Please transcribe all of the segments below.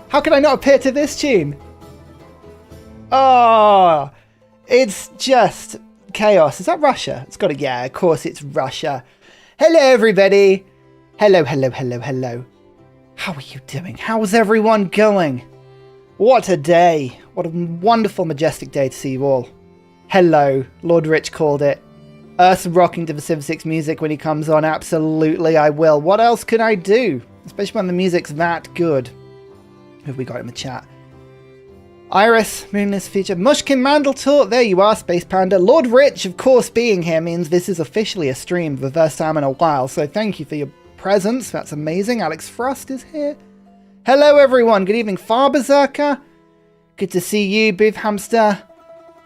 How can I not appear to this tune? Oh, it's just chaos. Is that Russia? It's got to, yeah, of course it's Russia. Hello, everybody. Hello, hello, hello, hello. How are you doing? How's everyone going? What a day. What a wonderful, majestic day to see you all. Hello, Lord Rich called it. Ursa rocking to the Civ 6 music when he comes on. Absolutely, I will. What else can I do? Especially when the music's that good. Who have we got in the chat? Iris, Moonless Feature, Mushkin Mandeltor, there you are, Space Panda. Lord Rich, of course, being here means this is officially a stream for the first time in a while, so thank you for your presence, that's amazing. Alex Frost is here. Hello everyone, good evening, Far Berserker. Good to see you, Booth Hamster.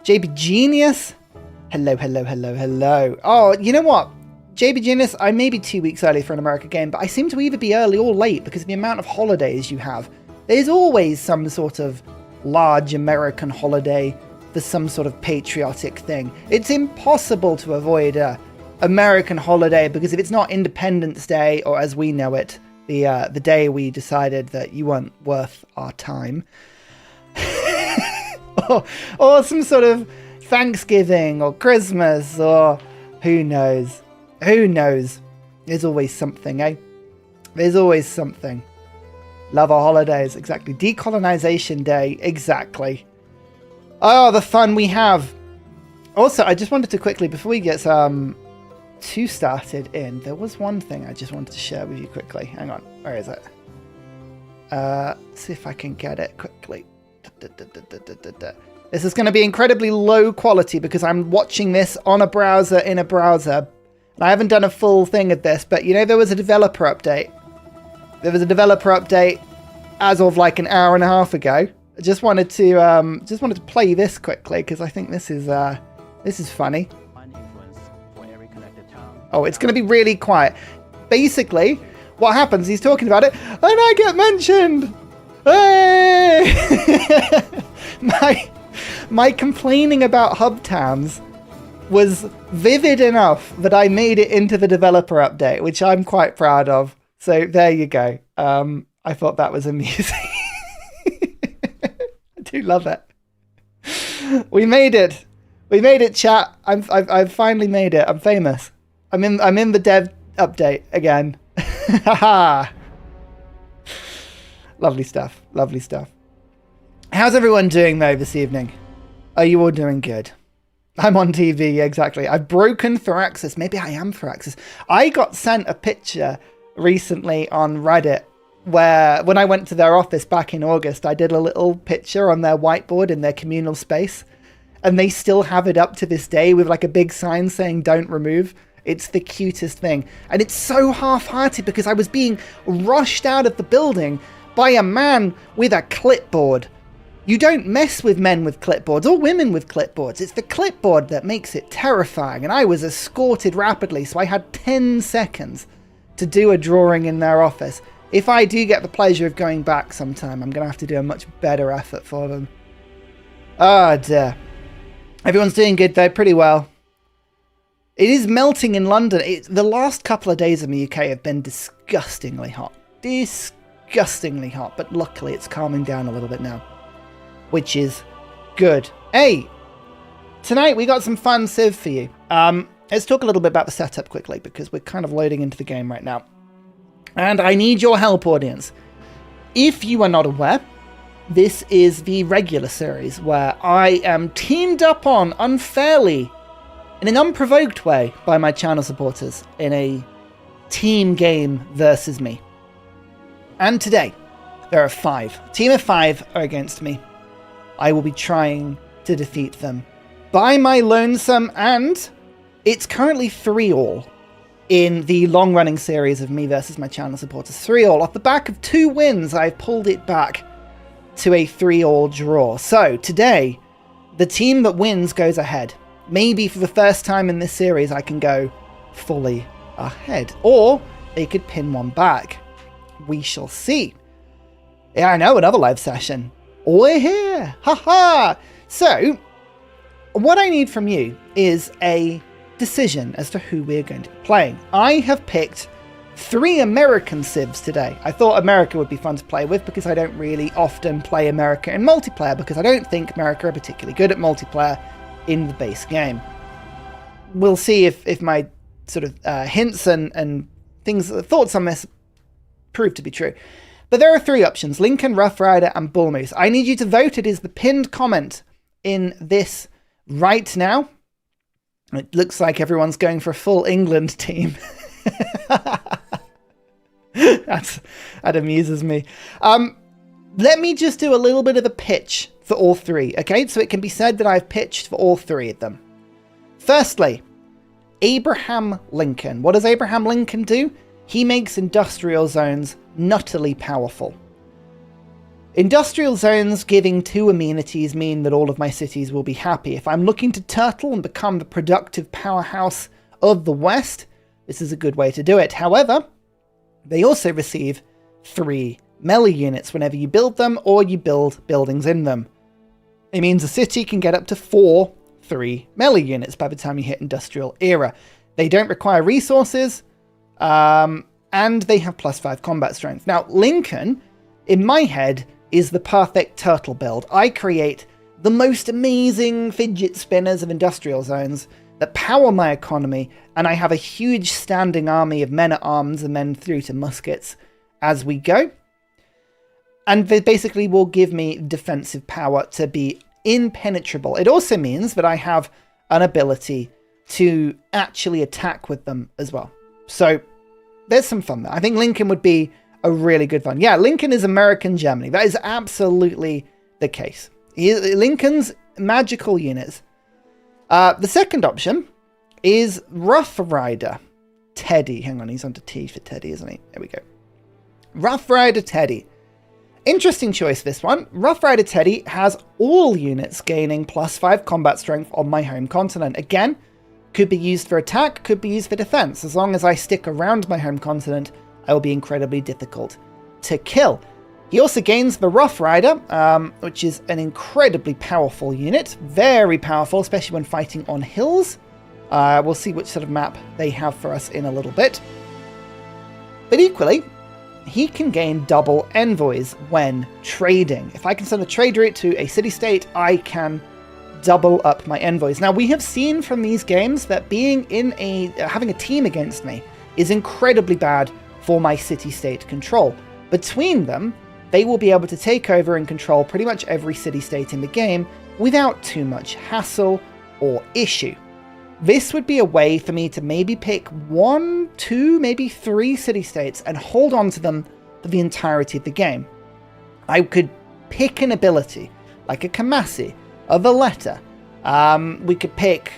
JB Genius. Hello, hello, hello, hello. Oh, you know what? JB Genius, I may be 2 weeks early for an America game, but I seem to either be early or late because of the amount of holidays you have. There's always some sort of large American holiday for some sort of patriotic thing. It's impossible to avoid a American holiday because if it's not Independence Day, or as we know it, the day we decided that you weren't worth our time, or some sort of Thanksgiving or Christmas, or who knows? Who knows? There's always something, eh? There's always something. Love our holidays, exactly. Decolonization Day, exactly. Oh, the fun we have. Also, I just wanted to quickly, before we get too started in, there was one thing I just wanted to share with you quickly. Hang on, where is it? See if I can get it quickly. This is going to be incredibly low quality because I'm watching this on a browser in a browser. And I haven't done a full thing of this, but you know, there was a developer update. There was a developer update as of like an hour and a half ago. I just wanted to play this quickly because I think this is funny. Oh, it's going to be really quiet. Basically, what happens? He's talking about it, and I get mentioned. Hey, my complaining about hub towns was vivid enough that I made it into the developer update, which I'm quite proud of. So there you go. I thought that was amusing. I do love it. We made it. We made it, chat. I've finally made it. I'm famous. I'm in the dev update again. Haha. Lovely stuff. Lovely stuff. How's everyone doing though this evening? Are you all doing good? I'm on TV, exactly. I've broken Thoraxis. Maybe I am Thoraxis. I got sent a picture recently on Reddit where when I went to their office back in August, I did a little picture on their whiteboard in their communal space, and they still have it up to this day with like a big sign saying don't remove. It's the cutest thing. And it's so half-hearted because I was being rushed out of the building by a man with a clipboard. You don't mess with men with clipboards or women with clipboards. It's the clipboard that makes it terrifying. And I was escorted rapidly, so I had 10 seconds to do a drawing in their office. If I do get the pleasure of going back sometime, I'm going to have to do a much better effort for them. Oh dear. Everyone's doing good though, pretty well. It is melting in London. The last couple of days in the UK have been disgustingly hot. Disgustingly hot, but luckily it's calming down a little bit now, which is good. Hey, tonight we got some fun Civ for you. Let's talk a little bit about the setup quickly because we're kind of loading into the game right now. And I need your help, audience. If you are not aware, this is the regular series where I am teamed up on unfairly, in an unprovoked way, by my channel supporters in a team game versus me. And today, there are 5. A team of 5 are against me. I will be trying to defeat them by my lonesome, and it's currently 3-all in the long-running series of me versus my channel supporters. 3-all. Off the back of 2 wins, I've pulled it back to a 3-all draw. So today, the team that wins goes ahead. Maybe for the first time in this series, I can go fully ahead. Or they could pin one back. We shall see. Yeah, I know, another live session. We're here! Haha! So, what I need from you is a decision as to who we're going to be playing. I have picked 3 American civs today. I thought America would be fun to play with because I don't really often play America in multiplayer because I don't think America are particularly good at multiplayer in the base game. We'll see if my sort of hints and thoughts on this prove to be true. But there are 3 options: Lincoln, Rough Rider, and Bull Moose. I need you to vote. It is the pinned comment in this right now. It looks like everyone's going for a full England team. That amuses me. Let me just do a little bit of a pitch for all 3, okay? So it can be said that I've pitched for all 3 of them. Firstly, Abraham Lincoln. What does Abraham Lincoln do? He makes industrial zones nuttily powerful. Industrial zones giving 2 amenities mean that all of my cities will be happy. If I'm looking to turtle and become the productive powerhouse of the West, this is a good way to do it. However, they also receive 3 melee units whenever you build them or you build buildings in them. It means a city can get up to 4 3 melee units by the time you hit industrial era. They don't require resources, and they have +5 combat strength. Now, Lincoln, in my head, is the perfect turtle build. I create the most amazing fidget spinners of industrial zones that power my economy, and I have a huge standing army of men-at-arms and then through to muskets as we go. And they basically will give me defensive power to be impenetrable. It also means that I have an ability to actually attack with them as well. So there's some fun there. I think Lincoln would be a really good one. Yeah, Lincoln is American Germany. That is absolutely the case. Lincoln's magical units. The second option is Rough Rider Teddy. Hang on, he's on to T for Teddy, isn't he? There we go. Rough Rider Teddy. Interesting choice, this one. Rough Rider Teddy has all units gaining +5 combat strength on my home continent. Again, could be used for attack, could be used for defense. As long as I stick around my home continent, I will be incredibly difficult to kill. He also gains the Rough Rider, which is an incredibly powerful unit. Very powerful, especially when fighting on hills. We'll see which sort of map they have for us in a little bit. But equally, he can gain double envoys when trading. If I can send a trade route to a city-state, I can double up my envoys. Now, we have seen from these games that being in having a team against me is incredibly bad for my city-state control. Between them, they will be able to take over and control pretty much every city-state in the game without too much hassle or issue. This would be a way for me to maybe pick 1, 2, maybe 3 city-states and hold on to them for the entirety of the game. I could pick an ability, like a Kamasi, a Valletta. We could pick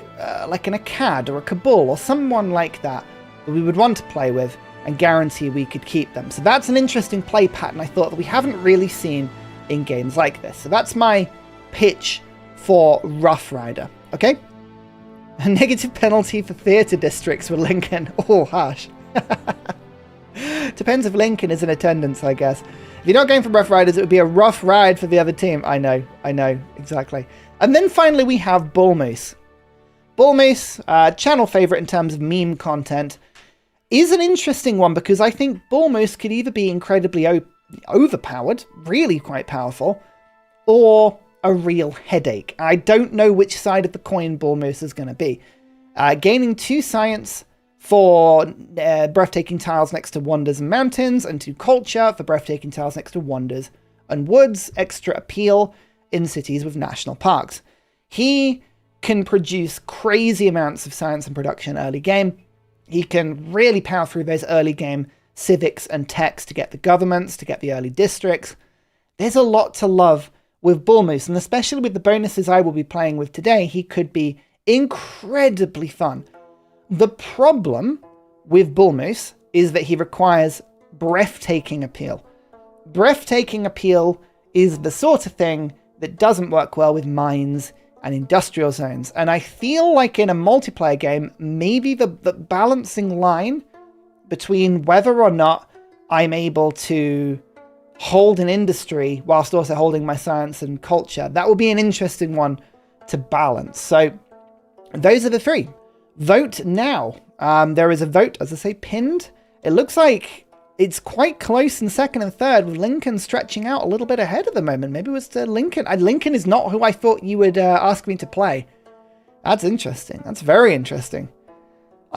like an Akkad or a Kabul or someone like that we would want to play with and guarantee we could keep them. So that's an interesting play pattern I thought that we haven't really seen in games like this. So that's my pitch for Rough Rider, okay? A negative penalty for theatre districts with Lincoln. Oh, harsh. Depends if Lincoln is in attendance, I guess. If you're not going for Rough Riders, it would be a rough ride for the other team. I know, exactly. And then finally we have Bull Moose. Bull Moose, channel favourite in terms of meme content, is an interesting one because I think Bull Moose could either be incredibly overpowered, really quite powerful, or a real headache. I don't know which side of the coin Bull Moose is going to be. Gaining 2 science for breathtaking tiles next to wonders and mountains, and 2 culture for breathtaking tiles next to wonders and woods. Extra appeal in cities with national parks. He can produce crazy amounts of science and production early game. He can really power through those early game civics and techs to get the governments, to get the early districts. There's a lot to love with Bull Moose, and especially with the bonuses I will be playing with today, he could be incredibly fun. The problem with Bull Moose is that he requires breathtaking appeal. Breathtaking appeal is the sort of thing that doesn't work well with mines and industrial zones. And I feel like in a multiplayer game, maybe the balancing line between whether or not I'm able to hold an industry whilst also holding my science and culture, that will be an interesting one to balance. So those are the 3. Vote now. There is a vote, as I say, pinned it looks like it's quite close in second and third, with Lincoln stretching out a little bit ahead at the moment. Maybe it was Lincoln. Lincoln is not who I thought you would ask me to play. That's interesting. That's very interesting.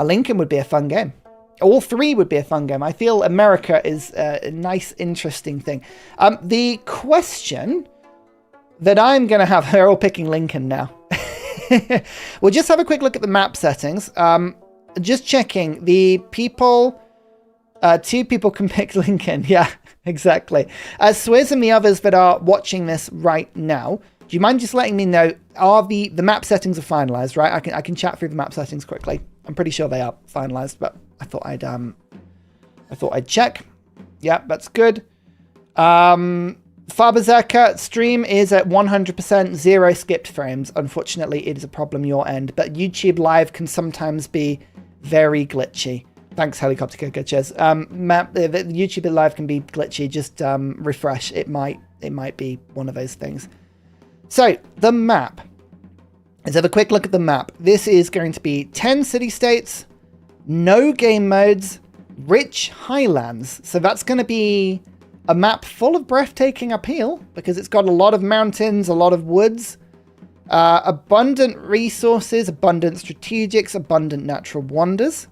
Lincoln would be a fun game. All three would be a fun game. I feel America is a nice, interesting thing. The question that I'm going to have, they're all picking Lincoln now. We'll just have a quick look at the map settings. Just checking. The people, 2 people can pick Lincoln. Yeah, exactly. Swizz and the others that are watching this right now, do you mind just letting me know, are the map settings are finalized, right? I can chat through the map settings quickly. I'm pretty sure they are finalized, but I thought I'd check. Yeah, that's good. Farbazerka stream is at 100%, 0 skipped frames. Unfortunately, it is a problem your end, but YouTube Live can sometimes be very glitchy. Thanks, Helicopter Kicker. Cheers. The YouTube Live can be glitchy. Just refresh. It might be one of those things. So the map. Let's have a quick look at the map. This is going to be 10 city-states, no game modes, rich highlands. So that's going to be a map full of breathtaking appeal because it's got a lot of mountains, a lot of woods, abundant resources, abundant strategics, abundant natural wonders.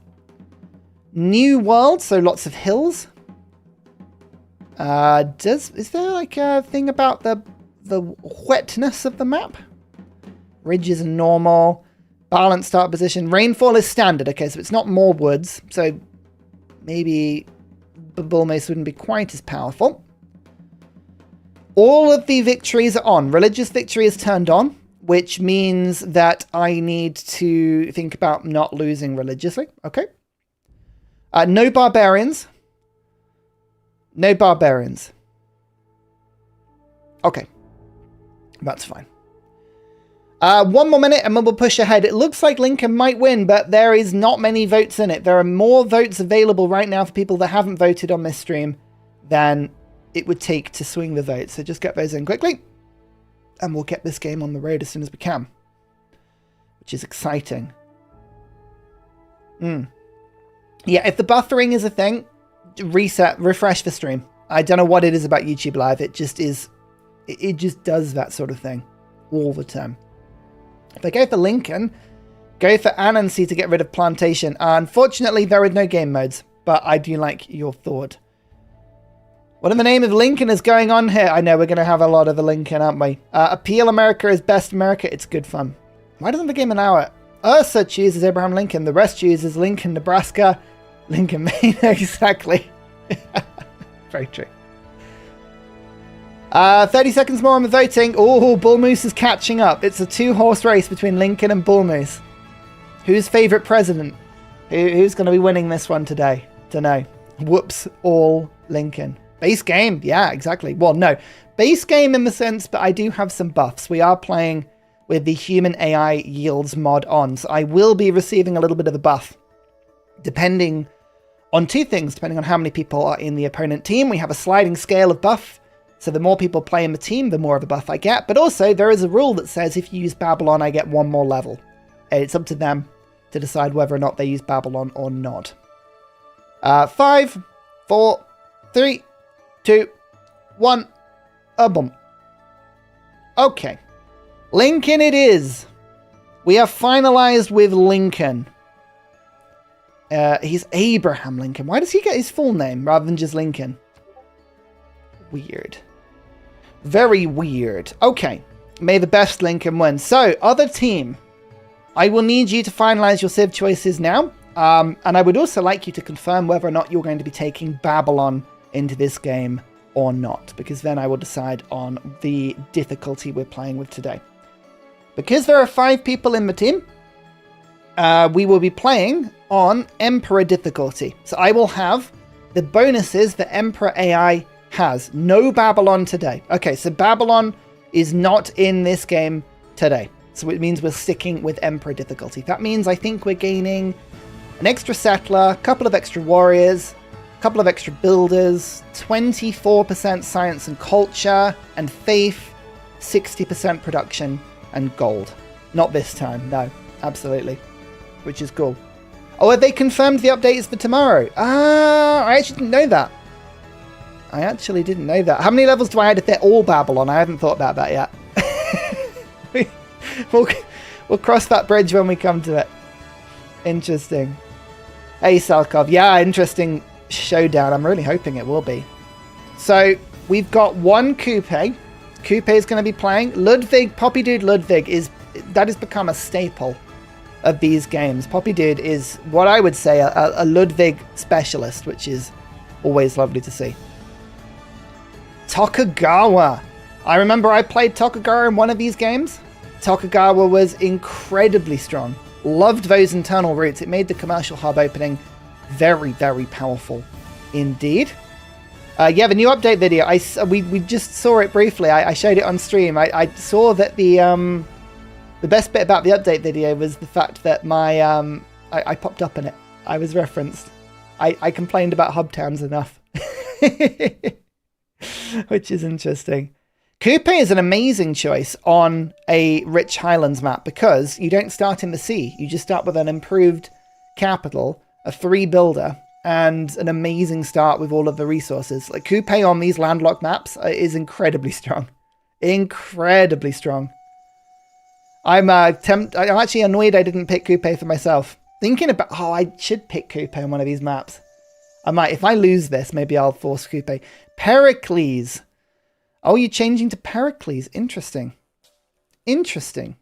New world, so lots of hills. Is there like a thing about the wetness of the map? Ridges are normal. Balanced start position. Rainfall is standard. Okay, so it's not more woods. So maybe the bull mace wouldn't be quite as powerful. All of the victories are on. Religious victory is turned on, which means that I need to think about not losing religiously. Okay. No barbarians. No barbarians. Okay. That's fine. 1 more minute and then we'll push ahead. It looks like Lincoln might win, but there is not many votes in it. There are more votes available right now for people that haven't voted on this stream than it would take to swing the votes. So just get those in quickly and we'll get this game on the road as soon as we can, which is exciting. Yeah, if the buffering is a thing, refresh the stream. I don't know what it is about YouTube Live. It just is. It just does that sort of thing all the time. If I go for Lincoln, go for Anansi to get rid of Plantation. Unfortunately, there are no game modes, but I do like your thought. What in the name of Lincoln is going on here? I know we're going to have a lot of the Lincoln, aren't we? Appeal America is best America. It's good fun. Why doesn't the game allow it? Ursa chooses Abraham Lincoln. The rest chooses Lincoln, Nebraska, Lincoln, Maine. Exactly. Very true. 30 seconds more on the voting. Oh, Bull Moose is catching up. It's a 2-horse race between Lincoln and Bull Moose. Who's favorite president? Who's going to be winning this one today? Don't know. Whoops, all Lincoln. Base game. Yeah, exactly. Well, no. Base game in the sense, but I do have some buffs. We are playing with the human AI yields mod on. So I will be receiving a little bit of a buff. Depending on 2 things. Depending on how many people are in the opponent team. We have a sliding scale of buff. So the more people play in the team, the more of a buff I get. But also, there is a rule that says if you use Babylon, I get 1 more level. It's up to them to decide whether or not they use Babylon or not. 5, 4, 3, 2, 1. Boom. Okay. Lincoln it is. We have finalized with Lincoln. He's Abraham Lincoln. Why does he get his full name rather than just Lincoln? Weird. Very weird. Okay. May the best Lincoln win. So, other team. I will need you to finalize your civ choices now. And I would also like you to confirm whether or not you're going to be taking Babylon into this game or not. Because then I will decide on the difficulty we're playing with today. Because there are 5 people in the team, we will be playing on Emperor difficulty. So I will have the bonuses that Emperor AI has. No Babylon today. Okay, so Babylon is not in this game today. So it means we're sticking with Emperor difficulty. That means I think we're gaining an extra settler, a couple of extra warriors, a couple of extra builders, 24% science and culture, and faith, 60% production and gold. Not this time, no, absolutely. Which is cool. Oh, have they confirmed the update is for tomorrow? Ah, I actually didn't know that. I actually didn't know that. How many levels do I add if they're all Babylon? I haven't thought about that yet. We'll cross that bridge when we come to it. Interesting. Hey, Salkov. Yeah, interesting showdown. I'm really hoping it will be. So, we've got one Coupe. Coupe is going to be playing. Ludwig, Poppy Dude Ludwig, that has become a staple of these games. Poppy Dude is what I would say a Ludwig specialist, which is always lovely to see. Tokugawa. I remember I played Tokugawa in one of these games. Tokugawa was incredibly strong. Loved those internal routes. It made the commercial hub opening very, very powerful indeed. Yeah, the new update video. We just saw it briefly. I showed it on stream. I saw that the best bit about the update video was the fact that I popped up in it. I was referenced. I complained about hub towns enough. Which is interesting. Coupe is an amazing choice on a rich Highlands map because you don't start in the sea. You just start with an improved capital, a 3 builder, and an amazing start with all of the resources. Like Coupe on these landlocked maps is incredibly strong. Incredibly strong. I'm actually annoyed I didn't pick Coupe for myself. Thinking about, I should pick Coupe on one of these maps. I might, if I lose this, maybe I'll force Coupe. Pericles. Oh, you're changing to Pericles. Interesting. Interesting.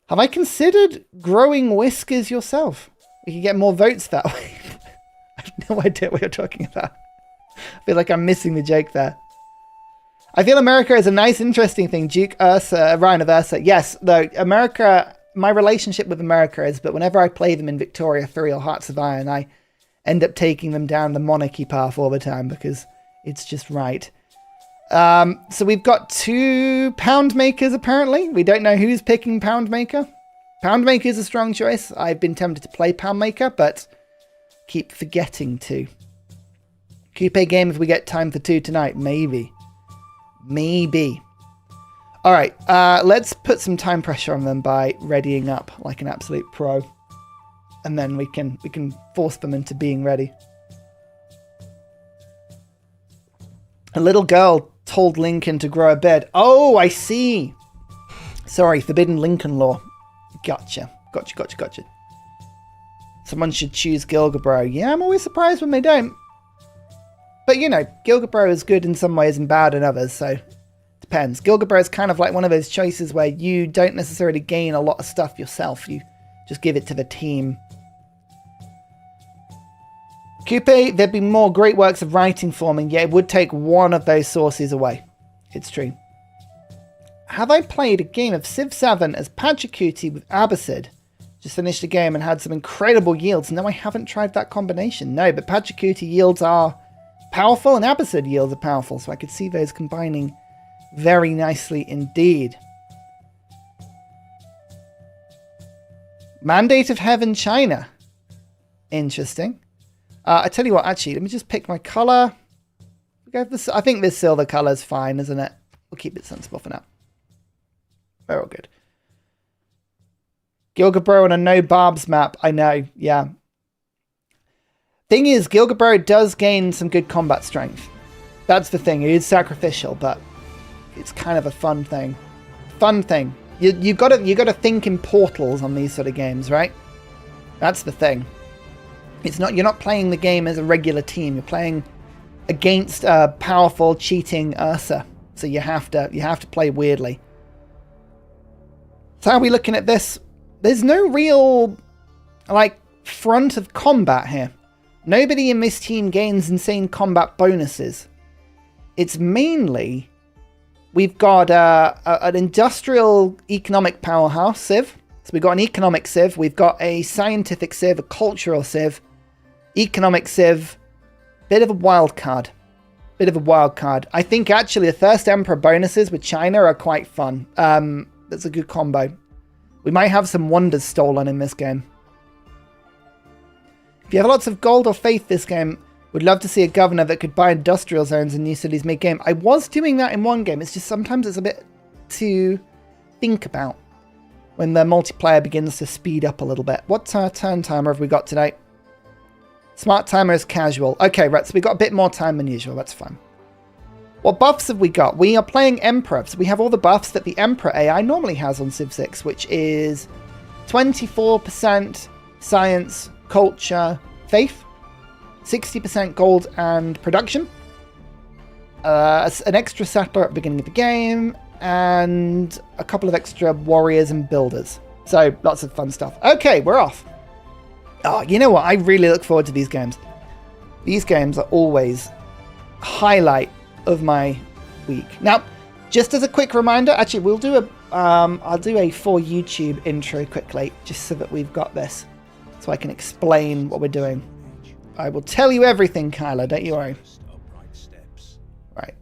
Have I considered growing whiskers yourself? We could get more votes that way. I have no idea what you're talking about. I feel like I'm missing the joke there. I feel America is a nice, interesting thing. Duke Ursa, Ryan of Ursa. Yes, though, America, my relationship with America is, but whenever I play them in Victoria 3 or Hearts of Iron, I end up taking them down the monarchy path all the time because it's just right. So we've got 2 pound makers, apparently. We don't know who's picking pound maker. Pound maker is a strong choice. I've been tempted to play pound maker, but keep forgetting to. Coupe game if we get time for 2 tonight. Maybe. Maybe. All right, let's put some time pressure on them by readying up like an absolute pro. And then we can force them into being ready. A little girl told Lincoln to grow a beard. Oh, I see. Sorry, forbidden Lincoln law. Gotcha. Gotcha. Someone should choose Gilgabro. Yeah, I'm always surprised when they don't. But, you know, Gilgabro is good in some ways and bad in others, so depends. Gilgabro is kind of like one of those choices where you don't necessarily gain a lot of stuff yourself. You just give it to the team. Coupe, there'd be more great works of writing forming, yet it would take one of those sources away. It's true. Have I played a game of Civ 7 as Pachacuti with Abbasid? Just finished a game and had some incredible yields. No, I haven't tried that combination. No, but Pachacuti yields are powerful and Abbasid yields are powerful, so I could see those combining very nicely indeed. Mandate of Heaven, China. Interesting. I tell you what, actually, let me just pick my colour. I think this silver colour is fine, isn't it? We'll keep it sensible for now. We're all good. Gilgabro on a no barbs map. I know, yeah. Thing is, Gilgabro does gain some good combat strength. That's the thing. It is sacrificial, but it's kind of a fun thing. Fun thing. You got to think in portals on these sort of games, right? That's the thing. It's not, you're not playing the game as a regular team. You're playing against a powerful, cheating Ursa. So you have to play weirdly. So how are we looking at this? There's no real, like, front of combat here. Nobody in this team gains insane combat bonuses. It's mainly, we've got an industrial economic powerhouse civ. So we've got an economic civ. We've got a scientific civ, a cultural civ. Economic civ, bit of a wild card. I think actually the First Emperor bonuses with China are quite fun. That's a good combo. We might have some wonders stolen in this game. If you have lots of gold or faith this game, would love to see a governor that could buy industrial zones in new cities mid-game. I was doing that in one game. It's just sometimes it's a bit to think about. when the multiplayer begins to speed up a little bit. What turn timer have we got today? Smart timer is casual. Okay, right, so we got a bit more time than usual. That's fine. What buffs have we got? We are playing Emperor, so we have all the buffs that the Emperor AI normally has on Civ 6, which is 24% science, culture, faith, 60% gold and production, an extra settler at the beginning of the game, and a couple of extra warriors and builders. So lots of fun stuff. Okay, we're off. Oh, you know what? I really look forward to these games. These games are always a highlight of my week. Now, just as a quick reminder, actually, we'll do a I'll do a for YouTube intro quickly, just so that we've got this, so I can explain what we're doing. I will tell you everything, Kyla. Don't you worry. Right.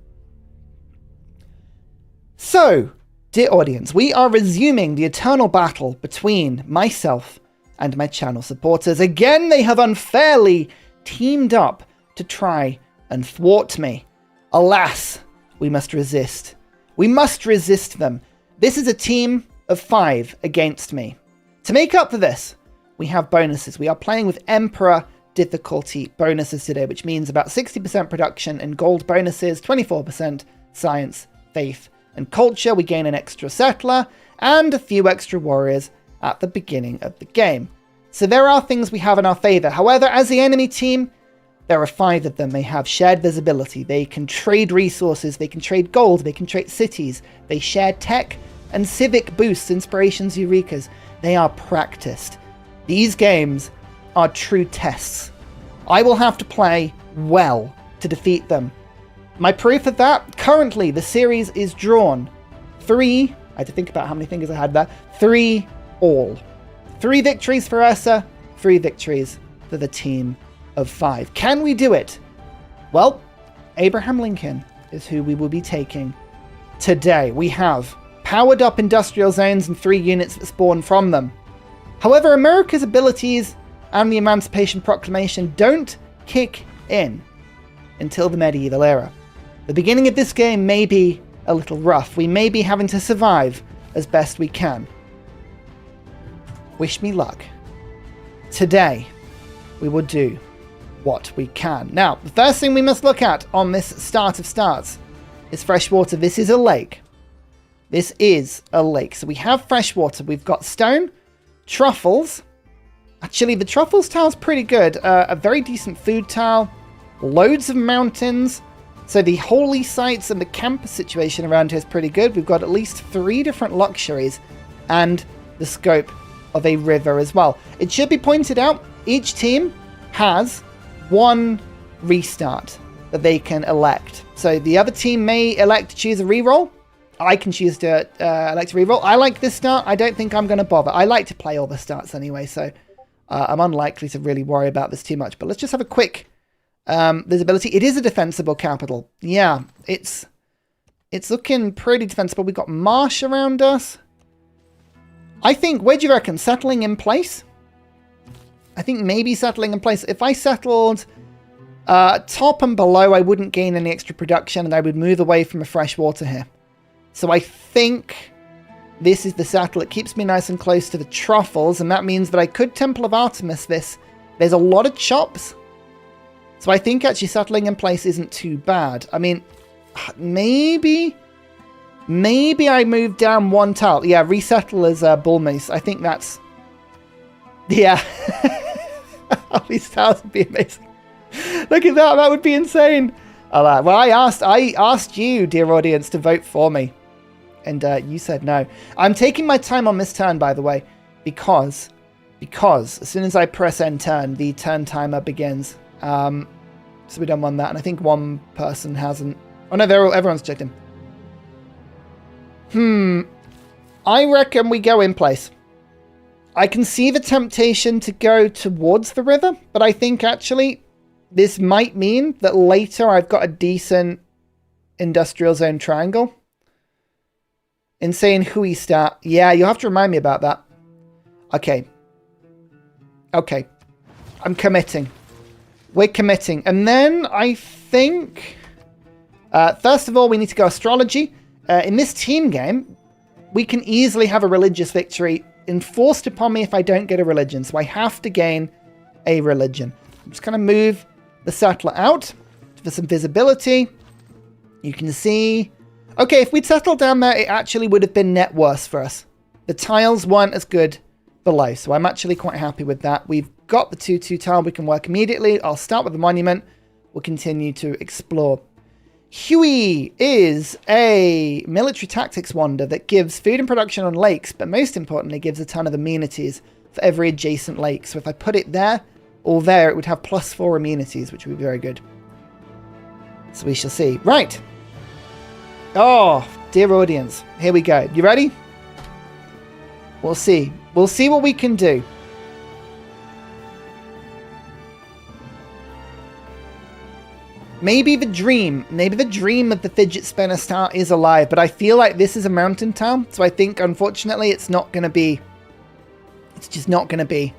So, dear audience, we are resuming the eternal battle between myself and my channel supporters. Again, they have unfairly teamed up to try and thwart me. Alas, we must resist. We must resist them. This is a team of 5 against me. To make up for this, we have bonuses. We are playing with Emperor difficulty bonuses today, which means about 60% production and gold bonuses, 24% science, faith, and culture. We gain an extra settler and a few extra warriors at the beginning of the game. So there are things we have in our favor. However, as the enemy team, there are 5 of them. They have shared visibility. They can trade resources. They can trade gold. They can trade cities. They share tech and civic boosts, inspirations, eurekas. They are practiced. These games are true tests. I will have to play well to defeat them. My proof of that, currently the series is drawn 3, I had to think about how many fingers I had there, 3 all. 3 victories for Ursa, 3 victories for the team of 5. Can we do it? Well, Abraham Lincoln is who we will be taking today. We have powered up industrial zones and 3 units that spawn from them. However, America's abilities and the Emancipation Proclamation don't kick in until the medieval era. The beginning of this game may be a little rough. We may be having to survive as best we can. Wish me luck. Today, we will do what we can. Now, the first thing we must look at on this start of starts is fresh water. This is a lake. This is a lake. So we have fresh water. We've got stone, truffles. Actually, the truffles tile is pretty good. A very decent food tile. Loads of mountains. So the holy sites and the campus situation around here is pretty good. We've got at least 3 different luxuries and the scope of a river as well. It should be pointed out, each team has 1 restart that they can elect. So the other team may elect to choose a reroll. I can choose to elect a reroll. I like this start. I don't think I'm going to bother. I like to play all the starts anyway, so I'm unlikely to really worry about this too much. But let's just have a quick visibility. It is a defensible capital. Yeah, it's looking pretty defensible. We've got marsh around us. I think, where do you reckon? Settling in place? I think maybe settling in place. If I settled top and below, I wouldn't gain any extra production and I would move away from a fresh water here. So I think this is the settle. It keeps me nice and close to the truffles, and that means that I could Temple of Artemis this. There's a lot of chops. So I think actually settling in place isn't too bad. I mean, maybe I move down 1 tile. Yeah, resettle as bull moose. I think that's... Yeah. All these tiles would be amazing. Look at that. That would be insane. Well, I asked you, dear audience, to vote for me. And you said no. I'm taking my time on this turn, by the way, because as soon as I press end turn, the turn timer begins. So we don't want that. And I think 1 person hasn't. Oh no, everyone's checked in. I reckon we go in place. I can see the temptation to go towards the river, but I think actually this might mean that later I've got a decent industrial zone triangle. Insane Hui start. Yeah, you'll have to remind me about that. Okay. I'm committing. We're committing. And then I think... first of all, we need to go astrology. In this team game, we can easily have a religious victory enforced upon me if I don't get a religion. So I have to gain a religion. I'm just going to move the settler out for some visibility. You can see... Okay, if we'd settled down there, it actually would have been net worse for us. The tiles weren't as good below, so I'm actually quite happy with that. We've got the 2-2 tile. We can work immediately. I'll start with the monument. We'll continue to explore. HUZZAH is a military tactics wonder that gives food and production on lakes, but most importantly gives a ton of amenities for every adjacent lake. So if I put it there or there, it would have +4 amenities, which would be very good. So we shall see. Right. Oh, dear audience. Here we go. You ready? We'll see. We'll see what we can do. Maybe the dream of the fidget spinner star is alive, but I feel like this is a mountain town, so I think, unfortunately, it's not going to be. It's just not going to be.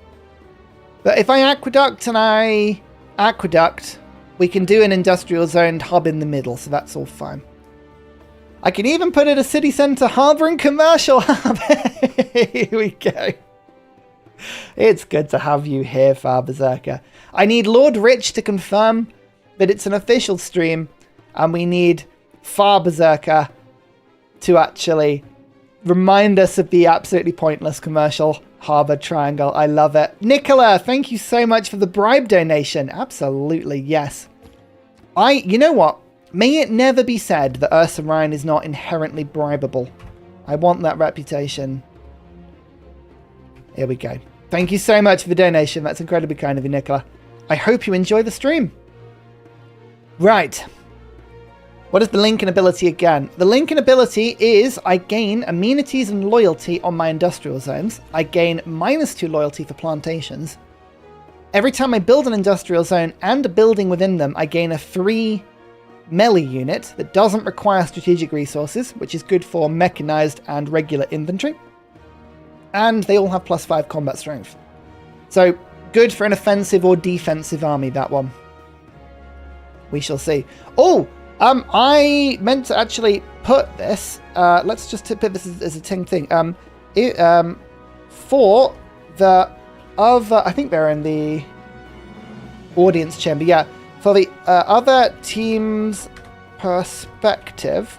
But if I aqueduct and I aqueduct, we can do an industrial zoned hub in the middle, so that's all fine. I can even put it a city centre, harbour and commercial hub. Here we go. It's good to have you here, Far Berserker. I need Lord Rich to confirm that it's an official stream, and we need Far Berserker to actually remind us of the absolutely pointless commercial harbour triangle. I love it. Nicola, thank you so much for the bribe donation. Absolutely, yes. You know what? May it never be said that Ursa Ryan is not inherently bribable. I want that reputation. Here we go. Thank you so much for the donation. That's incredibly kind of you, Nicola. I hope you enjoy the stream. Right. What is the Lincoln ability again? The Lincoln ability is I gain amenities and loyalty on my industrial zones. I gain -2 loyalty for plantations. Every time I build an industrial zone and a building within them, I gain a 3 melee unit that doesn't require strategic resources, which is good for mechanized and regular infantry. And they all have +5 combat strength. So good for an offensive or defensive army, that one. We shall see. Oh, I meant to actually put this. Let's just put this as a thing. For the other, I think they're in the audience chamber. Yeah, for the other team's perspective,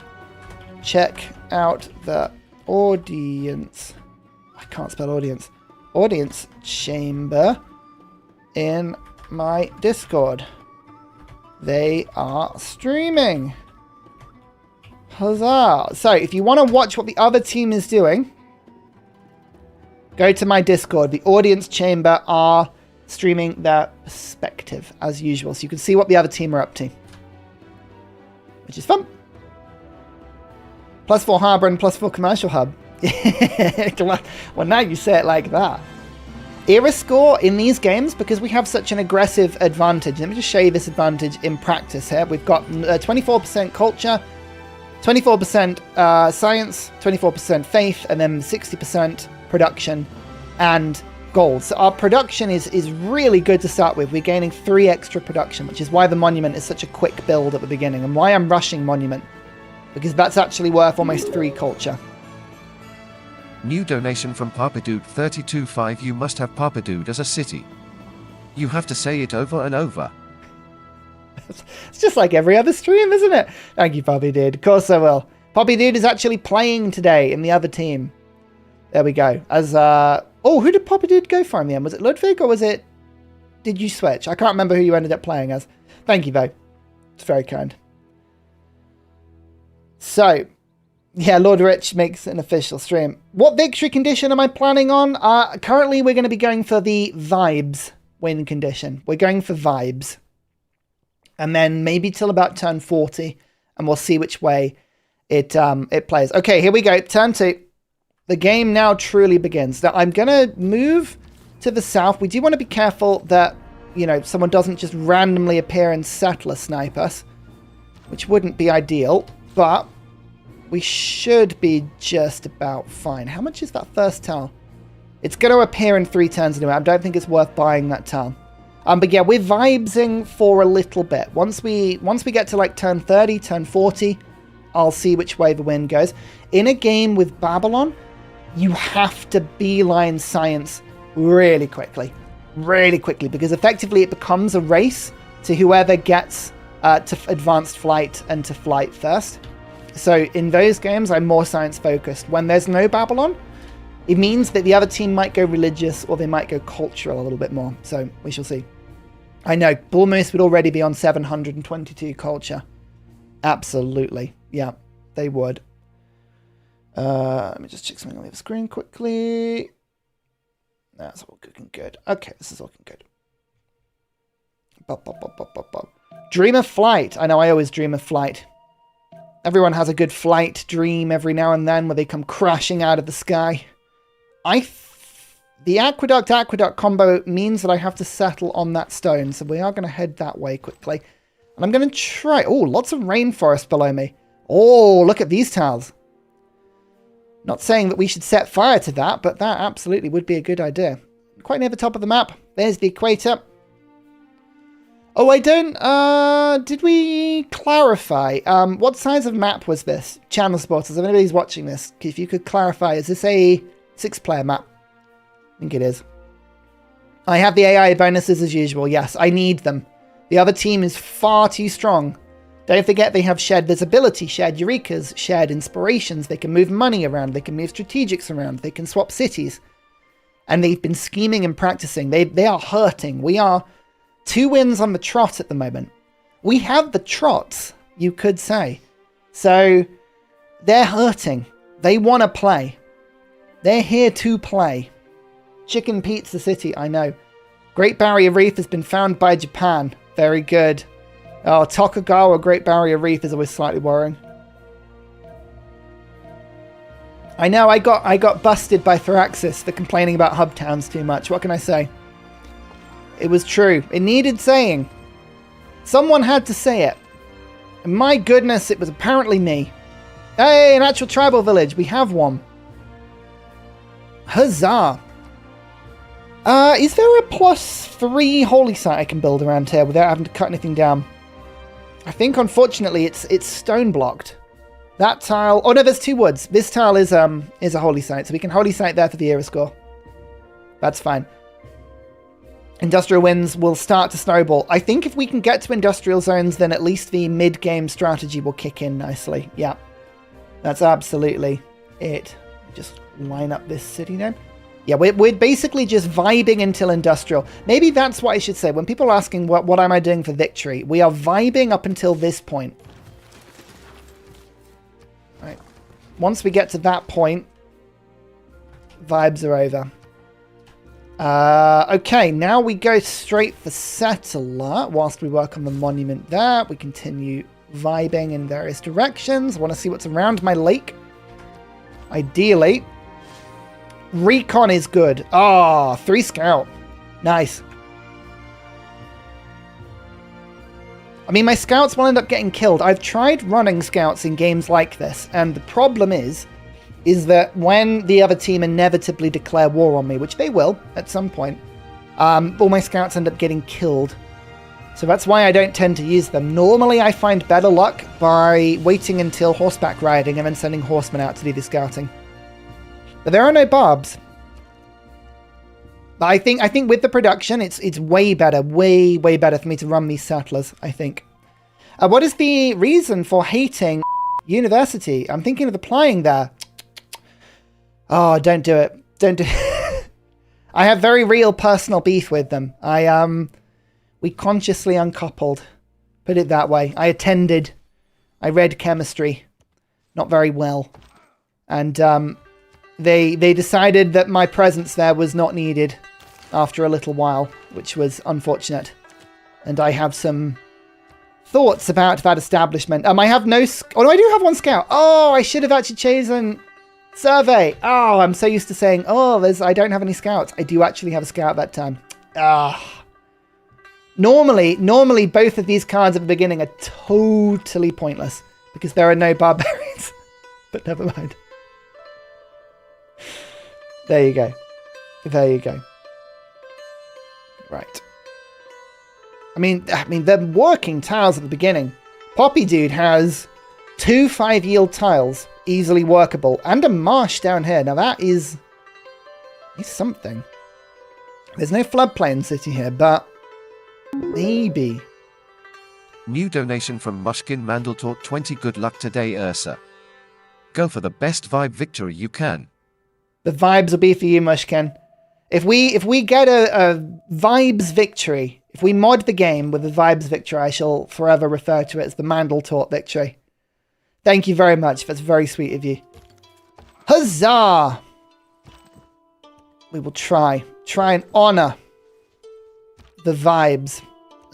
check out the audience. I can't spell audience. Audience chamber in my Discord. They are streaming. Huzzah! So, if you want to watch what the other team is doing, go to my Discord. The audience chamber are streaming their perspective, as usual. So you can see what the other team are up to. Which is fun. +4 harbour and +4 commercial hub. Well, now you say it like that. Era score in these games, because we have such an aggressive advantage. Let me just show you this advantage in practice here. We've got 24% culture, 24% science, 24% faith, and then 60% production and gold. So our production is really good to start with. We're gaining 3 extra production, which is why the monument is such a quick build at the beginning, and why I'm rushing monument, because that's actually worth almost 3 culture. New donation from Papadude 32.5. You must have Papadude as a city. You have to say it over and over. It's just like every other stream, isn't it? Thank you, Poppy Dude. Of course I will. Poppy Dude is actually playing today in the other team. There we go. As oh, who did Poppy Dude go for in the end? Was it Ludwig or was it... Did you switch? I can't remember who you ended up playing as. Thank you, though. It's very kind. So... yeah, Lord Rich makes an official stream. What victory condition am I planning on? Currently, we're going to be going for the vibes win condition. We're going for vibes. And then maybe till about turn 40, and we'll see which way it plays. Okay, here we go. Turn 2. The game now truly begins. Now, I'm going to move to the south. We do want to be careful that, you know, someone doesn't just randomly appear and settler snipe us, which wouldn't be ideal, but... we should be just about fine. How much is that first tile? It's going to appear in 3 turns anyway. I don't think it's worth buying that tile. But yeah, we're vibesing for a little bit. Once we get to like turn 30, turn 40, I'll see which way the wind goes. In a game with Babylon, you have to beeline science really quickly, because effectively it becomes a race to whoever gets to advanced flight and to flight first. So in those games, I'm more science focused. When there's no Babylon, it means that the other team might go religious or they might go cultural a little bit more. So we shall see. I know, Bull Moose would already be on 722 culture. Absolutely. Yeah, they would. Let me just check something on the other screen quickly. That's all looking good. Okay, this is looking good. Dream of flight. I know I always dream of flight. Everyone has a good flight dream every now and then where they come crashing out of the sky. The aqueduct combo means that I have to settle on that stone, so we are going to head that way quickly. And I'm going to try... Oh, lots of rainforest below me. Oh, look at these tiles. Not saying that we should set fire to that, but that absolutely would be a good idea. Quite near the top of the map. There's the equator. Oh, I don't... Did we clarify? What size of map was this? Channel supporters, if anybody's watching this, if you could clarify, is this a 6-player map? I think it is. I have the AI bonuses as usual. Yes, I need them. The other team is far too strong. Don't forget they have shared visibility, shared eurekas, shared inspirations. They can move money around. They can move strategics around. They can swap cities. And they've been scheming and practicing. They are hurting. We are 2 wins on the trot at the moment. We have the trots, you could say. So they're hurting. They want to play. They're here to play. Chicken Pizza City, I know. Great Barrier Reef has been found by Japan. Very good. Oh, Tokugawa Great Barrier Reef is always slightly worrying. I know, I got busted by Thraxis for complaining about hub towns too much. What can I say? It was true. It needed saying. Someone had to say it. And my goodness, it was apparently me. Hey, an actual tribal village. We have one. Huzzah. Is there a +3 holy site I can build around here without having to cut anything down? I think, unfortunately, it's stone blocked. That tile... Oh, no, there's 2 woods. This tile is a holy site, so we can holy site there for the era score. That's fine. Industrial wins will start to snowball. I think if we can get to industrial zones, then at least the mid-game strategy will kick in nicely. Yeah, that's absolutely it. Just line up this city now. Yeah, we're basically just vibing until industrial. Maybe that's what I should say. When people are asking what am I doing for victory, we are vibing up until this point. Right. Once we get to that point, vibes are over. Okay, now we go straight for settler. Whilst we work on the monument there, we continue vibing in various directions. I want to see what's around my lake. Ideally. Recon is good. Ah, 3 scout. Nice. I mean, my scouts will end up getting killed. I've tried running scouts in games like this, and the problem is that when the other team inevitably declare war on me, which they will at some point, all my scouts end up getting killed. So that's why I don't tend to use them. Normally, I find better luck by waiting until horseback riding and then sending horsemen out to do the scouting. But there are no barbs. But I think with the production, it's way better, way better for me to run these settlers, I think. What is the reason for hating university? I'm thinking of applying there. Oh, don't do it. Don't do it. I have very real personal beef with them. We consciously uncoupled. Put it that way. I read chemistry. Not very well. And, They decided that my presence there was not needed after a little while, which was unfortunate. And I have some thoughts about that establishment. I have no... Oh, no, I do have 1 scout. Oh, I should have actually chosen survey. Oh, I'm so used to saying, oh, I don't have any scouts. I do actually have a scout that time. Ah. Normally, both of these cards at the beginning are totally pointless because there are no barbarians. But never mind. There you go. There you go. Right. I mean, the working tiles at the beginning. Poppy Dude has 2 5-yield tiles, easily workable, and a marsh down here. Now that is something. There's no floodplain city here, but maybe. New donation from Mushkin Mandeltort 20. Good luck today, Ursa. Go for the best vibe victory you can. The vibes will be for you, Mushkin. If we get a vibes victory, if we mod the game with a vibes victory, I shall forever refer to it as the Mandeltort victory. Thank you very much. That's very sweet of you. Huzzah! We will try and honor the vibes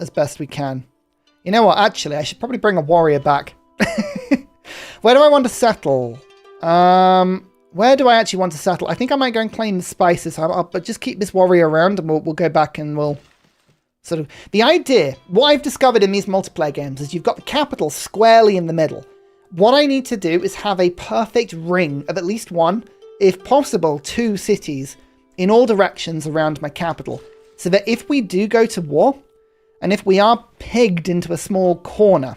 as best we can. You know what? Actually, I should probably bring a warrior back. Where do I want to settle? Where do I actually want to settle? I think I might go and claim the spices. I'll just keep this warrior around and we'll go back and we'll sort of... The idea, what I've discovered in these multiplayer games is you've got the capital squarely in the middle. What I need to do is have a perfect ring of at least 1, if possible 2 cities in all directions around my capital. So that if we do go to war, and if we are pegged into a small corner,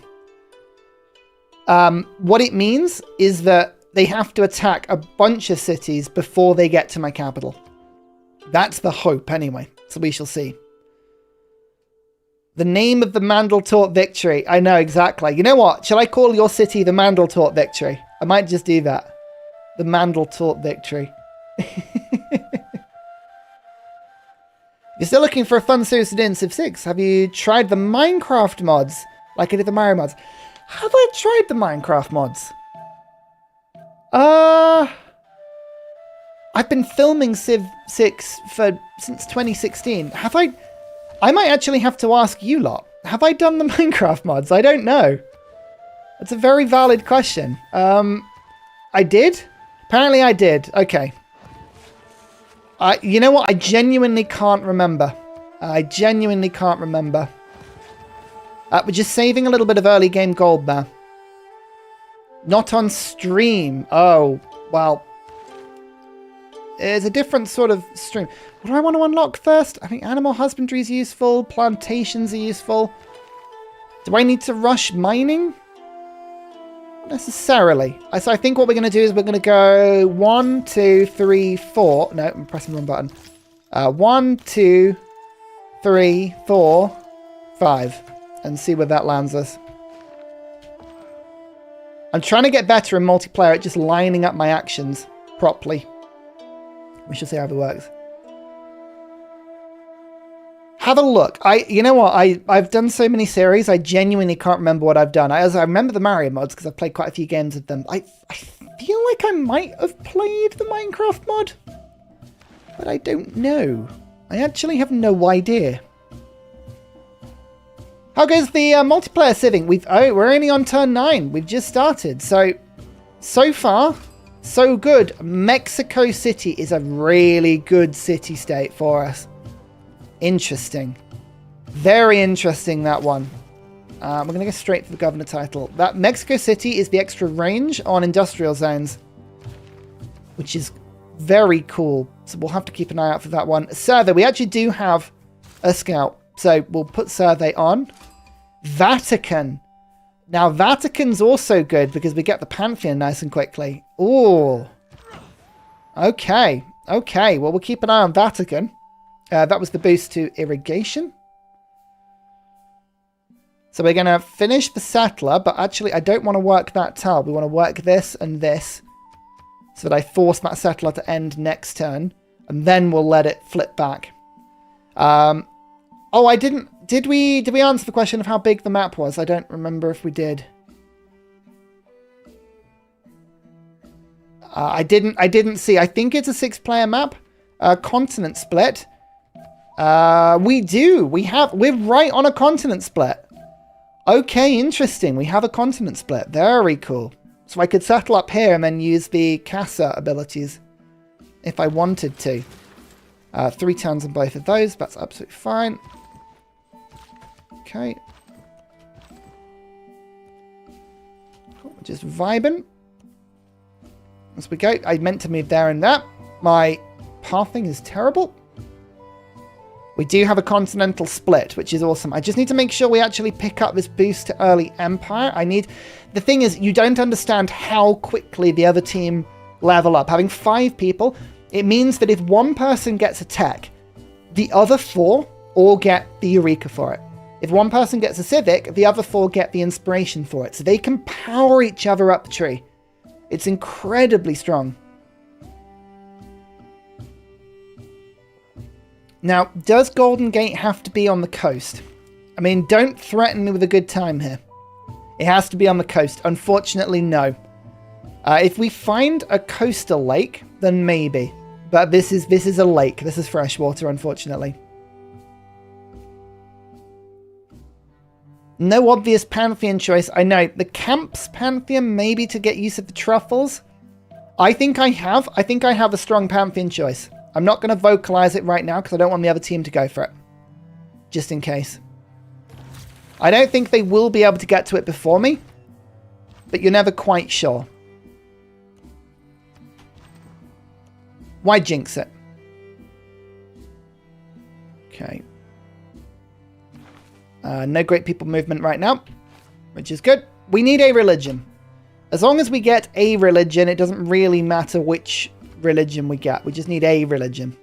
what it means is that they have to attack a bunch of cities before they get to my capital. That's the hope anyway, so we shall see. The name of the Mandeltort victory. I know exactly. You know what? Shall I call your city the Mandeltort victory? I might just do that. The Mandeltort victory. You're still looking for a fun series to do in Civ 6. Have you tried the Minecraft mods? Like I did the Mario mods. Have I tried the Minecraft mods? I've been filming Civ 6 since 2016. Have I... I might actually have to ask you lot. Have I done the Minecraft mods? I don't know. That's a very valid question. I did? Apparently I did. Okay. You know what? I genuinely can't remember. I genuinely can't remember. We're just saving a little bit of early game gold there. Not on stream. Oh, well. It's a different sort of stream. What do I want to unlock first? I think animal husbandry is useful. Plantations are useful. Do I need to rush mining? Not necessarily. So I think what we're going to do is we're going to go 1, 2, 3, 4. No, I'm pressing the wrong button. 1, 2, 3, 4, 5. And see where that lands us. I'm trying to get better in multiplayer at just lining up my actions properly. We shall see how it works. Have a look. You know what? I've done so many series, I genuinely can't remember what I've done. I remember the Mario mods because I've played quite a few games of them. I feel like I might have played the Minecraft mod, but I don't know. I actually have no idea. How goes the multiplayer civing? We're only on turn 9. We've just started. So far, so good. Mexico City is a really good city-state for us. Interesting. Very interesting, that one. We're going to go straight for the governor title. That Mexico City is the extra range on industrial zones, which is very cool. So we'll have to keep an eye out for that one. Survey. We actually do have a scout. So we'll put survey on. Vatican. Now, Vatican's also good because we get the Pantheon nice and quickly. Ooh. Okay. Okay. Well, we'll keep an eye on Vatican. That was the boost to irrigation. So we're going to finish the settler, but actually I don't want to work that tile. We want to work this and this so that I force that settler to end next turn, and then we'll let it flip back. Oh, I didn't... Did we answer the question of how big the map was? I don't remember if we did. I didn't see. I think it's a 6-player map. Continent split. We do. We're right on a continent split. Okay, interesting. We have a continent split. Very cool. So I could settle up here and then use the Casa abilities if I wanted to. 3 towns on both of those. That's absolutely fine. Okay. Cool. Just vibing. As we go. I meant to move there and that. My pathing is terrible. We do have a continental split, which is awesome. I just need to make sure we actually pick up this boost to early empire. The thing is, you don't understand how quickly the other team level up. Having 5 people, it means that if one person gets a tech, the other 4 all get the Eureka for it. If one person gets a civic, the other 4 get the inspiration for it. So they can power each other up the tree. It's incredibly strong. Now, does Golden Gate have to be on the coast? I mean, don't threaten me with a good time here. It has to be on the coast. Unfortunately, no. If we find a coastal lake, then maybe. But this is a lake. This is freshwater, unfortunately. No obvious Pantheon choice. I know. The Camps Pantheon, maybe to get use of the truffles. I think I have a strong Pantheon choice. I'm not going to vocalize it right now because I don't want the other team to go for it. Just in case. I don't think they will be able to get to it before me. But you're never quite sure. Why jinx it? Okay. No great people movement right now. Which is good. We need a religion. As long as we get a religion, it doesn't really matter which religion we get. We just need a religion.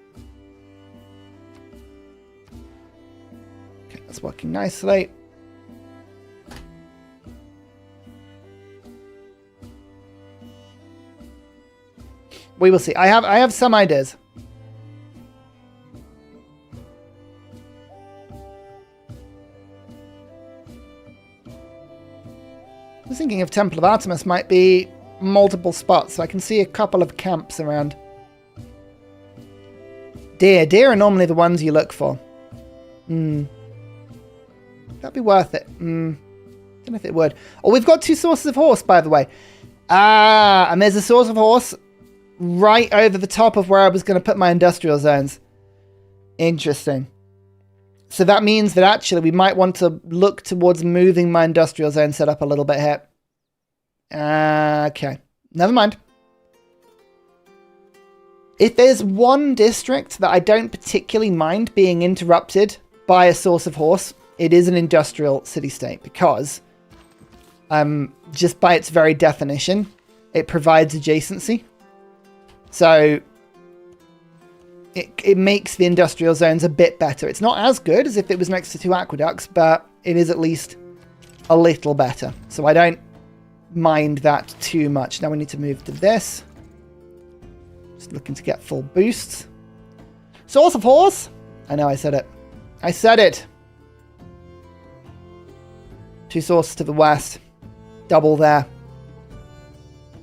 Okay, that's working nicely. We will see. I have some ideas. I was thinking of Temple of Artemis might be multiple spots, so I can see a couple of camps around. Deer are normally the ones you look for. That'd be worth it. Don't know if it would. Oh, we've got 2 sources of horse, by the way. And there's a source of horse right over the top of where I was going to put my industrial zones. Interesting. So that means that actually we might want to look towards moving my industrial zone setup a little bit here. Okay. Never mind. If there's one district that I don't particularly mind being interrupted by a source of horse, it is an industrial city-state because just by its very definition, it provides adjacency. So it makes the industrial zones a bit better. It's not as good as if it was next to 2 aqueducts, but it is at least a little better. So I don't mind that too much. Now we need to move to this. Just looking to get full boosts. Source of horse. I know I said it. I said it. 2 sources to the west. Double there.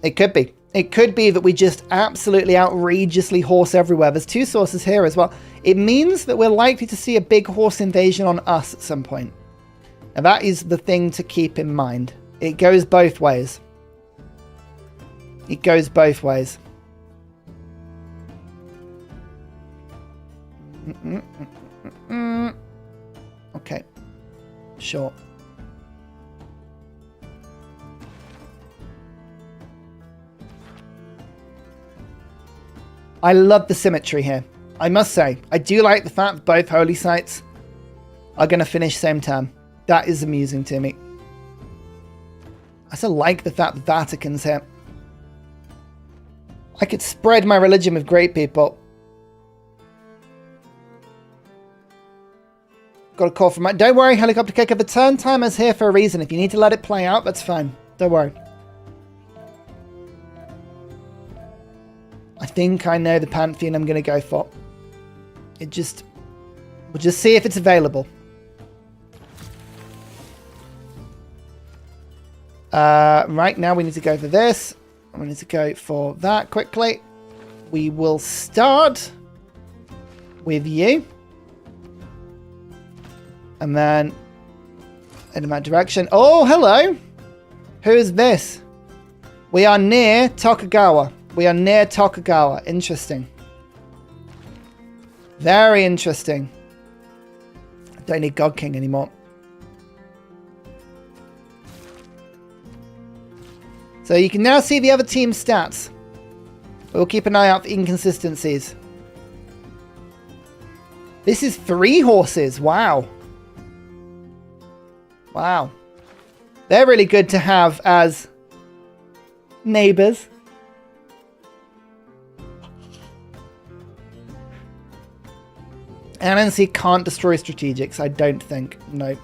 It could be. It could be that we just absolutely outrageously horse everywhere. There's 2 sources here as well. It means that we're likely to see a big horse invasion on us at some point. And that is the thing to keep in mind. It goes both ways. It goes both ways. Okay. Sure. I love the symmetry here. I must say, I do like the fact that both holy sites are going to finish same turn. That is amusing to me. I also like the fact the Vatican's here. I could spread my religion with great people. Got a call from my... Don't worry, Helicopter Kicker. The turn timer's here for a reason. If you need to let it play out, that's fine. Don't worry. I think I know the Pantheon I'm going to go for. We'll just see if it's available. Right now we need to go for this. We need to go for that quickly. We will start with you. And then in that direction. Oh, hello. Who is this? We are near Tokugawa. We are near Tokugawa. Interesting. Very interesting. I don't need God King anymore. So you can now see the other team's stats. We'll keep an eye out for inconsistencies. This is 3 horses. Wow. Wow. They're really good to have as neighbors. NNC can't destroy strategics, I don't think. No.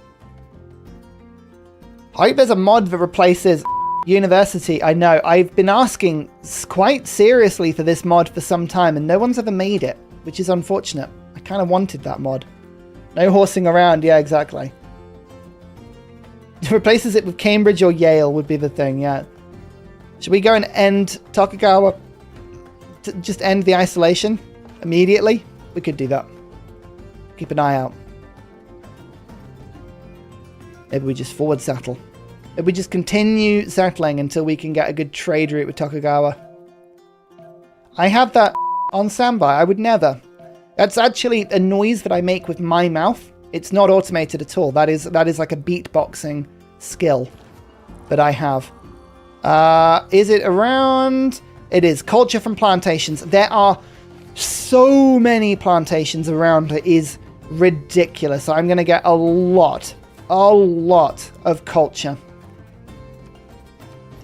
I hope there's a mod that replaces University. I know. I've been asking quite seriously for this mod for some time, and no one's ever made it, which is unfortunate. I kind of wanted that mod. No horsing around. Yeah, exactly. Replaces it with Cambridge or Yale would be the thing, yeah. Should we go and end Tokugawa? Just end the isolation immediately? We could do that. Keep an eye out. Maybe we just forward settle. Maybe we just continue settling until we can get a good trade route with Tokugawa. I have that on standby. I would never. That's actually a noise that I make with my mouth. It's not automated at all. That is like a beatboxing skill that I have. Is it around? It is. Culture from plantations. There are so many plantations around. It is ridiculous. I'm going to get a lot of culture.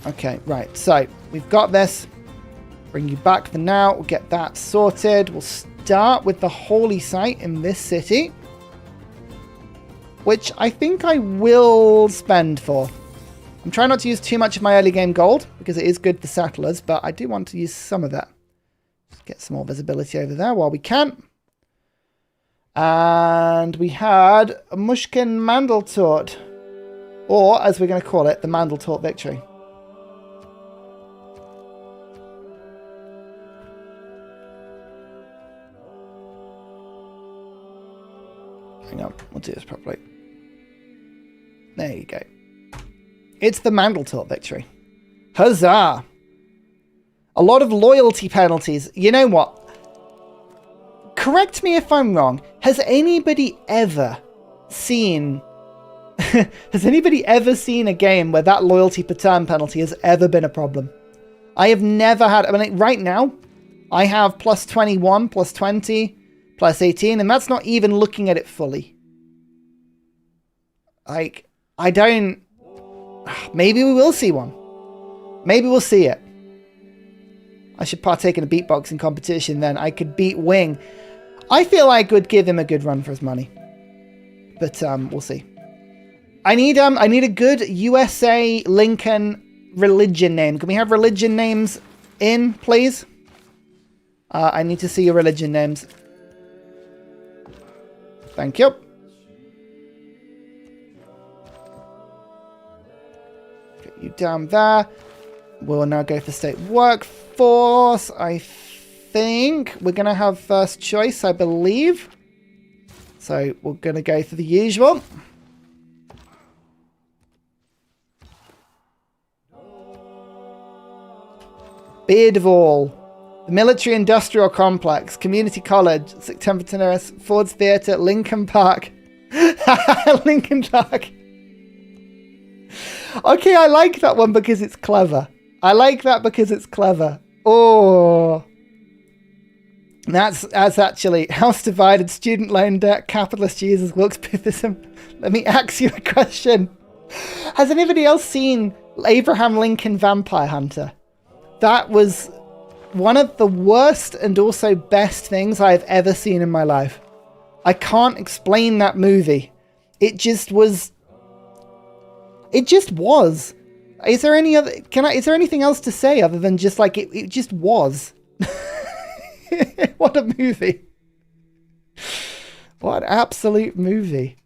Okay, right. So we've got this. Bring you back for now. We'll get that sorted. We'll start with the holy site in this city, which I think I will spend for. I'm trying not to use too much of my early game gold because it is good for settlers, but I do want to use some of that. Just get some more visibility over there while we can. And we had a Mushkin Mandeltort, or as we're going to call it, the Mandeltort victory. Hang on, we'll do this properly. There you go. It's the Mandeltort victory. Huzzah! A lot of loyalty penalties. You know what? Correct me if I'm wrong. Has anybody ever seen... has anybody ever seen a game where that loyalty per turn penalty has ever been a problem? I have never had... I mean, right now, I have plus 21, plus 20, plus 18, and that's not even looking at it fully. Like, I don't... Maybe we will see one. Maybe we'll see it. I should partake in a beatboxing competition then. I could beat Wing. I feel I could give him a good run for his money. But we'll see. I need a good USA Lincoln religion name. Can we have religion names in, please? I need to see your religion names. Thank you. Get you down there. We'll now go for state workforce. I think we're going to have first choice, I believe. So we're going to go for the usual. Beardville, the Military Industrial Complex, Community College, St. Terrace, Ford's Theatre, Lincoln Park. Lincoln Park. Okay, I like that one because it's clever. I like that because it's clever. Oh. That's actually house divided, student loan debt, capitalist users, Wilkes Boothism. Let me ask you a question. Has anybody else seen Abraham Lincoln Vampire Hunter? That was one of the worst and also best things I've ever seen in my life. I can't explain that movie. It just was. It just was. Is there any other? Is there anything else to say other than just like it just was? What a movie! What an absolute movie!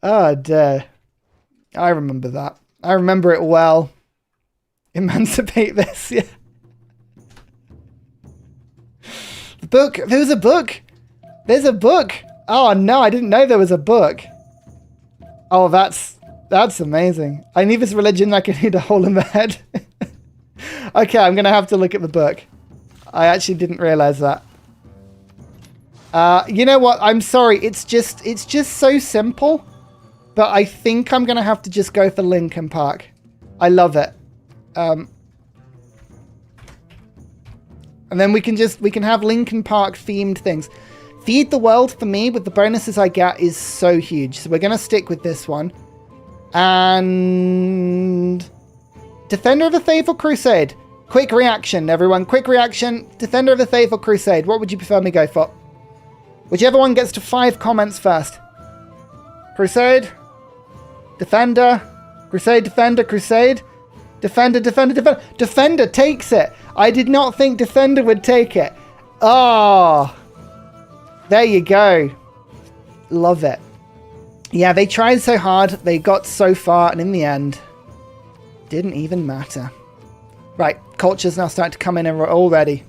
Oh dear. I remember that. I remember it well. Emancipate this, yeah. The book. There was a book. There's a book. Oh no, I didn't know there was a book. Oh, that's amazing. I need this religion like I need a hole in the head. Okay, I'm gonna have to look at the book. I actually didn't realize that. You know what? I'm sorry. It's just so simple. But I think I'm gonna have to just go for Lincoln Park. I love it. And then we can have Lincoln Park themed things. Feed the world for me with the bonuses I get is so huge. So we're going to stick with this one. And Defender of the Faithful Crusade. Quick reaction, everyone. Quick reaction. Defender of the Faithful Crusade. What would you prefer me go for? Whichever one gets to 5 comments first. Crusade. Defender. Crusade, Defender, Crusade. Defender, Defender, Defender. Defender takes it. I did not think Defender would take it. Oh. There you go. Love it. Yeah, they tried so hard. They got so far. And in the end, didn't even matter. Right. Culture's now starting to come in already.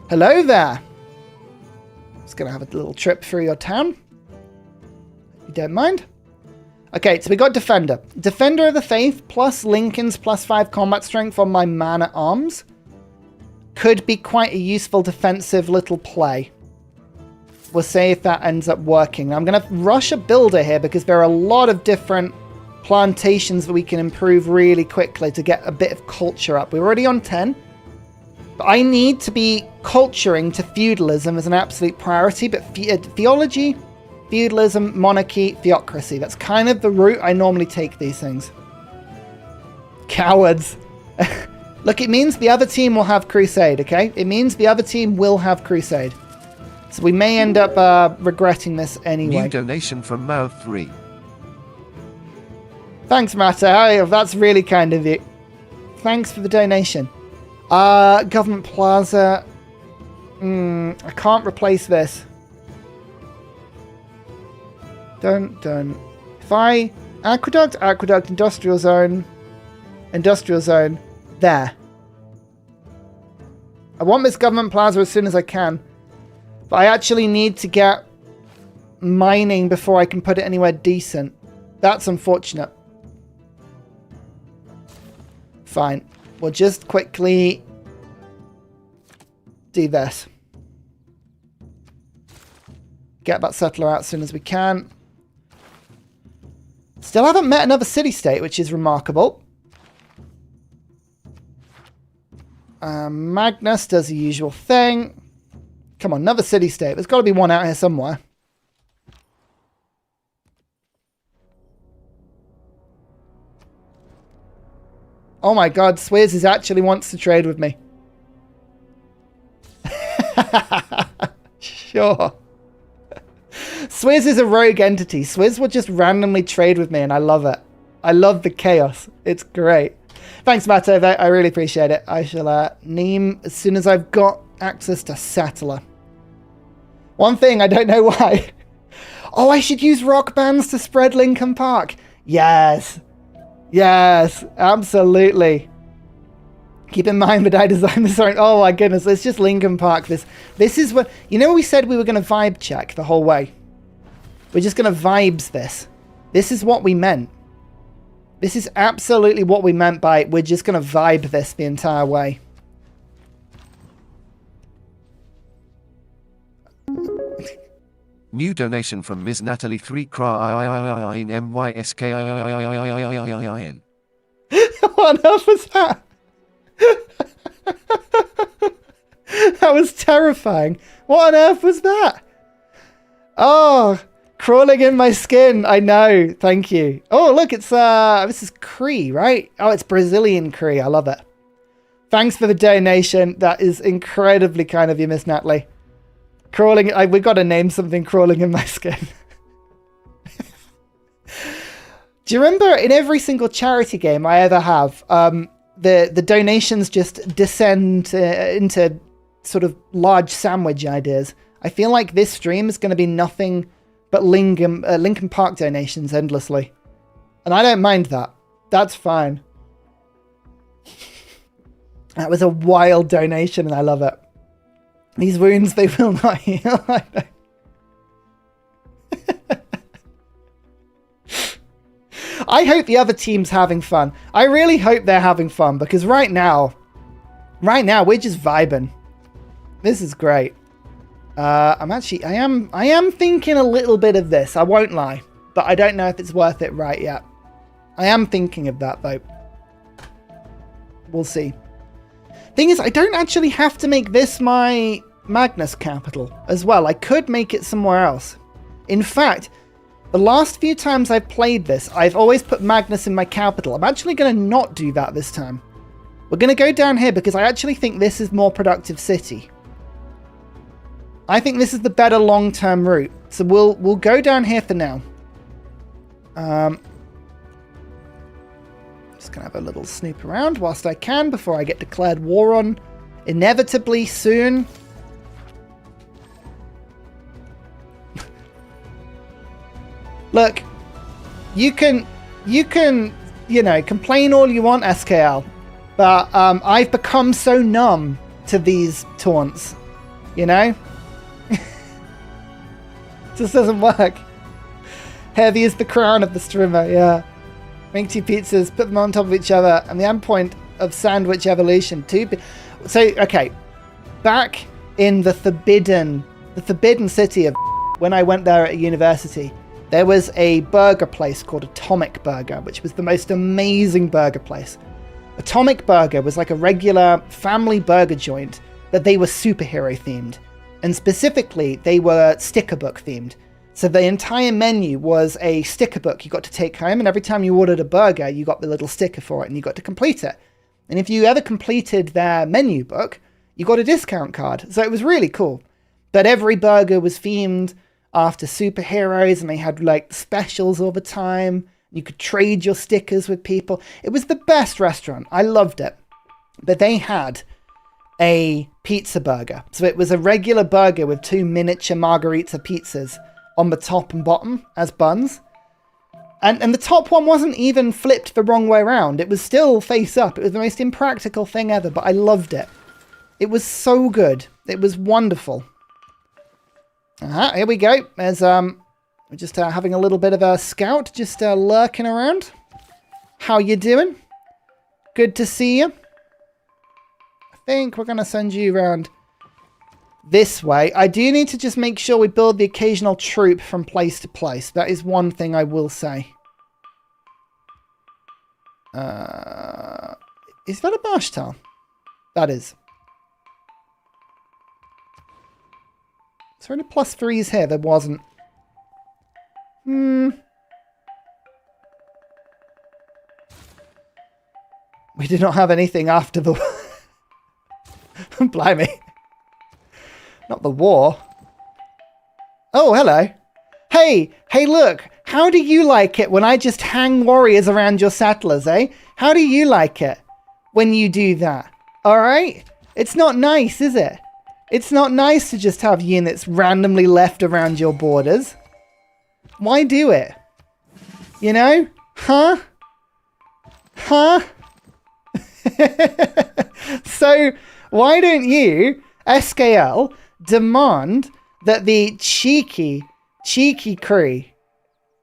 Hello there. Just going to have a little trip through your town. If you don't mind. Okay, so we got Defender. Defender of the Faith plus Lincoln's plus 5 combat strength on my man-at-arms. Could be quite a useful defensive little play. We'll see if that ends up working. I'm going to rush a builder here because there are a lot of different plantations that we can improve really quickly to get a bit of culture up. We're already on 10. But I need to be culturing to feudalism as an absolute priority. But theology, feudalism, monarchy, theocracy. That's kind of the route I normally take these things. Cowards. Look, it means the other team will have Crusade, okay? It means the other team will have Crusade. So we may end up regretting this anyway. New donation from Mao3. Thanks, Matter. That's really kind of you. Thanks for the donation. Government Plaza. I can't replace this. Don't. If I... Aqueduct, Industrial Zone. There. I want this Government Plaza as soon as I can. But I actually need to get mining before I can put it anywhere decent. That's unfortunate. Fine. We'll just quickly do this. Get that settler out as soon as we can. Still haven't met another city-state, which is remarkable. Magnus does the usual thing. Come on, another city-state. There's got to be one out here somewhere. Oh my god, Swizz actually wants to trade with me. Sure. Swizz is a rogue entity. Swizz will just randomly trade with me and I love it. I love the chaos. It's great. Thanks, Matto. I really appreciate it. I shall name as soon as I've got access to Settler. One thing, I don't know why. Oh, I should use rock bands to spread Lincoln Park. Yes. Yes, absolutely. Keep in mind that I designed this. Oh my goodness, it's just Lincoln Park. This is what... You know, we said we were going to vibe check the whole way. We're just going to vibes this. This is what we meant. This is absolutely what we meant by we're just going to vibe this the entire way. New donation from Ms. Natalie 3 Kra in MYSKIN. What on earth was that? That was terrifying. What on earth was that? Oh, crawling in my skin. I know. Thank you. Oh, look, it's this is Cree, right? Oh, it's Brazilian Cree. I love it. Thanks for the donation. That is incredibly kind of you, Miss Natalie. Crawling, we've got to name something crawling in my skin. Do you remember in every single charity game I ever have, the donations just descend into sort of large sandwich ideas? I feel like this stream is going to be nothing but Lincoln Park donations endlessly. And I don't mind that. That's fine. That was a wild donation and I love it. These wounds, they will not heal. I hope the other team's having fun. I really hope they're having fun because right now, we're just vibing. This is great. I am thinking a little bit of this. I won't lie, but I don't know if it's worth it right yet. I am thinking of that though. We'll see. Thing is, I don't actually have to make this my Magnus capital as well. I could make it somewhere else. In fact, the last few times I've played this, I've always put Magnus in my capital. I'm actually going to not do that this time. We're going to go down here because I actually think this is more productive city. I think this is the better long-term route. So we'll go down here for now. Just going to have a little snoop around whilst I can before I get declared war on inevitably soon. Look, you can, you know, complain all you want, SKL, but I've become so numb to these taunts, you know? Just doesn't work. Heavy is the crown of the streamer, yeah. Make 2 pizzas, put them on top of each other, and the endpoint of sandwich evolution. So, okay, back in the forbidden city of when I went there at university, there was a burger place called Atomic Burger, which was the most amazing burger place. Atomic Burger was like a regular family burger joint, but they were superhero themed. And specifically, they were sticker book themed. So the entire menu was a sticker book you got to take home, and every time you ordered a burger, you got the little sticker for it, and you got to complete it. And if you ever completed their menu book, you got a discount card. So it was really cool. But every burger was themed after superheroes, and they had like specials all the time. You could trade your stickers with people. It was the best restaurant. I loved it. But they had a pizza burger. So it was a regular burger with 2 miniature margarita pizzas on the top and bottom as buns. And the top one wasn't even flipped the wrong way around. It was still face up. It was the most impractical thing ever, but I loved it. It was so good. It was wonderful. Here we go. There's we're just having a little bit of a scout, just lurking around. How you doing? Good to see you. I think we're going to send you around this way. I do need to just make sure we build the occasional troop from place to place. That is one thing I will say. Is that a marsh town? That is. Is there any +3s here? There wasn't. We did not have anything after the... Blimey. Not the war. Oh, hello. Hey, look. How do you like it when I just hang warriors around your settlers, eh? How do you like it when you do that? All right? It's not nice, is it? It's not nice to just have units randomly left around your borders. Why do it? You know? Huh? So, why don't you, SKL, demand that the cheeky crew,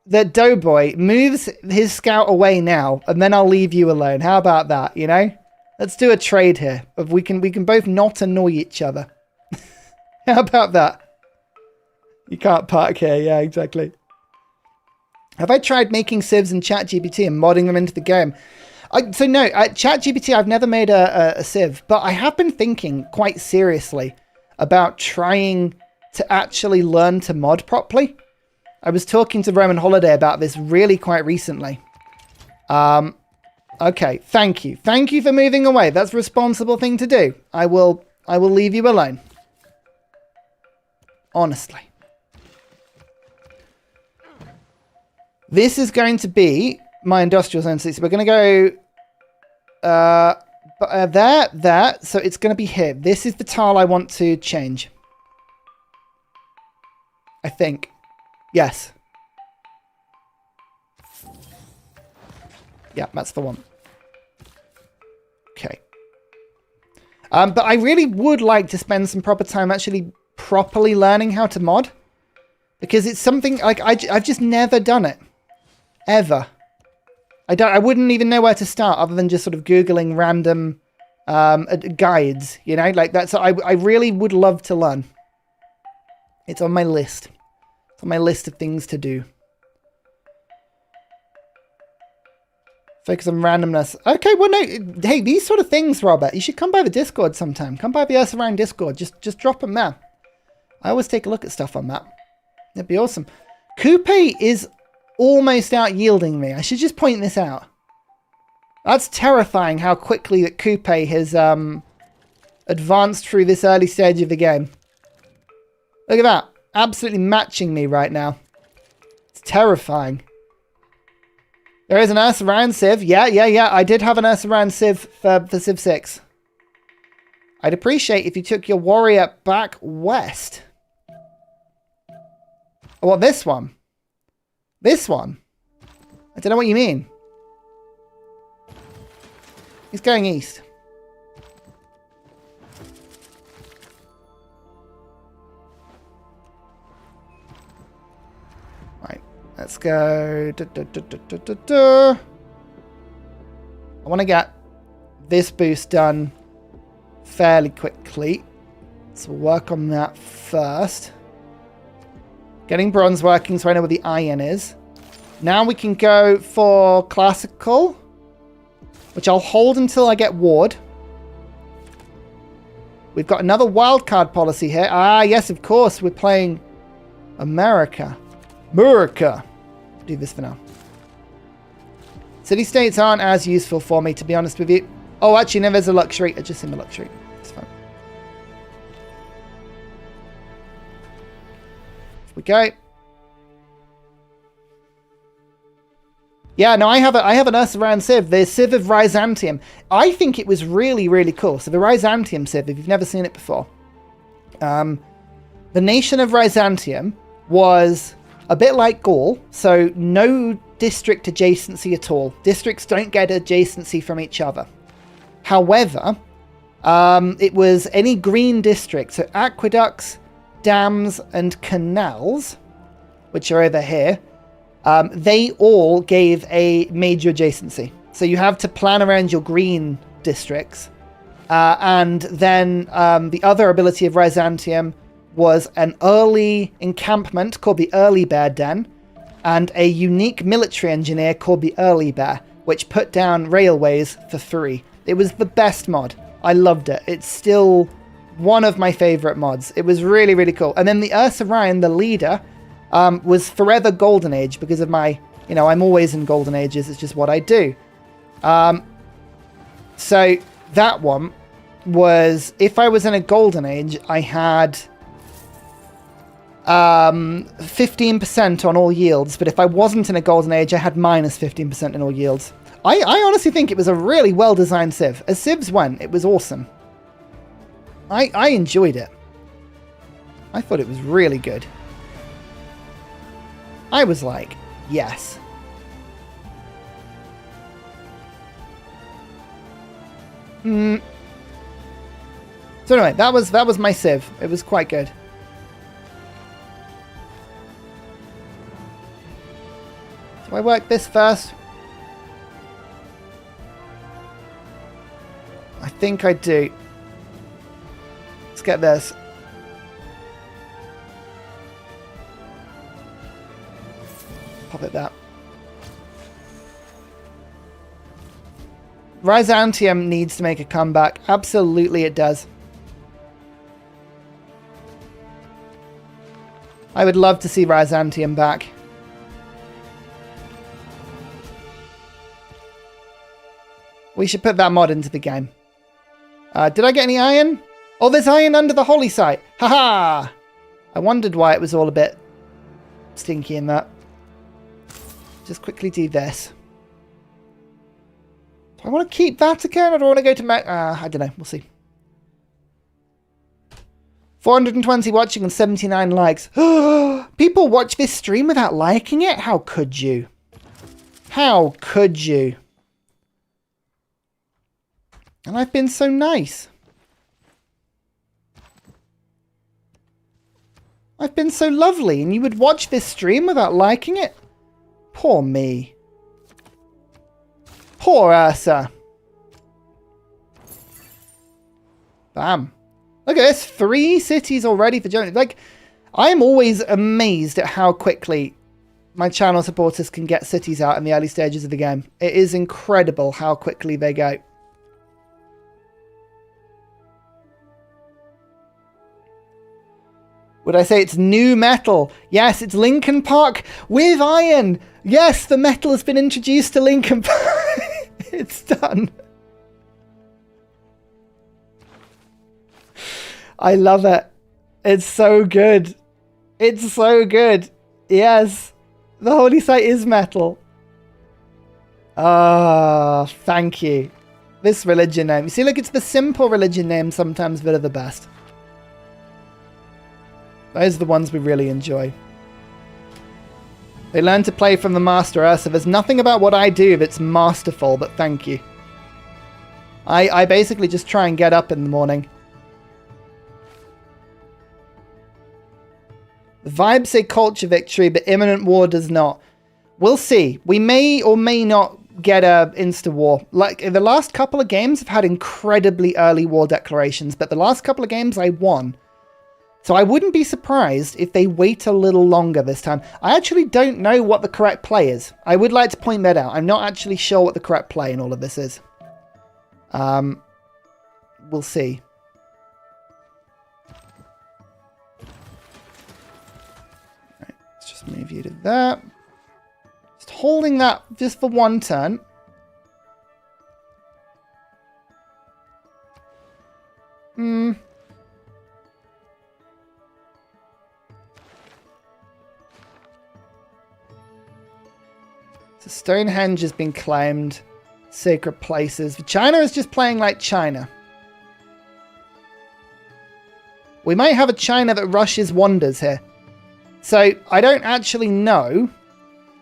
that Doughboy, moves his scout away now, and then I'll leave you alone. How about that, you know? Let's do a trade here. We can both not annoy each other. How about that? You can't park here. Yeah, exactly. Have I tried making civs in ChatGPT and modding them into the game? So no, ChatGPT, I've never made a civ, but I have been thinking quite seriously about trying to actually learn to mod properly. I was talking to Roman Holiday about this really quite recently. Okay, thank you. Thank you for moving away. That's a responsible thing to do. I will leave you alone. Honestly. This is going to be my industrial zone. So we're going to go there. So it's going to be here. This is the tile I want to change. I think. Yes. Yeah, that's the one. Okay. But I really would like to spend some proper time actually properly learning how to mod. Because it's something, like, I've just never done it. Ever. I wouldn't even know where to start other than just sort of Googling random guides, you know? Like, that's, I really would love to learn. It's on my list. It's on my list of things to do. Focus on randomness. Okay, well, no. Hey, these sort of things, Robert, you should come by the Discord sometime. Come by the Ursa Ryan Discord. Just drop them there. I always take a look at stuff on that. It'd be awesome. Coupe is almost out yielding me. I should just point this out. That's terrifying how quickly that Coupe has advanced through this early stage of the game. Look at that. Absolutely matching me right now. It's terrifying. There is an Ursa Ryan Civ. Yeah. I did have an Ursa Ryan Civ for Civ 6. I'd appreciate if you took your warrior back west. Oh, what, this one? This one? I don't know what you mean. He's going east. Right, let's go. I want to get this boost done fairly quickly. So we'll work on that first. Getting bronze working so I know where the iron is. Now we can go for classical, which I'll hold until I get ward. We've got another wildcard policy here. Ah, yes, of course. We're playing America. America. Do this for now. City-states aren't as useful for me, to be honest with you. Oh, actually, no, there's a luxury. I just in the luxury. It's fine. Here we go. Yeah, no, I have an Ursa Ryan Civ, the Civ of Byzantium. I think it was really, really cool. So the Byzantium Civ, if you've never seen it before. The nation of Byzantium was a bit like Gaul, so no district adjacency at all. Districts don't get adjacency from each other. However, it was any green district, so aqueducts, dams, and canals, which are over here. They all gave a major adjacency. So you have to plan around your green districts. And then the other ability of Byzantium was an early encampment called the Early Bear Den, and a unique military engineer called the Early Bear, which put down railways for free. It was the best mod. I loved it. It's still one of my favorite mods. It was really, really cool. And then the Ursa Ryan, the leader, was forever Golden Age because of my, I'm always in Golden Ages. It's just what I do. So that one was, if I was in a Golden Age, I had 15% on all yields. But if I wasn't in a Golden Age, I had minus 15% in all yields. I honestly think it was a really well-designed Civ. As Civs went, it was awesome. I enjoyed it. I thought it was really good. I was like, yes. So anyway, that was my Civ. It was quite good. Do I work this first? I think I do. Let's get this. Pop it there. Byzantium needs to make a comeback. Absolutely it does. I would love to see Byzantium back. We should put that mod into the game. Did I get any iron? Oh, there's iron under the holy site. Haha! I wondered why it was all a bit stinky in that. Just quickly do this. Do I want to keep Vatican or do I want to go to I don't know. We'll see. 420 watching and 79 likes. People watch this stream without liking it? How could you? How could you? And I've been so nice. I've been so lovely, and you would watch this stream without liking it? Poor me. Poor Ursa. Bam. Look at this. 3 cities already for Germany. Like, I'm always amazed at how quickly my channel supporters can get cities out in the early stages of the game. It is incredible how quickly they go. Would I say it's new metal? Yes, it's Lincoln Park with iron. Yes, the metal has been introduced to Lincoln Park. It's done. I love it. It's so good. It's so good. Yes. The holy site is metal. Ah, thank you. This religion name. You see, look, it's the simple religion names sometimes that are the best. Those are the ones we really enjoy. They learn to play from the master Ursa. There's nothing about what I do that's masterful, but thank you. I basically just try and get up in the morning. The vibes say culture victory, but imminent war does not. We'll see. We may or may not get a insta-war. Like, the last couple of games have had incredibly early war declarations, but the last couple of games I won. So I wouldn't be surprised if they wait a little longer this time. I actually don't know what the correct play is. I would like to point that out. I'm not actually sure what the correct play in all of this is. We'll see. Right, let's just move you to that. Just holding that just for one turn. So Stonehenge has been claimed. Sacred places. China is just playing like China. We might have a China that rushes wonders here. So I don't actually know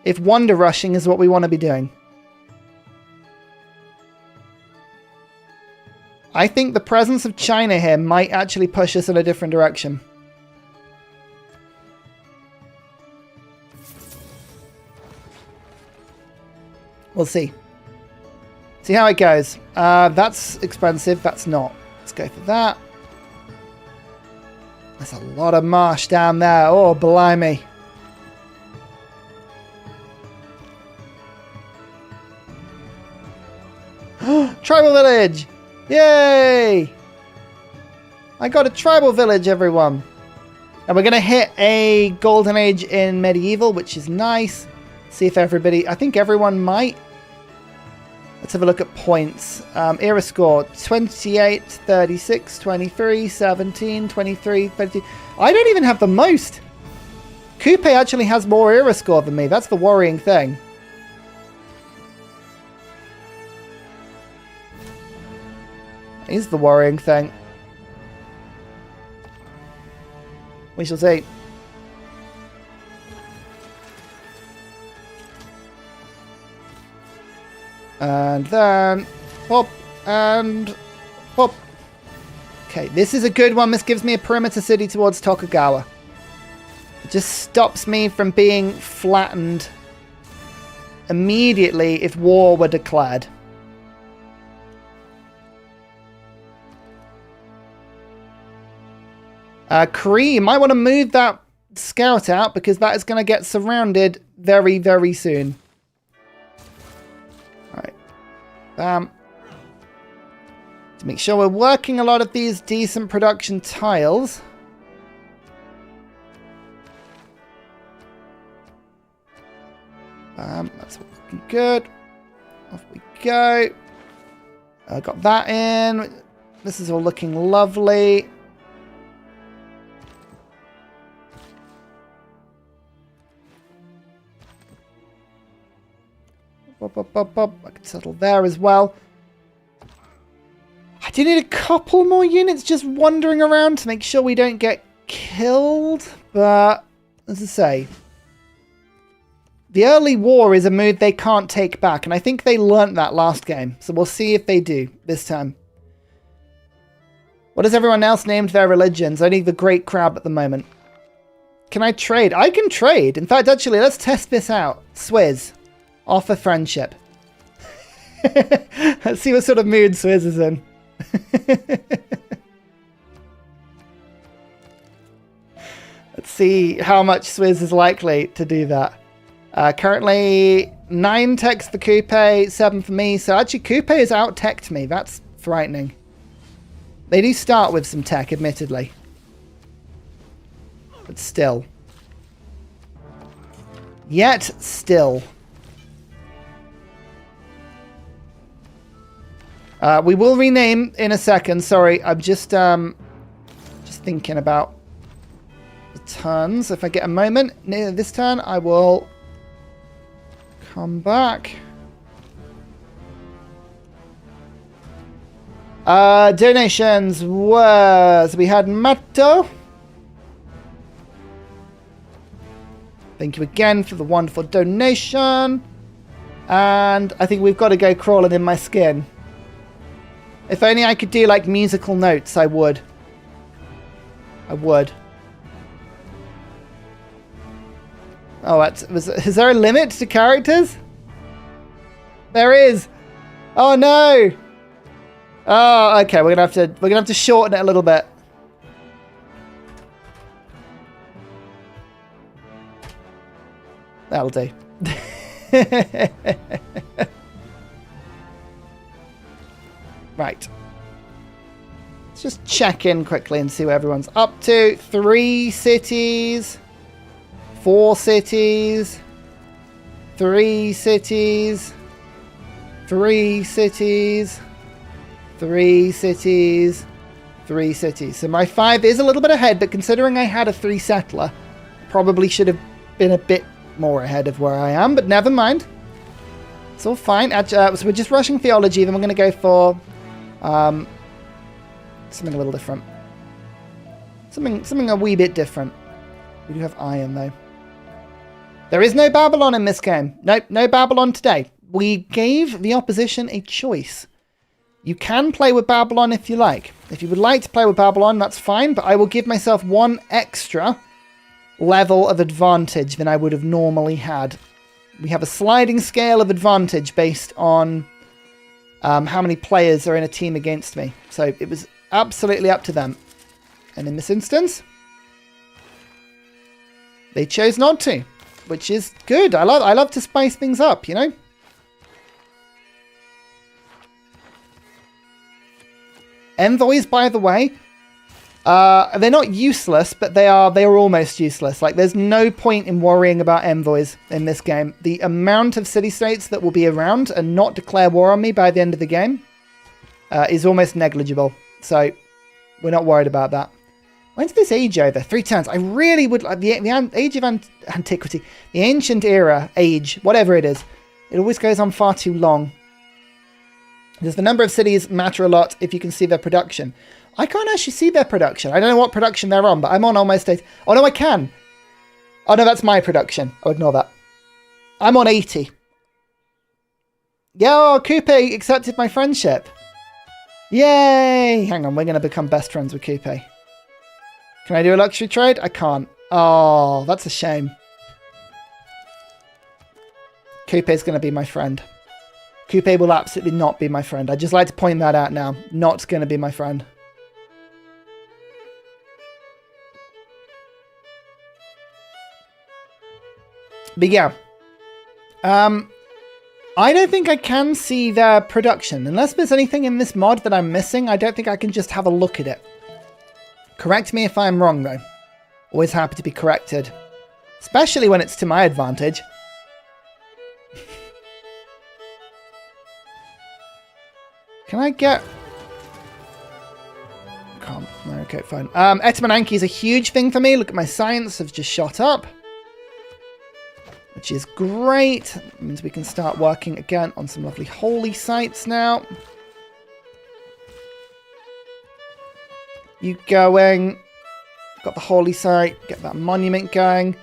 if wonder rushing is what we want to be doing. I think the presence of China here might actually push us in a different direction. We'll see. See how it goes. That's expensive. That's not. Let's go for that. There's a lot of marsh down there. Oh, blimey. Tribal village! Yay! I got a tribal village, everyone. And we're going to hit a golden age in medieval, which is nice. See if everybody... I think everyone might. Let's have a look at points. Era score, 28, 36, 23, 17, 23, 32. I don't even have the most. Coupe actually has more era score than me. That's the worrying thing. Is the worrying thing. We shall see. And then pop and pop. Okay, this is a good one. This gives me a perimeter city towards Tokugawa. It just stops me from being flattened immediately if war were declared. Korea, you might want to move that scout out because that is going to get surrounded very, very soon. Alright. To make sure we're working a lot of these decent production tiles. That's looking good. Off we go. Got that in. This is all looking lovely. I can settle there as well. I do need a couple more units just wandering around to make sure we don't get killed. But, as I say, the early war is a move they can't take back. And I think they learnt that last game. So we'll see if they do this time. What has everyone else named their religions? Only the Great Crab at the moment. Can I trade? I can trade. In fact, actually, let's test this out. Swizz. Offer friendship. Let's see what sort of mood Swizz is in. Let's see how much Swizz is likely to do that. Currently 9 techs for Coupe, 7 for me. So actually Coupe has out-teched me. That's frightening. They do start with some tech, admittedly. But still. Yet still. We will rename in a second. Sorry, I'm just thinking about the turns. If I get a moment near this turn, I will come back. Donations was we had Matto. Thank you again for the wonderful donation. And I think we've got to go crawling in my skin. If only I could do like musical notes, I would. I would. Oh, is there a limit to characters? There is. Oh no. Oh, okay. We're gonna have to shorten it a little bit. That'll do. Right. Let's just check in quickly and see what everyone's up to. 3 cities. 4 cities. 3 cities. 3 cities. 3 cities. 3 cities. So my 5 is a little bit ahead, but considering I had a 3 settler, probably should have been a bit more ahead of where I am, but never mind. It's all fine. So we're just rushing theology, then we're going to go for something a little different. Something a wee bit different. We do have iron, though. There is no Babylon in this game. Nope, no Babylon today. We gave the opposition a choice. You can play with Babylon if you like. If you would like to play with Babylon, that's fine, but I will give myself 1 extra level of advantage than I would have normally had. We have a sliding scale of advantage based on how many players are in a team against me. So it was absolutely up to them. And in this instance, they chose not to, which is good. I love to spice things up, you know? Envoys, by the way, they're not useless, but they are almost useless. Like, there's no point in worrying about envoys in this game. The amount of city-states that will be around and not declare war on me by the end of the game is almost negligible. So, we're not worried about that. When's this age over? 3 turns. I really would like the age of antiquity, the ancient era, age, whatever it is. It always goes on far too long. Does the number of cities matter a lot if you can see their production? I can't actually see their production. I don't know what production they're on, but I'm on almost 8. Oh, no, I can. Oh, no, that's my production. I'll ignore that. I'm on 80. Yo, Coupe accepted my friendship. Yay! Hang on, we're going to become best friends with Coupe. Can I do a luxury trade? I can't. Oh, that's a shame. Coupe's going to be my friend. Coupe will absolutely not be my friend. I'd just like to point that out now. Not going to be my friend. But yeah. I don't think I can see their production. Unless there's anything in this mod that I'm missing, I don't think I can just have a look at it. Correct me if I'm wrong, though. Always happy to be corrected. Especially when it's to my advantage. Can I get... Can't. Okay, fine. Etymon is a huge thing for me. Look at my science. Have just shot up. Which is great. That means we can start working again on some lovely holy sites now. You going. Got the holy site. Get that monument going.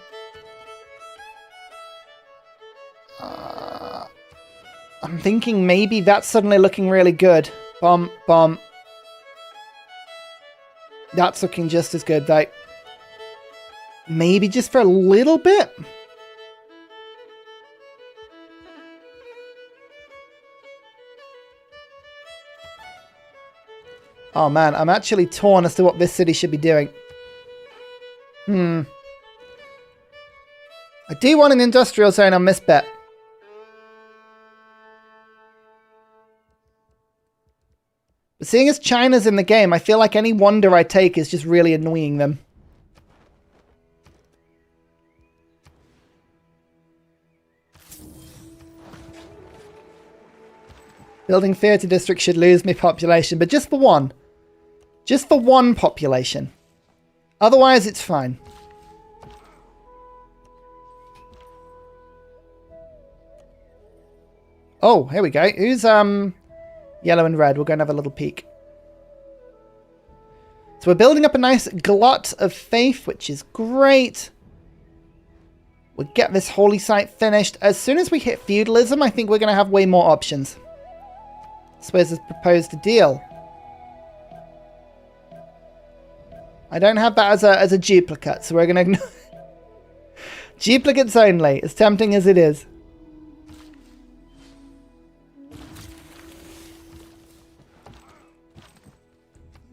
I'm thinking maybe that's suddenly looking really good. Bomb, bomb. That's looking just as good, though. Maybe just for a little bit. Oh man, I'm actually torn as to what this city should be doing. I do want an industrial zone on this bit. But seeing as China's in the game, I feel like any wander I take is just really annoying them. Building theatre district should lose me population, but just for one. Just for one population. Otherwise, it's fine. Oh, here we go. Who's, yellow and red? We'll go and have a little peek. So we're building up a nice glut of faith, which is great. We'll get this holy site finished. As soon as we hit feudalism, I think we're going to have way more options. So where's this proposed deal? I don't have that as a duplicate, so we're going to ignore duplicates only, as tempting as it is.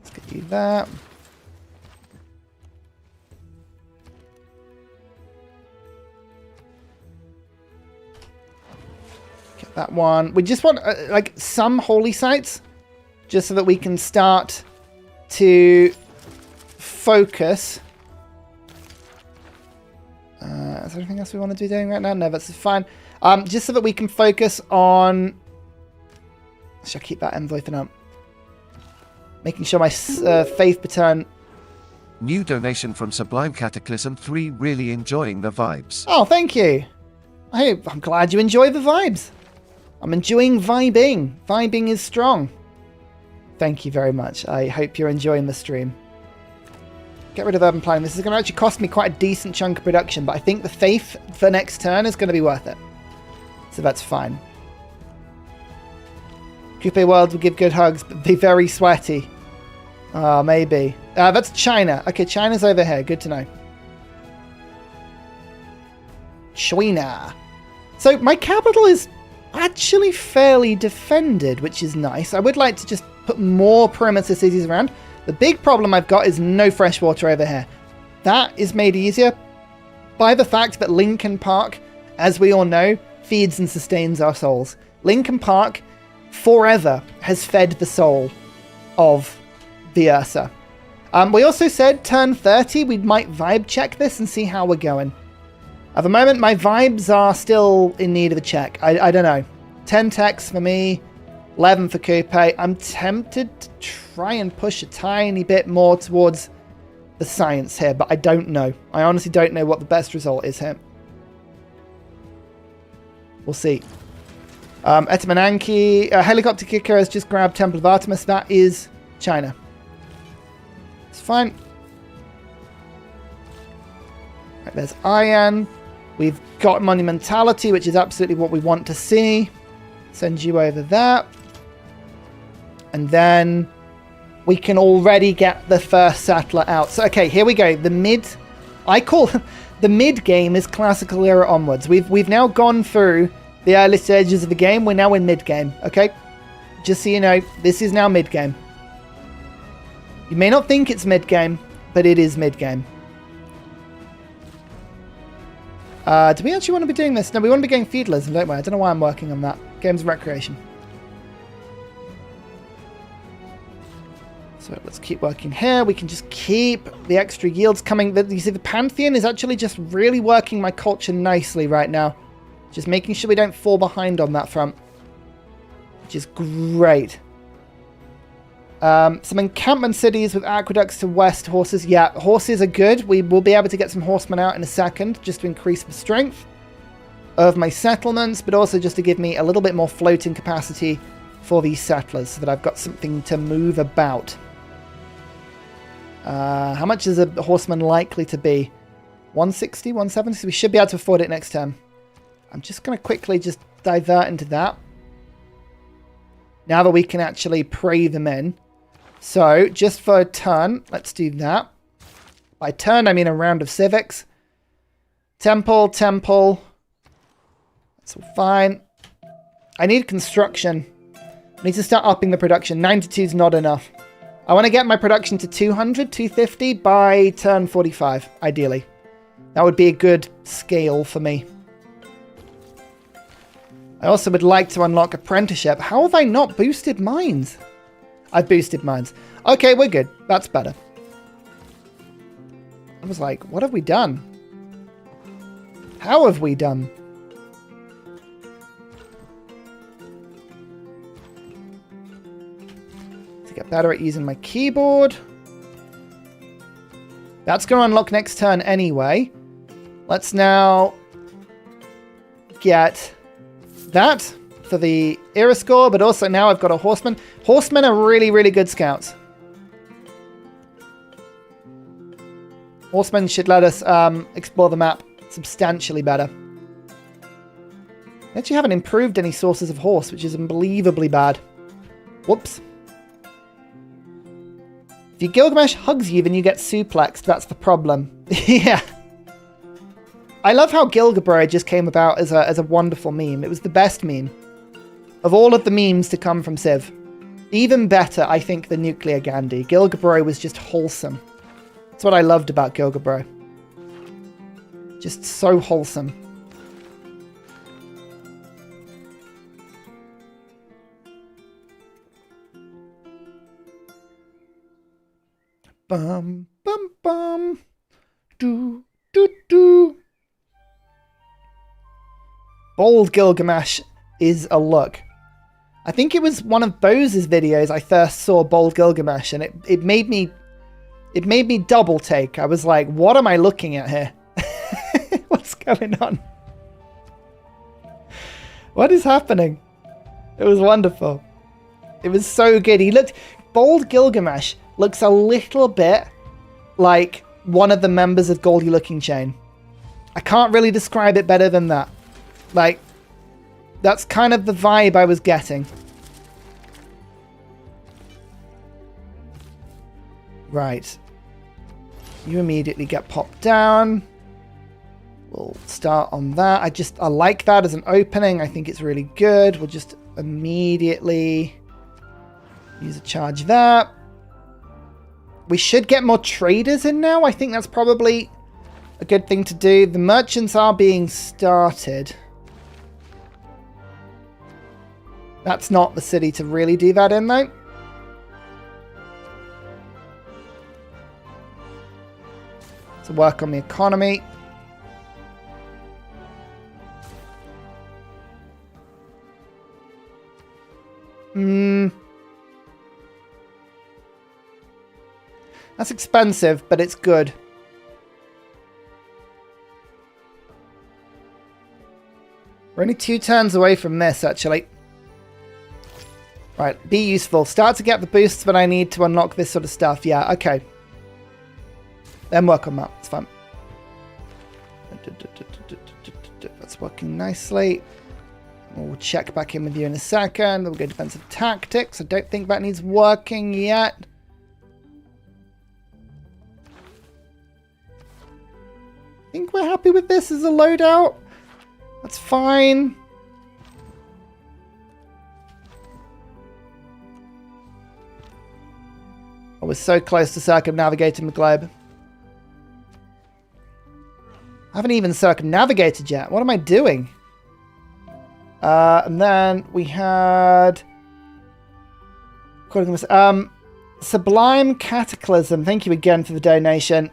Let's do that. Get that one. We just want like some holy sites, just so that we can start to focus. Is there anything else we want to be doing right now? No, that's fine. Just so that we can focus on... Should I keep that envoy for now? Making sure my faith per turn... New donation from Sublime Cataclysm 3. Really enjoying the vibes. Oh, thank you. I'm glad you enjoy the vibes. I'm enjoying vibing. Vibing is strong. Thank you very much. I hope you're enjoying the stream. Get rid of urban planning. This is going to actually cost me quite a decent chunk of production, but I think the faith for next turn is going to be worth it. So that's fine. Coupe World will give good hugs, but be very sweaty. Maybe. That's China. Okay, China's over here. Good to know. China. So my capital is actually fairly defended, which is nice. I would like to just put more perimeter cities around. The big problem I've got is no fresh water over here. That is made easier by the fact that Lincoln Park, as we all know, feeds and sustains our souls. Lincoln Park forever has fed the soul of the Ursa. We also said turn 30 we might vibe check this and see how we're going. At the moment my vibes are still in need of a check. I don't know. 10 techs for me, 11 for Coupe. I'm tempted to try and push a tiny bit more towards the science here, but I don't know. I honestly don't know what the best result is here. We'll see. Etamananki, Helicopter Kicker has just grabbed Temple of Artemis. That is China. It's fine. Right, there's Ian. We've got Monumentality, which is absolutely what we want to see. Send you over there. And then we can already get the first settler out. So, okay, here we go. The mid... I call... the mid game is classical era onwards. We've now gone through the early stages of the game. We're now in mid game, okay? Just so you know, this is now mid game. You may not think it's mid game, but it is mid game. Do we actually want to be doing this? No, we want to be going feudalism, don't we? I don't know why I'm working on that. Games of recreation. So let's keep working here. We can just keep the extra yields coming. You see, the Pantheon is actually just really working my culture nicely right now. Just making sure we don't fall behind on that front. Which is great. Some encampment cities with aqueducts to west. Horses. Yeah, horses are good. We will be able to get some horsemen out in a second just to increase the strength of my settlements, but also just to give me a little bit more floating capacity for these settlers so that I've got something to move about. How much is a horseman likely to be? 160, 170? So we should be able to afford it next turn. I'm just going to quickly just divert into that. Now that we can actually pray them in. So, just for a turn, let's do that. By turn, I mean a round of civics. Temple, temple. That's all fine. I need construction. I need to start upping the production. 92 is not enough. I want to get my production to 200, 250 by turn 45, ideally. That would be a good scale for me. I also would like to unlock apprenticeship. How have I not boosted mines? I've boosted mines. Okay, we're good. That's better. I was like, what have we done? How have we done? To get better at using my keyboard. That's going to unlock next turn anyway. Let's now get that for the era score, but also now I've got a horseman. Horsemen are really, really good scouts. Horsemen should let us explore the map substantially better. I actually haven't improved any sources of horse, which is unbelievably bad. Whoops. If Gilgamesh hugs you, then you get suplexed. That's the problem. Yeah. I love how Gilgamesh just came about as a wonderful meme. It was the best meme of all of the memes to come from Civ. Even better, I think, than Nuclear Gandhi. Gilgamesh was just wholesome. That's what I loved about Gilgamesh. Just so wholesome. Bum, bum, bum. Do, do, do. Bold Gilgamesh is a look. I think it was one of Bose's videos I first saw Bold Gilgamesh, and it made me double take. I was like, what am I looking at here? What's going on? What is happening? It was wonderful. It was so good. Bold Gilgamesh looks a little bit like one of the members of Goldie Looking Chain. I can't really describe it better than that. Like, that's kind of the vibe I was getting. Right. You immediately get popped down. We'll start on that. I like that as an opening. I think it's really good. We'll just immediately use a charge there. We should get more traders in now. I think that's probably a good thing to do. The merchants are being started. That's not the city to really do that in, though. To work on the economy. That's expensive, but it's good. We're only 2 turns away from this, actually. Right, be useful. Start to get the boosts that I need to unlock this sort of stuff. Yeah, okay. Then work on that. It's fun. That's working nicely. We'll check back in with you in a second. We'll go defensive tactics. I don't think that needs working yet. I think we're happy with this as a loadout. That's fine. I was so close to circumnavigating the globe. I haven't even circumnavigated yet. What am I doing? And then we had... Sublime Cataclysm. Thank you again for the donation.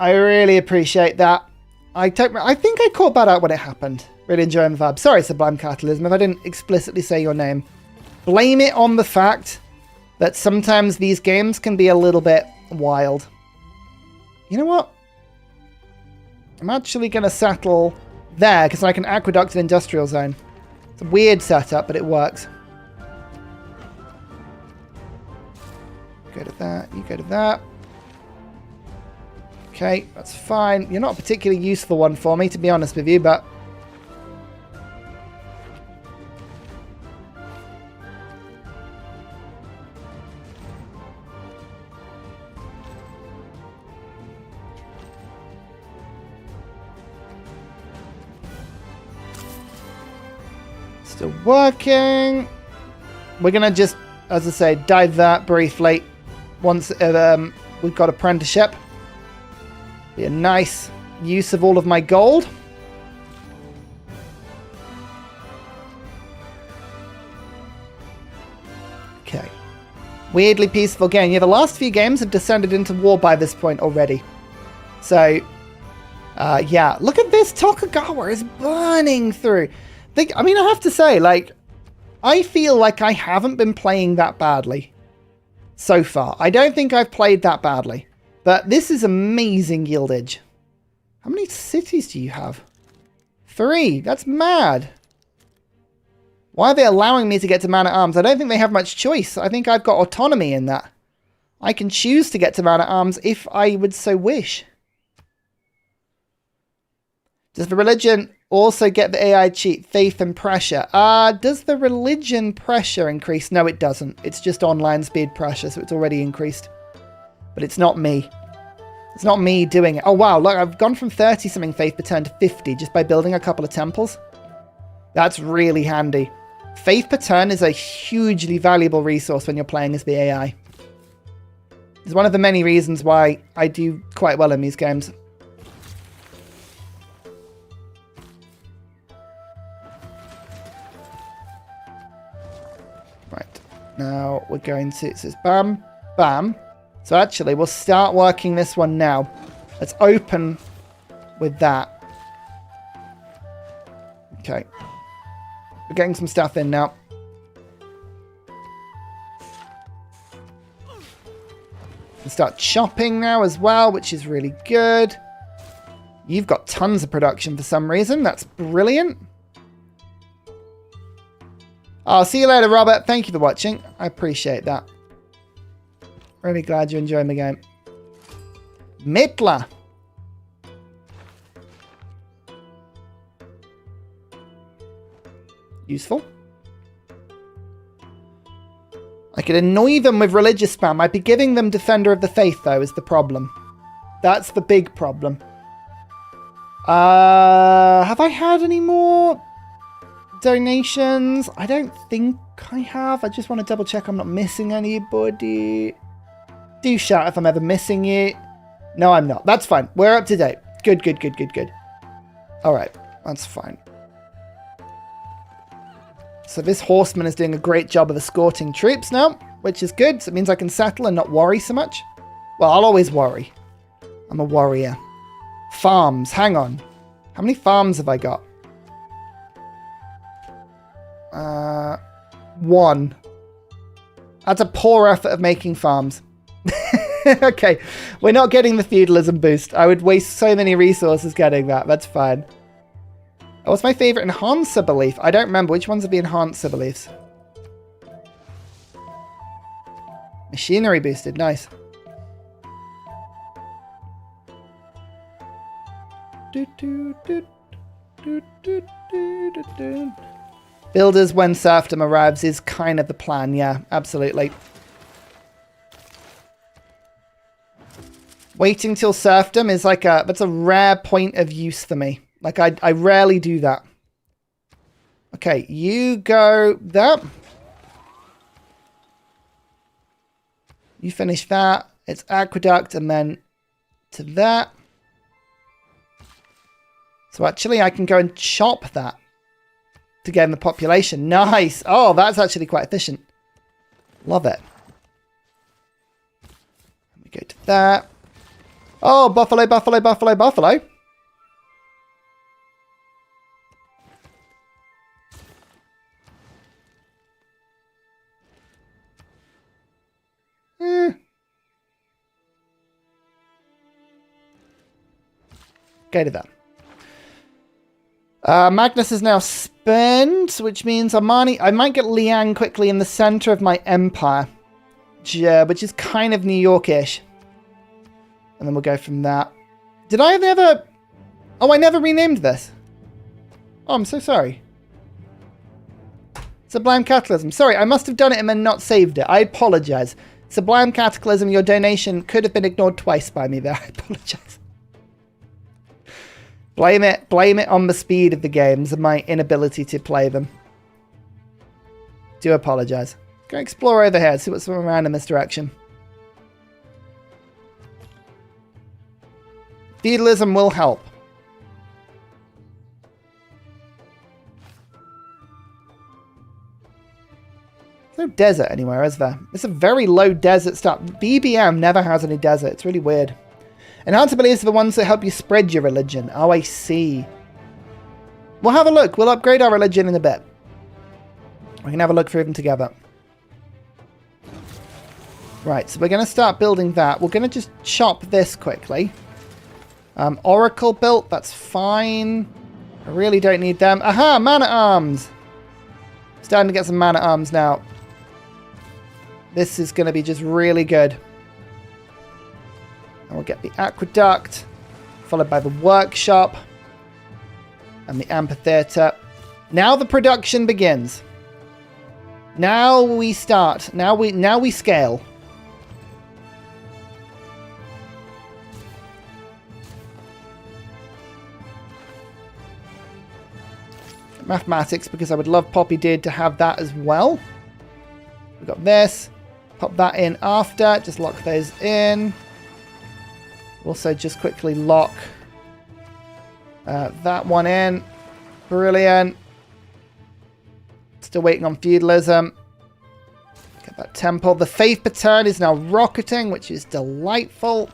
I really appreciate that. I think I caught that out when it happened. Really enjoying the vibe. Sorry, Sublime Cataclysm, if I didn't explicitly say your name. Blame it on the fact that sometimes these games can be a little bit wild. You know what? I'm actually going to settle there, because I can aqueduct an industrial zone. It's a weird setup, but it works. Go to that, you go to that. Okay, that's fine. You're not a particularly useful one for me, to be honest with you, but... Still working. We're going to just, as I say, divert briefly once we've got apprenticeship. Be a nice use of all of my gold. Okay. Weirdly peaceful game. Yeah, the last few games have descended into war by this point already. So, yeah. Look at this. Tokugawa is burning through. I mean, I have to say, like, I feel like I haven't been playing that badly so far. I don't think I've played that badly. But this is amazing yieldage. How many cities do you have? 3. That's mad. Why are they allowing me to get to Man-at-Arms? I don't think they have much choice. I think I've got autonomy in that. I can choose to get to Man-at-Arms if I would so wish. Does the religion also get the AI cheat? Faith and pressure. Does the religion pressure increase? No, it doesn't. It's just online speed pressure, so it's already increased. But it's not me. It's not me doing it. Oh, wow. Look, I've gone from 30-something faith per turn to 50 just by building a couple of temples. That's really handy. Faith per turn is a hugely valuable resource when you're playing as the AI. It's one of the many reasons why I do quite well in these games. Right. Now we're going to... So it's bam, bam. So actually, we'll start working this one now. Let's open with that. Okay. We're getting some stuff in now. We'll start chopping now as well, which is really good. You've got tons of production for some reason. That's brilliant. I'll see you later, Robert. Thank you for watching. I appreciate that. Really glad you're enjoying the game. Mitla. Useful. I could annoy them with religious spam. I'd be giving them Defender of the Faith, though, is the problem. That's the big problem. Have I had any more donations? I don't think I have. I just want to double check I'm not missing anybody. Do shout if I'm ever missing it. No, I'm not. That's fine. We're up to date. Good, good, good, good, good. All right. That's fine. So this horseman is doing a great job of escorting troops now, which is good. So it means I can settle and not worry so much. Well, I'll always worry. I'm a warrior. Farms. Hang on. How many farms have I got? 1. That's a poor effort of making farms. Okay, we're not getting the feudalism boost. I would waste so many resources getting that. That's fine. Oh, what's my favorite enhancer belief? I don't remember. Which ones are the enhancer beliefs? Machinery boosted. Nice. Builders when serfdom arrives is kind of the plan. Yeah, absolutely. Waiting till serfdom is like that's a rare point of use for me. Like, I rarely do that. Okay, you go there. You finish that. It's aqueduct and then to that. So actually, I can go and chop that to gain the population. Nice. Oh, that's actually quite efficient. Love it. Let me go to that. Oh, buffalo, buffalo, buffalo, buffalo. Go to that. Magnus is now spent, which means I might get Liang quickly in the center of my empire, which is kind of New York-ish. And then we'll go from that. Did I never... Oh, I never renamed this. Oh, I'm so sorry. Sublime Cataclysm. Sorry, I must have done it and then not saved it. I apologize. Sublime Cataclysm, your donation could have been ignored twice by me there. I apologize. Blame it on the speed of the games and my inability to play them. Do apologize. Go explore over here, see what's around in this direction. Feudalism will help. no desert anywhere, is there? It's a very low desert stuff. BBM never has any desert. It's really weird. And hard to believe are the ones that help you spread your religion. Oh, I see. We'll have a look. We'll upgrade our religion in a bit. We can have a look through them together. Right, so we're going to start building that. We're going to just chop this quickly. Oracle built. That's fine. I really don't need them. Aha! Man-at-arms! Starting to get some man-at-arms now. This is going to be just really good. And we'll get the aqueduct, followed by the workshop, and the amphitheater. Now the production begins. Now we start. Now we scale. Mathematics, because I would love Poppy Did to have that as well. We've got this. Pop that in after. Just lock those in. Also just quickly lock that one in. Brilliant. Still waiting on feudalism. Get that temple. The faith pattern is now rocketing, which is delightful.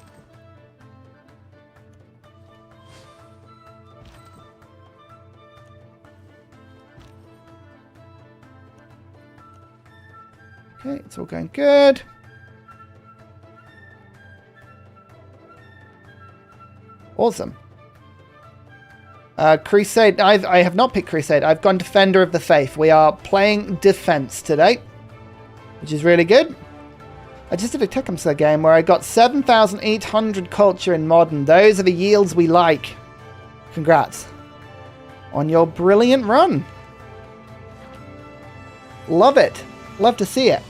Okay, it's all going good. Awesome. Crusade. I have not picked Crusade. I've gone Defender of the Faith. We are playing defense today, which is really good. I just did a Tecumseh game where I got 7,800 culture in modern. Those are the yields we like. Congrats on your brilliant run. Love it. Love to see it.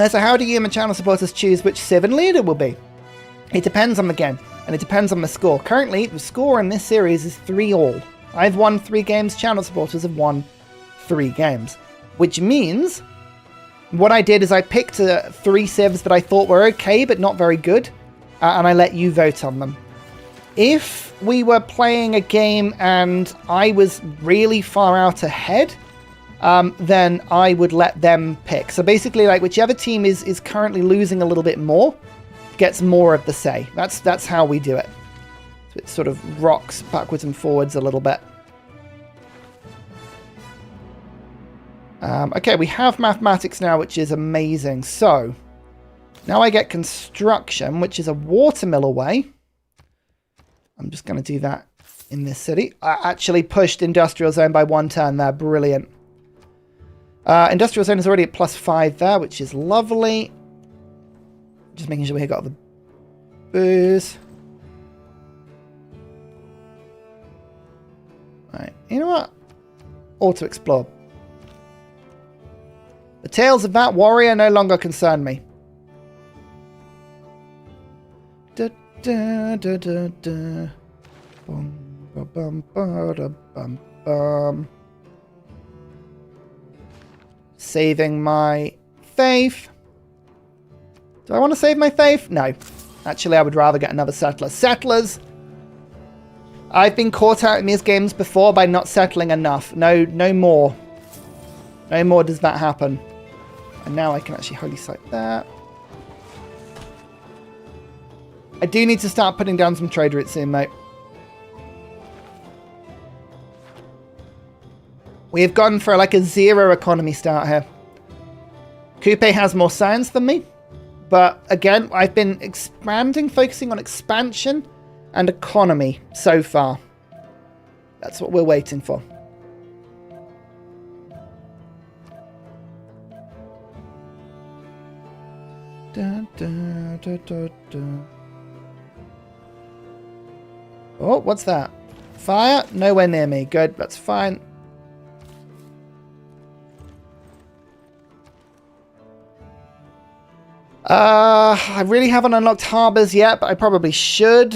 So how do you and my channel supporters choose which Civ and leader will be? It depends on the game, and it depends on the score. Currently, the score in this series is 3-all. I've won 3 games, channel supporters have won 3 games. Which means, what I did is I picked 3 Civs that I thought were okay, but not very good, and I let you vote on them. If we were playing a game and I was really far out ahead, then I would let them pick. So basically, like, whichever team is currently losing a little bit more gets more of the say. That's how we do it. So it sort of rocks backwards and forwards a little bit. Okay, we have mathematics now, which is amazing. So now I get construction, which is a watermill away. I'm just going to do that in this city. I actually pushed industrial zone by 1 turn there. Brilliant. Industrial zone is already at +5 there, which is lovely. Just making sure we got the booze. Right, you know what? Auto explore. The tales of that warrior no longer concern me. Da, da, da, da, da. Bum, ba, bum, ba, da, bum, bum. Saving my faith. Do I want to save my faith? No. Actually, I would rather get another settler. Settlers. I've been caught out in these games before by not settling enough. No more. No more does that happen. And now I can actually holy site that. I do need to start putting down some trade routes soon, mate. We have gone for like a 0 economy start here. Coupe has more science than me. But again, I've been expanding, focusing on expansion and economy so far. That's what we're waiting for. Da, da, da, da, da. Oh, what's that? Fire? Nowhere near me. Good, that's fine. I really haven't unlocked harbors yet, but I probably should.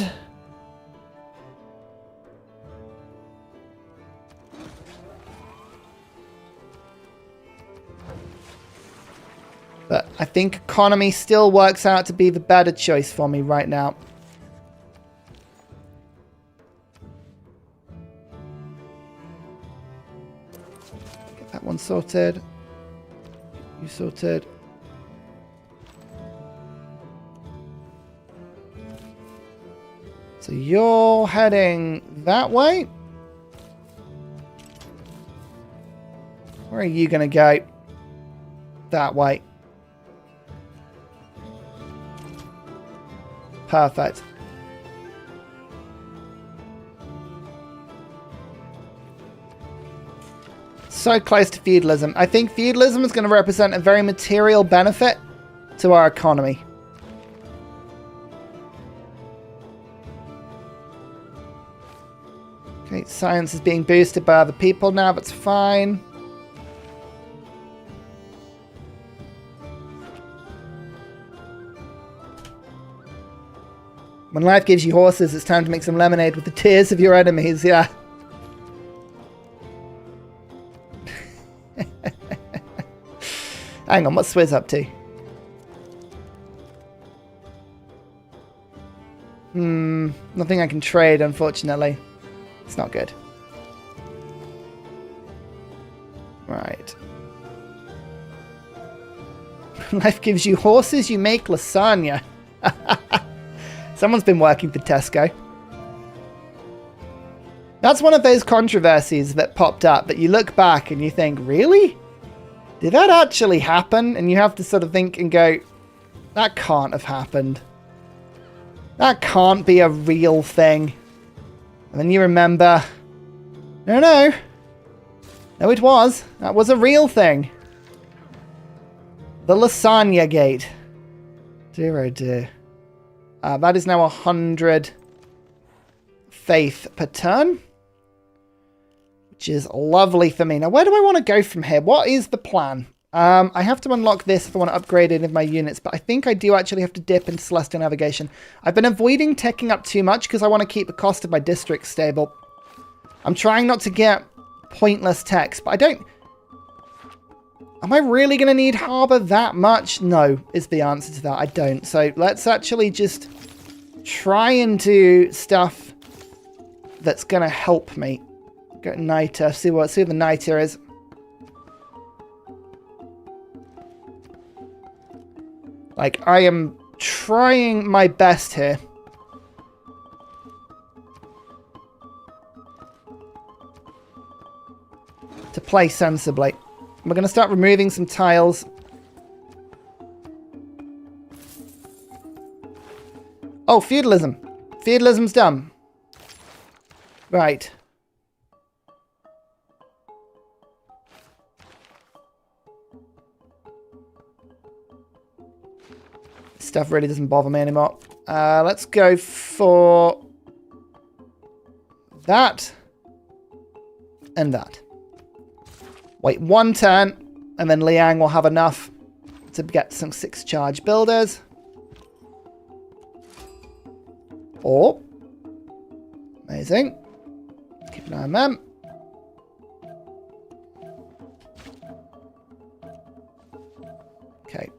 But I think economy still works out to be the better choice for me right now. Get that one sorted. You sorted. So you're heading that way. Where are you going to go? That way. Perfect. So close to feudalism. I think feudalism is going to represent a very material benefit to our economy. Okay, science is being boosted by other people now, that's fine. When life gives you horses, it's time to make some lemonade with the tears of your enemies, yeah. Hang on, what's Swizz up to? Nothing I can trade, unfortunately. It's not good. Right. Life gives you horses, you make lasagna. Someone's been working for Tesco. That's one of those controversies that popped up that you look back and you think, really? Did that actually happen? And you have to sort of think and go, that can't have happened. That can't be a real thing. And then you remember, no, it was. That was a real thing. The lasagna gate. Dear oh dear. That is now 100 faith per turn, which is lovely for me. Now, where do I want to go from here? What is the plan? I have to unlock this if I want to upgrade any of my units, but I think I do actually have to dip into Celestial Navigation. I've been avoiding teching up too much because I want to keep the cost of my district stable. I'm trying not to get pointless techs, but I don't... Am I really going to need Harbour that much? No, is the answer to that. I don't. So let's actually just try and do stuff that's going to help me. Go to Niter, see who the Niter is. Like, I am trying my best here. To play sensibly. We're going to start removing some tiles. Oh, feudalism. Feudalism's done. Right. Stuff really doesn't bother me anymore. Let's go for that and that. Wait one turn, and then Liang will have enough to get some 6 charge builders. Oh. Amazing. Keep an eye on them. Okay.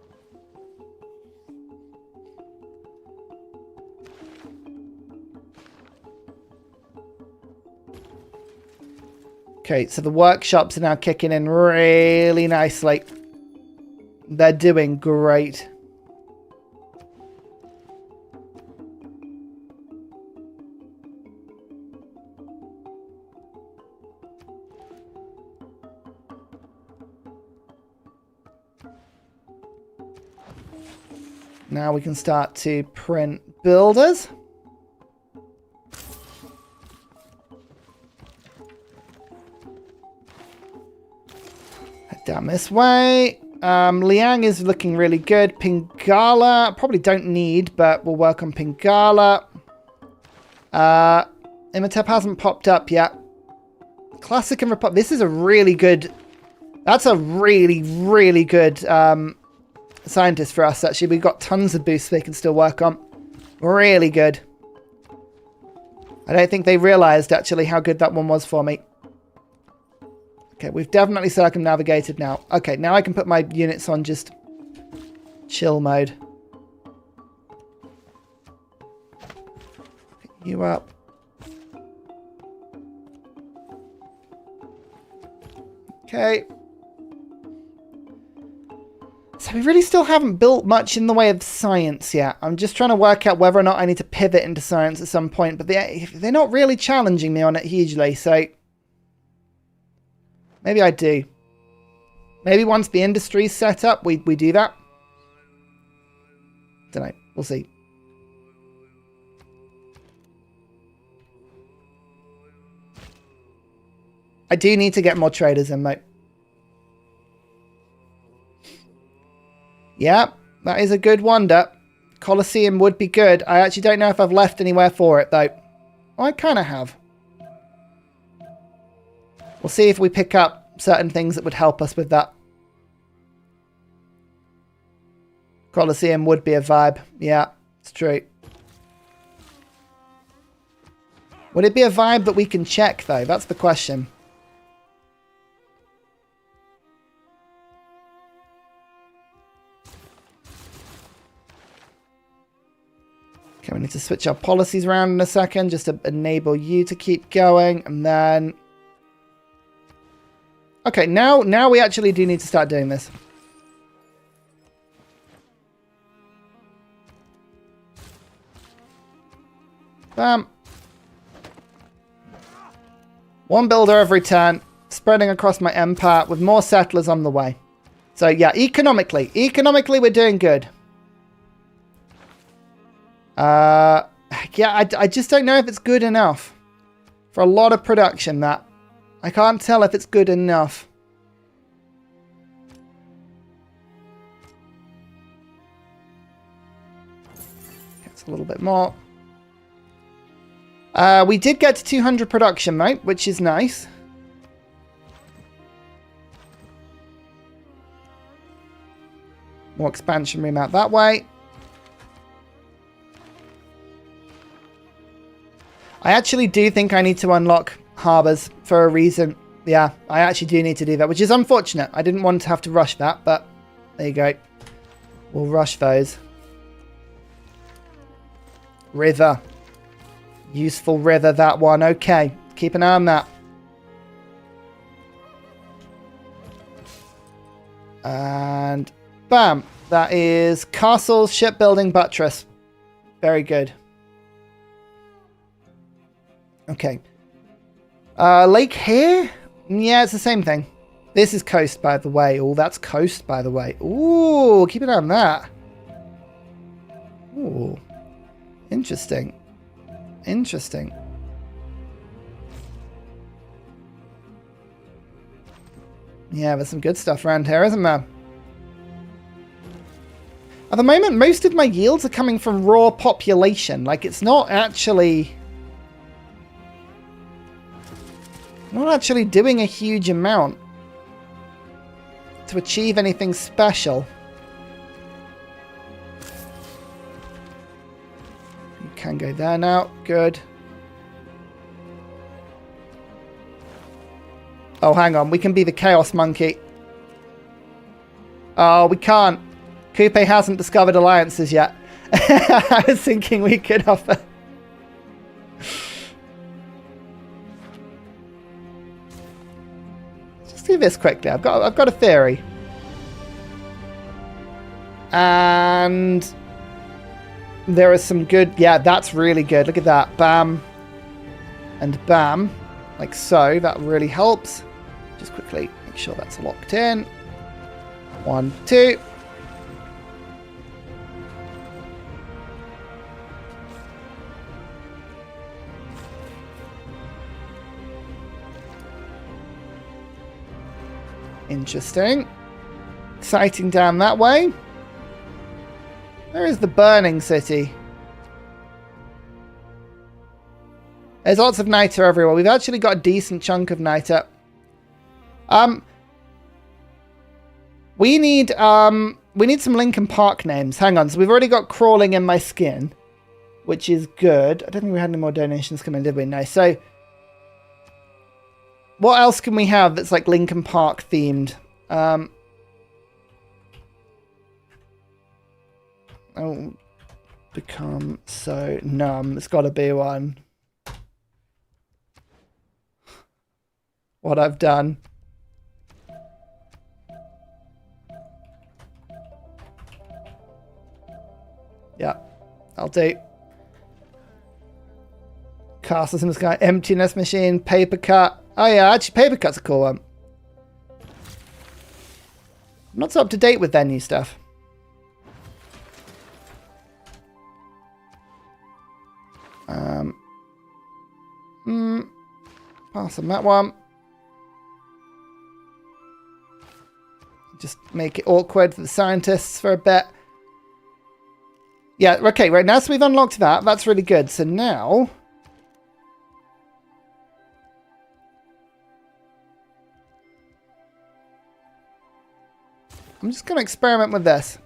Okay, so the workshops are now kicking in really nicely. They're doing great. Now we can start to print builders. Down this way. Liang is looking really good. Pingala, probably don't need, but we'll work on Pingala. Imhotep hasn't popped up yet. Classic and Republic. This is a really good... That's a really, really good scientist for us, actually. We've got tons of boosts they can still work on. Really good. I don't think they realised, actually, how good that one was for me. Okay, we've definitely circumnavigated now. Okay, now I can put my units on just chill mode. Pick you up. Okay. So we really still haven't built much in the way of science yet. I'm just trying to work out whether or not I need to pivot into science at some point, but they're not really challenging me on it hugely, so maybe I do. Maybe once the industry's set up, we do that. Don't know. We'll see. I do need to get more traders in, mate. Yeah, that is a good wonder. Colosseum would be good. I actually don't know if I've left anywhere for it, though. Oh, I kind of have. We'll see if we pick up certain things that would help us with that. Colosseum would be a vibe. Yeah, it's true. Would it be a vibe that we can check, though? That's the question. Okay, we need to switch our policies around in a second just to enable you to keep going. And then... Okay, now we actually do need to start doing this. Bam. One builder every turn, spreading across my empire with more settlers on the way. So yeah, economically we're doing good. Yeah, I just don't know if it's good enough for a lot of production. That I can't tell if it's good enough. It's a little bit more. We did get to 200 production, mate, which is nice. More expansion room out that way. I actually do think I need to unlock harbours for a reason. Yeah, I actually do need to do that, which is unfortunate. I didn't want to have to rush that, but there you go. We'll rush those. River. Useful river, that one. Okay, keep an eye on that. And bam. That is Castles, Shipbuilding, Buttress. Very good. Okay. Lake here? Yeah, it's the same thing. This is coast, by the way. Oh, that's coast, by the way. Ooh, keep an eye on that. Ooh. Interesting. Interesting. Yeah, there's some good stuff around here, isn't there? At the moment, most of my yields are coming from raw population. Like, it's not actually... not actually doing a huge amount to achieve anything special. You can go there now. Good. Oh, hang on. We can be the Chaos Monkey. Oh, we can't. Coupe hasn't discovered alliances yet. I was thinking we could offer... do this quickly. I've got a theory. And there is some good... yeah, that's really good. Look at that. Bam. And bam. Like so. That really helps. Just quickly make sure that's locked in. 1, 2. Interesting. Exciting down that way. Where is the burning city? There's lots of niter everywhere. We've actually got a decent chunk of niter. We need some Lincoln Park names. Hang on. So we've already got crawling in my skin, which is good. I don't think we had any more donations coming, did we? No. So what else can we have that's like Lincoln Park themed? Oh, become so numb. It's got to be one. What I've done. Yeah, I'll do. Castles in the sky, emptiness machine, paper cut. Oh yeah, actually paper cut's a cool one. I'm not so up to date with their new stuff. Pass on that one. Just make it awkward for the scientists for a bit. Yeah, okay, right now so we've unlocked that. That's really good. So now... I'm just going to experiment with this.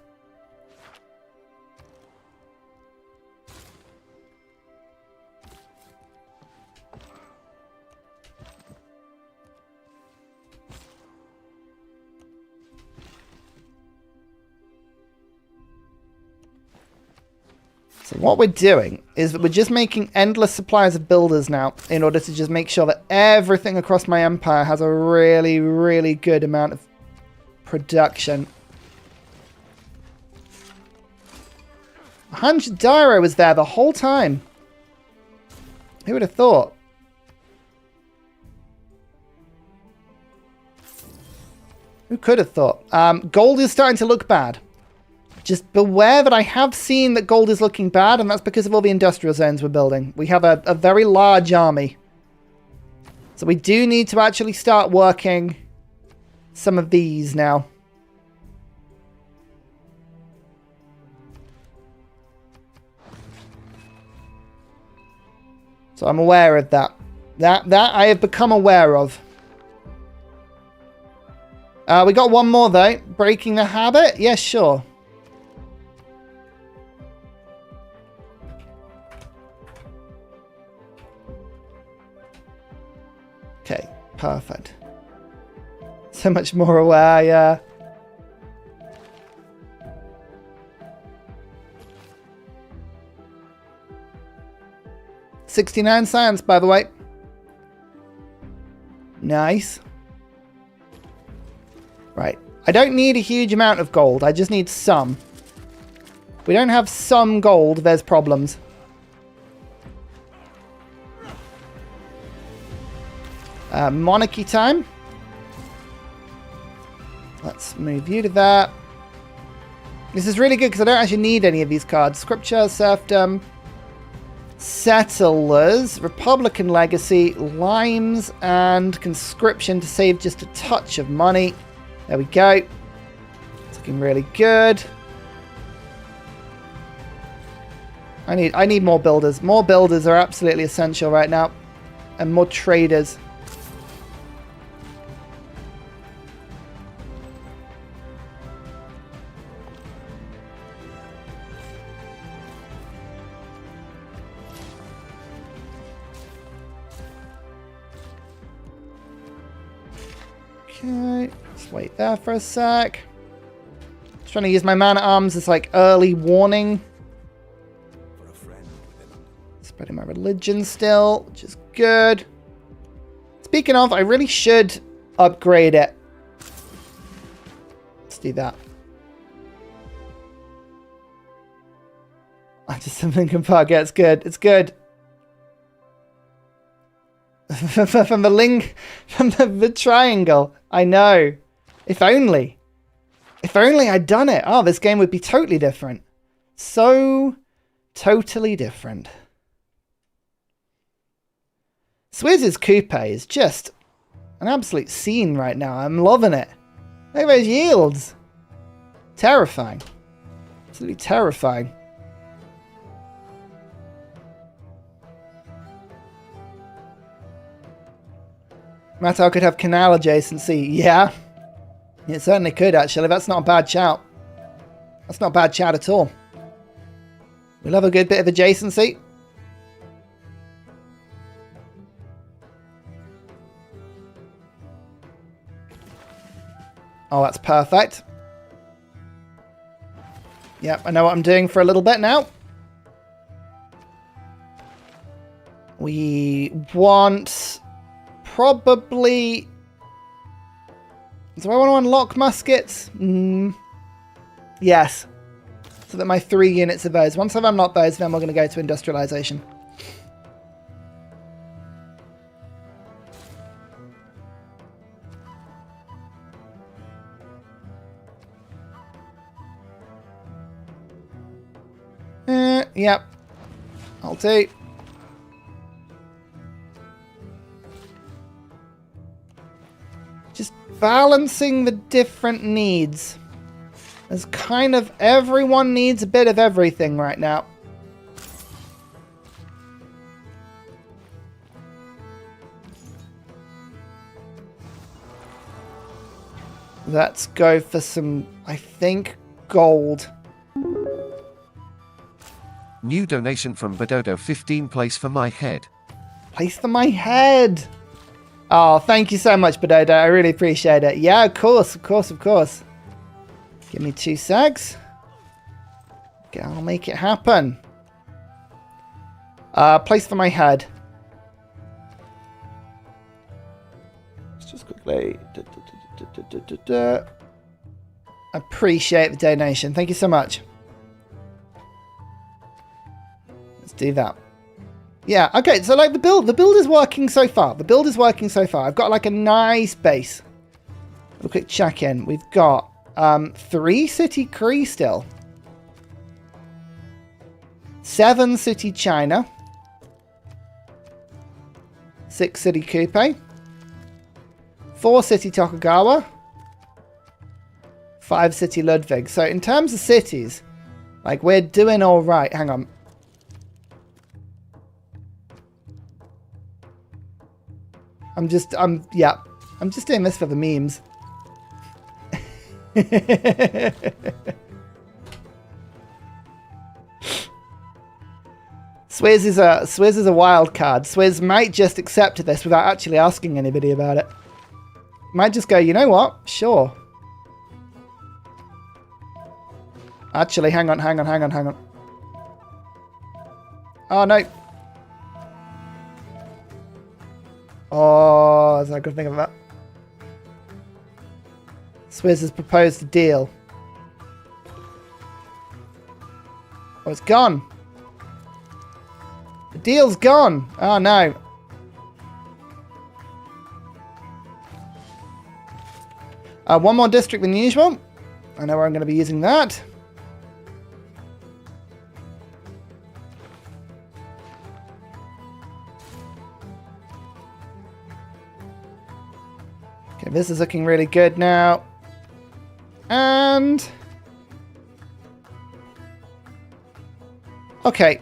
So what we're doing is that we're just making endless supplies of builders now in order to just make sure that everything across my empire has a really, really good amount of production. 100 Dyro was there the whole time. Who would have thought? Who could have thought? Gold is starting to look bad. Just beware that I have seen that gold is looking bad, and that's because of all the industrial zones we're building. We have a very large army. So we do need to actually start working some of these now. So I'm aware of that. That I have become aware of. We got one more though. Breaking the habit? Yeah, sure. Okay, perfect. So much more aware, yeah. $69 science, by the way. Nice. Right. I don't need a huge amount of gold. I just need some. If we don't have some gold, there's problems. Monarchy time. Let's move you to that. This is really good because I don't actually need any of these cards. Scripture, Serfdom, Settlers, Republican Legacy, Limes, and Conscription to save just a touch of money. There we go. It's looking really good. I need more builders. More builders are absolutely essential right now. And more traders. Okay, let's wait there for a sec. Just trying to use my man-at-arms as like early warning. Spreading my religion still, which is good. Speaking of, I really should upgrade it. Let's do that. I just something can park. Yeah, it's good. It's good. From the link, from the triangle. I know. If only. If only I'd done it. Oh, this game would be totally different. So totally different. Swizz's coupe is just an absolute scene right now. I'm loving it. Look at those yields. Terrifying. Absolutely terrifying. Matal could have canal adjacency. Yeah. It certainly could, actually. That's not a bad shout. That's not a bad shout at all. We love a good bit of adjacency. Oh, that's perfect. Yep, I know what I'm doing for a little bit now. We want... probably... Do I want to unlock muskets? Yes. so that my 3 units of those. Once I've unlocked those, then we're going to go to industrialization. Yep. I'll do. Just balancing the different needs. There's kind of everyone needs a bit of everything right now. Let's go for some, I think, gold. New donation from Badodo, 15 place for my head. Place for my head. Oh, thank you so much, Badodo. I really appreciate it. Yeah, of course, of course, of course. Give me 2 secs. Okay, I'll make it happen. Place for my head. Let's just quickly. Appreciate the donation. Thank you so much. Let's do that. Yeah, okay, so like the build is working so far. The build is working so far. I've got like a nice base. A quick check in. We've got 3 city Cree still. 7 city China. 6 city Kupe. 4 city Tokugawa. 5 city Ludwig. So in terms of cities, like we're doing all right. Hang on. I'm just doing this for the memes. Swizz is a wild card. Swizz might just accept this without actually asking anybody about it. Might just go, you know what? Sure. Actually, hang on. Oh, no. Oh, that's not a good thing about that. Swizz has proposed a deal. Oh, it's gone. The deal's gone. Oh, no. One more district than usual. I know where I'm going to be using that. Okay, this is looking really good now. And... okay.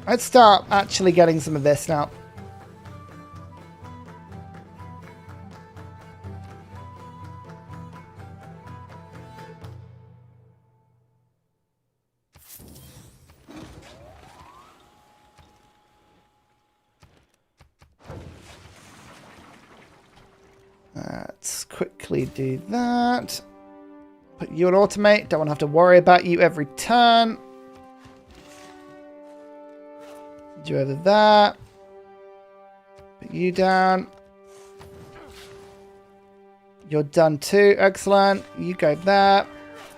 Let's start actually getting some of this now. Let's quickly do that. Put you on automate. Don't want to have to worry about you every turn. Put you over there. Put you down. You're done too. Excellent. You go there.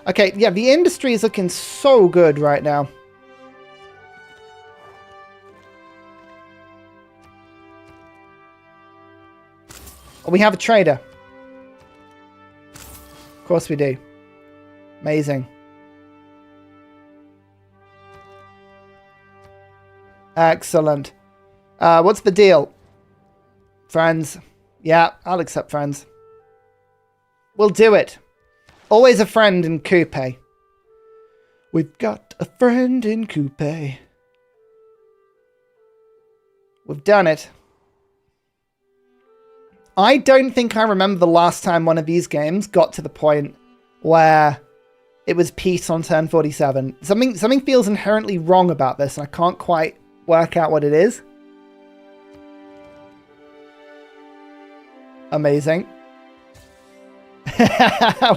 Okay, yeah, the industry is looking so good right now. We have a trader. Of course we do. Amazing. Excellent. What's the deal? Friends. Yeah, I'll accept friends. We'll do it. Always a friend in Coupe. We've got a friend in Coupe. We've done it. I don't think I remember the last time one of these games got to the point where it was peace on turn 47. Something feels inherently wrong about this, and I can't quite work out what it is. Amazing.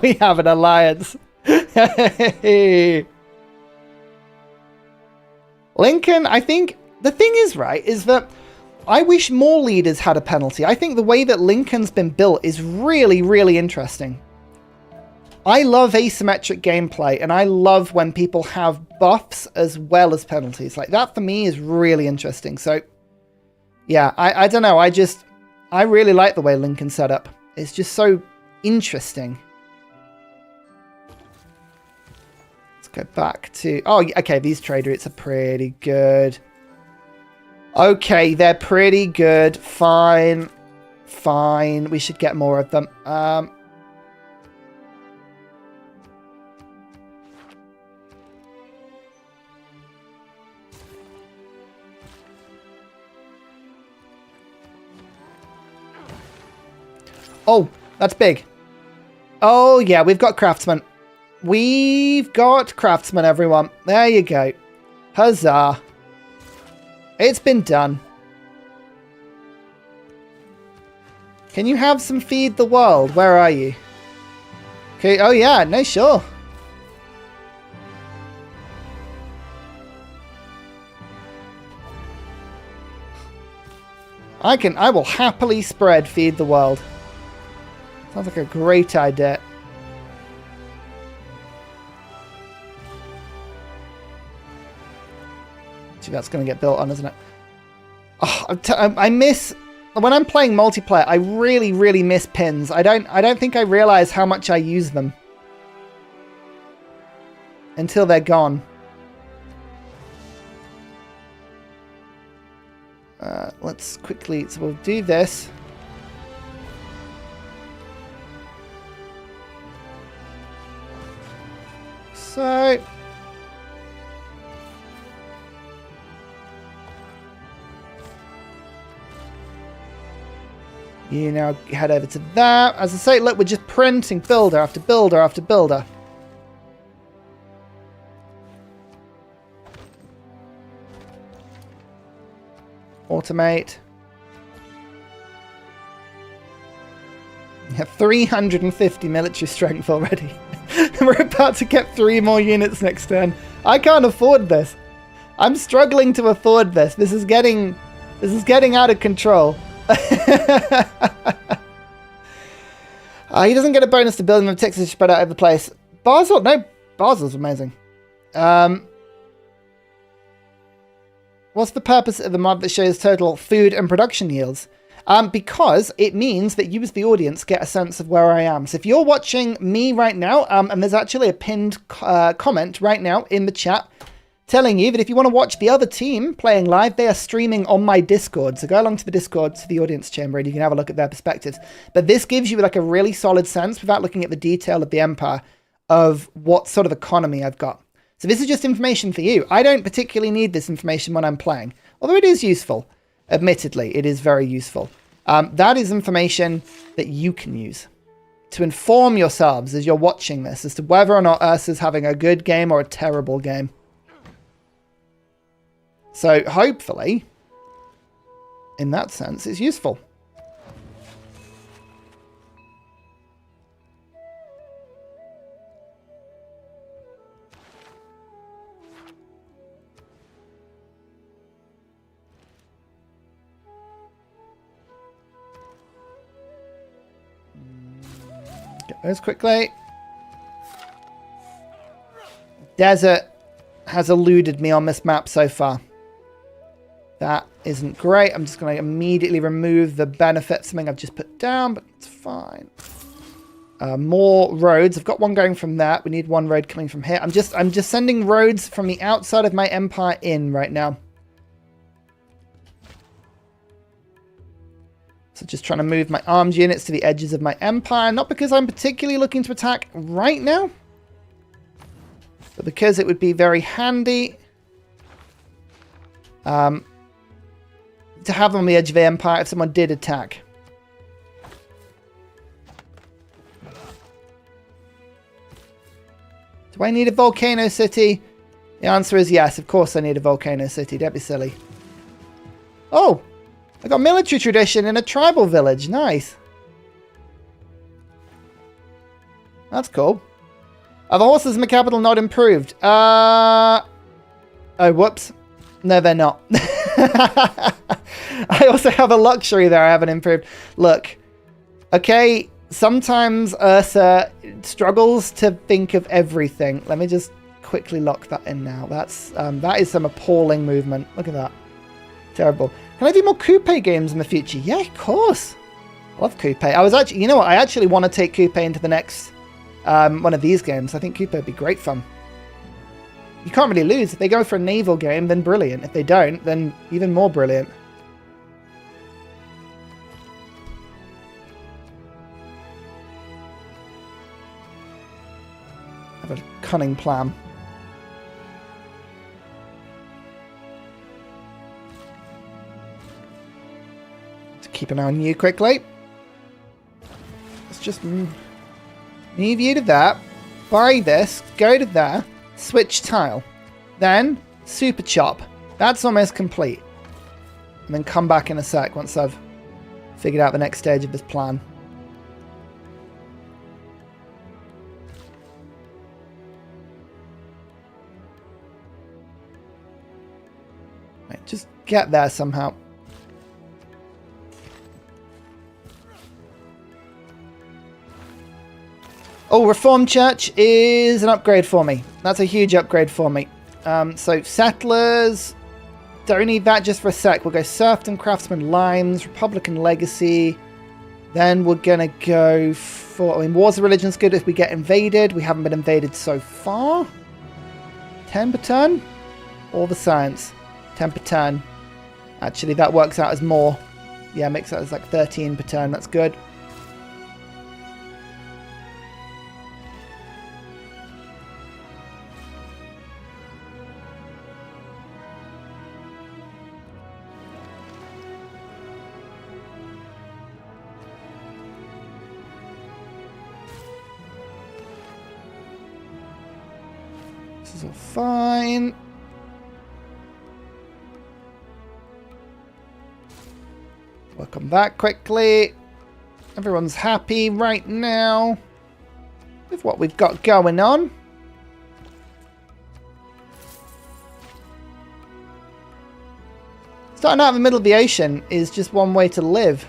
We have an alliance. Lincoln, I think the thing is, right, is that I wish more leaders had a penalty. I think the way that Lincoln's been built is really, really interesting. I love asymmetric gameplay, and I love when people have buffs as well as penalties. Like, that for me is really interesting. So, yeah, I don't know. I really like the way Lincoln's set up. It's just so interesting. Let's go back to... Oh, okay, these trade routes are pretty good. Okay, they're pretty good. Fine. Fine. We should get more of them. Oh, that's big. Oh, yeah, we've got craftsmen. We've got craftsmen, everyone. There you go. Huzzah. It's been done. Can you have some feed the world? Where are you? Okay. Oh, yeah. No, sure. I will happily spread feed the world. Sounds like a great idea. See, that's going to get built on, isn't it? Oh, I miss... When I'm playing multiplayer, I really, really miss pins. I don't think I realize how much I use them. Until they're gone. Let's quickly... So we'll do this. So... You now head over to that. As I say, look, we're just printing builder after builder after builder. Automate. We have 350 military strength already. We're about to get 3 more units next turn. I can't afford this. I'm struggling to afford this. This is getting out of control. He doesn't get a bonus to building the Texas spread out over the place. Basel, no, Basel's amazing. What's the purpose of the mod that shows total food and production yields? Because it means that you as the audience get a sense of where I am. So if you're watching me right now, and there's actually a pinned comment right now in the chat telling you that if you want to watch the other team playing live, they are streaming on my Discord. So go along to the Discord, to the audience chamber, and you can have a look at their perspectives. But this gives you like a really solid sense, without looking at the detail of the empire, of what sort of economy I've got. So this is just information for you. I don't particularly need this information when I'm playing, although it is useful. Admittedly, it is very useful. That is information that you can use to inform yourselves as you're watching this as to whether or not Ursa's having a good game or a terrible game. So hopefully, in that sense, it's useful. Get those quickly. Desert has eluded me on this map so far. That isn't great. I'm just going to immediately remove the benefit, something I've just put down, but it's fine. More roads. I've got one going from that. We need one road coming from here. I'm just sending roads from the outside of my empire in right now. So just trying to move my armed units to the edges of my empire. Not because I'm particularly looking to attack right now, but because it would be very handy to have them on the edge of the empire if someone did attack. Do I need a volcano city? The answer is yes. Of course I need a volcano city. Don't be silly. Oh! I got military tradition in a tribal village. Nice. That's cool. Are the horses in the capital not improved? Oh, whoops. No, they're not. I also have a luxury there I haven't improved. Look, okay, sometimes Ursa struggles to think of everything. Let me just quickly lock that in now. That is some appalling movement. Look at that. Terrible. Can I do more coupe games in the future? Yeah, of course. I love coupe. I was actually, you know what? I actually want to take coupe into the next one of these games. I think coupe would be great fun. You can't really lose. If they go for a naval game, then brilliant. If they don't, then even more brilliant. I have a cunning plan. To keep an eye on you quickly. Let's just move you to that. Buy this. Go to there. Switch tile. Then super chop. That's almost complete. And then come back in a sec once I've figured out the next stage of this plan. Right, just get there somehow. Oh, Reformed Church is an upgrade for me. That's a huge upgrade for me. So Settlers, don't need that just for a sec. We'll go Serfdom, Craftsman, Limes, Republican Legacy. Then we're going to go for... I mean, Wars of Religion's good if we get invaded. We haven't been invaded so far. 10 per turn. All the science. 10 per turn. Actually, that works out as more. Yeah, makes that as like 13 per turn. That's good. This is all fine. Work on that quickly. Everyone's happy right now with what we've got going on. Starting out in the middle of the ocean is just one way to live.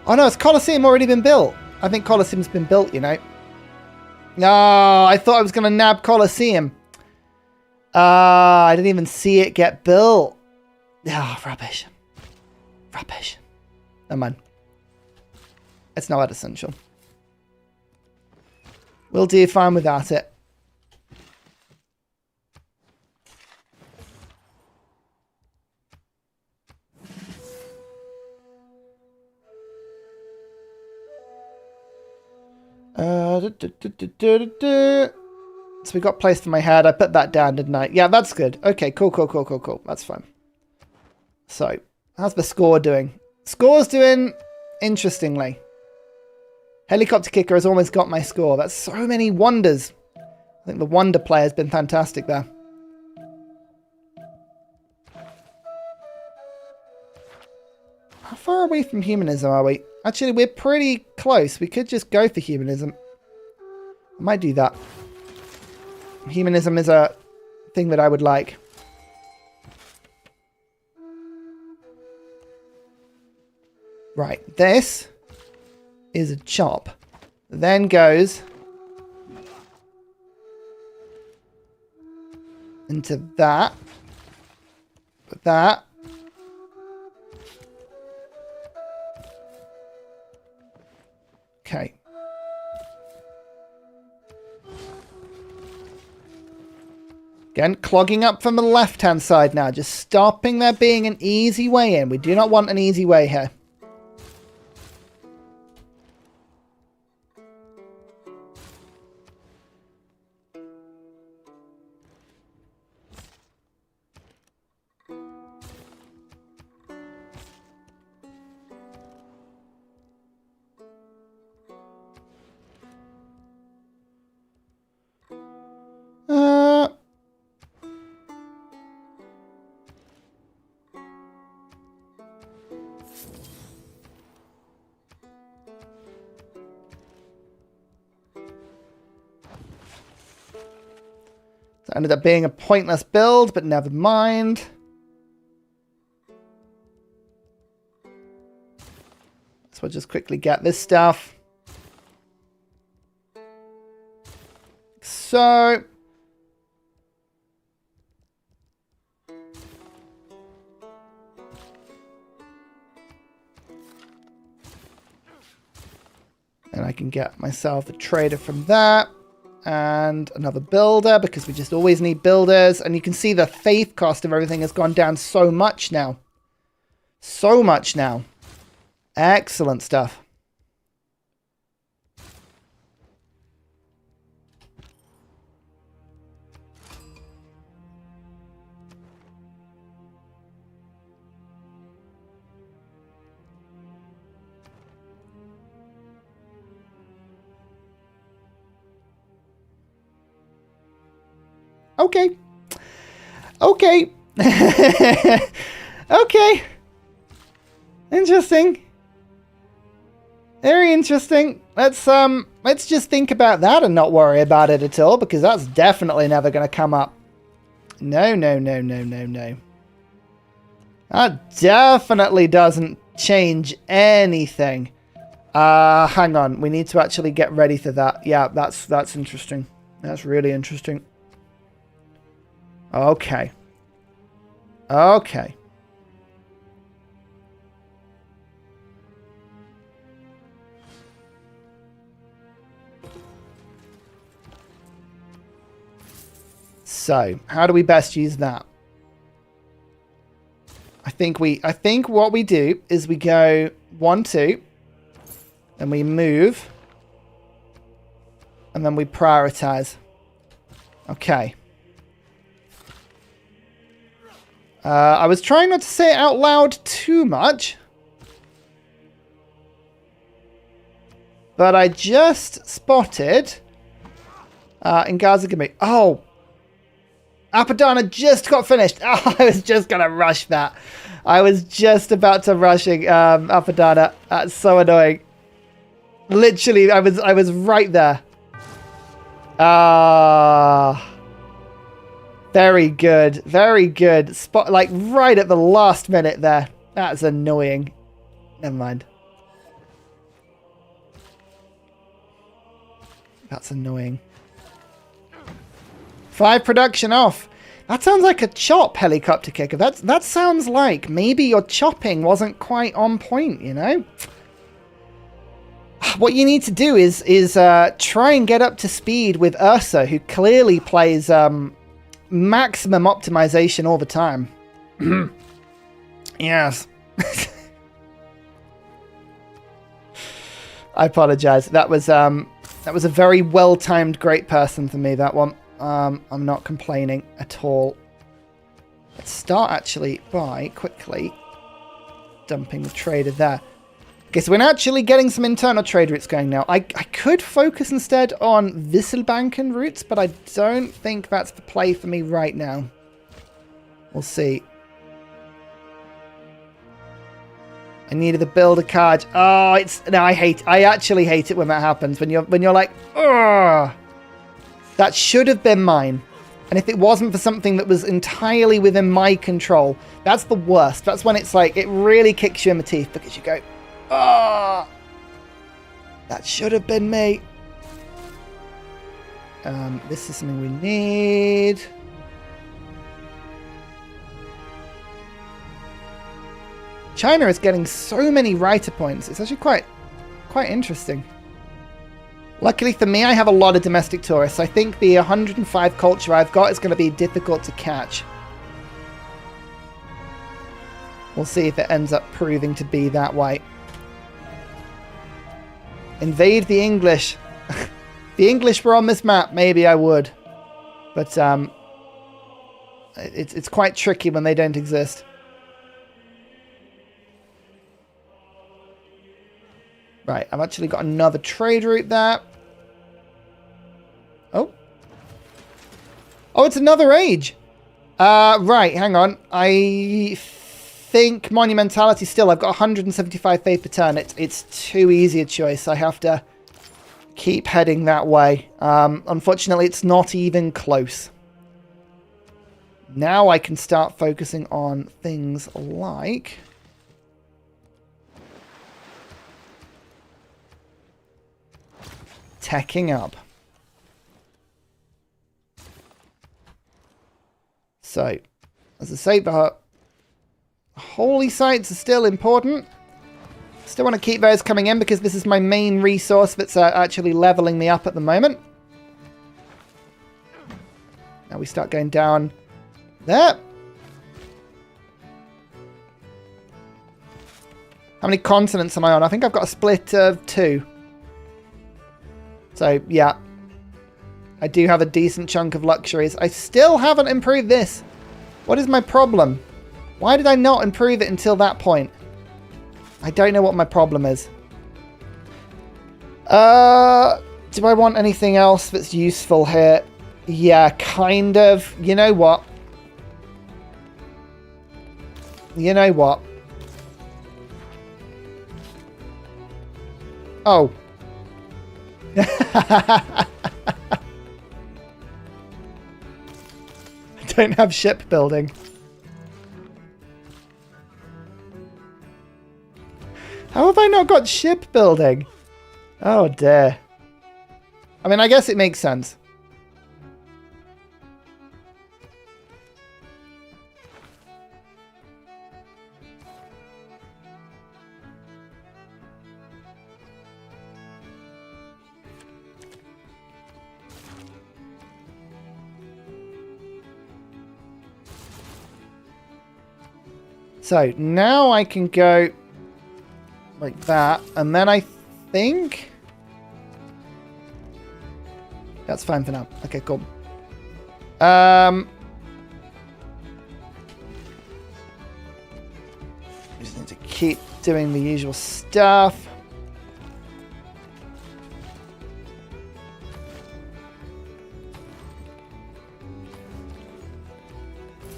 Oh no, has Colosseum already been built? I think Colosseum's been built, you know. No, I thought I was going to nab Colosseum. I didn't even see it get built. Ah, oh, rubbish. Rubbish. Never mind. It's not that essential. We'll do fine without it. So we got placed for my head. I put that down, didn't I? Yeah, that's good. Okay, cool. That's fine. So, how's the score doing? Score's doing interestingly. Helicopter Kicker has almost got my score. That's so many wonders. I think the wonder player has been fantastic there. How far away from humanism are we? Actually, we're pretty close. We could just go for humanism. I might do that. Humanism is a thing that I would like. Right, this is a chop. Then goes into that. That. Okay. Again, clogging up from the left-hand side now. Just stopping there being an easy way in. We do not want an easy way here. Ended up being a pointless build, but never mind. So we'll just quickly get this stuff. So... and I can get myself a trader from that. And another builder, because we just always need builders. And you can see the faith cost of everything has gone down so much now. So much now. Excellent stuff. Okay. Okay. Okay. Interesting. Very interesting. Let's just think about that and not worry about it at all, because that's definitely never going to come up. No, no, no, no, no, no. That definitely doesn't change anything. Hang on. We need to actually get ready for that. Yeah, that's interesting. That's really interesting. Okay. Okay. So, how do we best use that? I think what we do is we go 1, 2, and we move, and then we prioritize. Okay. I was trying not to say it out loud too much, but I just spotted in Gazagami. Oh, Apadana just got finished. Oh, I was just gonna rush that. I was just about to rushing Apadana. That's so annoying. Literally, I was right there. Very good. Very good. Spot, like, right at the last minute there. That's annoying. Never mind. That's annoying. 5 production off. That sounds like a chop helicopter kicker. That sounds like maybe your chopping wasn't quite on point, you know? What you need to do is try and get up to speed with Ursa, who clearly plays... maximum optimization all the time. Yes. I apologize. That was a very well-timed great person for me, that one. I'm not complaining at all. Let's start actually by quickly dumping the trader there. Okay, so we're actually getting some internal trade routes going now. I could focus instead on Wisselbanken routes, but I don't think that's the play for me right now. We'll see. I needed the builder card. Oh, I actually hate it when that happens. When you're like, ugh, that should have been mine. And if it wasn't for something that was entirely within my control, that's the worst. That's when it's like, it really kicks you in the teeth because you go, oh, that should have been me. This is something we need. China is getting so many writer points. It's actually quite interesting. Luckily for me, I have a lot of domestic tourists. I think the 105 culture I've got is going to be difficult to catch. We'll see if it ends up proving to be that way. Invade the English. If the English were on this map, maybe I would. But it's quite tricky when they don't exist. Right, I've actually got another trade route there. Oh. Oh, it's another age. Right, hang on. I think Monumentality still. I've got 175 faith per turn. It's too easy a choice. I have to keep heading that way. Unfortunately, it's not even close. Now I can start focusing on things like... teching up. So, as I say, the holy sites are still important. Still want to keep those coming in because this is my main resource that's actually leveling me up at the moment. Now we start going down there. How many continents am I on? I think I've got a split of 2. So, yeah. I do have a decent chunk of luxuries. I still haven't improved this. What is my problem? Why did I not improve it until that point? I don't know what my problem is. Do I want anything else that's useful here? Yeah, kind of. You know what? You know what? Oh. I don't have shipbuilding. How have I not got shipbuilding? Oh dear. I mean, I guess it makes sense. So now I can go like that, and then I think that's fine for now. Okay, cool. Just need to keep doing the usual stuff.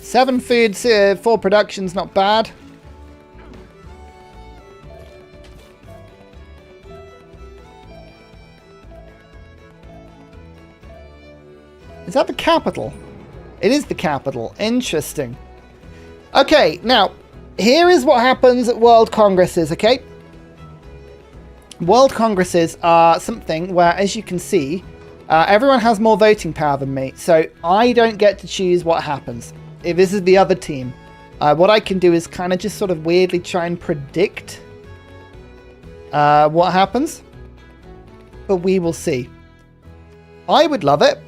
Seven foods, 4 production's not bad. Is that the capital? It is the capital. Interesting. Okay, now, here is what happens at World Congresses, okay? World Congresses are something where, as you can see, everyone has more voting power than me, so I don't get to choose what happens. If this is the other team, what I can do is kind of just sort of weirdly try and predict what happens. But we will see. I would love it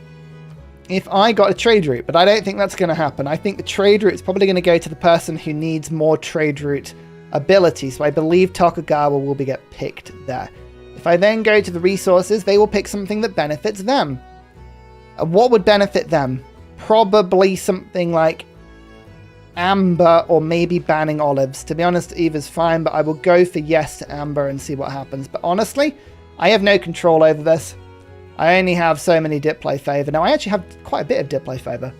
if I got a trade route, but I don't think that's going to happen. I think the trade route is probably going to go to the person who needs more trade route ability. So I believe Tokugawa will get picked there. If I then go to the resources, they will pick something that benefits them. What would benefit them? Probably something like amber or maybe banning olives. To be honest, either's fine, but I will go for yes to amber and see what happens. But honestly, I have no control over this. I only have so many diplo favor. Now, I actually have quite a bit of diplo favor.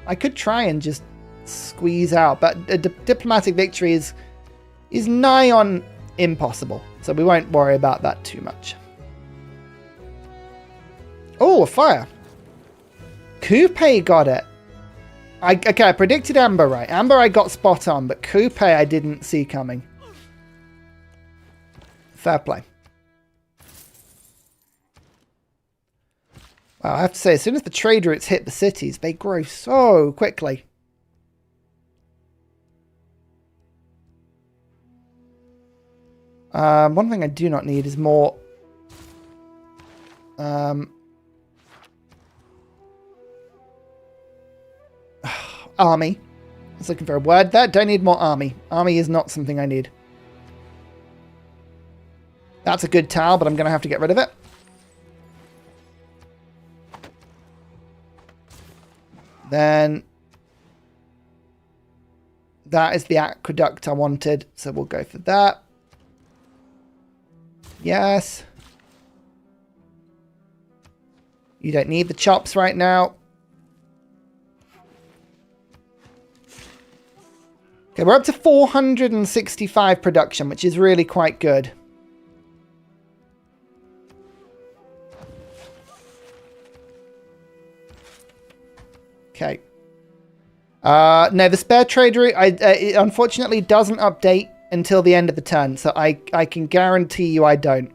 I could try and just squeeze out, but a diplomatic victory is nigh on impossible. So we won't worry about that too much. Oh, a fire. Coupe got it. Okay, I predicted Amber right. Amber I got spot on, but Coupe I didn't see coming. Fair play. Wow, I have to say, as soon as the trade routes hit the cities, they grow so quickly. One thing I do not need is more... army. I was looking for a word there. Don't need more army. Army is not something I need. That's a good tile, but I'm going to have to get rid of it. Then that is the aqueduct I wanted, so we'll go for that. Yes. You don't need the chops right now. Okay, we're up to 465 production, which is really quite good. Okay, No, the spare trade route, it unfortunately doesn't update until the end of the turn, so I can guarantee you I don't.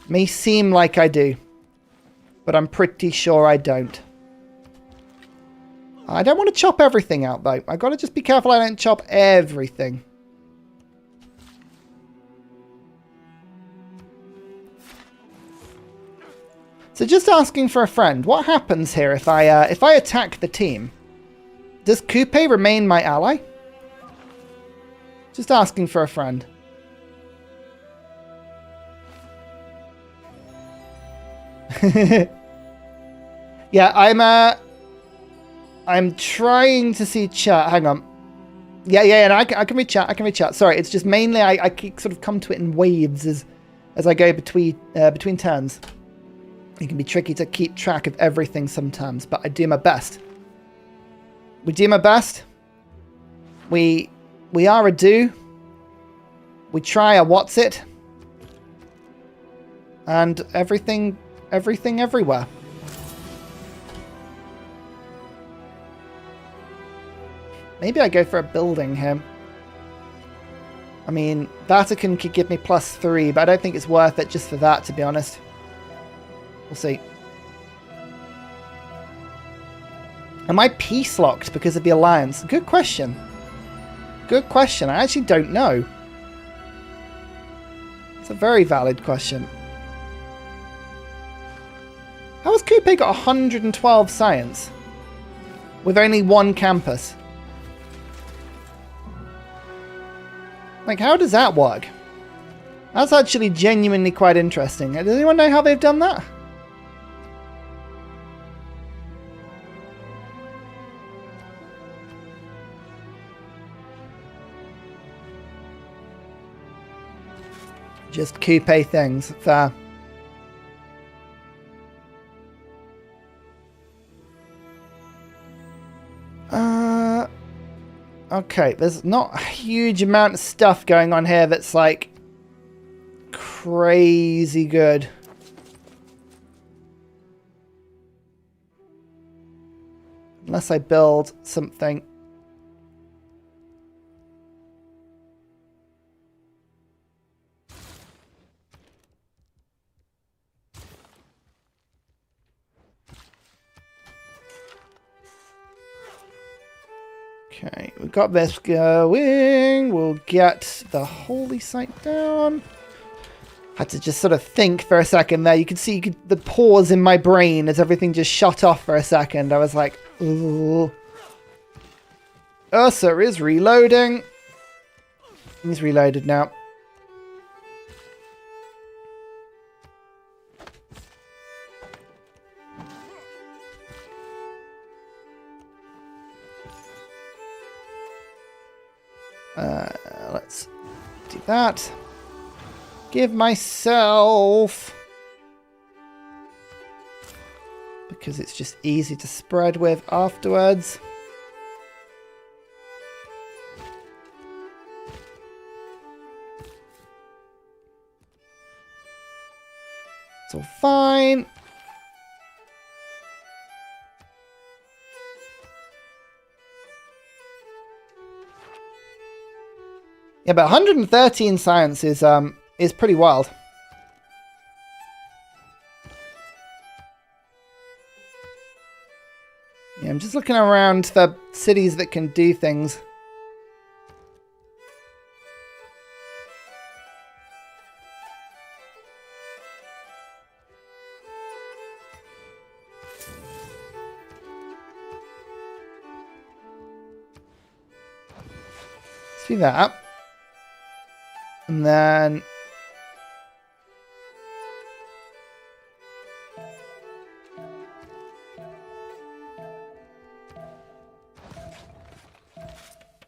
May seem like I do, but I'm pretty sure I don't. I don't want to chop everything out, though. I got to just be careful I don't chop everything. So just asking for a friend, what happens here if I attack the team? Does Coupe remain my ally? Just asking for a friend. Yeah, I'm trying to see chat. Hang on. Yeah, no, I can read chat. I can read chat. Sorry, it's just mainly I sort of come to it in waves as I go between turns. It can be tricky to keep track of everything sometimes, but I do my best. We do my best. We are a do. We try a what's it. And everything everywhere. Maybe I go for a building here. I mean, Vatican could give me +3, but I don't think it's worth it just for that, to be honest. We'll see. Am I peace locked because of the alliance? Good question. Good question. I actually don't know. It's a very valid question. How has Coupe got 112 science with only one campus? Like, how does that work? That's actually genuinely quite interesting. Does anyone know how they've done that? Just Coupe things. Fair. Okay, there's not a huge amount of stuff going on here that's like crazy good. Unless I build something. Okay, we've got this going. We'll get the holy site down. Had to just sort of think for a second there. You could see the pause in my brain as everything just shut off for a second. I was like, ooh. Ursa is reloading. He's reloaded now. Let's do that. Give myself... because it's just easy to spread with afterwards. It's all fine. Yeah, but 113 science is pretty wild. Yeah, I'm just looking around for cities that can do things. Let's do that. And then...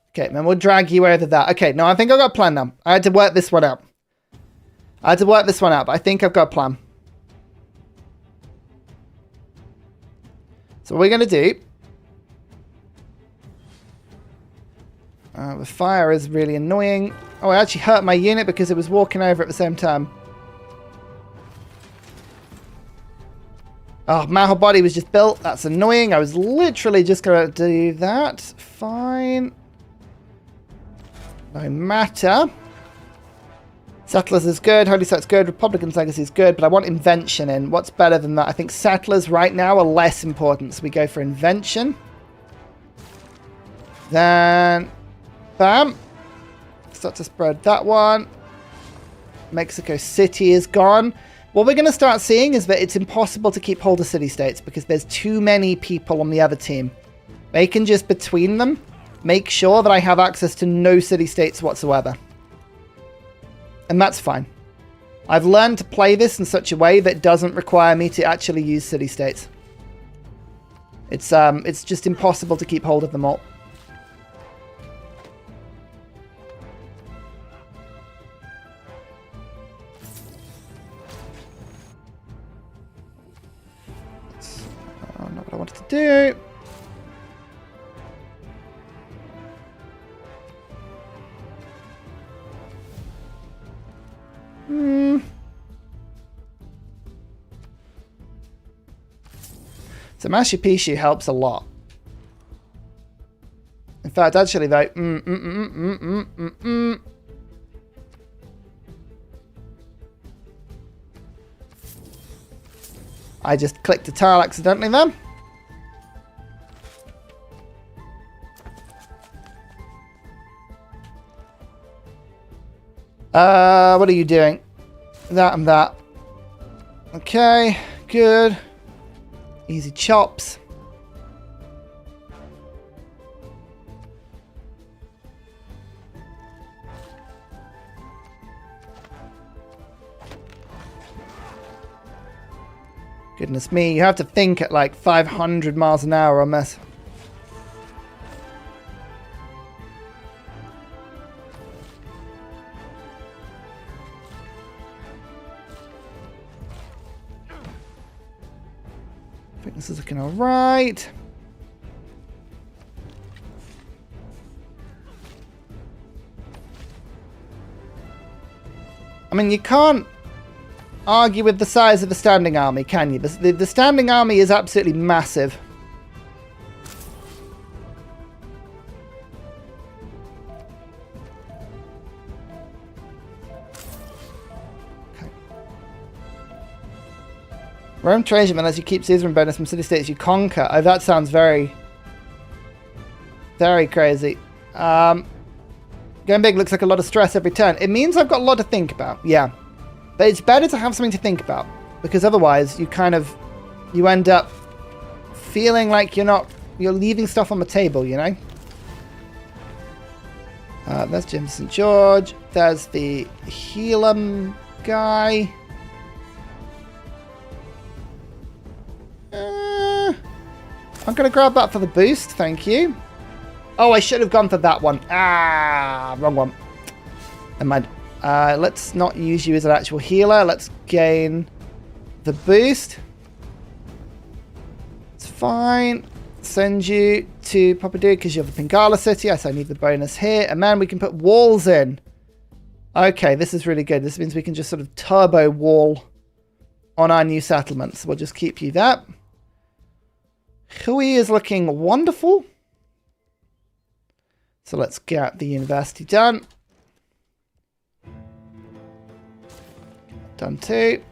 okay, then we'll drag you over that. Okay, no, I think I've got a plan now. I had to work this one out. But I think I've got a plan. So what we're going to do... the fire is really annoying. Oh, I actually hurt my unit because it was walking over at the same time. Oh, Maho body was just built. That's annoying. I was literally just going to do that. Fine. No matter. Settlers is good. Holy Set's good. Republican's Legacy is good. But I want Invention in. What's better than that? I think Settlers right now are less important. So we go for Invention. Then, bam. Start to spread that one. Mexico City is gone. What we're going to start seeing is that it's impossible to keep hold of city-states because there's too many people on the other team. They can just, between them, make sure that I have access to no city-states whatsoever. And that's fine. I've learned to play this in such a way that doesn't require me to actually use city-states. It's just impossible to keep hold of them all. Not what I wanted to do. So Machu Picchu helps a lot. In fact, actually, though, I just clicked a tile accidentally then. What are you doing? That and that. Okay, good. Easy chops. Goodness me, you have to think at like 500 miles an hour on this. I think this is looking alright. I mean, you can't argue with the size of the standing army, can you? The standing army is absolutely massive. Okay. Rome treasure unless you keep Caesar and bonus from city-states you conquer. Oh, that sounds very, very crazy. Going big looks like a lot of stress every turn. It means I've got a lot to think about, yeah. But it's better to have something to think about, because otherwise you you end up feeling like you're leaving stuff on the table, you know? There's Jim St. George. There's the Helam guy. I'm going to grab that for the boost, thank you. Oh, I should have gone for that one. Ah, wrong one. Never mind. Let's not use you as an actual healer. Let's gain the boost. It's fine. Send you to Papadou because you have the Pingala city. Yes, I need the bonus here. And then we can put walls in. Okay, this is really good. This means we can just sort of turbo wall on our new settlements. We'll just keep you that. Hui is looking wonderful. So let's get the university done. Done too.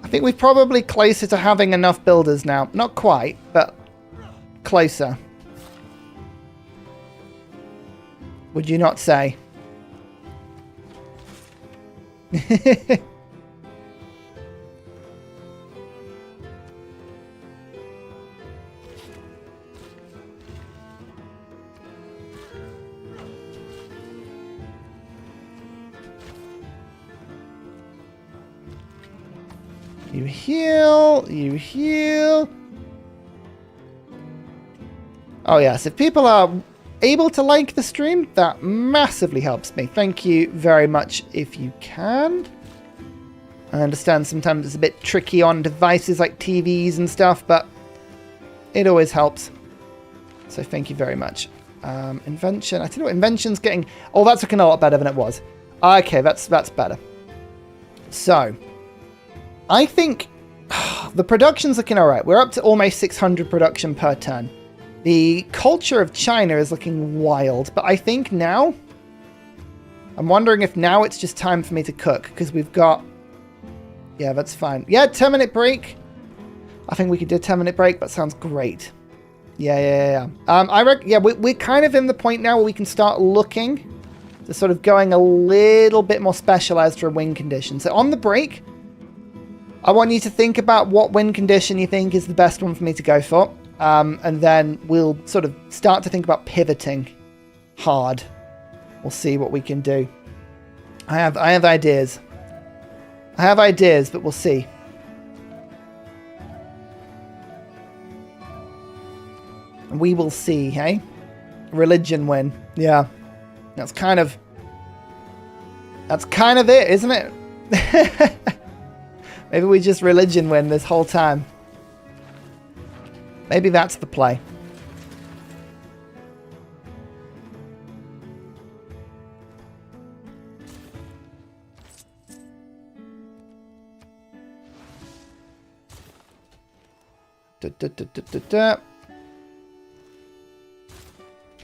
I think we're probably closer to having enough builders now. Not quite, but closer. Would you not say? You heal, you heal. Oh yes, if people are able to like the stream, that massively helps me. Thank you very much if you can. I understand sometimes it's a bit tricky on devices like TVs and stuff, but it always helps. So thank you very much. Invention, I tell you what, Invention's getting... Oh, that's looking a lot better than it was. Okay, that's better. So, I think the production's looking all right. We're up to almost 600 production per turn. The culture of China is looking wild, but I think now, I'm wondering if now it's just time for me to cook, because we've got, yeah, that's fine. Yeah, 10-minute break. I think we could do a 10-minute break. That sounds great. Yeah. We're kind of in the point now where we can start looking to sort of going a little bit more specialized for a win condition. So on the break, I want you to think about what win condition you think is the best one for me to go for. And then we'll sort of start to think about pivoting hard. We'll see what we can do. I have ideas. I have ideas, but we'll see. We will see, hey? Religion win. Yeah. That's kind of it, isn't it? Maybe we just religion win this whole time. Maybe that's the play.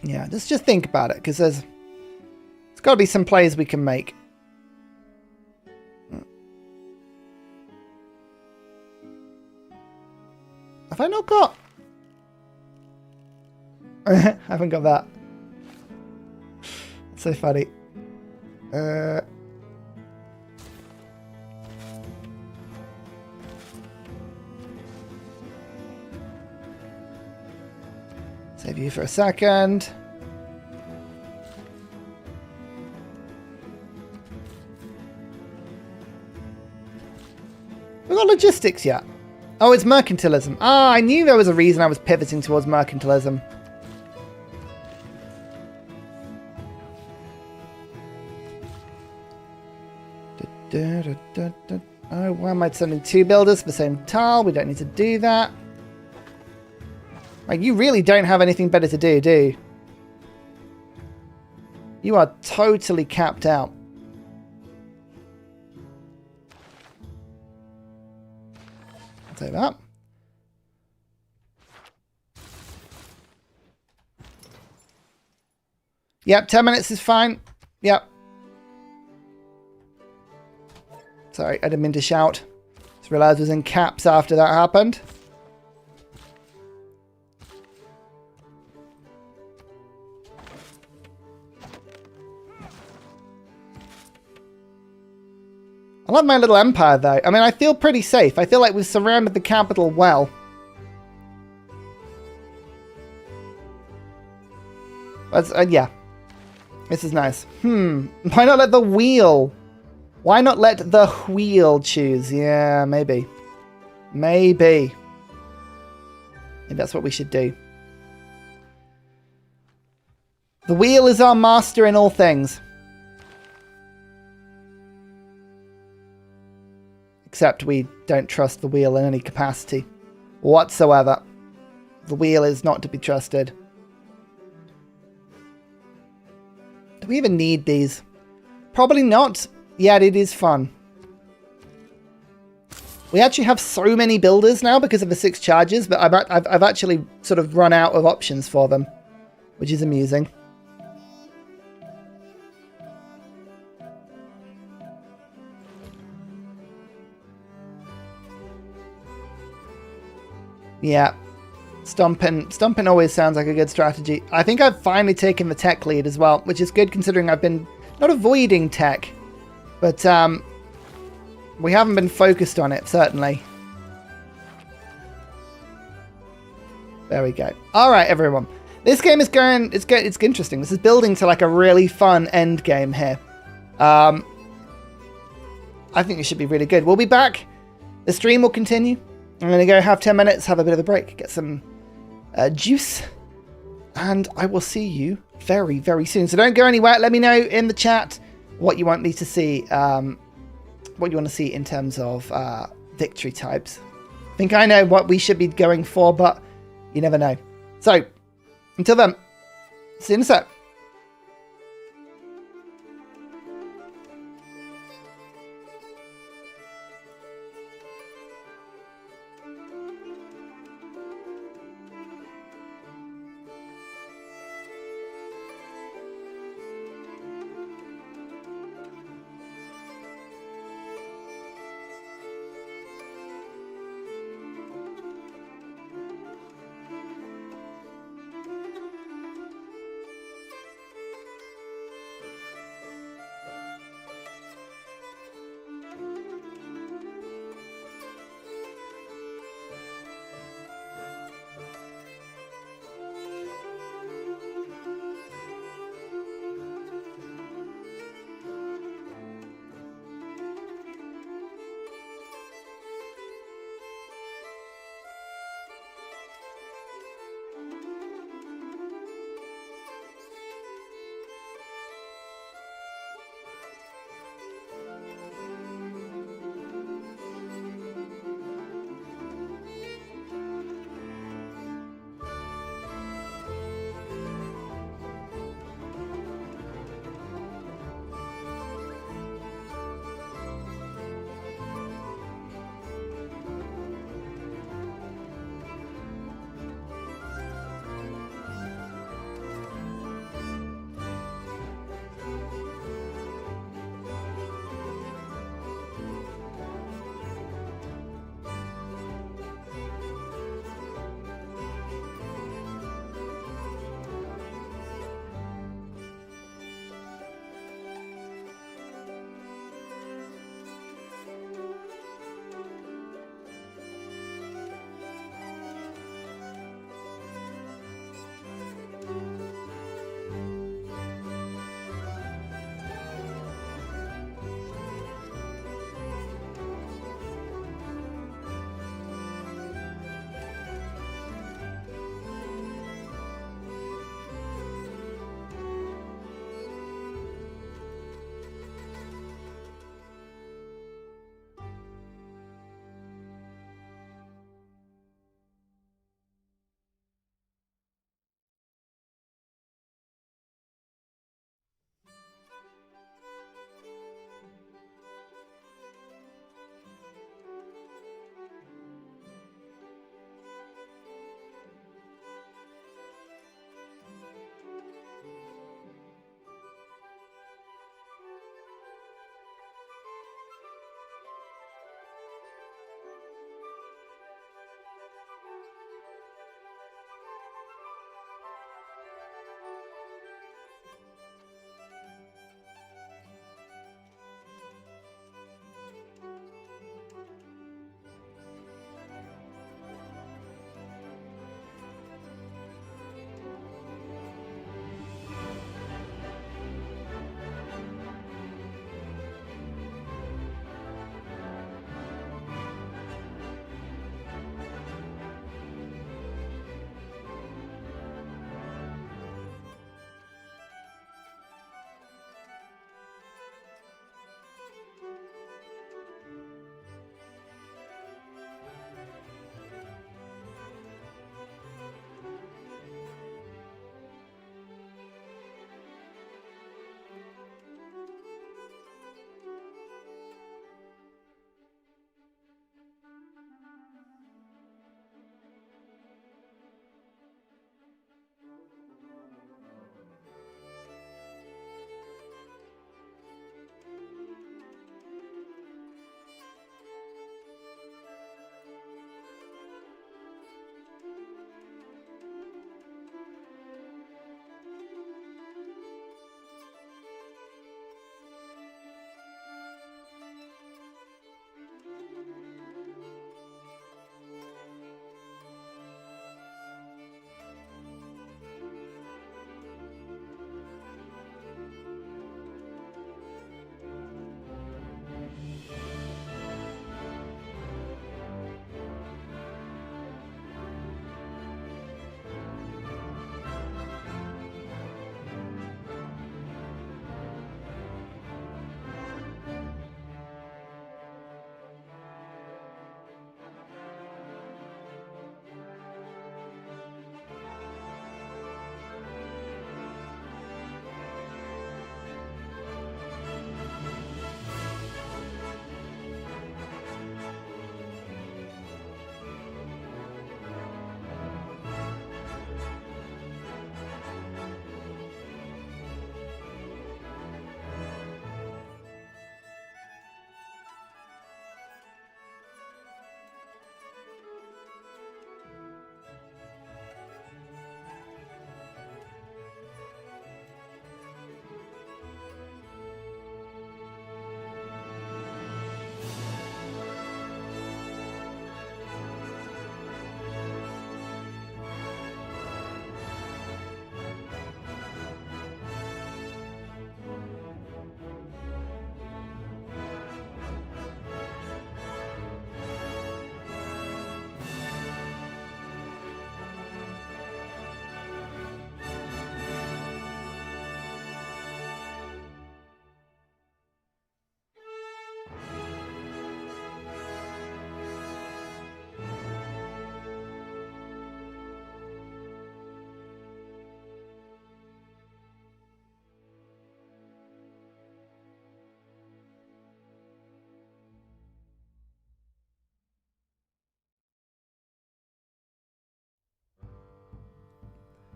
Yeah, let's just think about it, because there's got to be some plays we can make. Have I not got? I haven't got that. So funny. Save you for a second. We've got logistics yet. Oh, it's mercantilism. Ah, I knew there was a reason I was pivoting towards mercantilism. Oh, why am I sending 2 builders for the same tile? We don't need to do that. Like, you really don't have anything better to do you? You are totally capped out. I'll take that. Yep, 10 minutes is fine. Yep. Sorry, I didn't mean to shout. Just realised I was in caps after that happened. I love my little empire, though. I mean, I feel pretty safe. I feel like we've surrounded the capital well. Yeah. This is nice. Why not let the wheel? Why not let the wheel choose? Yeah, maybe. Maybe. Maybe that's what we should do. The wheel is our master in all things. Except we don't trust the wheel in any capacity whatsoever. The wheel is not to be trusted. Do we even need these? Probably not. Yet it is fun. We actually have so many builders now because of the 6 charges, but I've actually sort of run out of options for them, which is amusing. Yeah, stomping always sounds like a good strategy. I think I've finally taken the tech lead as well, which is good considering I've been not avoiding tech, but we haven't been focused on it, certainly. There we go. All right, everyone. This game is going, it's interesting. This is building to like a really fun end game here. I think it should be really good. We'll be back. The stream will continue. I'm going to go have 10 minutes, have a bit of a break, get some juice, and I will see you very, very soon. So don't go anywhere. Let me know in the chat what you want me to see, what you want to see in terms of victory types. I think I know what we should be going for, but you never know. So, until then, see you in a sec.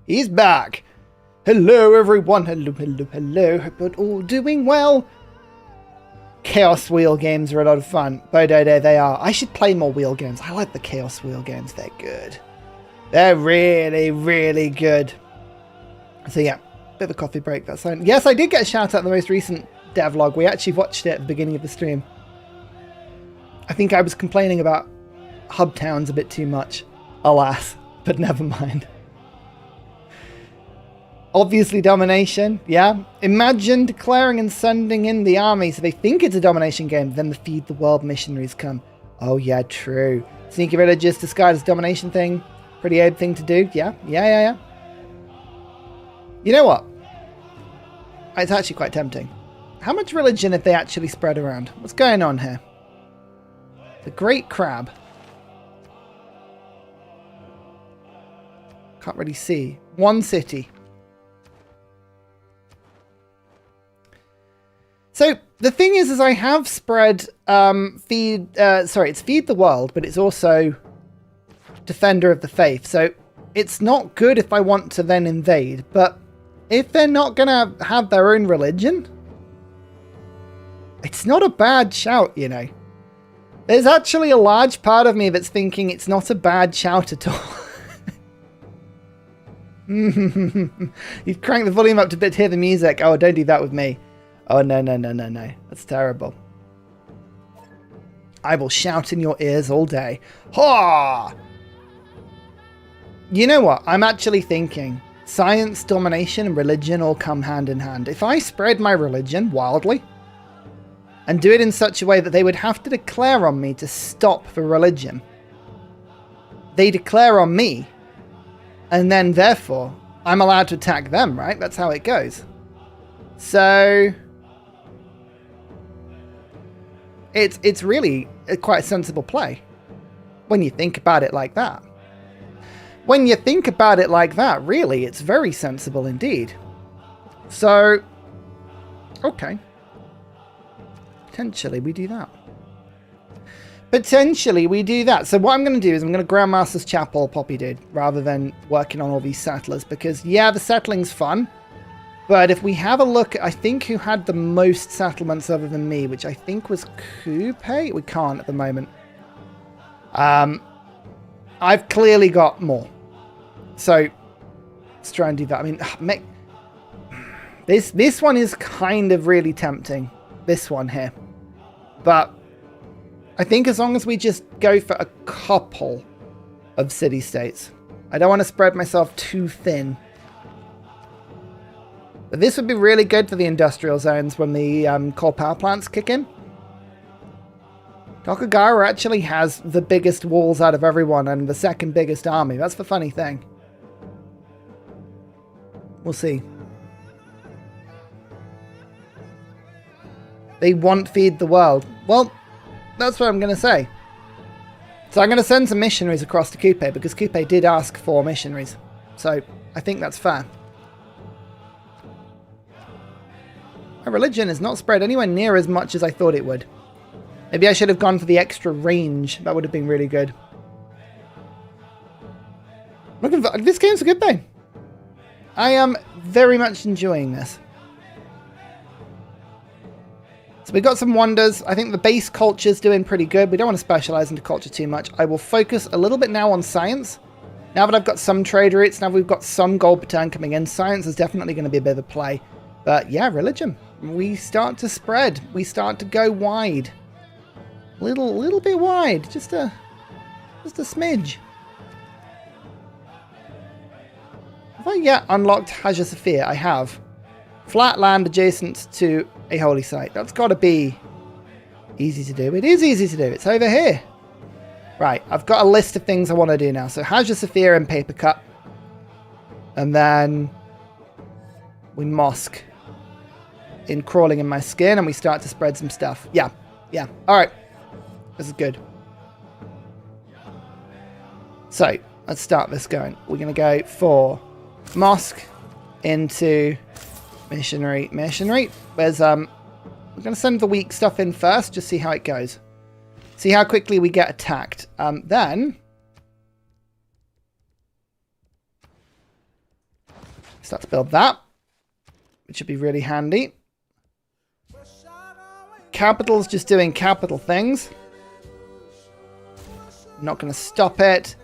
He's back. Hello, everyone. Hello, hello, hello. Hope you're all doing well. Chaos wheel games are a lot of fun. Bododo, they are. I should play more wheel games. I like the Chaos wheel games. They're good. They're really, really good. So yeah, bit of a coffee break. That's fine. Yes, I did get a shout out in the most recent devlog. We actually watched it at the beginning of the stream. I think I was complaining about hub towns a bit too much. Alas, but never mind. Obviously domination, yeah. Imagine declaring and sending in the army so they think it's a domination game, then the Feed the World missionaries come. Oh yeah, true. Sneaky religious disguised as domination thing. Pretty odd thing to do, yeah. Yeah. You know what? It's actually quite tempting. How much religion have they actually spread around? What's going on here? The Great Crab. Can't really see. One city. So the thing is I have spread it's Feed the World, but it's also Defender of the Faith. So it's not good if I want to then invade, but if they're not going to have their own religion, it's not a bad shout, you know. There's actually a large part of me that's thinking it's not a bad shout at all. You've cranked the volume up to a bit to hear the music. Oh, don't do that with me. Oh, no. That's terrible. I will shout in your ears all day. Ha! You know what? I'm actually thinking science, domination, and religion all come hand in hand. If I spread my religion wildly and do it in such a way that they would have to declare on me to stop for religion, they declare on me, and then therefore I'm allowed to attack them, right? That's how it goes. So it's really quite a sensible play when you think about it like that. When you think about it like that, really, it's very sensible indeed. So, okay. Potentially we do that. So what I'm going to do is I'm going to Grandmaster's Chapel Poppy Dude rather than working on all these settlers because, yeah, the settling's fun. But if we have a look, I think who had the most settlements other than me, which I think was Coupe. We can't at the moment. I've clearly got more. So let's try and do that. I mean, this one is kind of really tempting. This one here. But I think as long as we just go for a couple of city-states. I don't want to spread myself too thin. But this would be really good for the industrial zones when the coal power plants kick in. Tokugawa actually has the biggest walls out of everyone and the second biggest army. That's the funny thing. We'll see. They won't feed the world. Well, that's what I'm going to say. So I'm going to send some missionaries across to Coupe because Coupe did ask for missionaries. So I think that's fair. My religion is not spread anywhere near as much as I thought it would. Maybe I should have gone for the extra range. That would have been really good. This game's a good thing. I am very much enjoying this. So we got some wonders. I think the base culture's doing pretty good. We don't want to specialize into culture too much. I will focus a little bit now on science. Now that I've got some trade routes, now we've got some gold per turn coming in, science is definitely going to be a bit of a play. But yeah, religion. We start to spread. We start to go wide. Little bit wide. Just a smidge. Have I yet unlocked HUZZAH Sophia? I have. Flat land adjacent to a holy site. That's got to be easy to do. It is easy to do. It's over here. Right, I've got a list of things I want to do now. So HUZZAH Sophia and paper cut. And then we mosque in crawling in my skin and we start to spread some stuff. Yeah. All right. This is good. So let's start this going. We're going to go for mosque into missionary. Where's we're going to send the weak stuff in first, just see how it goes. See how quickly we get attacked. Then Start to build that, which should be really handy. Capital's just doing capital things. Not going to stop it.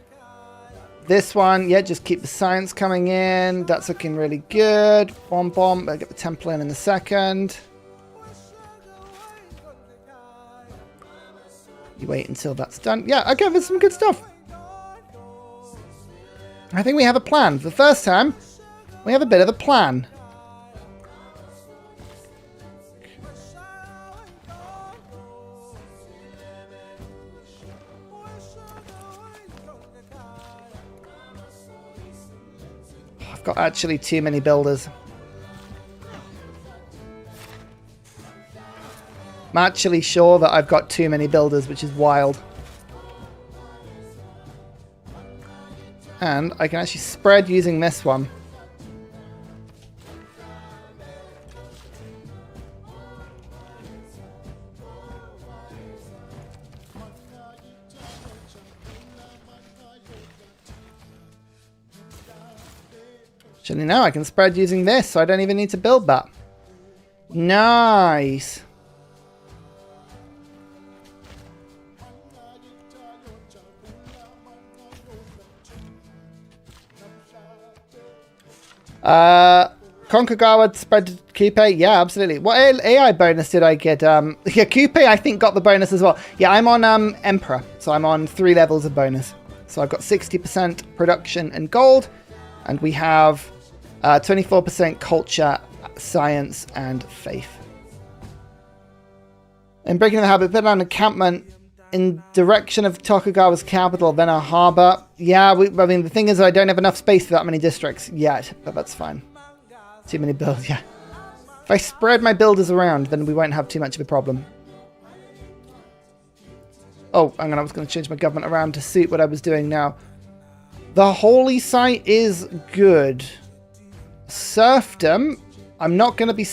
This one, yeah, just keep the science coming in. That's looking really good. Bomb. I'll get the temple in a second. You wait until that's done. Yeah, okay, there's some good stuff. I think we have a plan. For the first time, we have a bit of a plan. I've got actually too many builders. I'm actually sure that I've got too many builders, which is wild. And I can actually spread using this one. Actually, now I can spread using this, so I don't even need to build that. Nice. Konkagawa spread to Kupe? Yeah, absolutely. What AI bonus did I get? Yeah, Kupe I think got the bonus as well. Yeah, I'm on Emperor, so I'm on 3 levels of bonus. So I've got 60% production and gold, and we have 24% culture, science, and faith. In breaking the habit, put an encampment in direction of Tokugawa's capital, then a harbour. Yeah, I mean, the thing is I don't have enough space for that many districts yet, but that's fine. Too many builds, yeah. If I spread my builders around, then we won't have too much of a problem. Oh, hang on, I was going to change my government around to suit what I was doing now. The holy site is good. Serfdom, I'm not going to be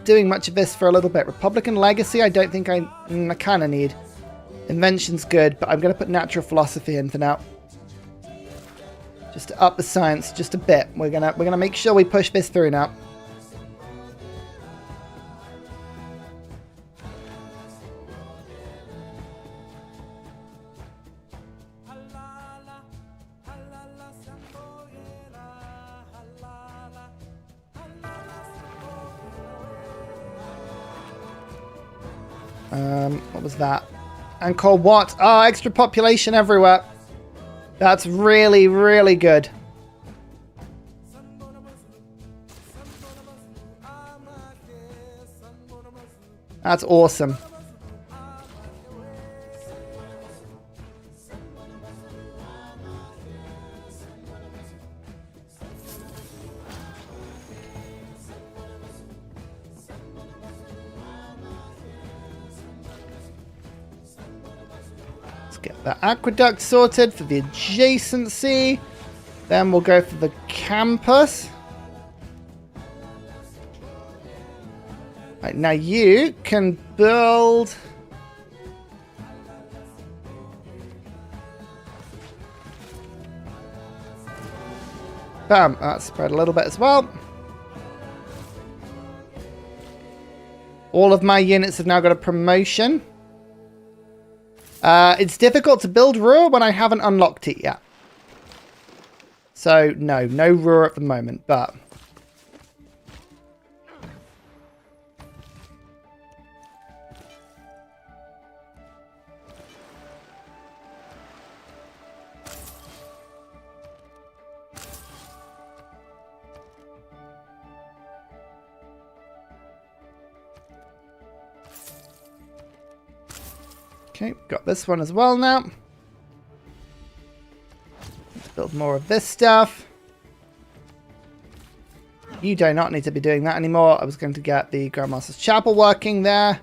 doing much of this for a little bit. Republican legacy, I don't think I kind of need. Invention's good, but I'm going to put natural philosophy in for now. Just to up the science just a bit. We're gonna make sure we push this through now. What was that? Angkor Wat. Oh, extra population everywhere. That's really, really good. That's awesome. Get the aqueduct sorted for the adjacency. Then we'll go for the campus. Right, now you can build... Bam, that's spread a little bit as well. All of my units have now got a promotion. It's difficult to build Ruhr when I haven't unlocked it yet. So, no Ruhr at the moment, but... Okay, got this one as well now. Let's build more of this stuff. You do not need to be doing that anymore. I was going to get the Grandmaster's Chapel working there.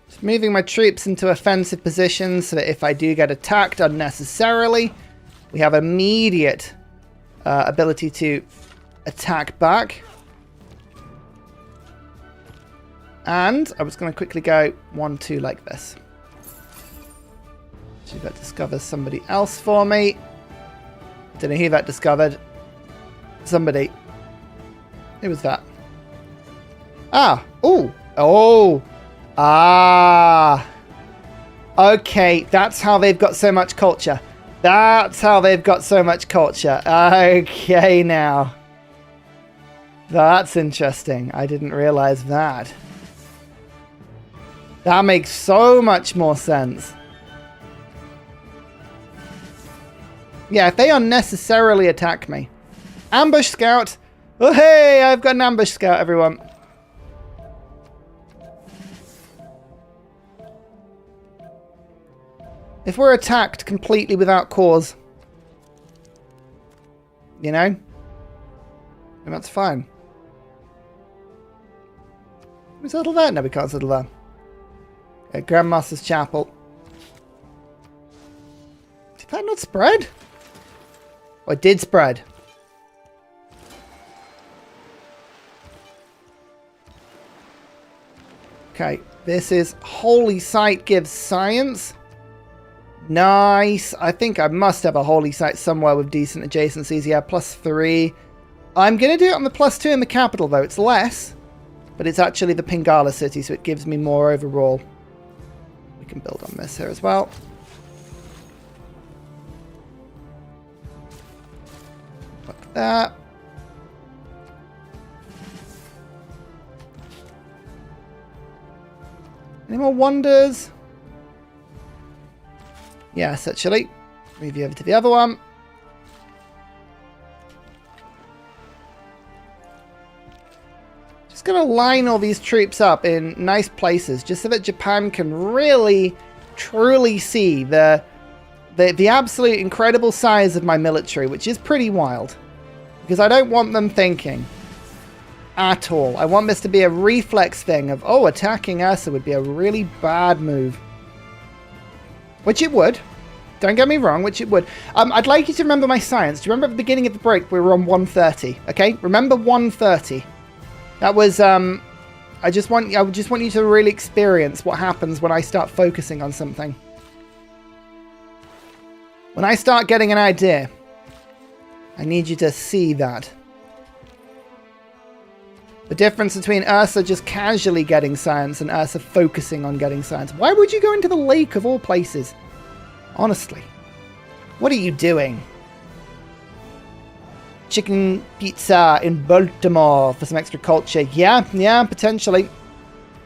Just moving my troops into offensive positions so that if I do get attacked unnecessarily, we have immediate ability to attack back. And I was going to quickly go 1-2 like this. Which See if that discovers somebody else for me. Don't know who that discovered. Somebody. Who was that? Ah. Oh. Oh. Ah. Okay. That's how they've got so much culture. That's how they've got so much culture. Okay, now. That's interesting. I didn't realize that. That makes so much more sense. Yeah, if they unnecessarily attack me. Ambush scout. Oh, hey, I've got an ambush scout, everyone. If we're attacked completely without cause, you know, then that's fine. Can we settle there? No, we can't settle there. Okay, Grandmaster's Chapel. Did that not spread? Oh, it did spread. Okay, this is Holy Site gives science. Nice. I think I must have a Holy Site somewhere with decent adjacencies. Yeah, +3. I'm going to do it on the +2 in the capital, though. It's less, but it's actually the Pingala city, so it gives me more overall. We can build on this here as well. Like that. Any more wonders? Yes, actually. Move you over to the other one. Just going to line all these troops up in nice places, just so that Japan can really, truly see the absolute incredible size of my military, which is pretty wild. Because I don't want them thinking at all. I want this to be a reflex thing of, oh, attacking Ursa would be a really bad move. Which it would. Don't get me wrong, which it would. I'd like you to remember my science. Do you remember at the beginning of the break we were on 130? Okay? Remember 130. That was, I just want you to really experience what happens when I start focusing on something. When I start getting an idea, I need you to see that. The difference between Ursa just casually getting science and Ursa focusing on getting science. Why would you go into the lake of all places? Honestly. What are you doing? Chicken pizza in Baltimore for some extra culture. Yeah, potentially.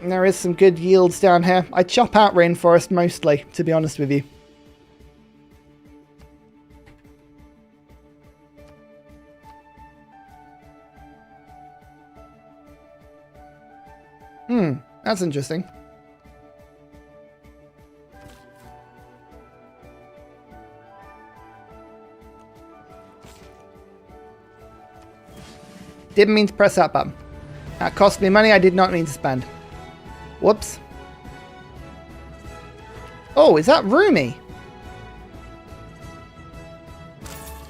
There is some good yields down here. I chop out rainforest mostly, to be honest with you. That's interesting. Didn't mean to press that button. That cost me money I did not mean to spend. Whoops. Oh, is that Rumi?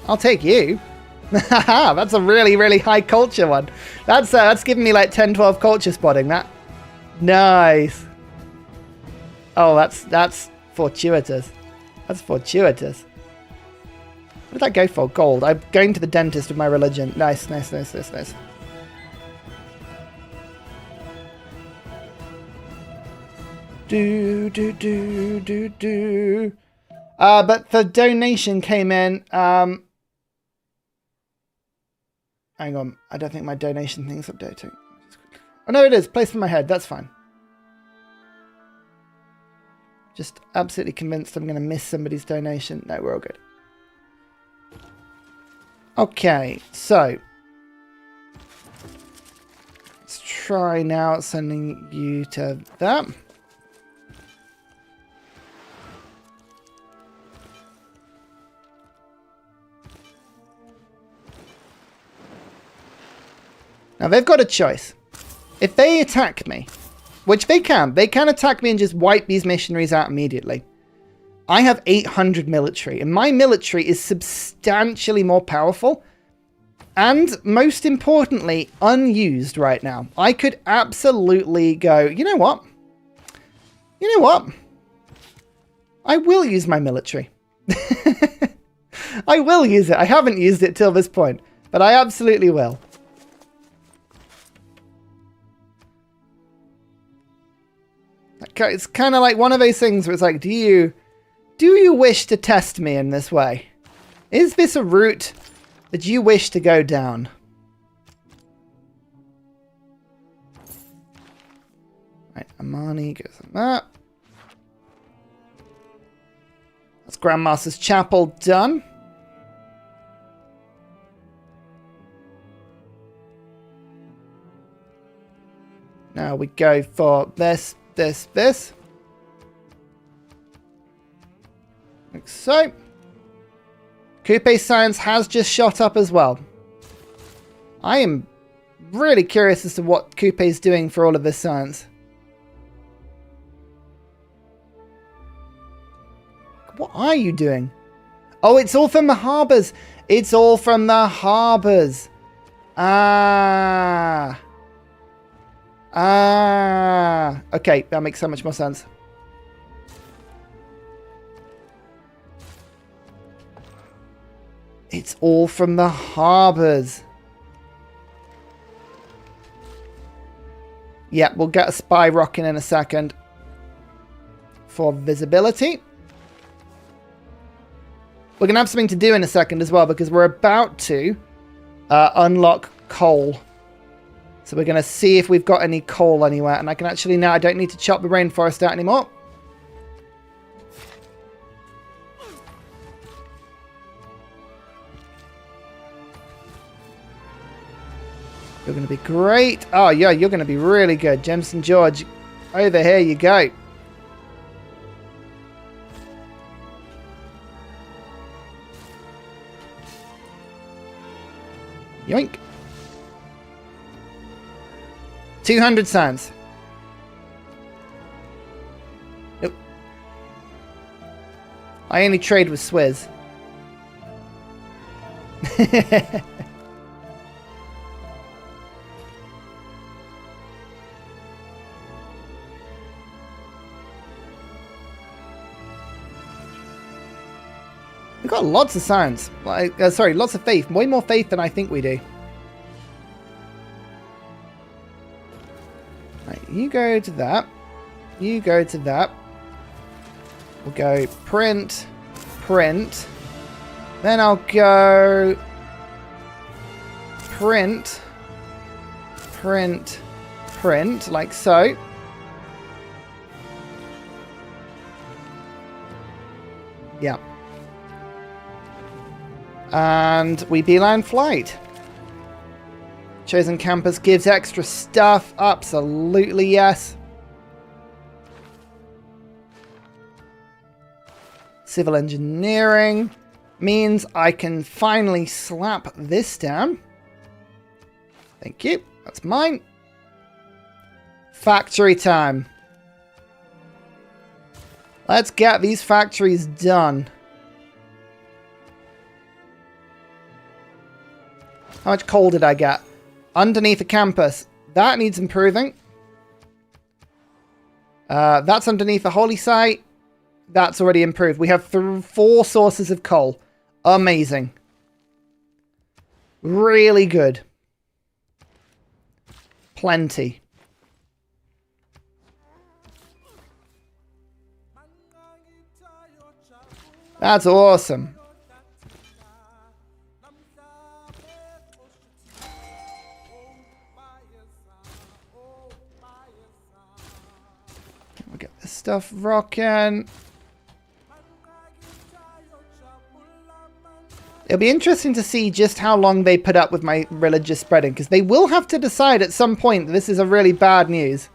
I'll take you. That's a really, really high culture one. That's giving me like 10, 12 culture spotting. That nice. Oh, that's fortuitous. That's fortuitous. What did that go for? Gold. I'm going to the dentist with my religion. Nice. But the donation came in. Hang on. I don't think my donation thing's updating. Oh, no, it is. Place for my head. That's fine. Just absolutely convinced I'm going to miss somebody's donation. No, we're all good. Okay, so let's try now sending you to that. Now they've got a choice. If they attack me, which they can attack me and just wipe these missionaries out immediately. I have 800 military, and my military is substantially more powerful and, most importantly, unused right now. I could absolutely go, you know what? I will use my military. I will use it. I haven't used it till this point, but I absolutely will. It's kind of like one of those things where it's like, do you wish to test me in this way? Is this a route that you wish to go down? Right, Amani goes on that. That's Grandmaster's Chapel done. Now we go for this. Like so. Coupe science has just shot up as well. I am really curious as to what Coupe is doing for all of this science. What are you doing? Oh, it's all from the harbours. It's all from the harbours. Ah. Okay, that makes so much more sense. It's all from the harbours. Yeah, we'll get a spy rocking in a second. For visibility. We're going to have something to do in a second as well, because we're about to unlock coal. So we're going to see if we've got any coal anywhere. And I can actually now, I don't need to chop the rainforest out anymore. You're going to be great. Oh, yeah, you're going to be really good. Jameson George, over here you go. Yoink. 200 science. Nope. I only trade with Swizz. We've got lots of science. Like, sorry, lots of faith. Way more faith than I think we do. Right, you go to that. You go to that. We'll go print, print. Then I'll go print, print, print, like so. Yeah. And we beeline flight. Chosen campus gives extra stuff. Absolutely, yes. Civil engineering means I can finally slap this down. Thank you. That's mine. Factory time. Let's get these factories done. How much coal did I get? Underneath the campus. That needs improving. That's underneath the holy site. That's already improved. We have 4 sources of coal. Amazing. Really good. Plenty. That's awesome. We'll get this stuff rocking. It'll be interesting to see just how long they put up with my religious spreading, because they will have to decide at some point that this is a really bad news.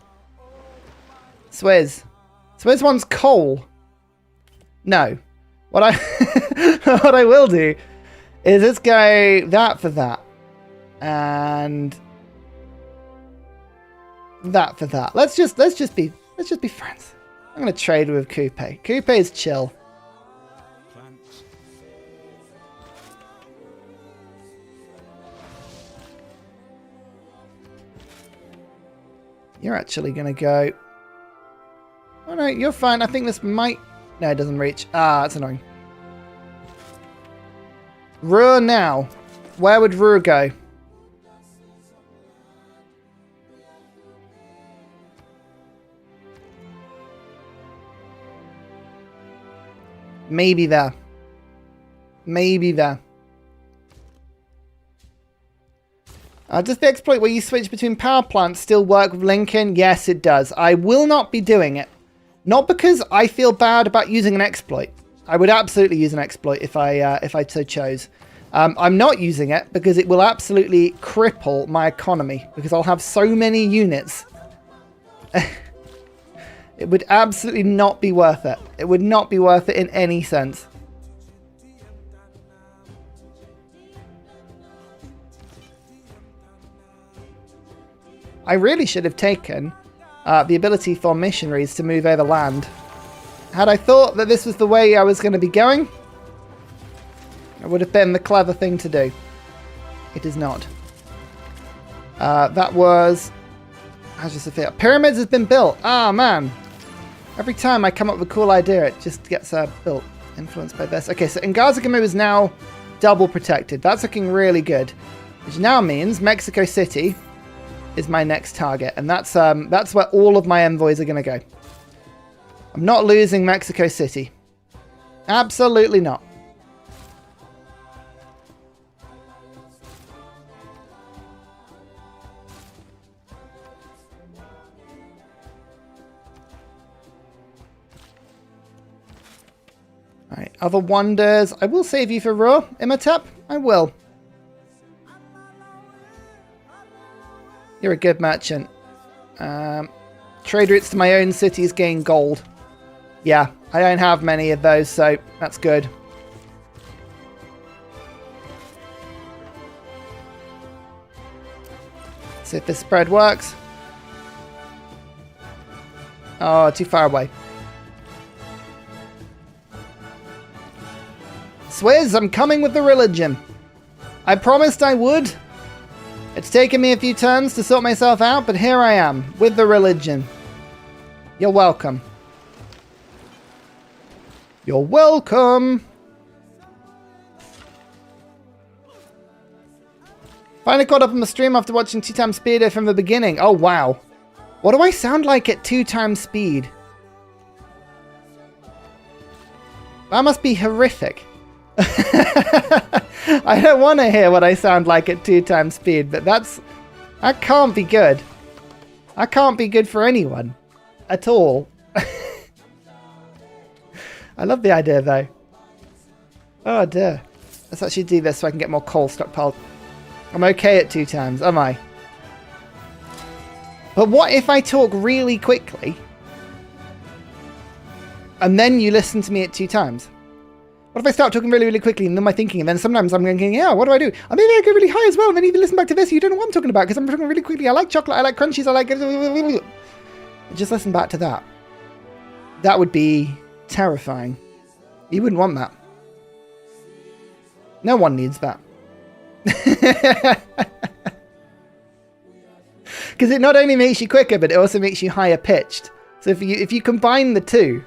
Swizz. Swizz wants coal. No. What I what I will do is let's go that for that. And that for that. Let's just be friends. I'm gonna trade with Coupe. Coupe is chill. You're actually gonna go. Oh no, you're fine. I think this might No, it doesn't reach. Ah, that's annoying. Ruhr now. Where would Ruhr go? Maybe there. Maybe there. Does the exploit where you switch between power plants still work with Lincoln? Yes, it does. I will not be doing it. Not because I feel bad about using an exploit. I would absolutely use an exploit if I so chose. I'm not using it because it will absolutely cripple my economy because I'll have so many units. It would absolutely not be worth it. It would not be worth it in any sense. I really should have taken the ability for missionaries to move over land. Had I thought that this was the way I was going to be going, it would have been the clever thing to do. It is not. That was... How's this fit? Pyramids has been built. Ah, man. Every time I come up with a cool idea, it just gets built. Influenced by this. Okay, so Ngazagamu is now double protected. That's looking really good. Which now means Mexico City is my next target. And that's where all of my envoys are going to go. I'm not losing Mexico City. Absolutely not. Alright, other wonders. I will save you for Ruhr, Imhotep. I will. You're a good merchant. Trade routes to my own cities gain gold. Yeah, I don't have many of those, so that's good. See if this spread works. Oh, too far away. Swizz, I'm coming with the religion. I promised I would. It's taken me a few turns to sort myself out, but here I am, with the religion. You're welcome. You're welcome. Finally caught up on the stream after watching 2 times speed from the beginning. Oh, wow. What do I sound like at 2 times speed? That must be horrific. I don't want to hear what I sound like at 2 times speed, but that can't be good. That can't be good for anyone. At all. I love the idea, though. Oh, dear. Let's actually do this so I can get more coal stockpiled. I'm okay at 2 times, am I? But what if I talk really quickly and then you listen to me at 2 times? What if I start talking really, really quickly and then my thinking, and then sometimes I'm thinking, yeah, what do I do? Or maybe I go really high as well, and then you listen back to this, you don't know what I'm talking about because I'm talking really quickly. I like chocolate, I like crunchies, I like... Just listen back to that. That would be terrifying. You wouldn't want that. No one needs that. Because it not only makes you quicker, but it also makes you higher pitched. So if you combine the two...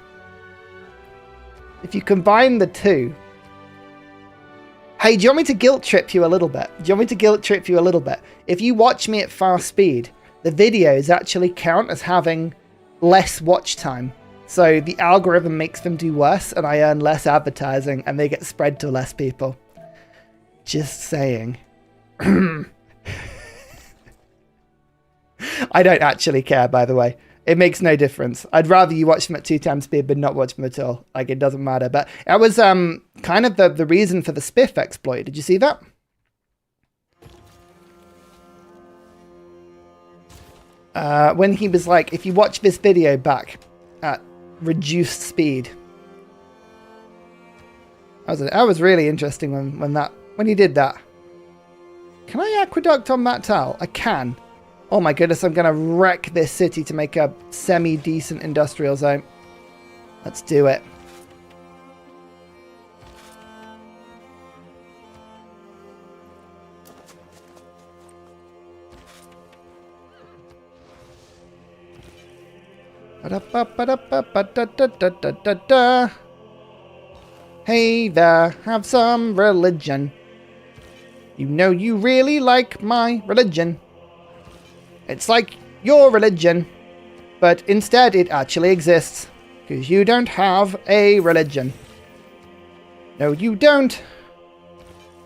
If you combine the two... Hey, do you want me to guilt trip you a little bit? Do you want me to guilt trip you a little bit? If you watch me at fast speed, the videos actually count as having less watch time. So the algorithm makes them do worse, and I earn less advertising, and they get spread to less people. Just saying. I don't actually care, by the way. It makes no difference. I'd rather you watch them at 2 times speed, but not watch them at all. Like, it doesn't matter. But that was kind of the reason for the Spiff exploit. Did you see that? When he was like, if you watch this video back at reduced speed. That was really interesting when he did that. Can I aqueduct on that tile? I can. Oh my goodness, I'm going to wreck this city to make a semi-decent industrial zone. Let's do it. Ba-da-ba-ba-da-ba-ba-da-da-da-da-da. Hey there, have some religion. You know you really like my religion. It's like your religion, but instead it actually exists, because you don't have a religion. No, you don't.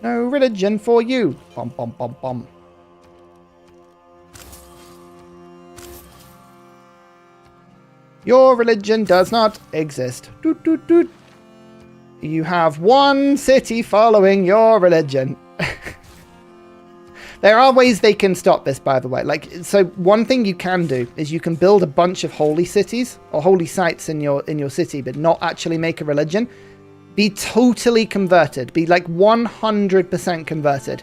No religion for you. Bum, bum, bum, bum. Your religion does not exist. Doot, doot, doot. You have one city following your religion. There are ways they can stop this, by the way. Like, so one thing you can do is you can build a bunch of holy cities or holy sites in your city, but not actually make a religion. Be totally converted. Be like 100% converted.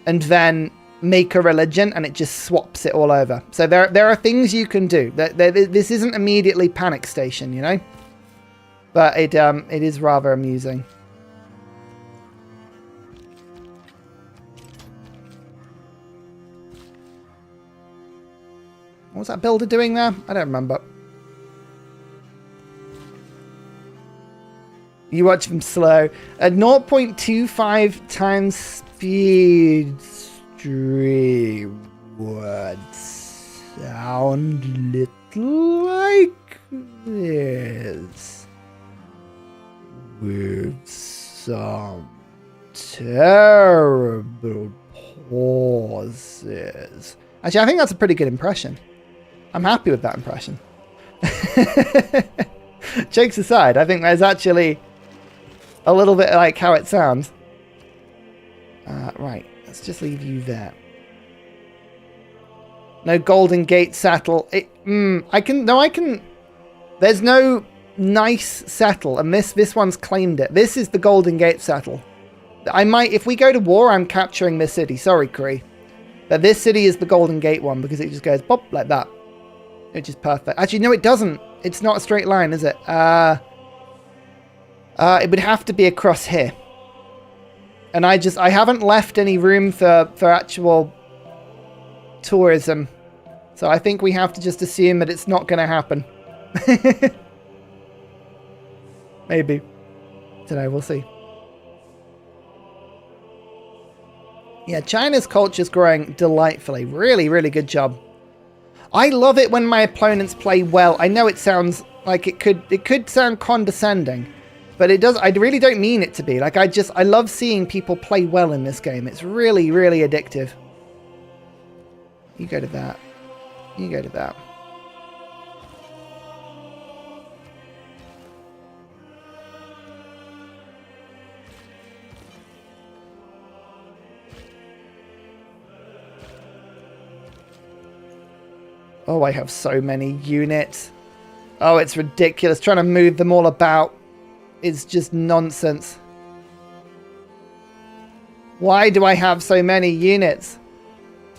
And then make a religion, and it just swaps it all over. So there are things you can do. This isn't immediately Panic Station, you know? But it is rather amusing. What was that builder doing there? I don't remember. You watch them slow. At 0.25 times speed, stream would sound little like this. With some terrible pauses. Actually, I think that's a pretty good impression. I'm happy with that impression. Jokes aside, I think there's actually a little bit like how it sounds. Right, let's just leave you there. No Golden Gate settle. I can. There's no nice settle, and this one's claimed it. This is the Golden Gate settle. I might, if we go to war, I'm capturing this city. Sorry, Kree. But this city is the Golden Gate one because it just goes pop like that. Which is perfect. Actually, no, it doesn't. It's not a straight line, is it? It would have to be across here. And I haven't left any room for actual tourism. So I think we have to just assume that it's not going to happen. Maybe. Don't know, we'll see. Yeah, China's culture's growing delightfully. Really, really good job. I love it when my opponents play well. I know it sounds like it could sound condescending, but it does. I really don't mean it to be. Like, I love seeing people play well in this game. It's really, really addictive. You go to that. You go to that. Oh, I have so many units. Oh, it's ridiculous. Trying to move them all about is just nonsense. Why do I have so many units?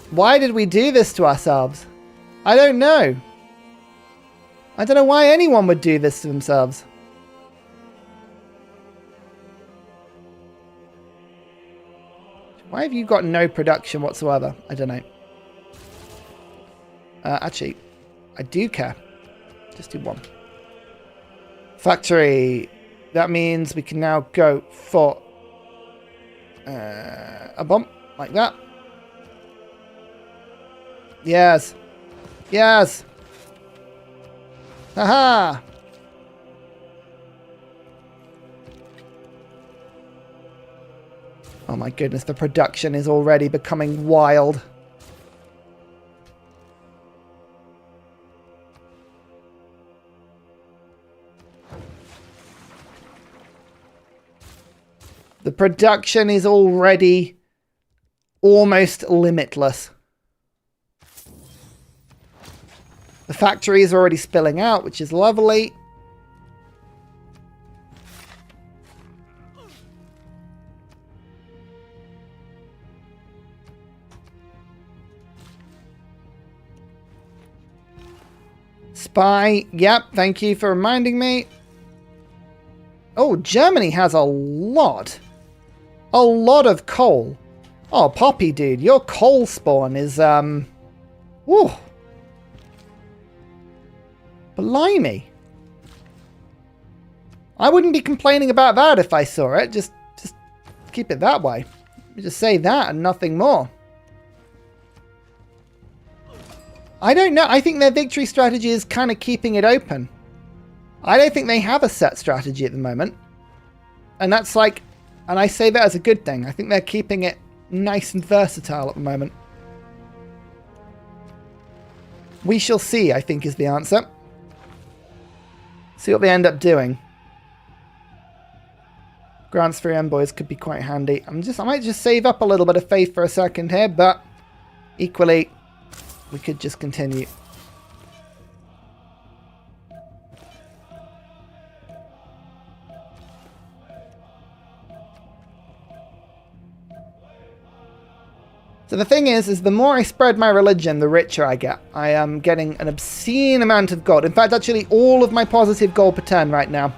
Why did we do this to ourselves? I don't know. I don't know why anyone would do this to themselves. Why have you got no production whatsoever? I don't know. Actually, I do care. Just do one. Factory. That means we can now go for a bomb like that. Yes. Yes. Haha. Oh my goodness, the production is already becoming wild. The production is already almost limitless. The factory is already spilling out, which is lovely. Spy. Yep, thank you for reminding me. Oh, Germany has a lot. A lot of coal. Oh, Poppy, dude, your coal spawn is, woo. Blimey. I wouldn't be complaining about that if I saw it. Just keep it that way. Just say that and nothing more. I don't know. I think their victory strategy is kind of keeping it open. I don't think they have a set strategy at the moment. And that's like, and I say that as a good thing. I think they're keeping it nice and versatile at the moment. We shall see, I think, is the answer. See what they end up doing. Grants for envoys could be quite handy. I might just save up a little bit of faith for a second here, but equally, we could just continue. So the thing is the more I spread my religion, the richer I get. I am getting an obscene amount of gold. In fact, actually, all of my positive gold per turn right now.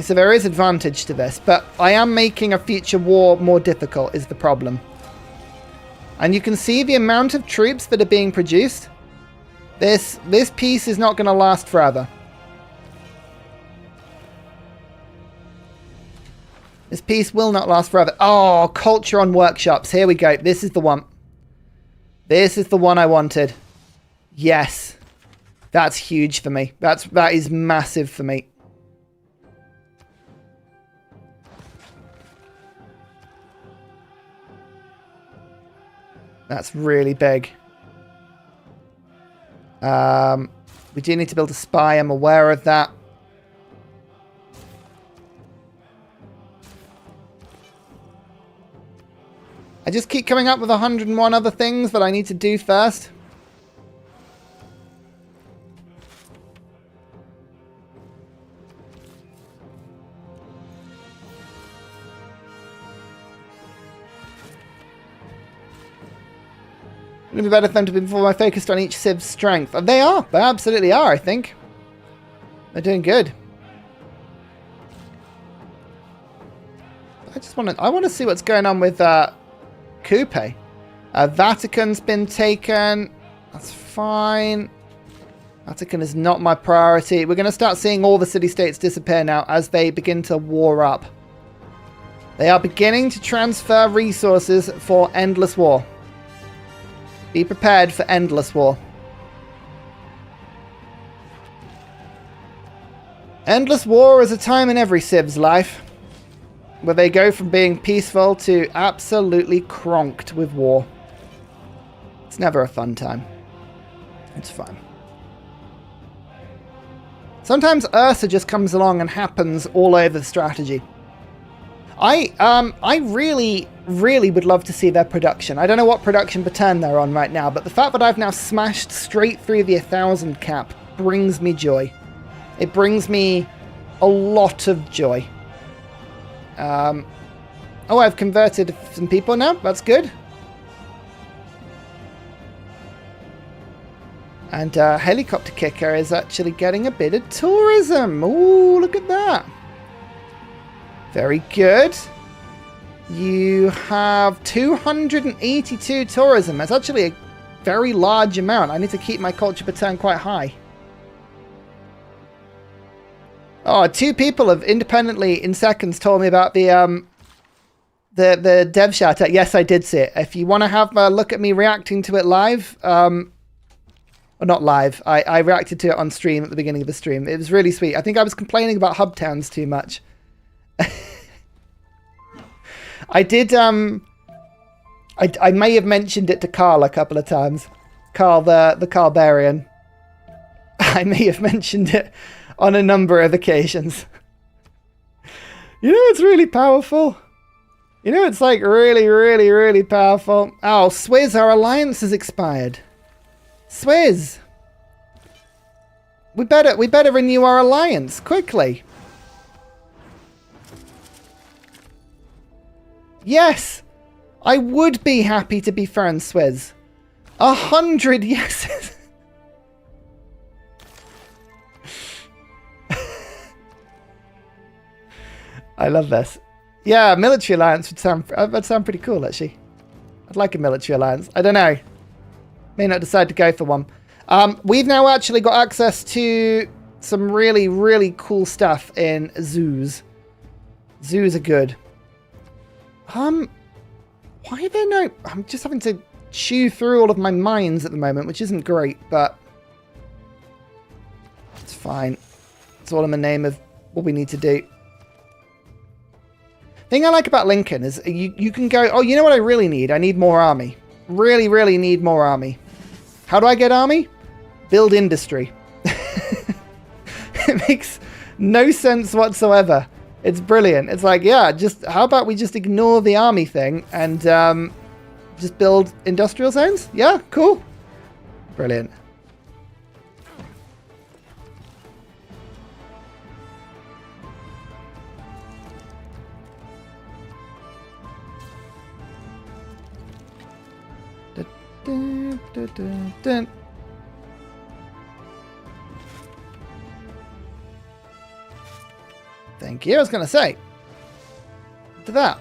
So there is advantage to this, but I am making a future war more difficult is the problem. And you can see the amount of troops that are being produced. This peace is not going to last forever. This peace will not last forever. Oh, culture on workshops. Here we go. This is the one. This is the one I wanted. Yes. That's huge for me. That is massive for me. That's really big. We do need to build a spy. I'm aware of that. I just keep coming up with 101 other things that I need to do first. It would be better for them to be more focused on each civ's strength. They are. They absolutely are, I think. They're doing good. I want to see what's going on with Coupe. Vatican's been taken. That's fine. Vatican is not my priority. We're going to start seeing all the city-states disappear now as they begin to war up. They are beginning to transfer resources for endless war. Be prepared for endless war. Endless war is a time in every civ's life where they go from being peaceful to absolutely cronked with war. It's never a fun time. It's fun. Sometimes Ursa just comes along and happens all over the strategy. I really would love to see their production. I don't know what production per turn they're on right now, but the fact that I've now smashed straight through the 1,000 cap brings me joy. It brings me a lot of joy. Oh, I've converted some people now. That's good. And Helicopter Kicker is actually getting a bit of tourism. Ooh, look at that. Very good. You have 282 tourism. That's actually a very large amount. I need to keep my culture per turn quite high. Oh, 2 people have independently in seconds told me about the dev shout out. Yes, I did see it. If you want to have a look at me reacting to it live, or not live, I reacted to it on stream at the beginning of the stream. It was really sweet. I think I was complaining about hub towns too much. I did, I may have mentioned it to Carl a couple of times. Carl, the Carlbarian. I may have mentioned it on a number of occasions. You know, it's really powerful. You know, it's like really powerful. Oh, Swizz, our alliance has expired. Swizz. We better renew our alliance quickly. Yes, I would be happy to be friends, Swizz. 100 yeses. I love this. Yeah, military alliance would sound pretty cool, actually. I'd like a military alliance. I don't know. May not decide to go for one. We've now actually got access to some really, really cool stuff in zoos. Zoos are good. Why are there no... I'm just having to chew through all of my mines at the moment, which isn't great, but it's fine. It's all in the name of what we need to do. Thing I like about Lincoln is you can go, oh, you know what I really need? I need more army. Really, really need more army. How do I get army? Build industry. It makes no sense whatsoever. It's brilliant. It's like, yeah, just how about we just ignore the army thing and just build industrial zones? Yeah, cool. Brilliant. Dun, dun, dun, dun. Thank you. I was going to say. To that.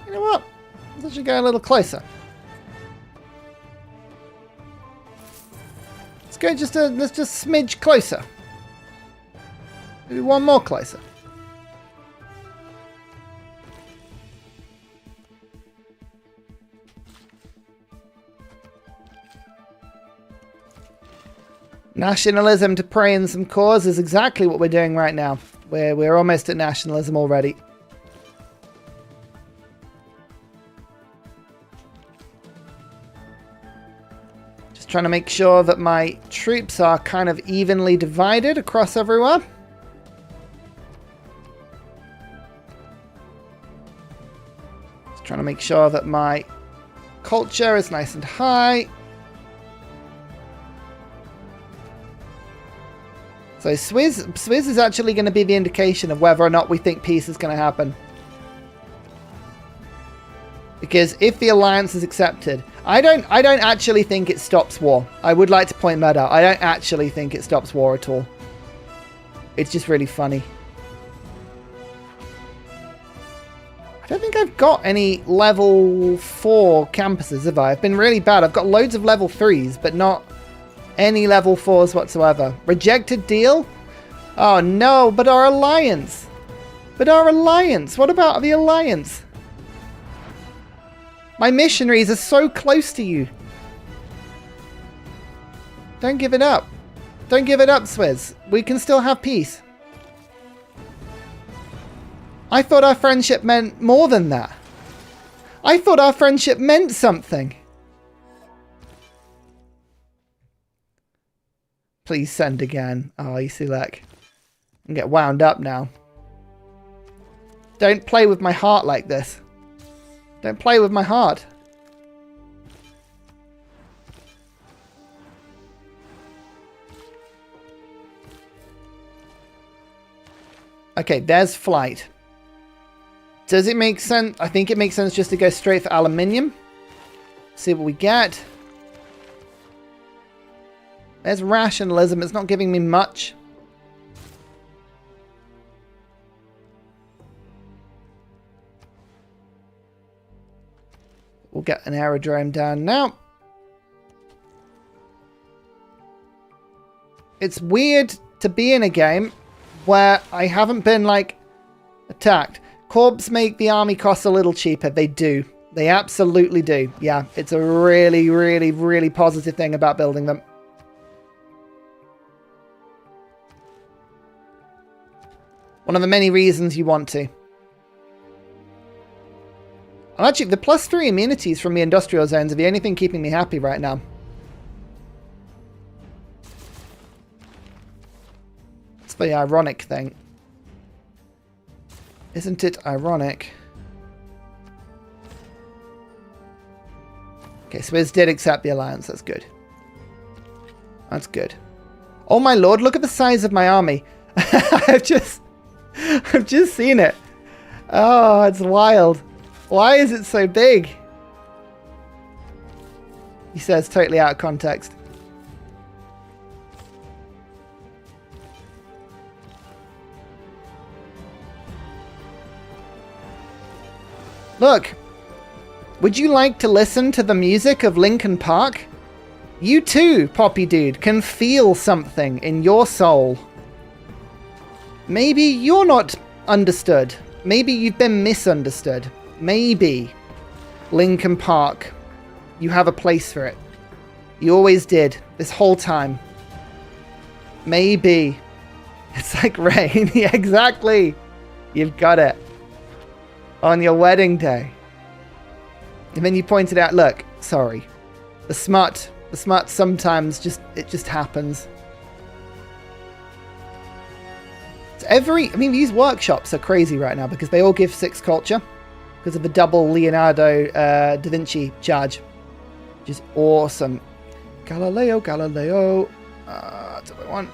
You know what? Let's just go a little closer. Let's go let's just smidge closer. Maybe one more closer. Nationalism to prey in some cause is exactly what we're doing right now. We're almost at nationalism already. Just trying to make sure that my troops are kind of evenly divided across everywhere. Just trying to make sure that my culture is nice and high. So Swizz is actually going to be the indication of whether or not we think peace is going to happen. Because if the alliance is accepted, I don't actually think it stops war. I would like to point that out. I don't actually think it stops war at all. It's just really funny. I don't think I've got any level 4 campuses, have I? I've been really bad. I've got loads of level 3s, but not any level 4s whatsoever. Rejected deal? Oh no, but our alliance. But our alliance. What about the alliance? My missionaries are so close to you. Don't give it up. Don't give it up, Swizz. We can still have peace. I thought our friendship meant more than that. I thought our friendship meant something. Please send again. Oh, you see, like, I can get wound up now. Don't play with my heart like this. Don't play with my heart. Okay, there's flight. Does it make sense? I think it makes sense just to go straight for aluminium. See what we get. There's rationalism. It's not giving me much. We'll get an aerodrome down now. It's weird to be in a game where I haven't been, like, attacked. Corps make the army cost a little cheaper. They do. They absolutely do. Yeah, it's a really, really, really positive thing about building them. One of the many reasons you want to. And actually, the +3 immunities from the industrial zones are the only thing keeping me happy right now. It's the ironic thing. Isn't it ironic? Okay, Swizz did accept the alliance. That's good. That's good. Oh my lord, look at the size of my army. I've just seen it. Oh, it's wild. Why is it so big? He says totally out of context. Look, would you like to listen to the music of Linkin Park? You too, Poppy Dude, can feel something in your soul. Maybe you're not understood. Maybe you've been misunderstood. Maybe Linkin Park, you have a place for it. You always did, this whole time. Maybe. It's like rain. Yeah, exactly. You've got it. On your wedding day. And then you pointed out, look, sorry. The smut sometimes it just happens. I mean, these workshops are crazy right now because they all give 6 culture because of the double Leonardo da Vinci charge, which is awesome. Galileo. Do I want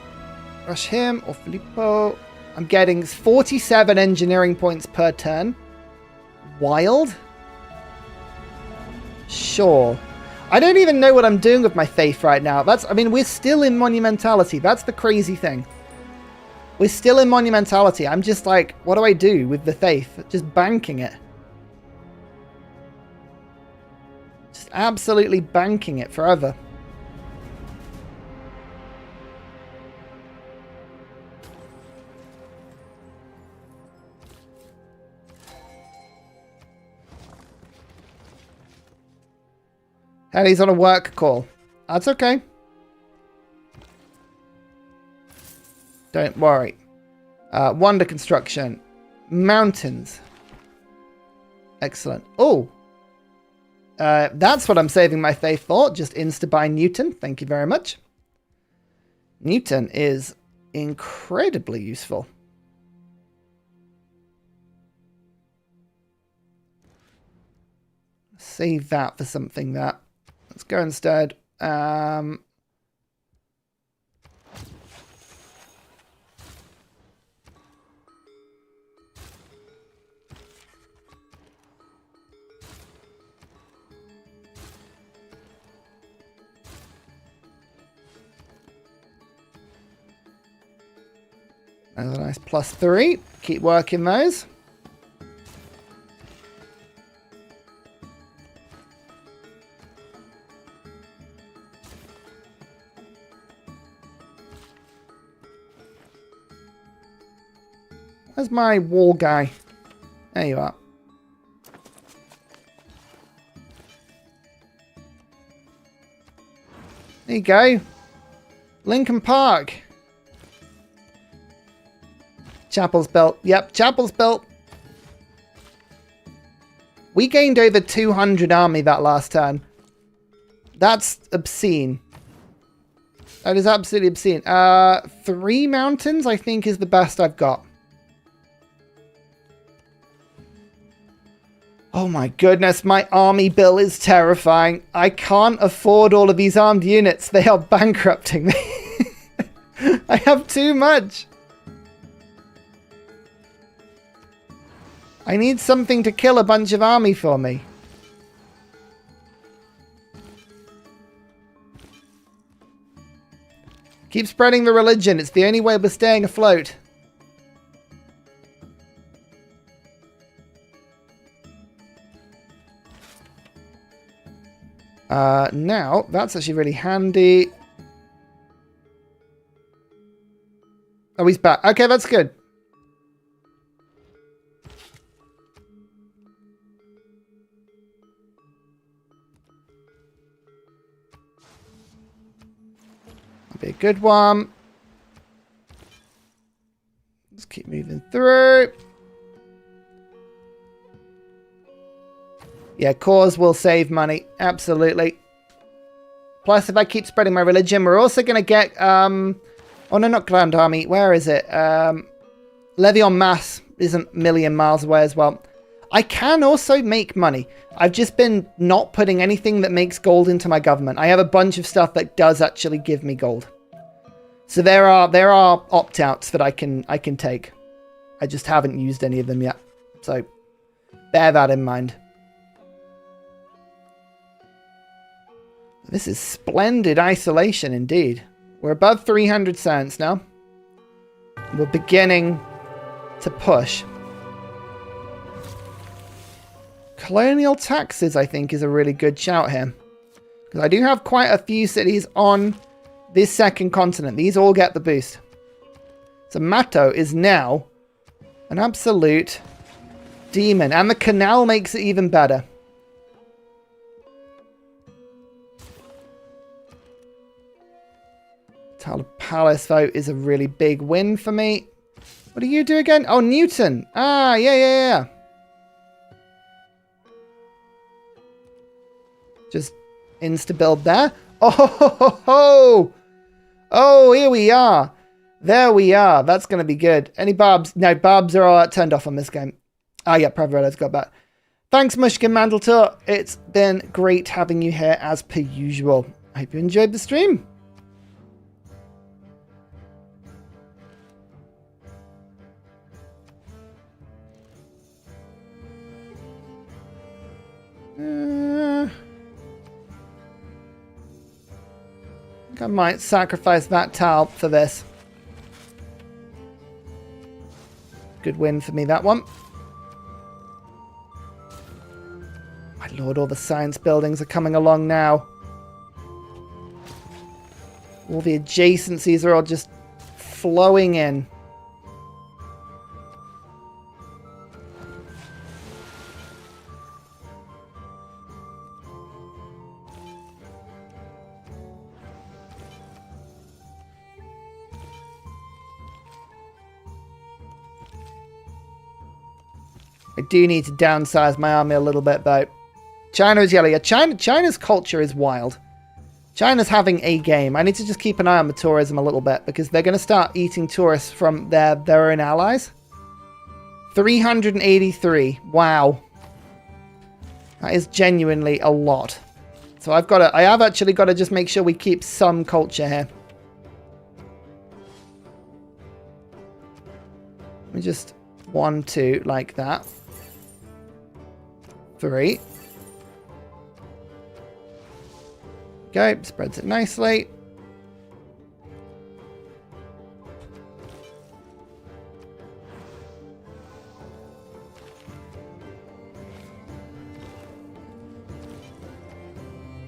rush him or Filippo? I'm getting 47 engineering points per turn. Wild? Sure. I don't even know what I'm doing with my faith right now. I mean, we're still in monumentality. That's the crazy thing. We're still in monumentality. I'm just like, what do I do with the faith? Just banking it. Just absolutely banking it forever. And he's on a work call. That's okay. Don't worry. Wonder construction. Mountains. Excellent. Oh. That's what I'm saving my faith for. Just insta-buy Newton. Thank you very much. Newton is incredibly useful. Save that for something that... Let's go instead. Another nice +3. Keep working those. Where's my wall guy? There you are. There you go. Linkin Park. Chapel's built. Yep, chapel's built. We gained over 200 army that last turn. That's obscene. That is absolutely obscene. 3 mountains, I think, is the best I've got. Oh my goodness, my army bill is terrifying. I can't afford all of these armed units. They are bankrupting me. I have too much. I need something to kill a bunch of army for me. Keep spreading the religion. It's the only way we're staying afloat. Now, that's actually really handy. Oh, he's back. Okay, that's good. That'll be a good one. Let's keep moving through. Yeah, cause will save money. Absolutely. Plus, if I keep spreading my religion, we're also going to get... oh, no, not Grand Army. Where is it? Levy en masse isn't a million miles away as well. I can also make money. I've just been not putting anything that makes gold into my government. I have a bunch of stuff that does actually give me gold. So there are opt-outs that I can take. I just haven't used any of them yet. So bear that in mind. This is splendid isolation indeed. We're above 300 science now. We're beginning to push. Colonial taxes, I think, is a really good shout here. Because I do have quite a few cities on this second continent. These all get the boost. So Mato is now an absolute demon. And the canal makes it even better. Tile Palace vote is a really big win for me. What do you do again? Oh, Newton. Ah, yeah. Just insta-build there. Oh, here we are. There we are. That's going to be good. Any barbs? No, barbs are all turned off on this game. Ah, yeah, Pravarella's got that. Thanks, Mushkin Mandeltor. It's been great having you here as per usual. I hope you enjoyed the stream. I might sacrifice that tile for this. Good win for me, that one. My lord, all the science buildings are coming along now. All the adjacencies are all just flowing in. I do need to downsize my army a little bit, though. China is yellow. Yeah, China's culture is wild. China's having a game. I need to just keep an eye on the tourism a little bit, because they're going to start eating tourists from their own allies. 383. Wow. That is genuinely a lot. So I have actually got to just make sure we keep some culture here. Let me just 1, 2, like that. 3. Go, spreads it nicely.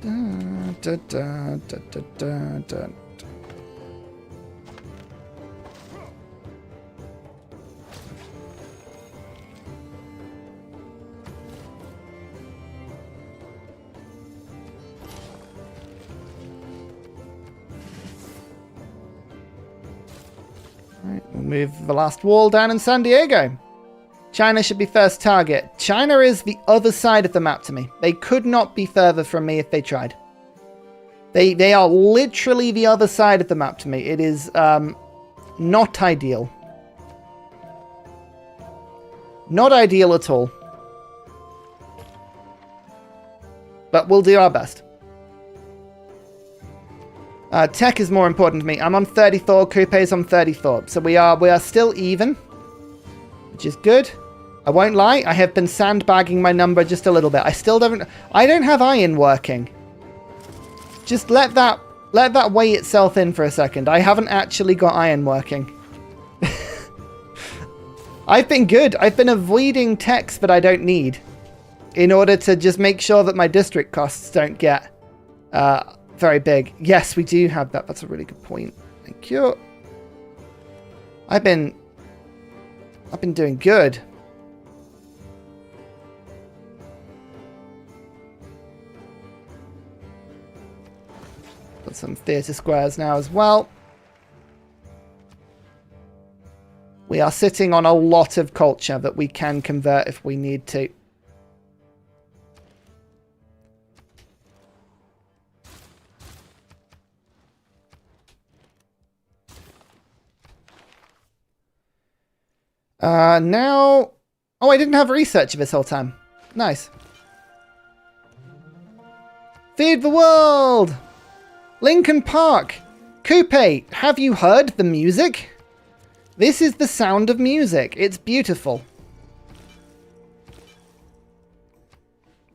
Da, da, da, da, da, da. We'll move the last wall down in San Diego. China should be first target. China is the other side of the map to me. They could not be further from me if they tried. They are literally the other side of the map to me. It is not ideal. Not ideal at all. But we'll do our best. Tech is more important to me. I'm on 34. Coupe's on 34. So we are still even, which is good. I won't lie. I have been sandbagging my number just a little bit. I don't have iron working. Just let that weigh itself in for a second. I haven't actually got iron working. I've been good. I've been avoiding techs that I don't need in order to just make sure that my district costs don't get very big. Yes, we do have that. That's a really good point. Thank you. I've been doing good. Got some theatre squares now as well. We are sitting on a lot of culture that we can convert if we need to. Now... Oh, I didn't have research this whole time. Nice. Feed the world! Lincoln Park! Coupe, have you heard the music? This is the sound of music. It's beautiful.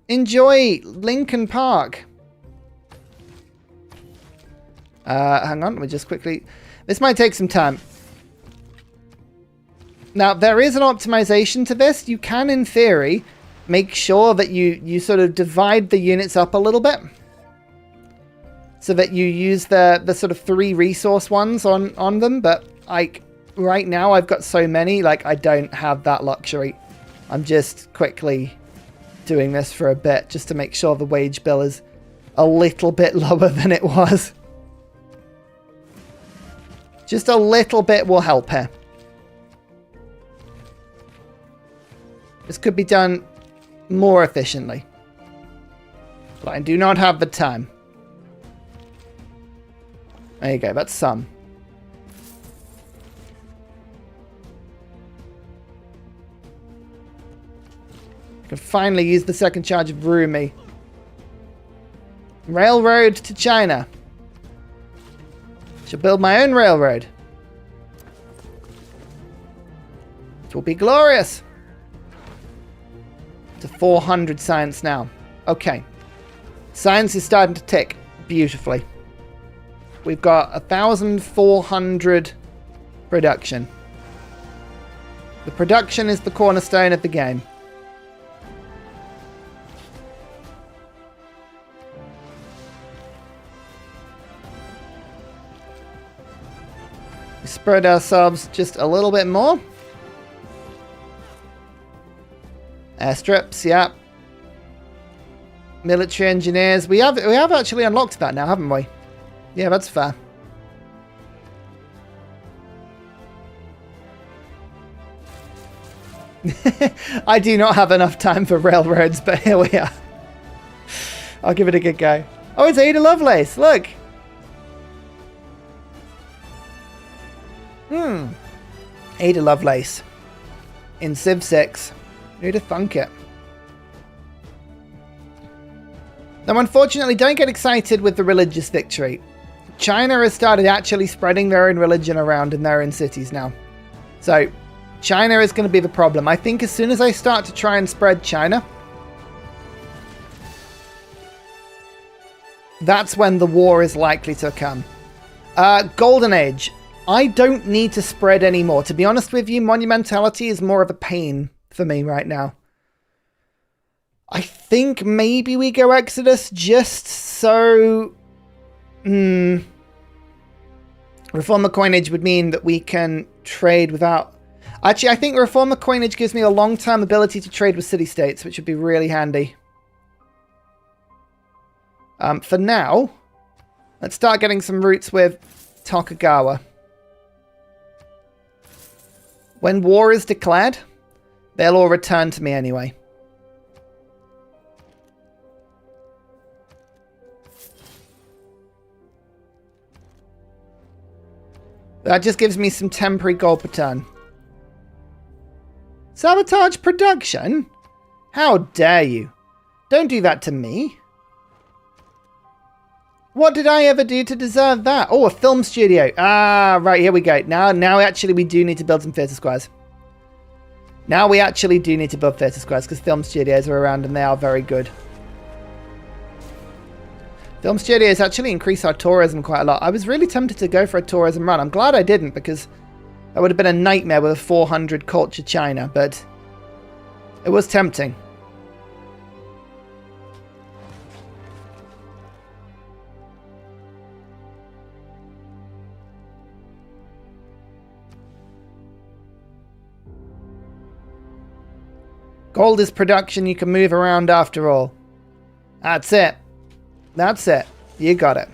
Enjoy Lincoln Park. Hang on, let me just quickly... This might take some time. Now, there is an optimization to this. You can, in theory, make sure that you sort of divide the units up a little bit. So that you use the sort of 3 resource ones on them. But like right now I've got so many, like I don't have that luxury. I'm just quickly doing this for a bit just to make sure the wage bill is a little bit lower than it was. Just a little bit will help here. This could be done more efficiently. But I do not have the time. There you go, that's some. I can finally use the second charge of Rumi. Railroad to China. Shall build my own railroad. It will be glorious. To 400 science now. Okay. Science is starting to tick beautifully. We've got 1,400 production. The production is the cornerstone of the game. We spread ourselves just a little bit more. Airstrips, yeah. Military engineers. We have actually unlocked that now, haven't we? Yeah, that's fair. I do not have enough time for railroads, but here we are. I'll give it a good go. Oh, it's Ada Lovelace. Look. Ada Lovelace. In Civ 6. Who'd have thunk it? Now, unfortunately, don't get excited with the religious victory. China has started actually spreading their own religion around in their own cities now. So, China is going to be the problem. I think as soon as I start to try and spread China, that's when the war is likely to come. Golden Age. I don't need to spread anymore. To be honest with you, monumentality is more of a pain for me right now. I think maybe we go Exodus just so... Reform the coinage would mean that we can trade without... Actually, I think reform the coinage gives me a long-term ability to trade with city-states, which would be really handy. For now, let's start getting some roots with Tokugawa. When war is declared, they'll all return to me anyway. That just gives me some temporary gold per turn. Sabotage production? How dare you? Don't do that to me. What did I ever do to deserve that? Oh, a film studio. Ah, right, here we go. Now actually we do need to build some theatre squares. Now we actually do need to build theatre squares because film studios are around and they are very good. Film studios actually increase our tourism quite a lot. I was really tempted to go for a tourism run. I'm glad I didn't because that would have been a nightmare with a 400 culture China, but it was tempting. Gold is production you can move around after all. That's it. That's it. You got it.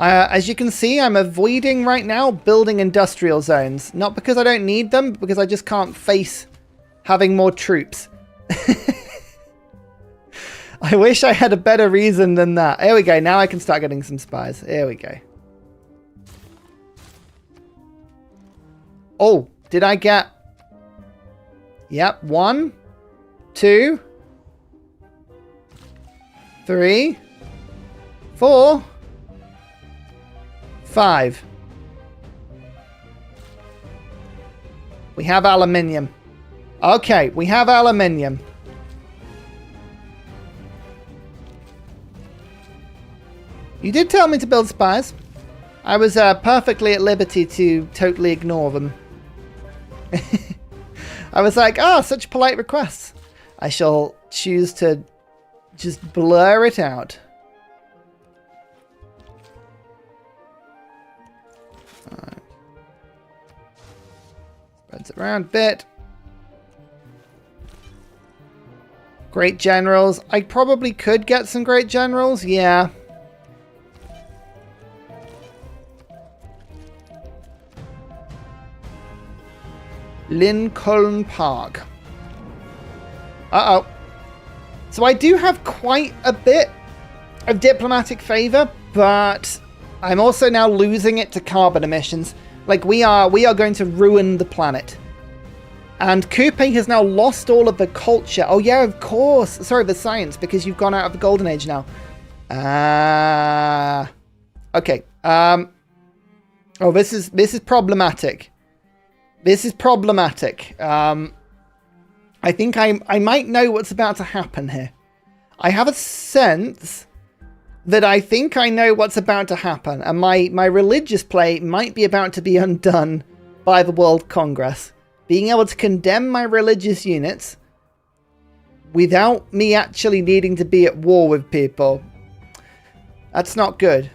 As you can see, I'm avoiding right now building industrial zones. Not because I don't need them, but because I just can't face having more troops. I wish I had a better reason than that. Here we go. Now I can start getting some spies. Here we go. Oh, did I get... Yep, 1, 2, 3, 4, 5. We have aluminium. Okay, we have aluminium. You did tell me to build spies. I was perfectly at liberty to totally ignore them. I was like, oh, such polite requests. I shall choose to just blur it out. Spreads it around a bit. Great generals. I probably could get some great generals. Yeah. Lincoln Park. Uh-oh. So I do have quite a bit of diplomatic favor, but I'm also now losing it to carbon emissions. Like, we are going to ruin the planet. And Coupe has now lost all of the culture. Oh, yeah, of course. Sorry, the science, because you've gone out of the golden age now. Okay. Oh, this is problematic. This is problematic. I think I might know what's about to happen here. I have a sense that I think I know what's about to happen, and my religious play might be about to be undone by the World Congress. Being able to condemn my religious units without me actually needing to be at war with people. That's not good.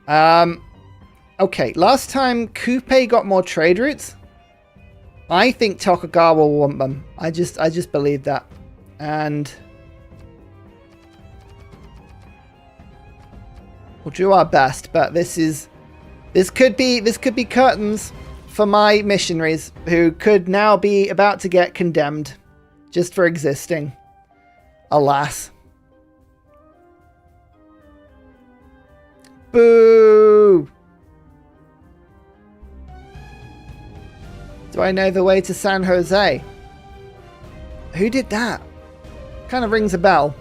Okay, last time Coupe got more trade routes. I think Tokugawa will want them. I just believe that. And we'll do our best, but this could be curtains for my missionaries, who could now be about to get condemned just for existing. Alas. Boo! Do I know the way to San Jose? Who did that? Kind of rings a bell.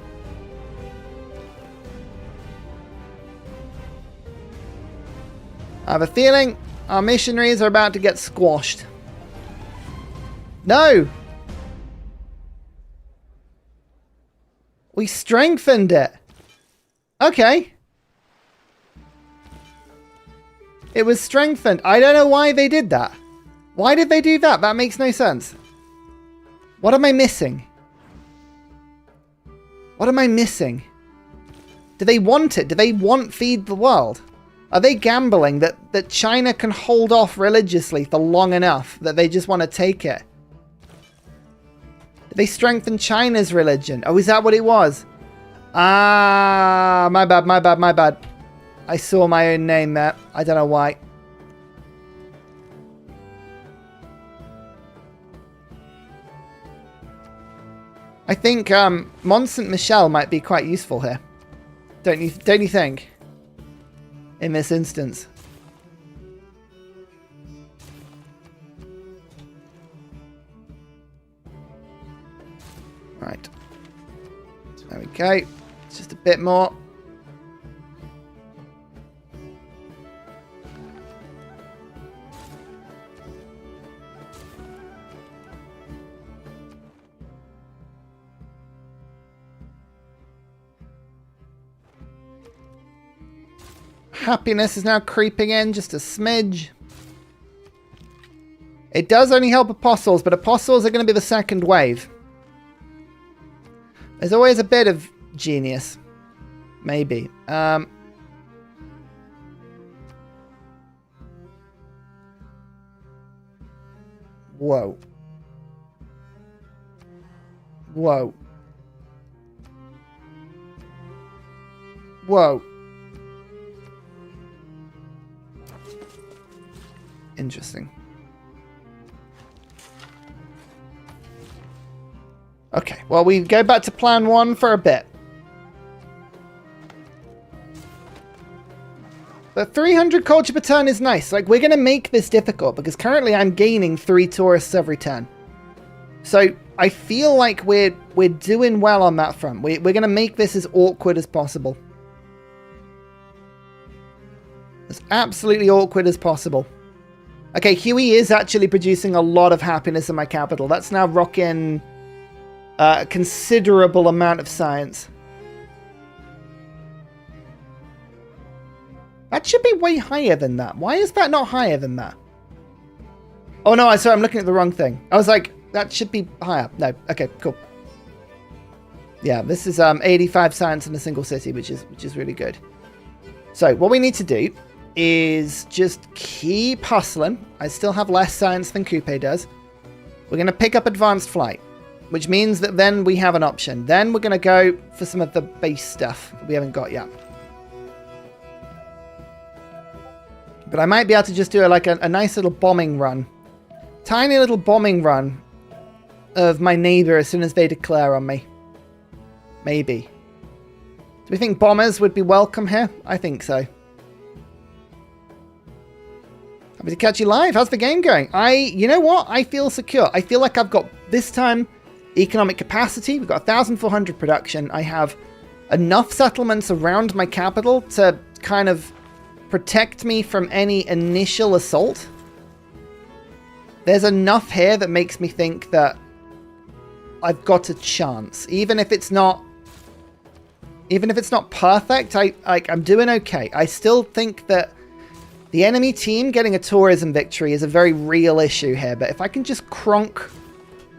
I have a feeling our missionaries are about to get squashed. No! We strengthened it. Okay. It was strengthened. I don't know why they did that. Why did they do that? That makes no sense. What am I missing? What am I missing? Do they want it? Do they want Feed the World? Are they gambling that China can hold off religiously for long enough that they just want to take it? Did they strengthen China's religion? Oh, is that what it was? Ah, my bad, my bad, my bad. I saw my own name there. I don't know why. I think Mont Saint Michel might be quite useful here. Don't you think? In this instance. Right. There we go. Just a bit more. Happiness is now creeping in just a smidge. It does only help apostles, but apostles are going to be the second wave. There's always a bit of genius. Maybe. Whoa. Whoa. Whoa. Interesting. Okay, well, we go back to plan 1 for a bit. The 300 culture per turn is nice. Like, we're going to make this difficult because currently I'm gaining 3 tourists every turn. So I feel like we're doing well on that front. We're going to make this as awkward as possible. As absolutely awkward as possible. Okay, Huey is actually producing a lot of happiness in my capital. That's now rocking a considerable amount of science. That should be way higher than that. Why is that not higher than that? Oh no, sorry, I'm looking at the wrong thing. I was like, that should be higher. No, okay, cool. Yeah, this is 85 science in a single city, which is really good. So what we need to do is just keep hustling. I still have less science than Coupe does. We're going to pick up advanced flight, which means that then we have an option. Then we're going to go for some of the base stuff that we haven't got yet. But I might be able to just do a nice little bombing run. Tiny little bombing run of my neighbor as soon as they declare on me. Maybe. Do we think bombers would be welcome here? I think so. Happy to catch you live. How's the game going? You know what? I feel secure. I feel like I've got, this time, economic capacity. We've got 1,400 production. I have enough settlements around my capital to kind of protect me from any initial assault. There's enough here that makes me think that I've got a chance. Even if it's not perfect, I'm doing okay. I still think that the enemy team getting a tourism victory is a very real issue here. But if I can just cronk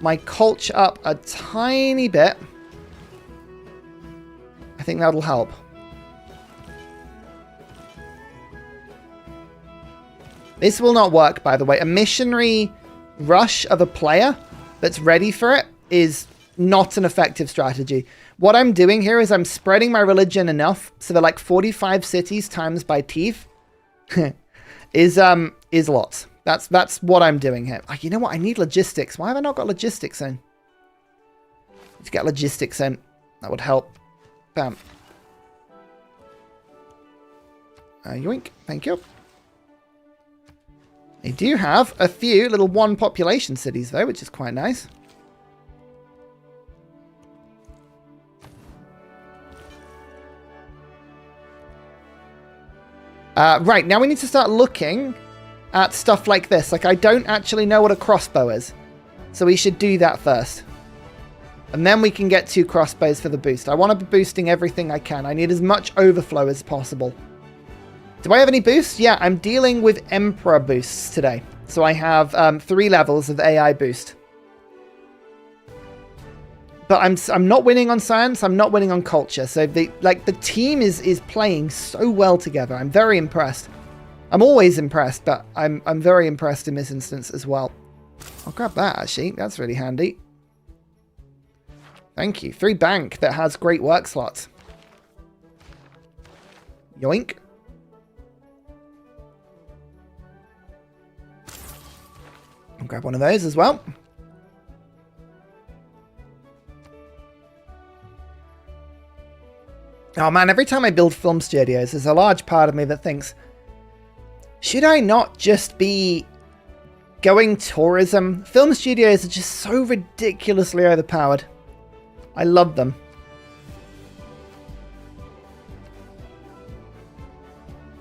my culture up a tiny bit, I think that'll help. This will not work, by the way. A missionary rush of a player that's ready for it is not an effective strategy. What I'm doing here is I'm spreading my religion enough so that like 45 cities times by teeth is lots. That's what I'm doing here. You know what? I need logistics. Why have I not got logistics in? Let's get logistics in. That would help. Bam. Yoink. Thank you. They do have a few little one population cities though, which is quite nice. Right, now we need to start looking at stuff like this. Like, I don't actually know what a crossbow is. So we should do that first. And then we can get 2 crossbows for the boost. I want to be boosting everything I can. I need as much overflow as possible. Do I have any boosts? Yeah, I'm dealing with Emperor boosts today. So I have 3 levels of AI boost. But I'm not winning on science. I'm not winning on culture. So the team is playing so well together. I'm very impressed. I'm always impressed, but I'm very impressed in this instance as well. I'll grab that actually. That's really handy. Thank you. 3 bank that has great work slots. Yoink. I'll grab one of those as well. Oh man, every time I build film studios, there's a large part of me that thinks, should I not just be going tourism? Film studios are just so ridiculously overpowered. I love them.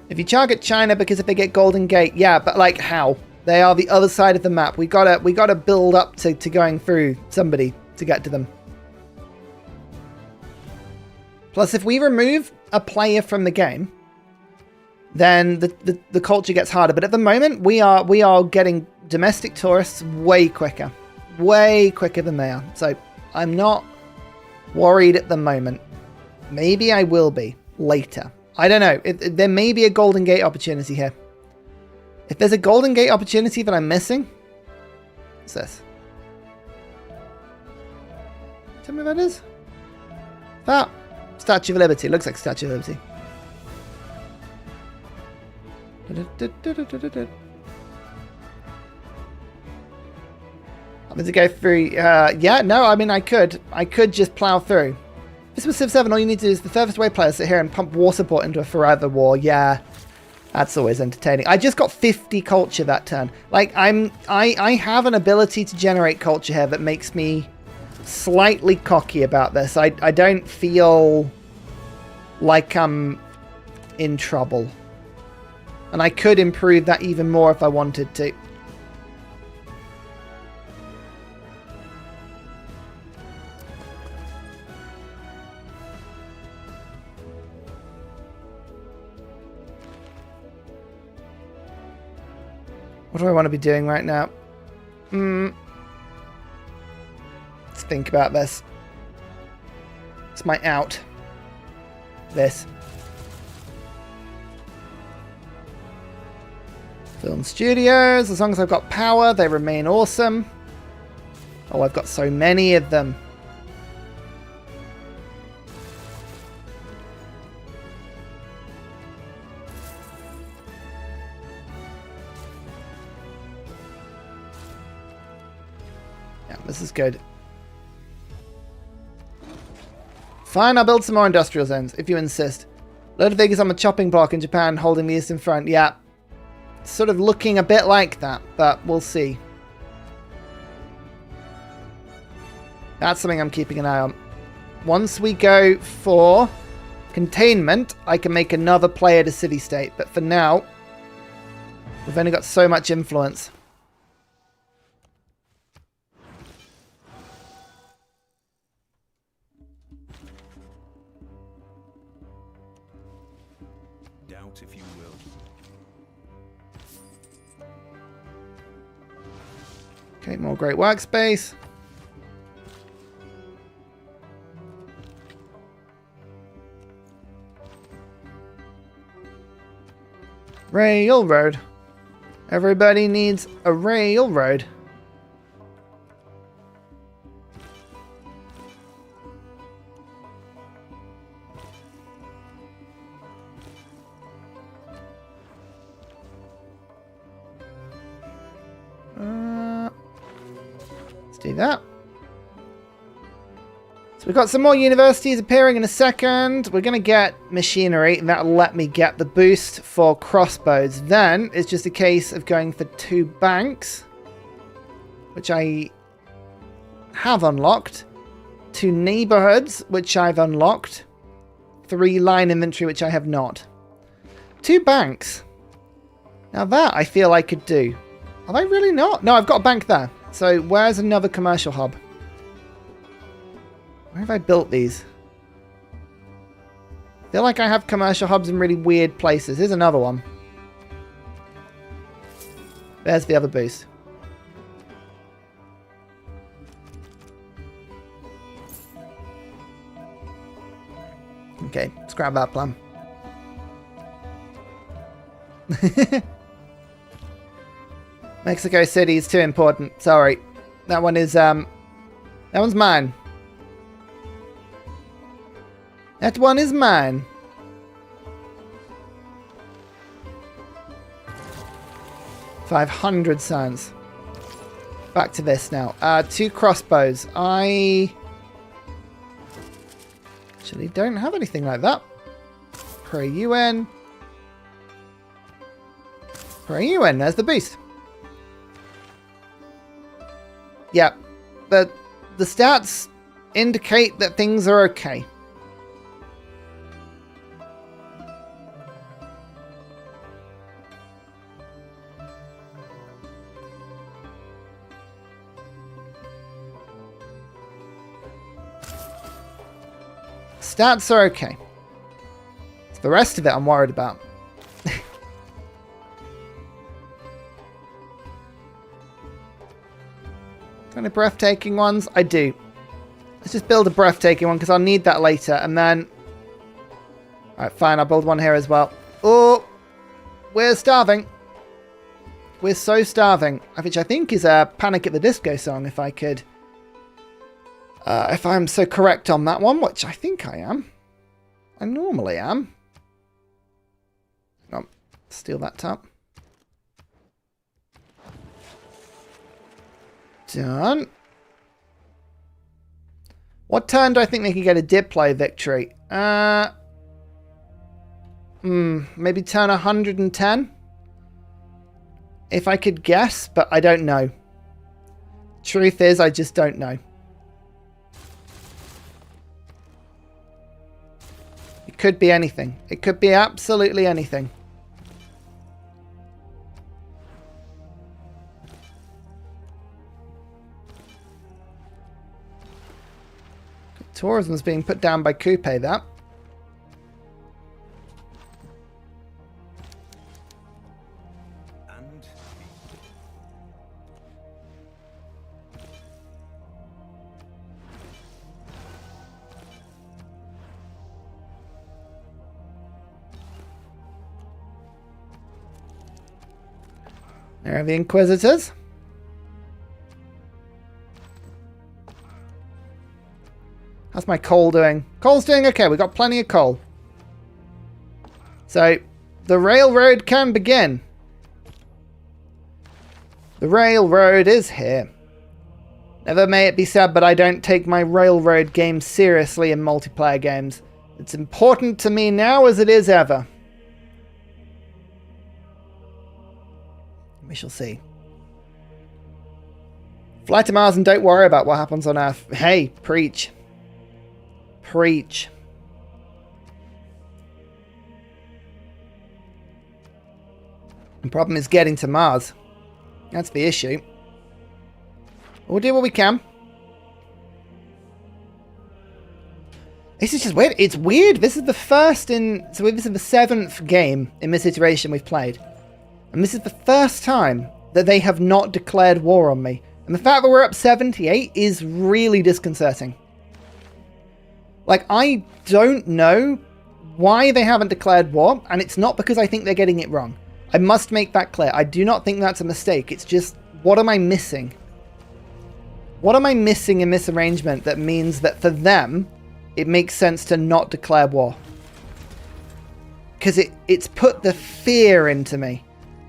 If you target China because if they get Golden Gate, yeah, but like how? They are the other side of the map. We gotta build up to going through somebody to get to them. Plus, if we remove a player from the game, then the culture gets harder. But at the moment, we are getting domestic tourists way quicker than they are. So I'm not worried at the moment. Maybe I will be later. I don't know. There may be a Golden Gate opportunity here. If there's a Golden Gate opportunity that I'm missing, what's this? Tell me what that is. That. Statue of Liberty. Looks like Statue of Liberty. I'm going to go through. Yeah, no, I mean, I could just plow through. If this was Civ 7, all you need to do is the furthest away players sit here and pump war support into a forever war. Yeah, that's always entertaining. I just got 50 culture that turn. Like, I have an ability to generate culture here that makes me slightly cocky about this. I don't feel like I'm in trouble. And I could improve that even more if I wanted to. What do I want to be doing right now? Let's think about this. It's my out. This. Film studios. As long as I've got power, they remain awesome. Oh, I've got so many of them. Yeah, this is good. Fine, I'll build some more industrial zones, if you insist. Load of figures on the chopping block in Japan, holding the eastern front. Yeah. Sort of looking a bit like that, but we'll see. That's something I'm keeping an eye on. Once we go for containment, I can make another player to city-state. But for now, we've only got so much influence. Doubt, if you will. Okay, more great workspace. Railroad. Everybody needs a railroad. Let's do that. So we've got some more universities appearing in a second. We're going to get machinery, and that'll let me get the boost for crossbows. Then it's just a case of going for 2 banks, which I have unlocked. 2 neighborhoods, which I've unlocked. 3 line inventory, which I have not. 2 banks. Now that I feel I could do. Have I really not? No, I've got a bank there. So where's another commercial hub? Where have I built these? I feel like I have commercial hubs in really weird places. Here's another one. There's the other boost. Okay, scrap that plan. Mexico City is too important. Sorry. That one is, that one's mine. That one is mine. $500 cents. Back to this now. 2 crossbows. I actually don't have anything like that. Per UN. Per UN. There's the boost. Yep. But the stats indicate that things are okay. Stats are okay. It's the rest of it I'm worried about. Any breathtaking ones? I do. Let's just build a breathtaking one because I'll need that later. And then... Alright, fine. I'll build one here as well. Oh! We're starving. We're so starving. Which I think is a Panic at the Disco song, if I could... if I'm so correct on that one, which I think I am. I normally am. Hang on. Steal that top. Done. What turn do I think they can get a Diplo victory? Maybe turn 110? If I could guess, but I don't know. Truth is, I just don't know. It could be anything. It could be absolutely anything. Tourism's being put down by Coupe, that. And There are the Inquisitors. How's my coal doing? Coal's doing okay. We've got plenty of coal. So, the railroad can begin. The railroad is here. Never may it be said, but I don't take my railroad game seriously in multiplayer games. It's important to me now as it is ever. We shall see. Fly to Mars and don't worry about what happens on Earth. Hey, preach. Preach. The problem is getting to Mars. That's the issue. We'll do what we can. This is just weird. It's weird. This is the first in... So this is the 7th game in this iteration we've played. And this is the first time that they have not declared war on me. And the fact that we're up 78 is really disconcerting. Like, I don't know why they haven't declared war. And it's not because I think they're getting it wrong. I must make that clear. I do not think that's a mistake. It's just, what am I missing? What am I missing in this arrangement that means that for them, it makes sense to not declare war? Because it's put the fear into me.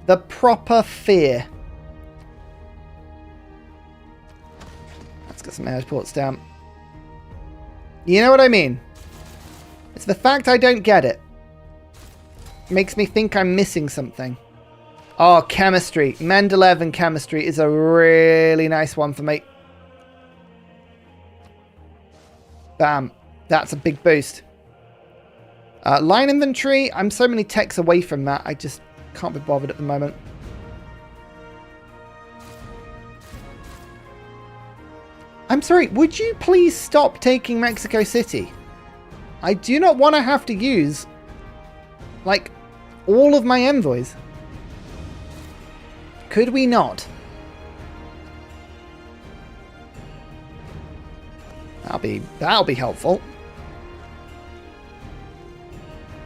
The proper fear. Let's get some airports down. You know what I mean? It's the fact I don't get it. Makes me think I'm missing something. Oh, chemistry. Mendeleev and chemistry is a really nice one for me. Bam. That's a big boost. Line inventory. I'm so many techs away from that. I just can't be bothered at the moment. I'm sorry. Would you please stop taking Mexico City? I do not want to have to use, like, all of my envoys. Could we not? That'll be helpful.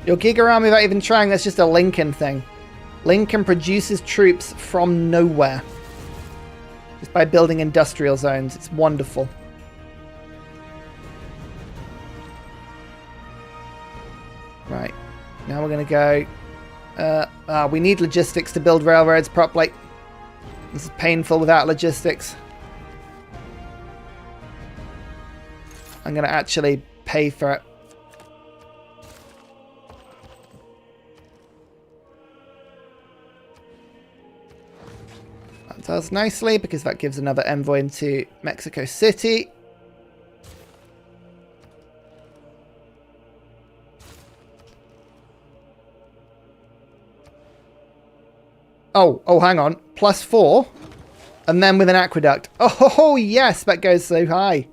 Your Giga Army without even trying, that's just a Lincoln thing. Lincoln produces troops from nowhere. Just by building industrial zones. It's wonderful. Right. Now we're going to go... we need logistics to build railroads properly. This is painful without logistics. I'm going to actually pay for it. That does nicely because that gives another envoy into Mexico City. Oh, hang on. +4. And then with an aqueduct. Oh, yes, that goes so high.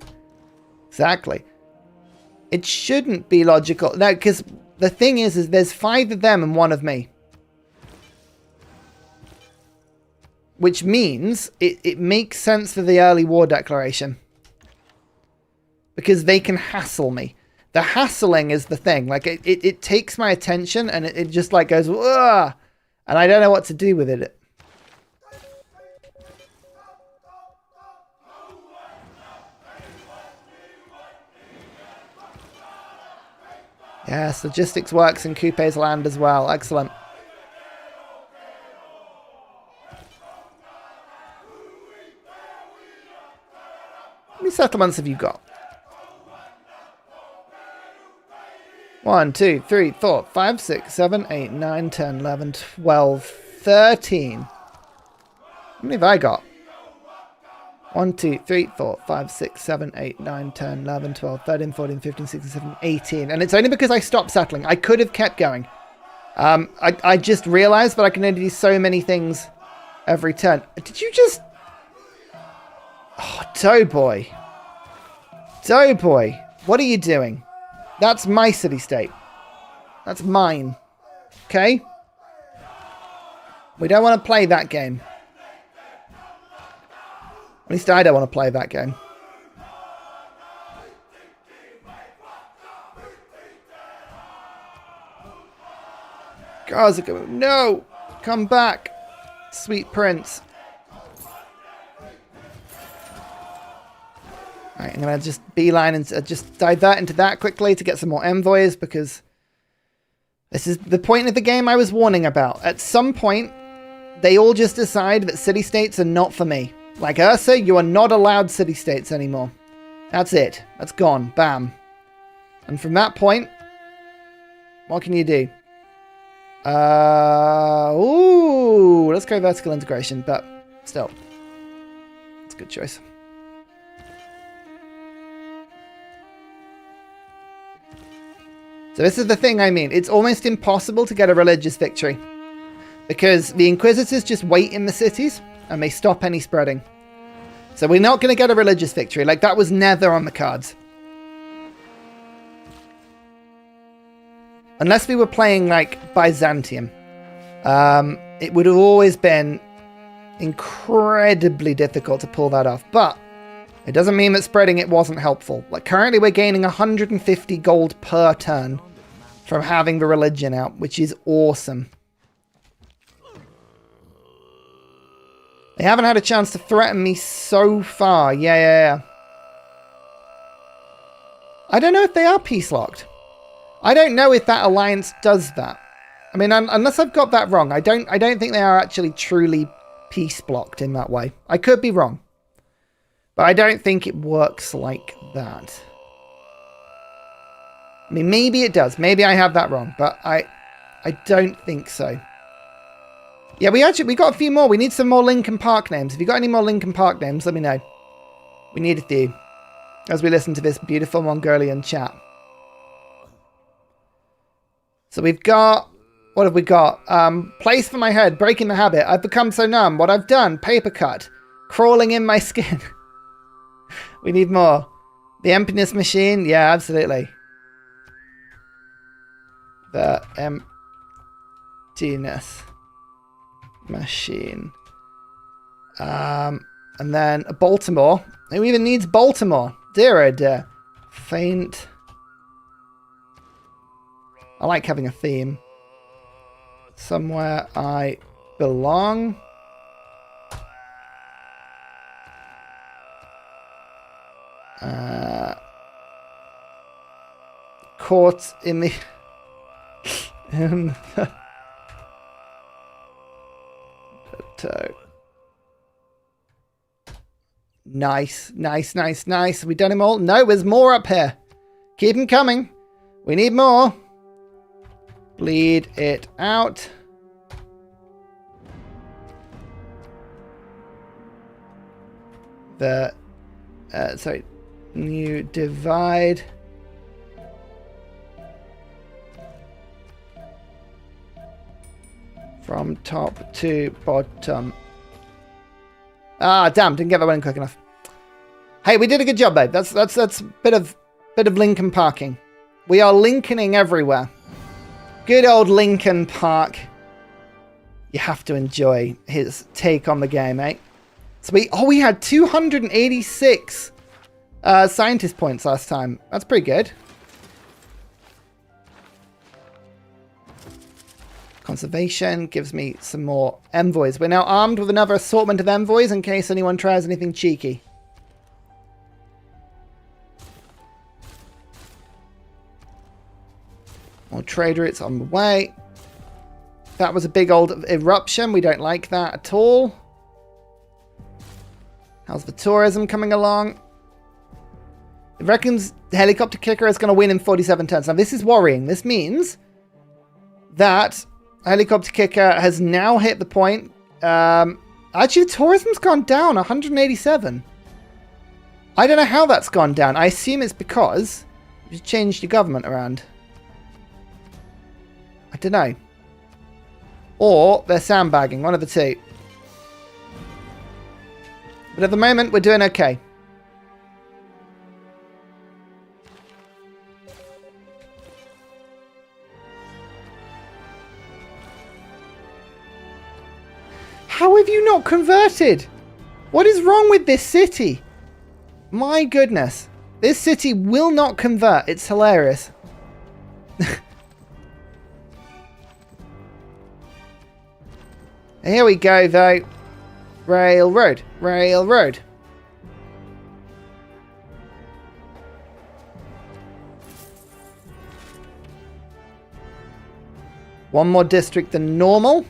Exactly. It shouldn't be logical. No, because the thing is there's 5 of them and 1 of me. Which means it makes sense for the early war declaration. Because they can hassle me. The hassling is the thing. Like, it takes my attention and it just like goes, "Ugh!" And I don't know what to do with it. Yes, logistics works in Coupe's land as well. Excellent. How many settlements have you got? 1, 2, 3, 4, 5, 6, 7, 8, 9, 10, 11, 12, 13. How many have I got? 1, 2, 3, 4, 5, 6, 7, 8, 9, 10, 11, 12, 13, 14, 15, 16, 17, 18. And it's only because I stopped settling. I could have kept going. I just realized that I can only do so many things every turn. Did you just... Oh, Doughboy. Doughboy. What are you doing? That's my city-state. That's mine. Okay? We don't want to play that game. At least I don't want to play that game. Gaza, no! Come back! Sweet prince. Alright, I'm going to just beeline and just divert into that quickly to get some more envoys, because this is the point of the game I was warning about. At some point, they all just decide that city-states are not for me. Like Ursa, you are not allowed city-states anymore. That's it. That's gone. Bam. And from that point, what can you do? Ooh, let's go vertical integration, but still, it's a good choice. So this is the thing I mean. It's almost impossible to get a religious victory, because the Inquisitors just wait in the cities and they stop any spreading. So we're not going to get a religious victory. Like, that was never on the cards. Unless we were playing, like, Byzantium. It would have always been incredibly difficult to pull that off. But it doesn't mean that spreading it wasn't helpful. Like, currently we're gaining 150 gold per turn from having the religion out, which is awesome. They haven't had a chance to threaten me so far. Yeah. I don't know if they are peace-locked. I don't know if that alliance does that. I mean, unless I've got that wrong, I don't think they are actually truly peace-blocked in that way. I could be wrong. But I don't think it works like that. I mean, maybe it does. Maybe I have that wrong. But I don't think so. Yeah, we got a few more. We need some more Lincoln Park names. If you got any more Lincoln Park names, let me know. We need a few. As we listen to this beautiful Mongolian chat. So we've got... What have we got? Place for my head. Breaking the habit. I've become so numb. What I've done. Paper cut. Crawling in my skin. We need more. The emptiness machine. Yeah, absolutely. The emptiness machine. And then Baltimore. Who even needs Baltimore? Dear oh dear. Faint. I like having a theme. Somewhere I belong. Caught in the... Nice. We done him all? No, there's more up here. Keep them coming. We need more. Bleed it out. Sorry. New divide. From top to bottom. Ah, damn, didn't get that one in quick enough. Hey, we did a good job, babe. That's a bit of Lincoln Parking. We are Lincolning everywhere. Good old Lincoln Park. You have to enjoy his take on the game, eh? So we had 286 scientist points last time. That's pretty good. Conservation gives me some more envoys. We're now armed with another assortment of envoys in case anyone tries anything cheeky. More trade routes on the way. That was a big old eruption. We don't like that at all. How's the tourism coming along? It reckons the helicopter kicker is going to win in 47 turns. Now, this is worrying. This means that helicopter kicker has now hit the point. Actually, the tourism's gone down 187. I don't know how that's gone down. I assume it's because you've changed your government around. I don't know. Or they're sandbagging, one of the two. But at the moment, we're doing okay. How have you not converted? What is wrong with this city? My goodness. This city will not convert. It's hilarious. Here we go, though. Railroad. Railroad. One more district than normal.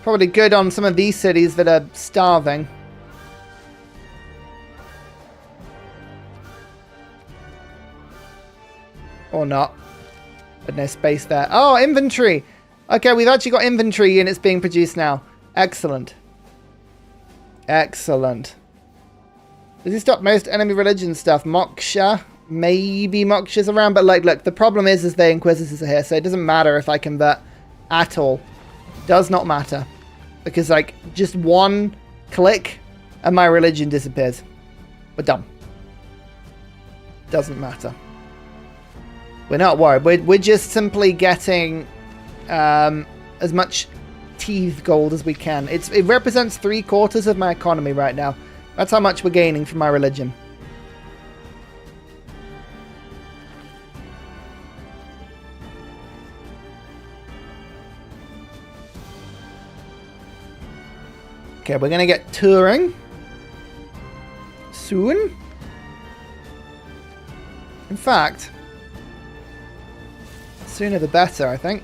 Probably good on some of these cities that are starving. Or not. But no space there. Oh, inventory! Okay, we've actually got inventory units being produced now. Excellent. Excellent. Does he stop most enemy religion stuff? Moksha? Maybe Moksha's around, but like, look, the problem is the Inquisitors are here, so it doesn't matter if I convert at all. Does not matter. Because, like, just one click and my religion disappears. We're done. Doesn't matter. We're not worried. We're just simply getting as much teeth gold as we can. It represents 3/4 of my economy right now. That's how much we're gaining from my religion. Okay, we're going to get touring soon. In fact, sooner the better, I think.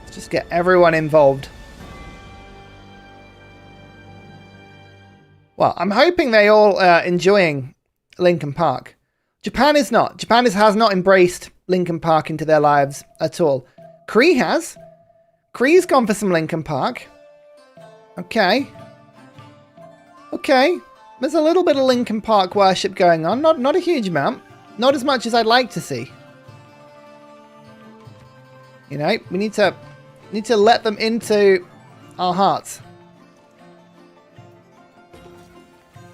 Let's just get everyone involved. Well, I'm hoping they all enjoying Lincoln Park. Japan is not. Japan has not embraced Lincoln Park into their lives at all. Cree has. Cree's gone for some Lincoln Park. Okay. Okay. There's a little bit of Lincoln Park worship going on. Not a huge amount. Not as much as I'd like to see. You know, we need to let them into our hearts.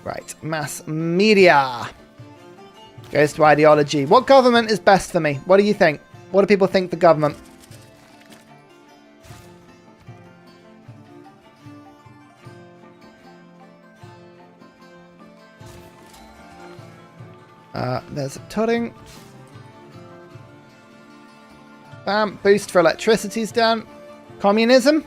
Right. Mass media. Goes to ideology. What government is best for me? What do you think? What do people think the government? There's Tudding. Bam. Boost for electricity's done. Communism?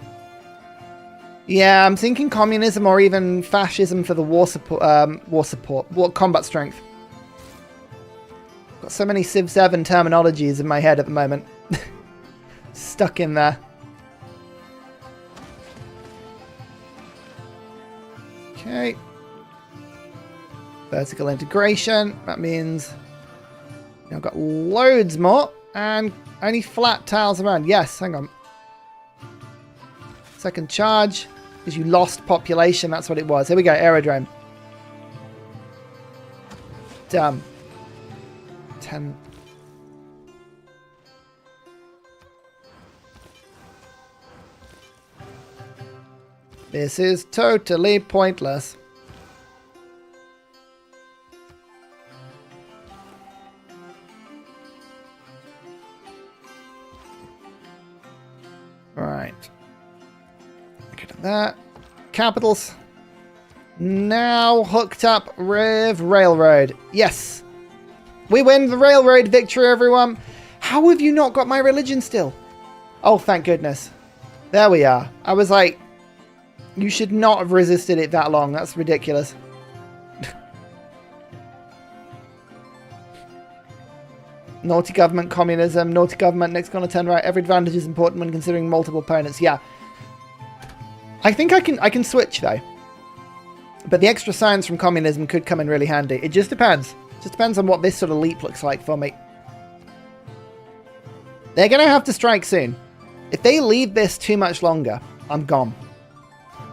Yeah, I'm thinking communism or even fascism for the war support, combat strength. Got so many Civ 7 terminologies in my head at the moment. Stuck in there. Okay. Vertical integration. That means I've got loads more and only flat tiles around. Yes, hang on. Second charge. Because you lost population, that's what it was. Here we go, aerodrome. Damn. 10. This is totally pointless. Right. Look at that. Capitals. Now hooked up with railroad. Yes. We win the railroad victory, everyone. How have you not got my religion still? Oh, thank goodness. There we are. I was like, you should not have resisted it that long. That's ridiculous. Naughty government, communism, naughty government, next gonna turn right. Every advantage is important when considering multiple opponents. Yeah. I think I can switch though. But the extra science from communism could come in really handy. It just depends. It just depends on what this sort of leap looks like for me. They're gonna have to strike soon. If they leave this too much longer, I'm gone.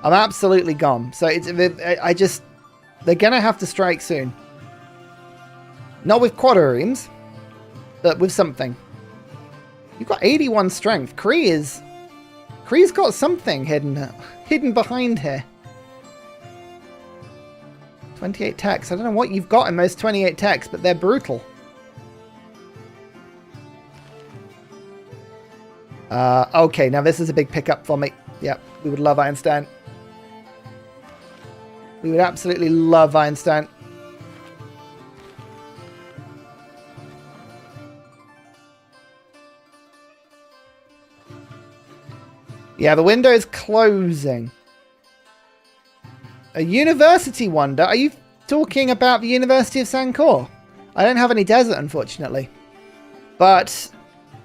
I'm absolutely gone. So they're gonna have to strike soon. Not with quadriremes, but with something. You've got 81 strength. Kree's got something hidden behind here. 28 techs. I don't know what you've got in those 28 techs, but they're brutal. Okay, now this is a big pickup for me. Yep, we would love Einstein. We would absolutely love Einstein. Yeah, the window is closing. A university wonder? Are you talking about the University of Sancor? I don't have any desert, unfortunately. But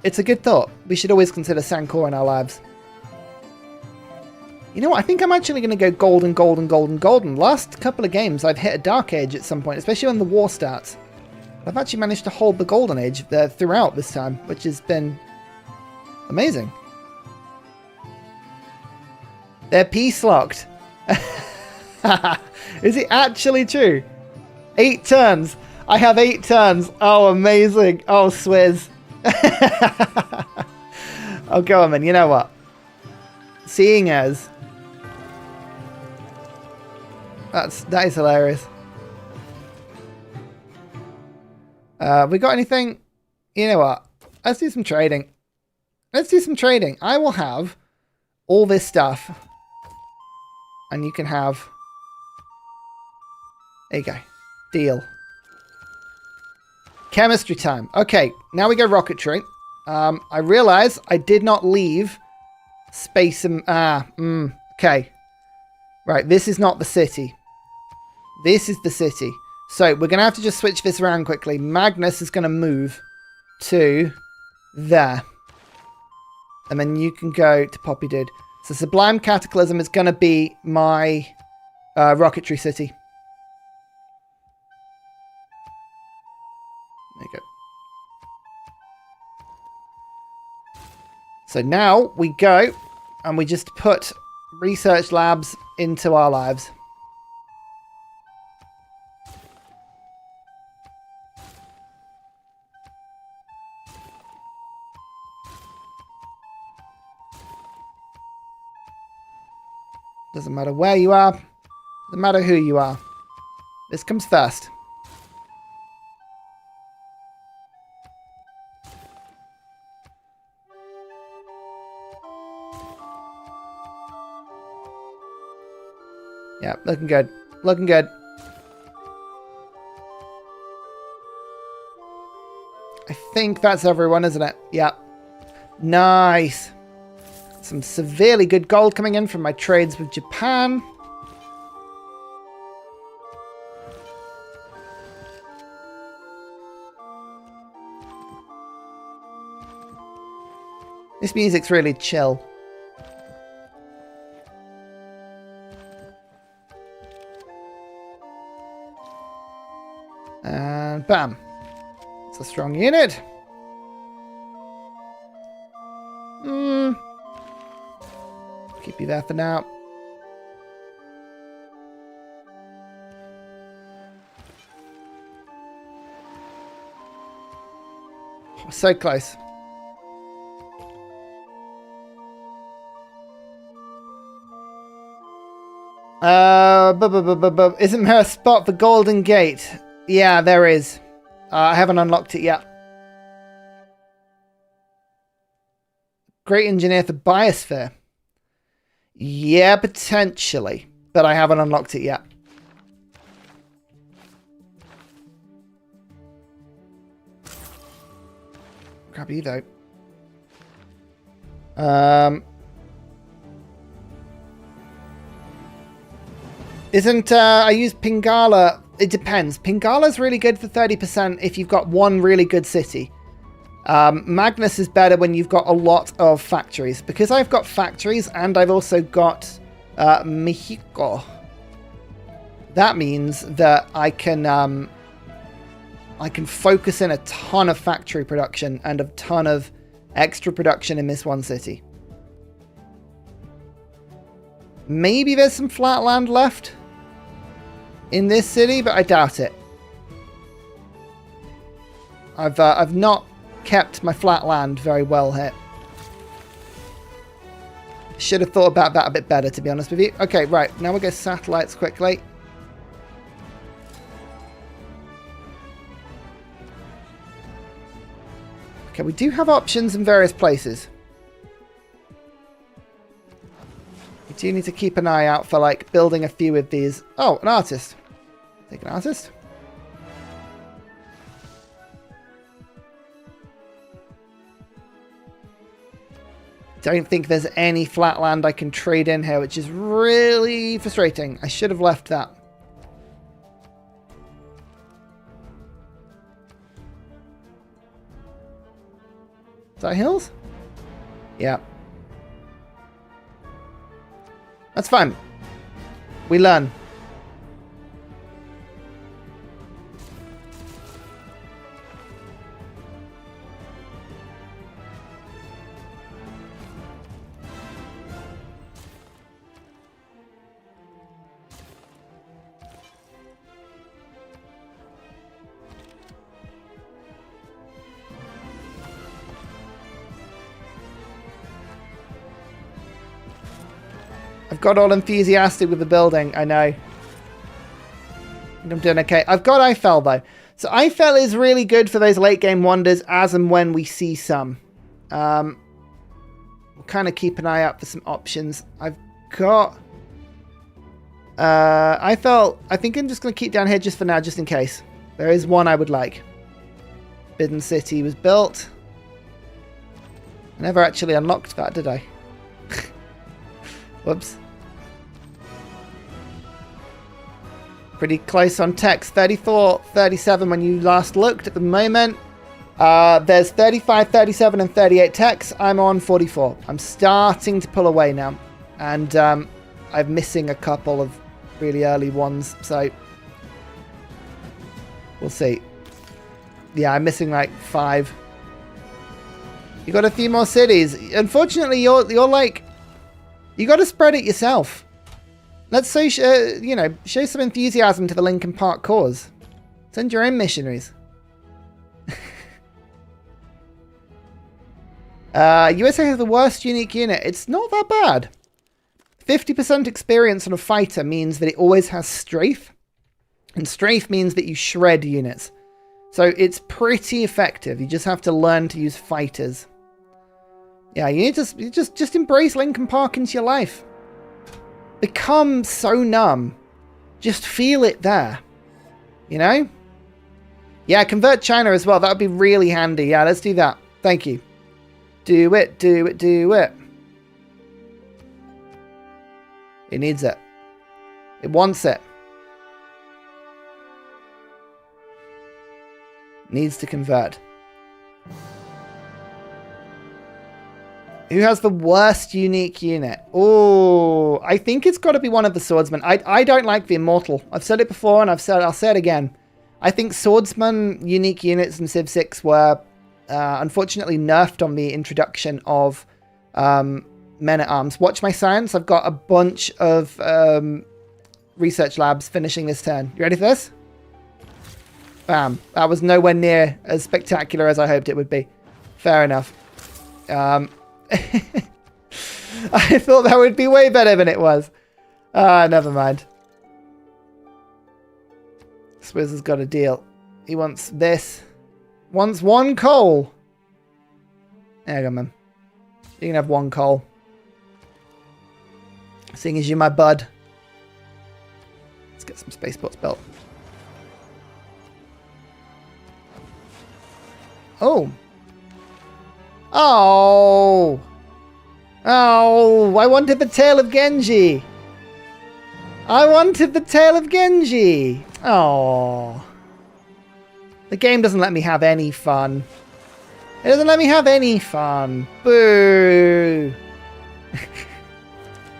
it's a good thought. We should always consider Sancor in our lives. You know what? I think I'm actually going to go golden, golden, golden, golden. Last couple of games, I've hit a dark age at some point, especially when the war starts. I've actually managed to hold the golden age throughout this time, which has been amazing. They're peace locked. Is it actually true? 8 turns. I have 8 turns. Oh, amazing. Oh, Swizz. Oh, go on, man. You know what? Seeing as... That is hilarious. We got anything? You know what? Let's do some trading. Let's do some trading. I will have all this stuff. And you can have... There you go. Deal. Chemistry time. Okay, now we go rocketry. I realize I did not leave space and... okay. Right, this is not the city. This is the city. So, we're going to have to just switch this around quickly. Magnus is going to move to there. And then you can go to Poppy Dude. So, Sublime Cataclysm is going to be my rocketry city. There you go. So now we go and we just put research labs into our lives. Doesn't matter where you are. Doesn't matter who you are. This comes first. Yeah, looking good. Looking good. I think that's everyone, isn't it? Yeah. Nice. Some severely good gold coming in from my trades with Japan. This music's really chill. And bam. It's a strong unit. Keep you there for now. Oh, so close. Isn't there a spot for Golden Gate? Yeah, there is. I haven't unlocked it yet. Great engineer for Biosphere. Yeah, potentially. But I haven't unlocked it yet. Grab you, though. I use Pingala. It depends. Pingala's really good for 30% if you've got one really good city. Magnus is better when you've got a lot of factories. Because I've got factories and I've also got Mexico. That means that I can focus in a ton of factory production and a ton of extra production in this one city. Maybe there's some flat land left in this city, but I doubt it. I've not kept my flat land very well here. Should have thought about that a bit better, to be honest with you. Okay, right. Now we'll go satellites quickly. Okay, we do have options in various places. We do need to keep an eye out for, like, building a few of these. Oh, an artist. Take an artist. don't think there's any flat land I can trade in here, which is really frustrating. I should have left that. Is that hills? Yeah. That's fine. We learn. I've got all enthusiastic with the building, I know. I'm doing okay. I've got Eiffel though. So Eiffel is really good for those late game wonders as and when we see some. We'll kind of keep an eye out for some options. I've got... Eiffel, I think I'm just going to keep down here just for now, just in case. There is one I would like. Bidden City was built. I never actually unlocked that, did I? Whoops. Pretty close on text. 34, 37 when you last looked at the moment. There's 35, 37 and 38 techs. I'm on 44. I'm starting to pull away now. And I'm missing a couple of really early ones. So we'll see. Yeah, I'm missing like 5. You got a few more cities. Unfortunately, you're like... You got to spread it yourself. Let's say, show some enthusiasm to the Lincoln Park cause. Send your own missionaries. USA has the worst unique unit. It's not that bad. 50% experience on a fighter means that it always has strafe. And strafe means that you shred units. So it's pretty effective. You just have to learn to use fighters. Yeah, you need to just embrace Lincoln Park into your life. Become so numb. Just feel it there. You know? Yeah, convert China as well. That would be really handy. Yeah, let's do that. Thank you. Do it, do it, do it. It needs it. It wants it. Needs to convert. Who has the worst unique unit? Oh, I think it's got to be one of the swordsmen. I don't like the immortal. I've said it before and I'll say it again. I think swordsman unique units in Civ 6 were unfortunately nerfed on the introduction of men-at-arms. Watch my science. I've got a bunch of research labs finishing this turn. You ready for this? Bam. That was nowhere near as spectacular as I hoped it would be. Fair enough. I thought that would be way better than it was. Never mind. Swizz has got a deal. He wants this. Wants 1 coal. There you go, man. You can have 1 coal. Seeing as you're my bud. Let's get some spaceports built. Oh. Oh. Oh, I wanted the tail of Genji. I wanted the tail of Genji. Oh. The game doesn't let me have any fun. It doesn't let me have any fun. Boo.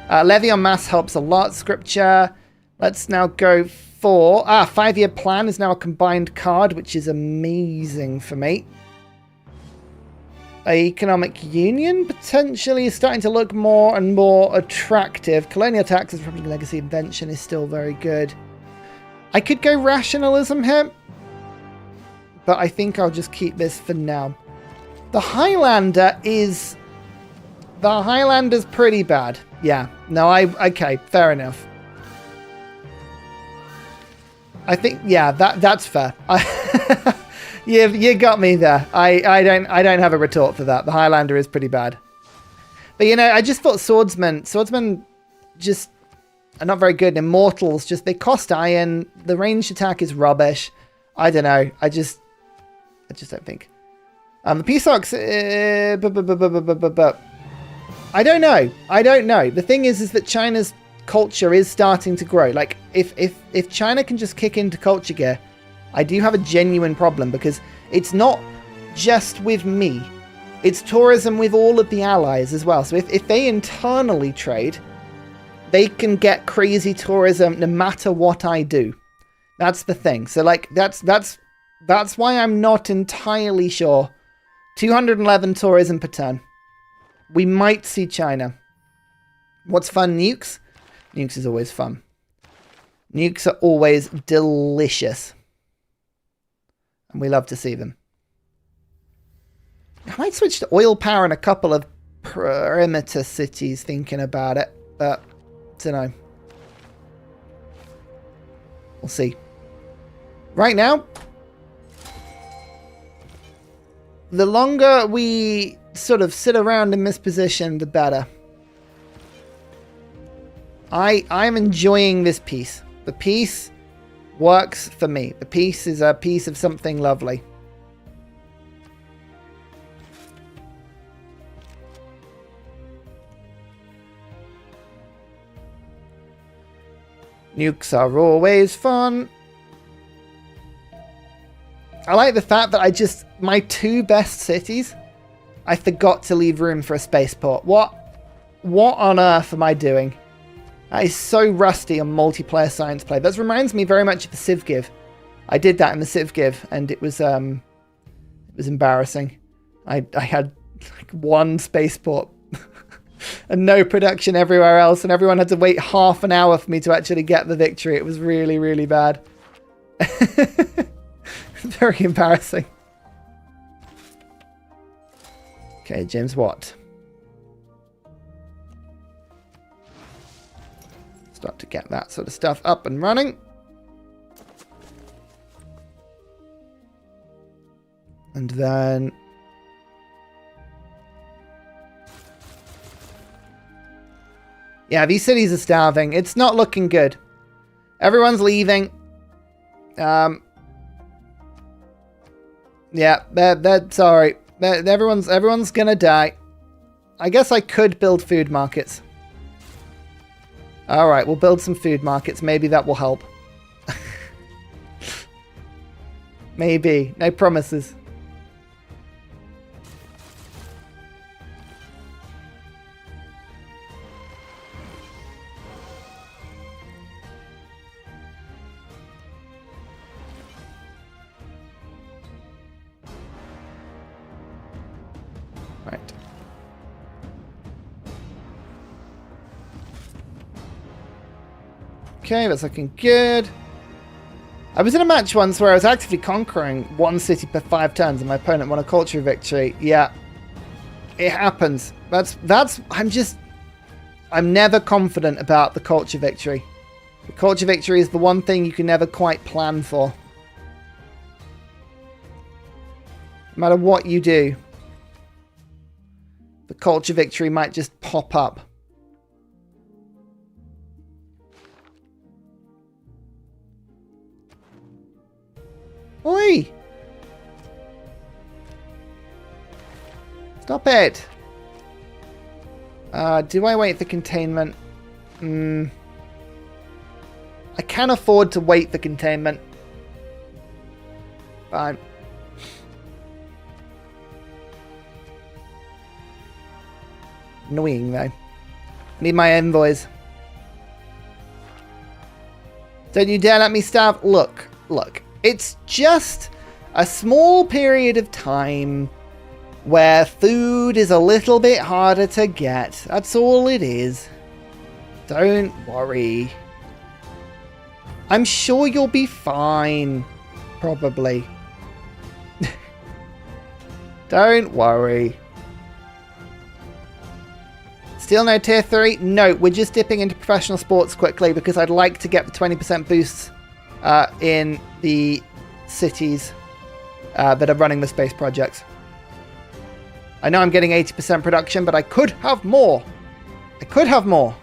Levy on mass helps a lot. Scripture. Let's now go for... 5-year plan is now a combined card, which is amazing for me. Economic Union potentially is starting to look more and more attractive. Colonial Taxes, Republic Legacy Invention is still very good. I could go Rationalism here, but I think I'll just keep this for now. The Highlander is... The Highlander's pretty bad. Yeah. No, okay, fair enough. I think, yeah, that's fair. You got me there. I don't have a retort for that. The Highlander is pretty bad. But you know, I just thought swordsmen just are not very good. Immortals just they cost iron. The ranged attack is rubbish. I don't know. I just don't think. The Peace Ox I don't know. I don't know. The thing is that China's culture is starting to grow. Like, if China can just kick into culture gear, I do have a genuine problem, because it's not just with me. It's tourism with all of the allies as well. So if they internally trade, they can get crazy tourism no matter what I do. That's the thing. So like that's why I'm not entirely sure. 211 tourism per turn. We might see China. What's fun? Nukes? Nukes is always fun. Nukes are always delicious. And we love to see them. I might switch to oil power in a couple of perimeter cities thinking about it. But, don't know. We'll see. Right now, the longer we sort of sit around in this position, the better. I'm enjoying this piece. The piece works for me. The piece is a piece of something lovely. Nukes are always fun. I like the fact that my two best cities, I forgot to leave room for a spaceport. What on earth am I doing? That is so rusty on multiplayer science play. That reminds me very much of the Civ Give. I did that in the Civ Give, and it was embarrassing. I had like one spaceport and no production everywhere else, and everyone had to wait half an hour for me to actually get the victory. It was really, really bad. Very embarrassing. Okay, James Watt. Start to get that sort of stuff up and running. And then... yeah, these cities are starving. It's not looking good. Everyone's leaving. Yeah, they're sorry. Everyone's gonna die. I guess I could build food markets. Alright, we'll build some food markets. Maybe that will help. Maybe. No promises. Right. Okay, that's looking good. I was in a match once where I was actively conquering one city per 5 turns and my opponent won a culture victory. Yeah. It happens. I'm never confident about the culture victory. The culture victory is the one thing you can never quite plan for. No matter what you do, the culture victory might just pop up. Oi! Stop it! Do I wait for containment? I can afford to wait for containment. Fine. Annoying though. Need my envoys. Don't you dare let me starve. Look. It's just a small period of time where food is a little bit harder to get. That's all it is. Don't worry. I'm sure you'll be fine. Probably. Don't worry. Still no tier 3? No, we're just dipping into professional sports quickly because I'd like to get the 20% boosts in the cities that are running the space projects. I know I'm getting 80% production, but I could have more. I could have more.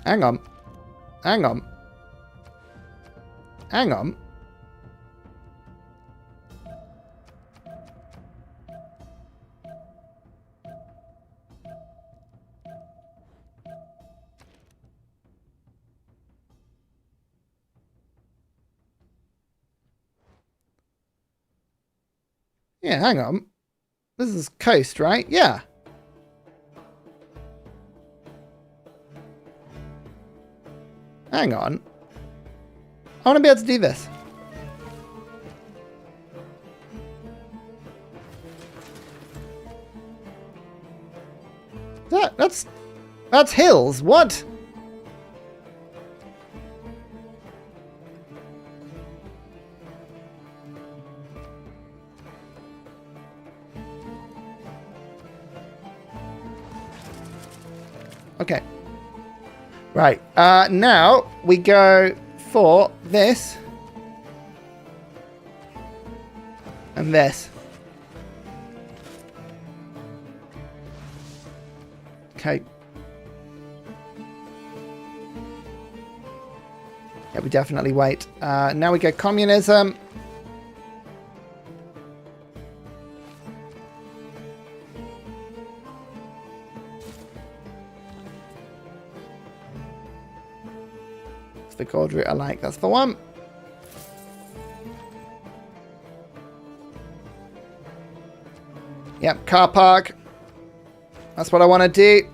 Hang on. Hang on. Hang on. Yeah, hang on. This is coast, right? Yeah. Hang on. I want to be able to do this. That's hills. What? Okay. Right. Now we go for this and this. Okay. Yeah, we definitely wait. Now we go communism. That's the gold route I like. That's the one. Yep, car park. That's what I want to do.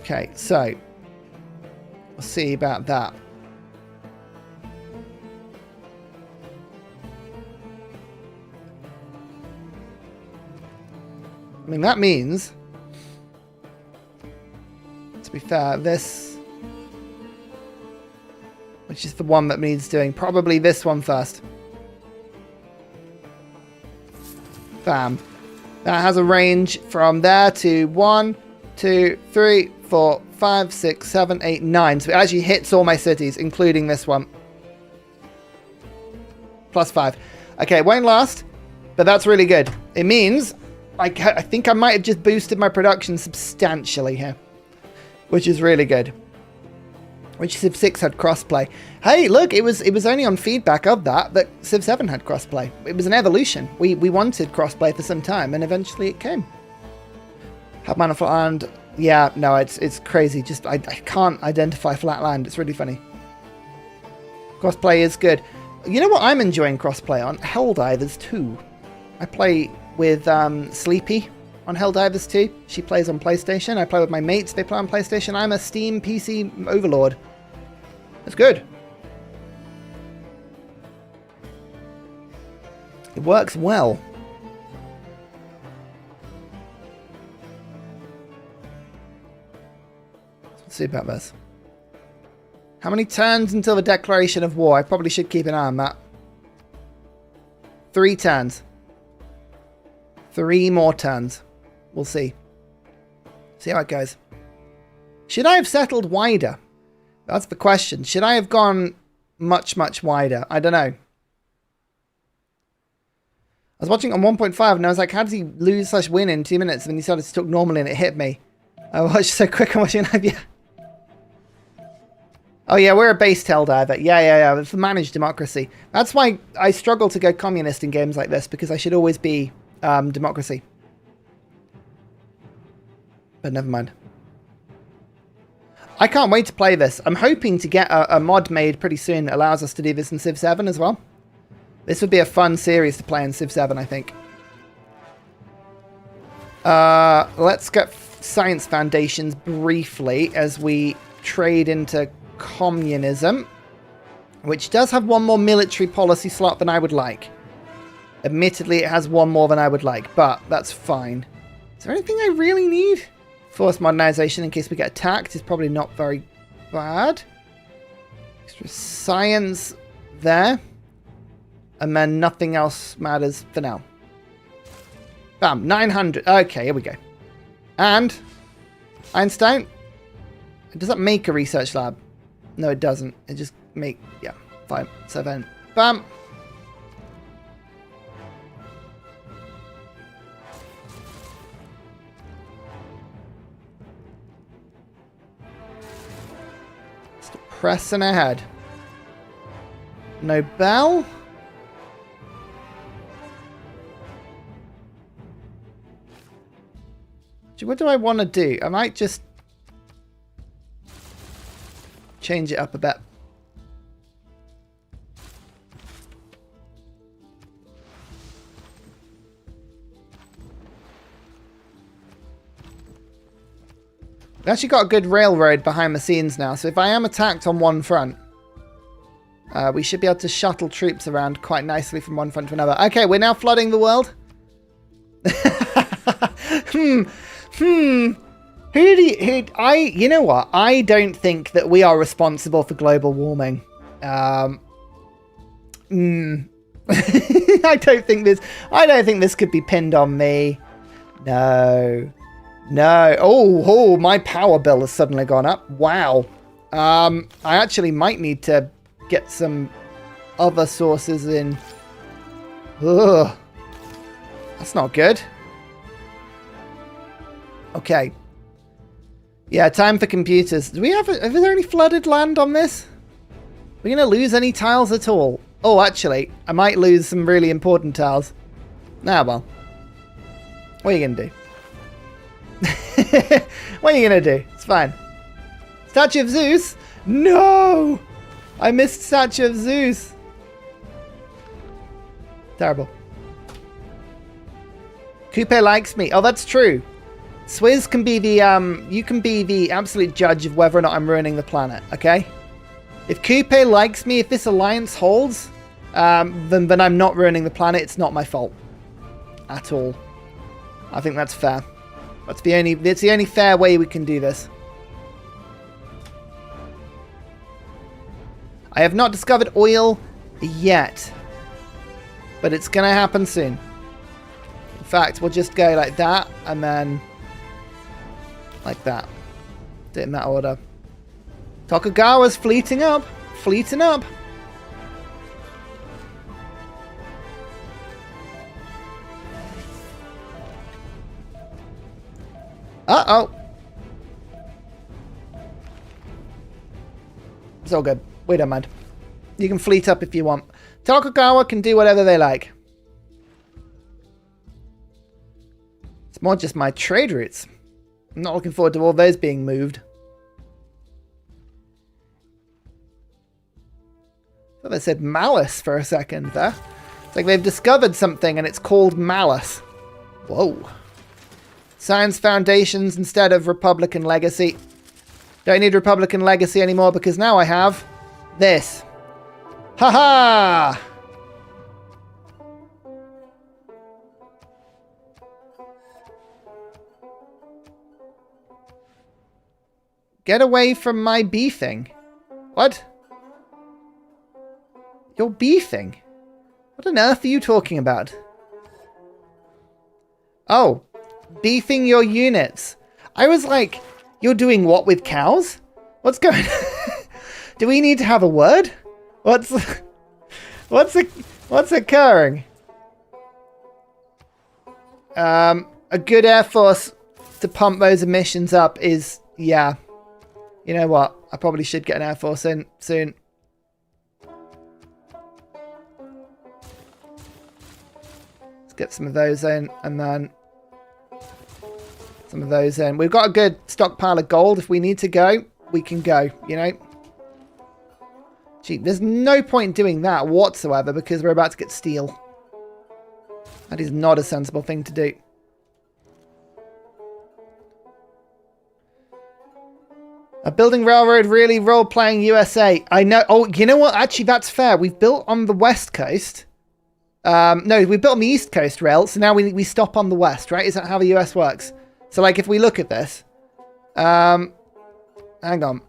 Okay, so we'll see about that. I mean, that means, to be fair, this, which is the one that needs doing, probably this one first. Bam. That has a range from there to 1, 2, 3, 4, 5, 6, 7, 8, 9. So it actually hits all my cities, including this one. +5. Okay, it won't last, but that's really good. It means I think I might have just boosted my production substantially here, which is really good. Which Civ 6 had crossplay. Hey, look, it was only on feedback of that Civ 7 had crossplay. It was an evolution. We wanted crossplay for some time, and eventually it came. Have man of flatland. Yeah, no, it's crazy. Just I can't identify flatland. It's really funny. Crossplay is good. You know what I'm enjoying crossplay on? Helldivers 2. I play with Sleepy on Helldivers 2. She plays on PlayStation. I play with my mates. They play on PlayStation. I'm a Steam PC overlord. It's good. It works well. Let's see about this. How many turns until the declaration of war? I probably should keep an eye on that. 3 turns. 3 more turns. We'll see. See how it goes. Should I have settled wider? That's the question. Should I have gone much, much wider? I don't know. I was watching on 1.5 and I was like, how does he lose/win in 2 minutes? And then he started to talk normally and it hit me. I watched so quick. I'm watching live. Yeah. Oh yeah, we're a base Helldiver. Yeah. It's a managed democracy. That's why I struggle to go communist in games like this, because I should always be democracy. But never mind. I can't wait to play this. I'm hoping to get a mod made pretty soon that allows us to do this in Civ 7 as well. This would be a fun series to play in Civ 7, I think. Let's get Science Foundations briefly as we trade into communism, which does have 1 more military policy slot than I would like. Admittedly, it has 1 more than I would like, but that's fine. Is there anything I really need? Forced modernization in case we get attacked is probably not very bad. Extra science there. And then nothing else matters for now. Bam, 900. Okay, here we go. And Einstein. Does that make a research lab? No, it doesn't. It just yeah. Fine. So then, bam. Still pressing ahead. No bell. What do I want to do? I might just change it up a bit. We've actually got a good railroad behind the scenes now, so if I am attacked on one front, we should be able to shuttle troops around quite nicely from one front to another. Okay, we're now flooding the world. You know what? I don't think that we are responsible for global warming. I don't think this could be pinned on me. No. Oh, my power bill has suddenly gone up. Wow. I actually might need to get some other sources in. Ugh. That's not good. Okay. Yeah, time for computers. Do we have there any flooded land on this? Are we going to lose any tiles at all? Oh, actually, I might lose some really important tiles. Nah, well. What are you going to do? What are you going to do? It's fine. Statue of Zeus? No! I missed Statue of Zeus. Terrible. Coupe likes me. Oh, that's true. Swizz can be the, you can be the absolute judge of whether or not I'm ruining the planet, okay? If Coupe likes me, if this alliance holds, then I'm not ruining the planet. It's not my fault. At all. I think that's fair. It's the only fair way we can do this. I have not discovered oil yet. But it's going to happen soon. In fact, we'll just go like that, and then like that. Do it in that order. Tokugawa's fleeting up. Fleeting up. Uh-oh. It's all good. We don't mind. You can fleet up if you want. Tokugawa can do whatever they like. It's more just my trade routes. I'm not looking forward to all those being moved. I thought they said malice for a second there. It's like they've discovered something and it's called malice. Whoa. Science foundations instead of Republican legacy. Don't need Republican legacy anymore because now I have this. Haha! Get away from my beefing. What? You're beefing? What on earth are you talking about? Oh, beefing your units. I was like, you're doing what with cows? What's going on? Do we need to have a word? What's occurring? A good air force to pump those emissions up is, yeah. You know what? I probably should get an air force in soon. Let's get some of those in, and then some of those in. We've got a good stockpile of gold. If we need to go, we can go, you know? Gee, there's no point doing that whatsoever because we're about to get steel. That is not a sensible thing to do. A building railroad really role-playing USA. I know. Oh, you know what? Actually, that's fair. We've built on the west coast. No, we built on the east coast rail, so now we stop on the west, right? Is that how the US works? So, like, if we look at this... hang on.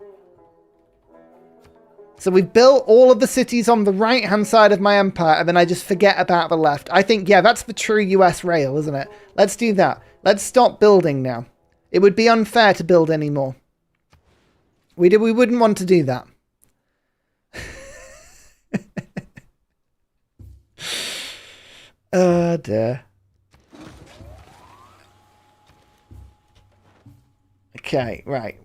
So we built all of the cities on the right-hand side of my empire, and then I just forget about the left. I think, yeah, that's the true US rail, isn't it? Let's do that. Let's stop building now. It would be unfair to build any more. We wouldn't want to do that. Oh dear. Okay, right.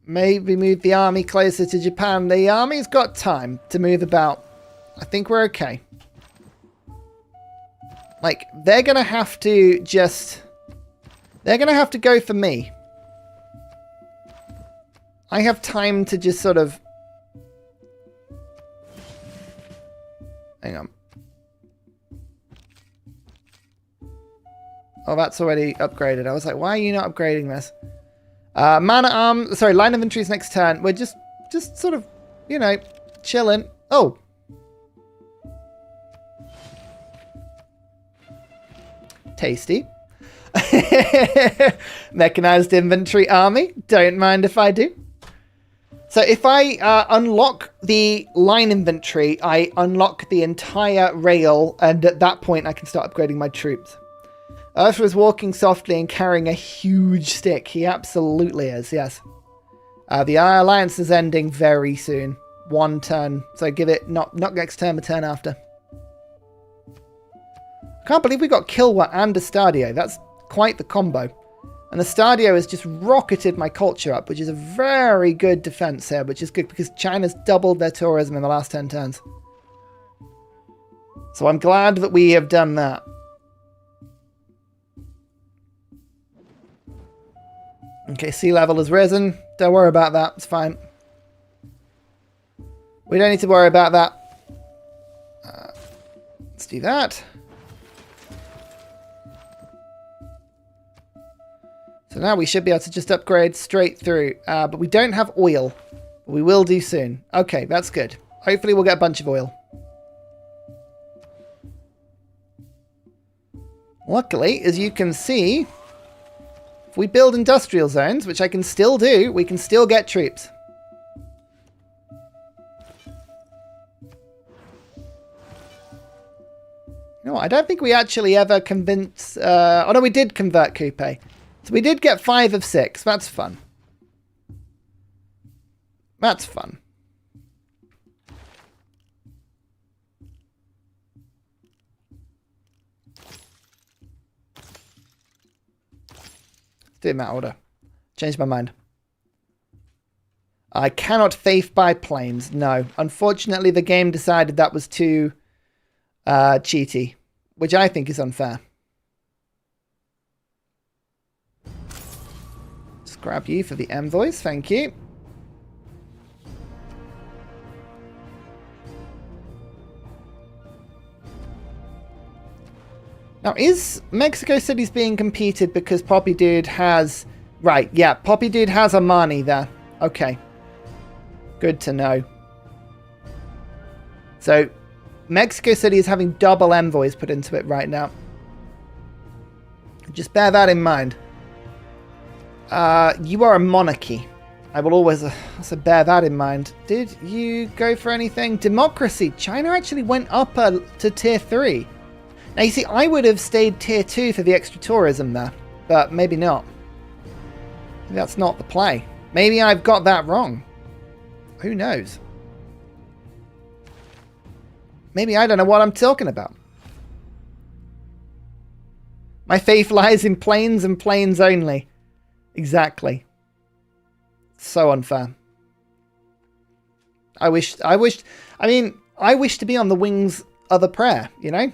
Maybe move the army closer to Japan. The army's got time to move about. I think we're okay. Like, they're going to have to just... They're going to have to go for me. I have time to just sort of... Hang on. Oh, that's already upgraded. I was like, why are you not upgrading this? Man at arms... Sorry, line of inventories next turn. We're just sort of, you know, chilling. Oh. Tasty. Mechanized inventory army. Don't mind if I do. So if I unlock the line inventory, I unlock the entire rail, and at that point I can start upgrading my troops. Ursa is walking softly and carrying a huge stick. He absolutely is, yes. The alliance is ending very soon. 1 turn. So give it, not next turn, but turn after. I can't believe we got Kilwa and Estadio. That's quite the combo. And Estadio has just rocketed my culture up, which is a very good defense here, which is good because China's doubled their tourism in the last 10 turns. So I'm glad that we have done that. Okay, sea level has risen. Don't worry about that. It's fine. We don't need to worry about that. Let's do that. So now we should be able to just upgrade straight through. But we don't have oil. We will do soon. Okay, that's good. Hopefully we'll get a bunch of oil. Luckily, as you can see, if we build industrial zones, which I can still do, we can still get troops. You know what? I don't think we actually ever convinced... oh no, we did convert Coupe. So we did get 5 of 6. That's fun. That's fun. Do it in that order. Changed my mind. I cannot faith buy planes. No. Unfortunately, the game decided that was too cheaty, which I think is unfair. Just grab you for the envoys. Thank you. Now, is Mexico City's being competed because Poppy Dude has... Right, yeah, Poppy Dude has Armani there. Okay. Good to know. So, Mexico City is having double envoys put into it right now. Just bear that in mind. You are a monarchy. I will always also bear that in mind. Did you go for anything? Democracy. China actually went up to tier 3. Now, you see, I would have stayed tier 2 for the extra tourism there, but maybe not. Maybe that's not the play. Maybe I've got that wrong. Who knows? Maybe I don't know what I'm talking about. My faith lies in planes and planes only. Exactly. So unfair. I wish to be on the wings of a prayer, you know?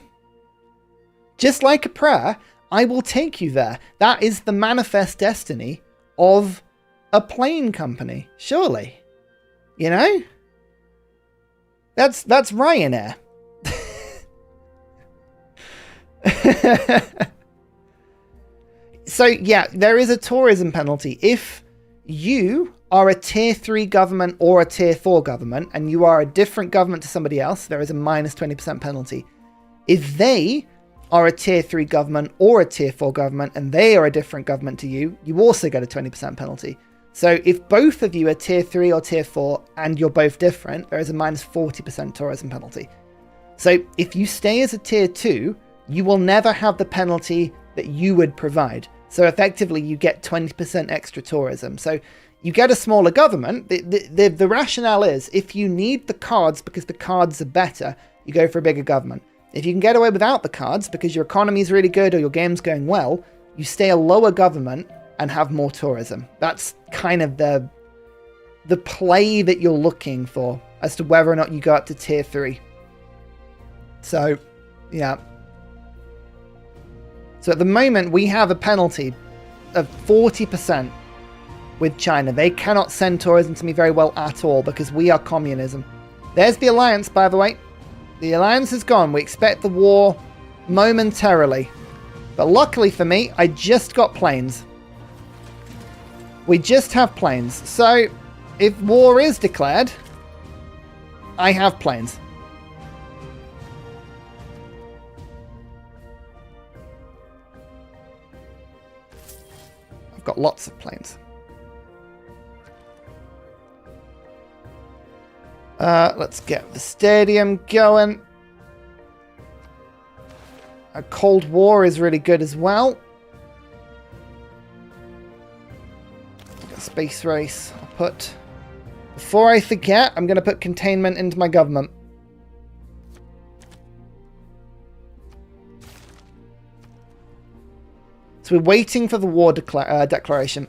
Just like a prayer, I will take you there. That is the manifest destiny of a plane company, surely. You know? That's Ryanair. So, yeah, there is a tourism penalty. If you are a tier 3 government or a tier 4 government, and you are a different government to somebody else, there is a minus 20% penalty. If they are a tier 3 government or a tier 4 government, and they are a different government to you, you also get a 20% penalty. So if both of you are tier 3 or tier 4, and you're both different, there is a minus 40% tourism penalty. So if you stay as a tier 2, you will never have the penalty that you would provide. So effectively, you get 20% extra tourism. So you get a smaller government. The rationale is, if you need the cards because the cards are better, you go for a bigger government. If you can get away without the cards because your economy is really good or your game's going well, you stay a lower government and have more tourism. That's kind of the play that you're looking for as to whether or not you go up to tier 3. So, yeah. So at the moment, we have a penalty of 40% with China. They cannot send tourism to me very well at all because we are communism. There's the alliance, by the way. The alliance is gone. We expect the war momentarily. But luckily for me, I just got planes. We just have planes. So if war is declared, I have planes. I've got lots of planes. Let's get the stadium going. A Cold War is really good as well. A space race. I'll put... Before I forget, I'm going to put containment into my government. So we're waiting for the war declaration.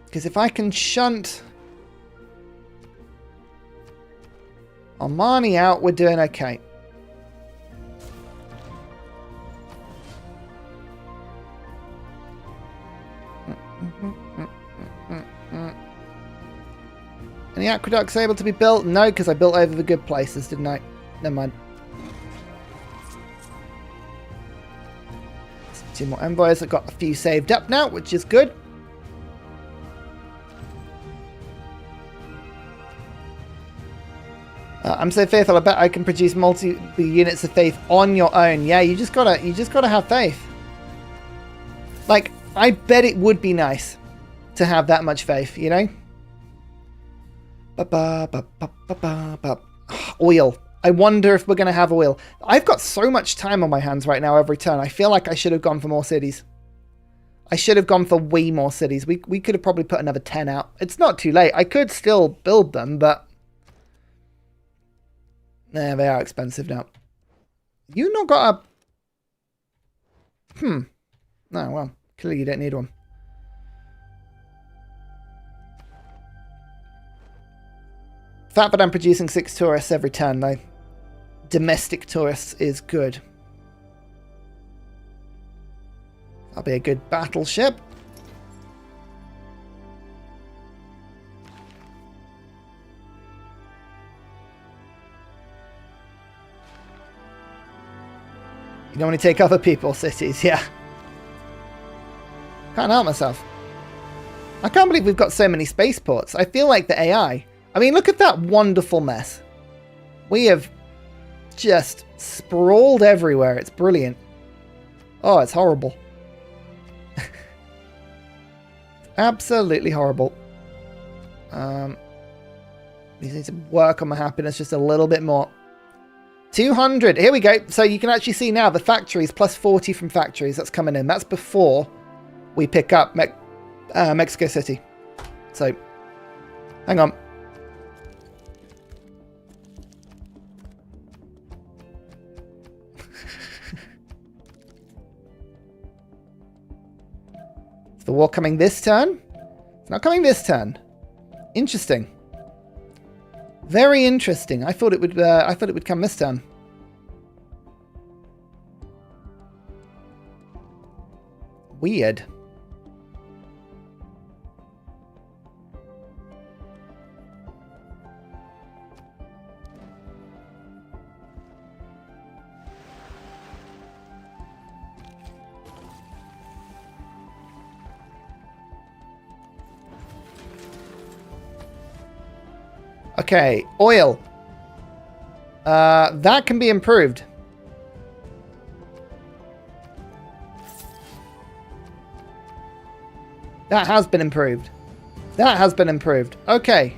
Because if I can shunt Armani out, we're doing okay. Any aqueducts able to be built? No, because I built over the good places, didn't I? Never mind. 2 more envoys. I've got a few saved up now, which is good. I'm so faithful. I bet I can produce multi units of faith on your own. Yeah, you just gotta have faith. Like, I bet it would be nice to have that much faith, you know? Oil. I wonder if we're going to have oil. I've got so much time on my hands right now every turn. I feel like I should have gone for more cities. I should have gone for way more cities. We could have probably put another 10 out. It's not too late. I could still build them, but... Nah, they are expensive now. You not got a... No, well, clearly you don't need one. The fact that I'm producing 6 tourists every turn, though. Domestic tourists is good. That'll be a good battleship. You don't want to take other people's cities, yeah. Can't help myself. I can't believe we've got so many spaceports. I feel like the AI... I mean, look at that wonderful mess. We have just sprawled everywhere. It's brilliant. Oh, it's horrible. Absolutely horrible. These need to work on my happiness just a little bit more. 200. Here we go. So you can actually see now the factories, plus 40 from factories. That's coming in. That's before we pick up Mexico City. So, hang on. Is the war coming this turn? It's not coming this turn. Interesting. Very interesting. I thought it would come this turn. Weird. Okay, oil. That can be improved. That has been improved. That has been improved. Okay.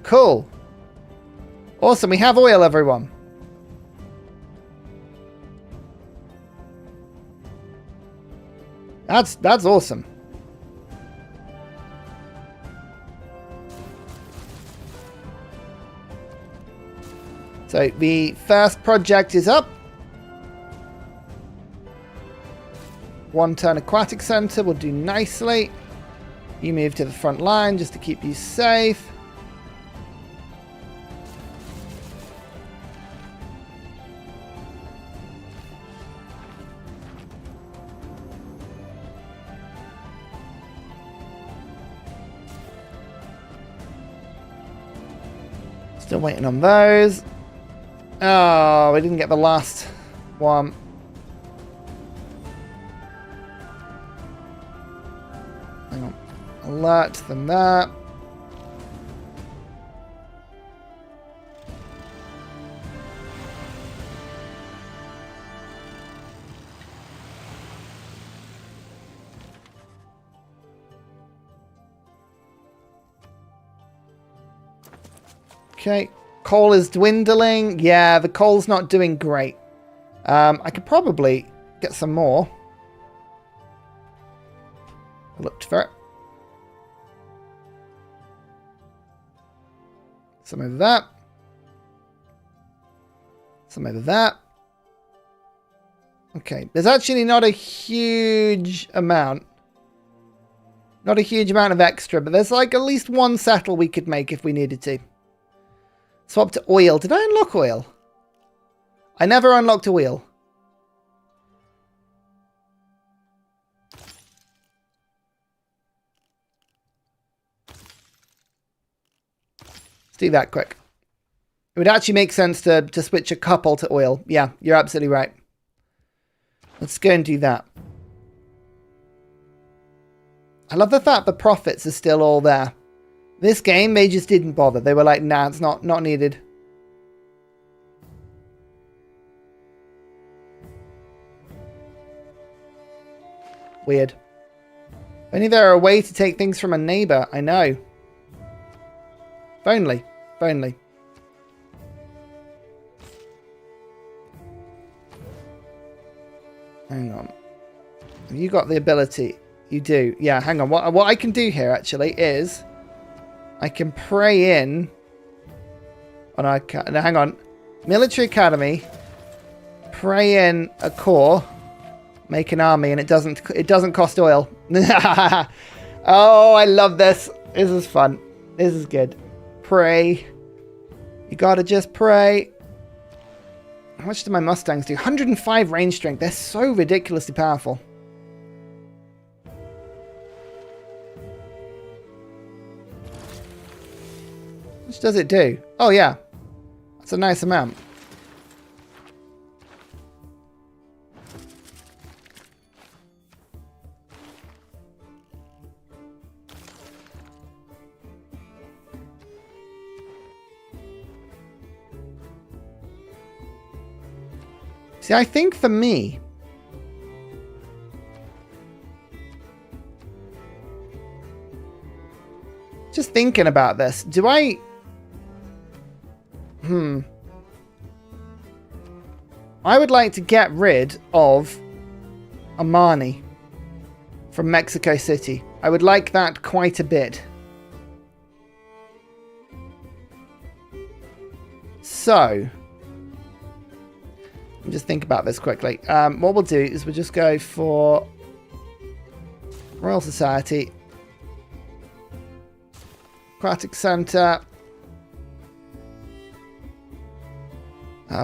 Cool. Awesome, we have oil, everyone. That's awesome. So the first project is up. 1 turn aquatic center will do nicely. You move to the front line just to keep you safe. Still waiting on those. Oh, we didn't get the last one. Hang on. Alert them that. Okay, coal is dwindling. Yeah, the coal's not doing great. I could probably get some more. I looked for it. Some over that. Some over that. Okay, there's actually not a huge amount. Not a huge amount of extra, but there's like at least one settle we could make if we needed to. Swap to oil. Did I unlock oil? I never unlocked a wheel. Let's do that quick. It would actually make sense to switch a couple to oil. Yeah, you're absolutely right. Let's go and do that. I love the fact the profits are still all there. This game, they just didn't bother. They were like, nah, it's not needed. Weird. If only there were a way to take things from a neighbor. I know. If only. If only. Hang on. Have you got the ability? You do. Yeah, hang on. What I can do here, actually, is... I can pray in... Oh, no, no, hang on. Military Academy. Pray in a corps. Make an army, and it doesn't cost oil. Oh, I love this. This is fun. This is good. Pray. You gotta just pray. How much do my Mustangs do? 105 range strength. They're so ridiculously powerful. How much does it do? Oh, yeah. That's a nice amount. See, I think for me, just thinking about this, do I... I would like to get rid of Amani from Mexico City. I would like that quite a bit. So... just think about this quickly. What we'll do is we'll just go for Royal Society, Aquatic Center.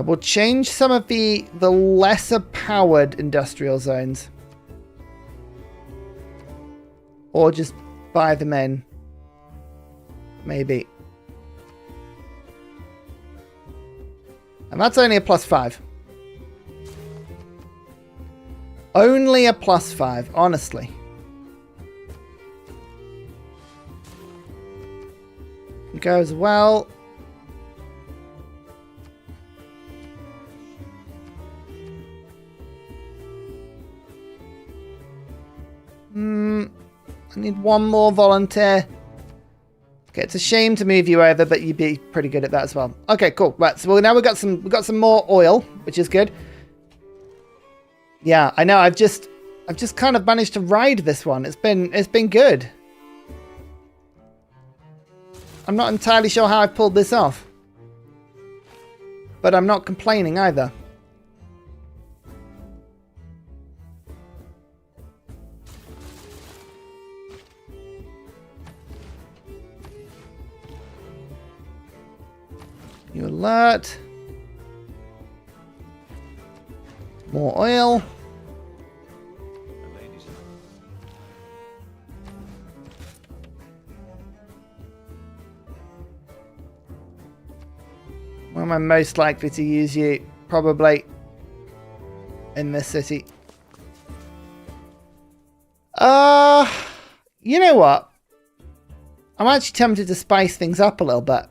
We'll change some of the lesser powered industrial zones, or just buy them in, maybe. And that's only a +5. Only a +5, honestly. Goes well. I need one more volunteer. Okay, it's a shame to move you over, but you'd be pretty good at that as well. Okay, cool. Right, so now we've got some more oil, which is good. Yeah, I know. I've just kind of managed to ride this one. It's been good. I'm not entirely sure how I pulled this off. but I'm not complaining either. You alert. More oil. The ladies. Where am I most likely to use you? Probably in this city. You know what? I'm actually tempted to spice things up a little bit.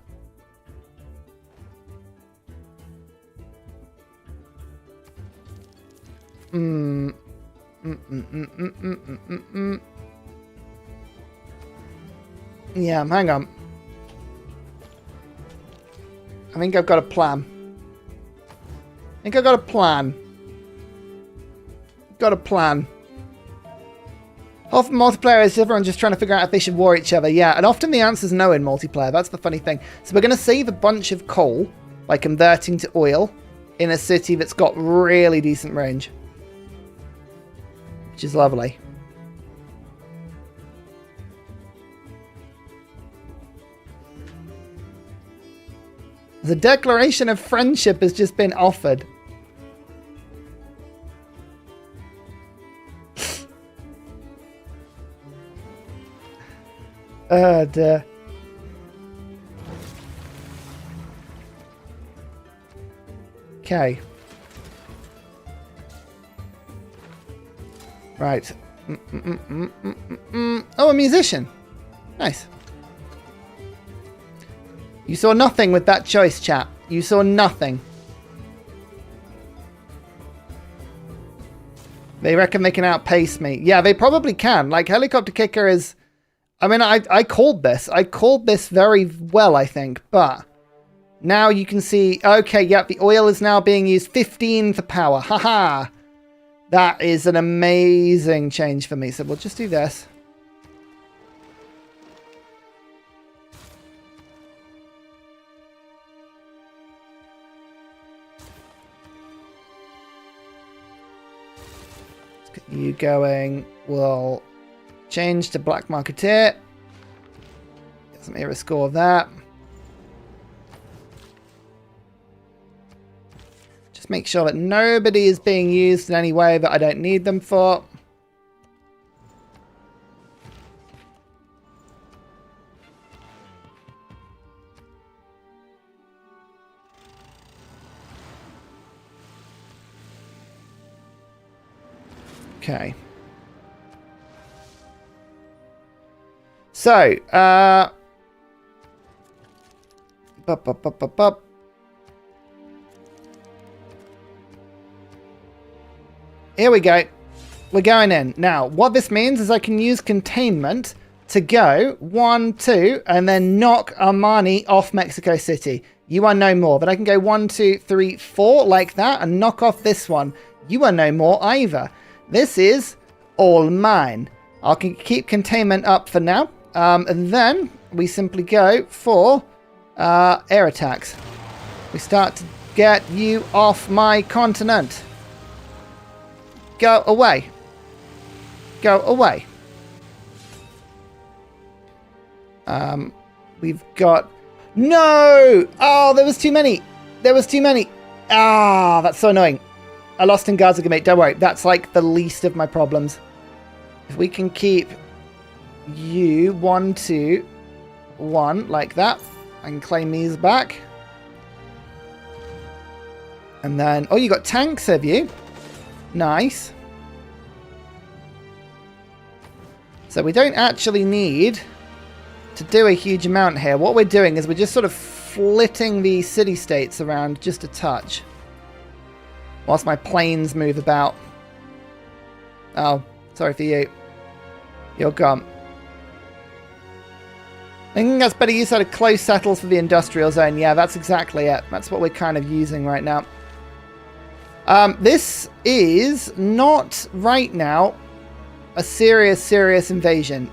Yeah, hang on. I think I've got a plan. Often multiplayer is everyone just trying to figure out if they should war each other. Yeah, and often the answer is no in multiplayer. That's the funny thing. So we're going to save a bunch of coal by converting to oil in a city that's got really decent range. Which is lovely. The declaration of friendship has just been offered. Oh dear. Okay. Right. Oh, a musician. Nice. You saw nothing with that choice, chap. You saw nothing. They reckon they can outpace me. Yeah, they probably can. Like, Helicopter Kicker is... I mean, I called this. I called this very well, I think. But now you can see... Okay, yep, the oil is now being used 15 for power. Haha. That is an amazing change for me. So we'll just do this. You going, we'll change to Black Marketeer. Get some era score of that. Just make sure that nobody is being used in any way that I don't need them for. Okay. So, here we go. We're going in. Now, what this means is I can use containment to go 1, 2, and then knock Armani off Mexico City. You are no more. But I can go 1, 2, 3, 4 like that and knock off this one. You are no more either. This is all mine. I can keep containment up for now. And then we simply go for air attacks. We start to get you off my continent. Go away. Go away. We've got... No! Oh, there was too many. There was too many. Ah, that's so annoying. I lost in Gazagamate. Don't worry. That's like the least of my problems. If we can keep you 1, 2, 1 like that. I can claim these back. And then... Oh, you got tanks, have you? Nice. So we don't actually need to do a huge amount here. What we're doing is we're just sort of flitting the city-states around just a touch. Whilst my planes move about. Oh, sorry for you. You're gone. I think that's better use out of close settles for the industrial zone. Yeah, that's exactly it. That's what we're kind of using right now. This is not right now a serious invasion.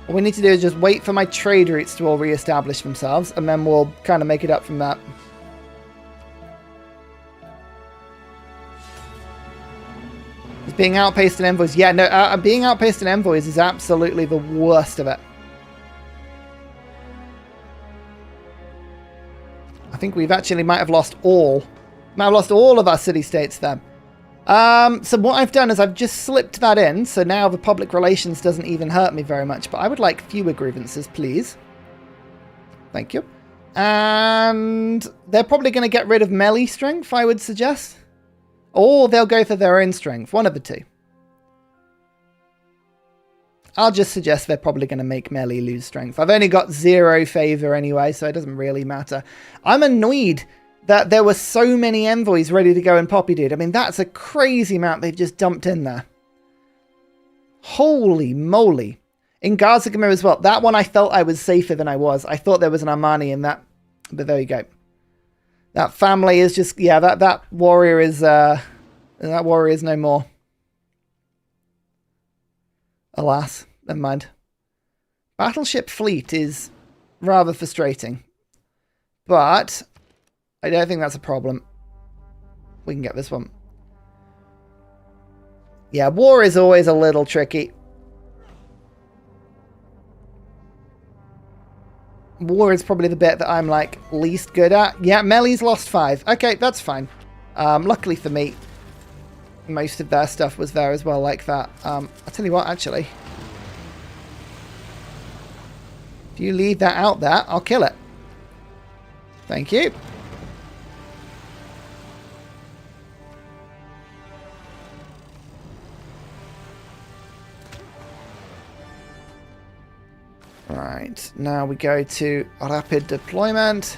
What we need to do is just wait for my trade routes to all re-establish themselves, and then we'll kind of make it up from that. Is being outpaced in envoys? Yeah, no, being outpaced in envoys is absolutely the worst of it. I think we've actually might have lost all of our city-states then. So what I've done is I've just slipped that in, so now the public relations doesn't even hurt me very much, but I would like fewer grievances, please. Thank you. And they're probably going to get rid of melee strength, I would suggest. Or they'll go for their own strength, one of the two. I'll just suggest they're probably going to make melee lose strength. I've only got 0 favor anyway, so it doesn't really matter. I'm annoyed that there were so many envoys ready to go in Poppy Dude. I mean, that's a crazy amount they've just dumped in there. Holy moly. In Garzagomir as well. That one I felt I was safer than I was. I thought there was an Armani in that. But there you go. That family is just... Yeah, that warrior is... that warrior is no more. Alas, never mind. Battleship fleet is rather frustrating. But I don't think that's a problem. We can get this one. Yeah, war is always a little tricky. War is probably the bit that I'm like least good at. Yeah, Melee's lost 5. Okay, that's fine. Luckily for me, most of their stuff was there as well like that. I'll tell you what, actually. If you leave that out there, I'll kill it. Thank you. Right, now we go to rapid deployment.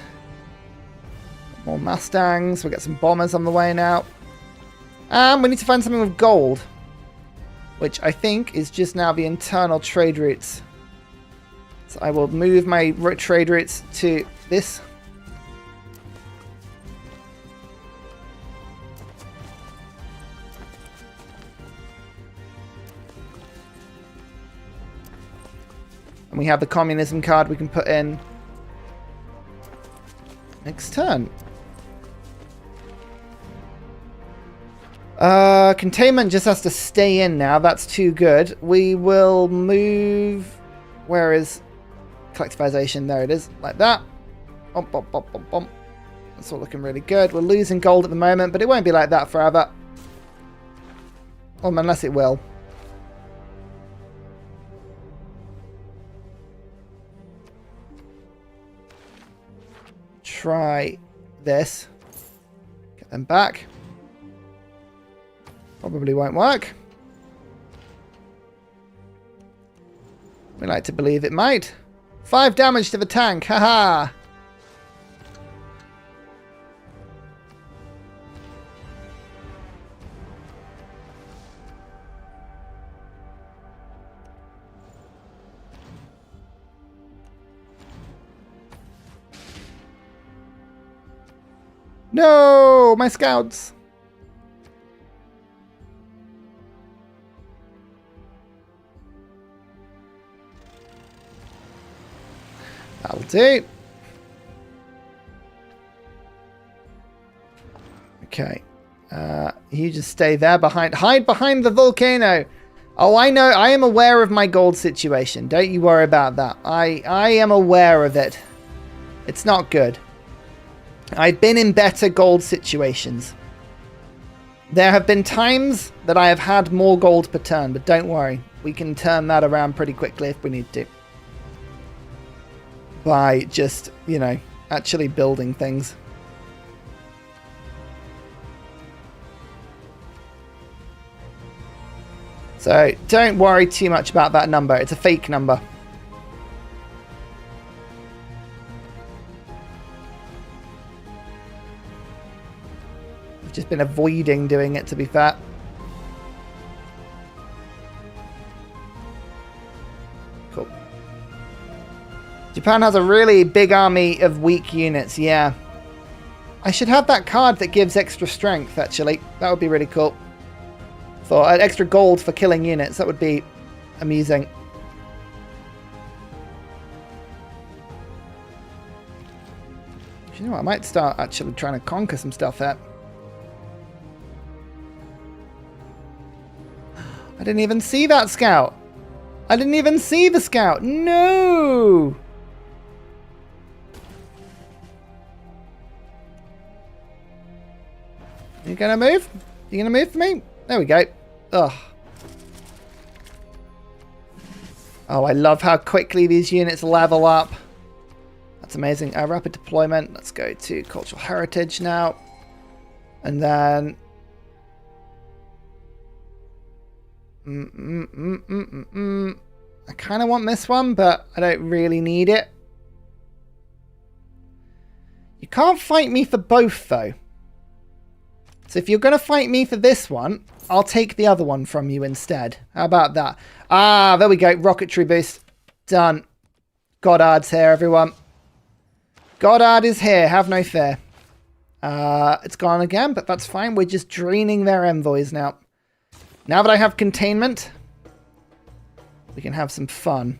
More Mustangs. We'll get some bombers on the way now. And we need to find something with gold, which I think is just now the internal trade routes. So I will move my trade routes to this. And we have the communism card we can put in next turn. Containment just has to stay in now. That's too good. We will move... Where is collectivization? There it is. Like that. Bump, bump, bump, bump, bump. That's all looking really good. We're losing gold at the moment, but it won't be like that forever. Unless it will. Try this. Get them back. Probably won't work. We like to believe it might. 5 damage to the tank. Haha. No, my scouts. That'll do. Okay. You just stay there behind. Hide behind the volcano. Oh, I know. I am aware of my gold situation. Don't you worry about that. I am aware of it. It's not good. I've been in better gold situations. There have been times that I have had more gold per turn, but don't worry. We can turn that around pretty quickly if we need to. By just, you know, actually building things. So don't worry too much about that number. It's a fake number. I've just been avoiding doing it, to be fair. Cool. Japan has a really big army of weak units, yeah. I should have that card that gives extra strength, actually. That would be really cool. For extra gold for killing units, that would be amusing. You know what, I might start actually trying to conquer some stuff there. I didn't even see that scout. I didn't even see the scout. No! You gonna move? You gonna move for me? There we go. Ugh. Oh, I love how quickly these units level up. That's amazing. Rapid deployment. Let's go to cultural heritage now. And then... I kind of want this one, but I don't really need it. You can't fight me for both, though. So if you're going to fight me for this one, I'll take the other one from you instead. How about that? Ah, there we go. Rocketry boost. Done. Goddard's here, everyone. Goddard is here. Have no fear. It's gone again, but that's fine. We're just draining their envoys now. Now that I have containment, we can have some fun.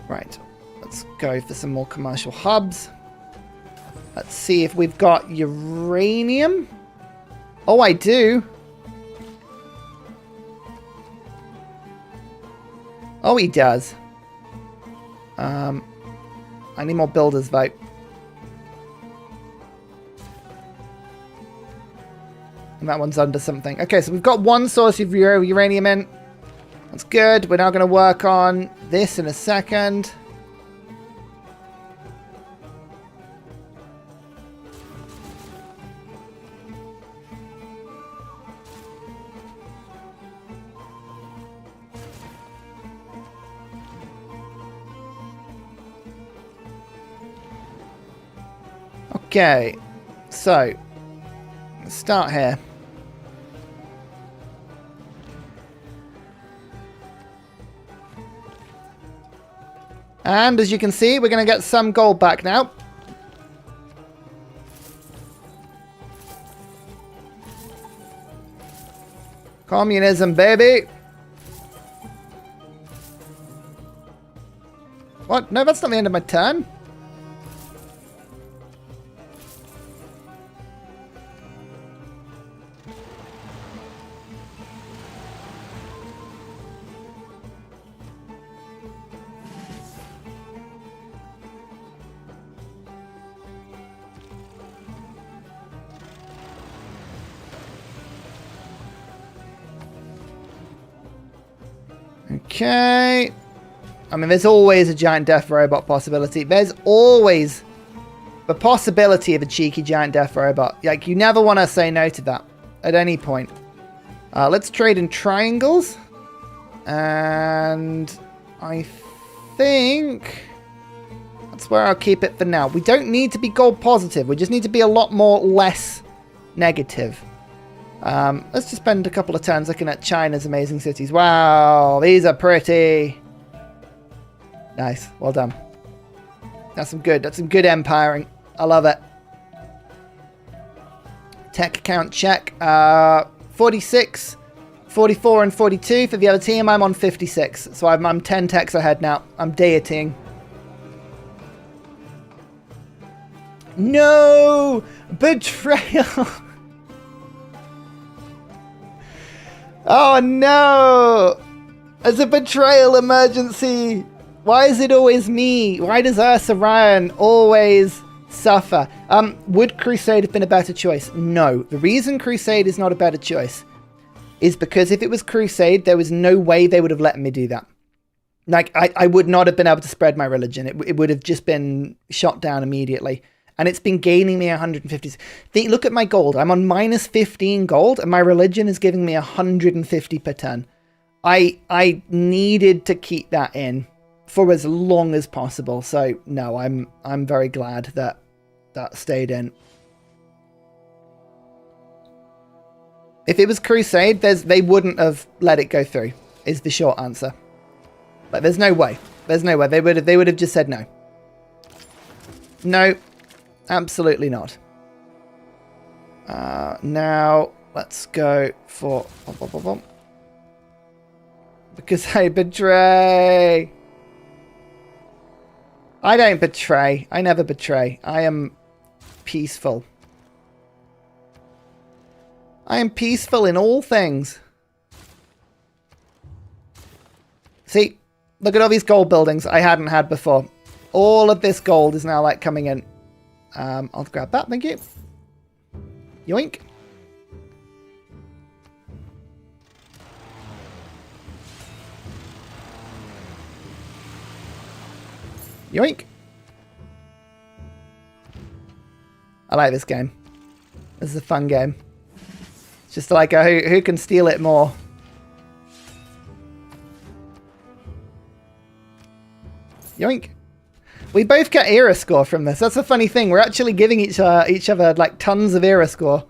Right. Let's go for some more commercial hubs. Let's see if we've got uranium. Oh, I do. Oh, he does. I need more builders, vote. And that one's under something. Okay, so we've got one source of uranium in. That's good. We're now going to work on this in a second. Okay, so let's start here. And as you can see, we're going to get some gold back now. Communism, baby. What? No, that's not the end of my turn. Okay. I mean, there's always a giant death robot possibility. There's always the possibility of a cheeky giant death robot. Like, you never want to say no to that at any point. Let's trade in triangles. And I think that's where I'll keep it for now. We don't need to be gold positive. We just need to be a lot more less negative. Let's just spend a couple of turns looking at China's amazing cities. Wow, these are pretty. Nice, well done. That's some good empiring. I love it. Tech count check. 46, 44, and 42 for the other team. I'm on 56, so I'm 10 techs ahead now. I'm deitying. No! Betrayal! Oh no! It's a betrayal emergency! Why is it always me? Why does Ursa Ryan always suffer? Would Crusade have been a better choice? No. The reason Crusade is not a better choice is because if it was Crusade, there was no way they would have let me do that. Like, I would not have been able to spread my religion. It would have just been shot down immediately. And it's been gaining me 150. Look at my gold. I'm on minus 15 gold, and my religion is giving me 150 per turn. I needed to keep that in for as long as possible. So no, I'm very glad that that stayed in. If it was Crusade, they wouldn't have let it go through. Is the short answer. Like, there's no way. There's no way. They would have just said no. No. Absolutely not. Now, let's go for... Because I betray. I don't betray. I never betray. I am peaceful. I am peaceful in all things. See, look at all these gold buildings I hadn't had before. All of this gold is now like coming in. I'll grab that, thank you. Yoink. Yoink. I like this game. This is a fun game. It's just like who can steal it more. Yoink. We both get era score from this. That's a funny thing. We're actually giving each other like tons of era score.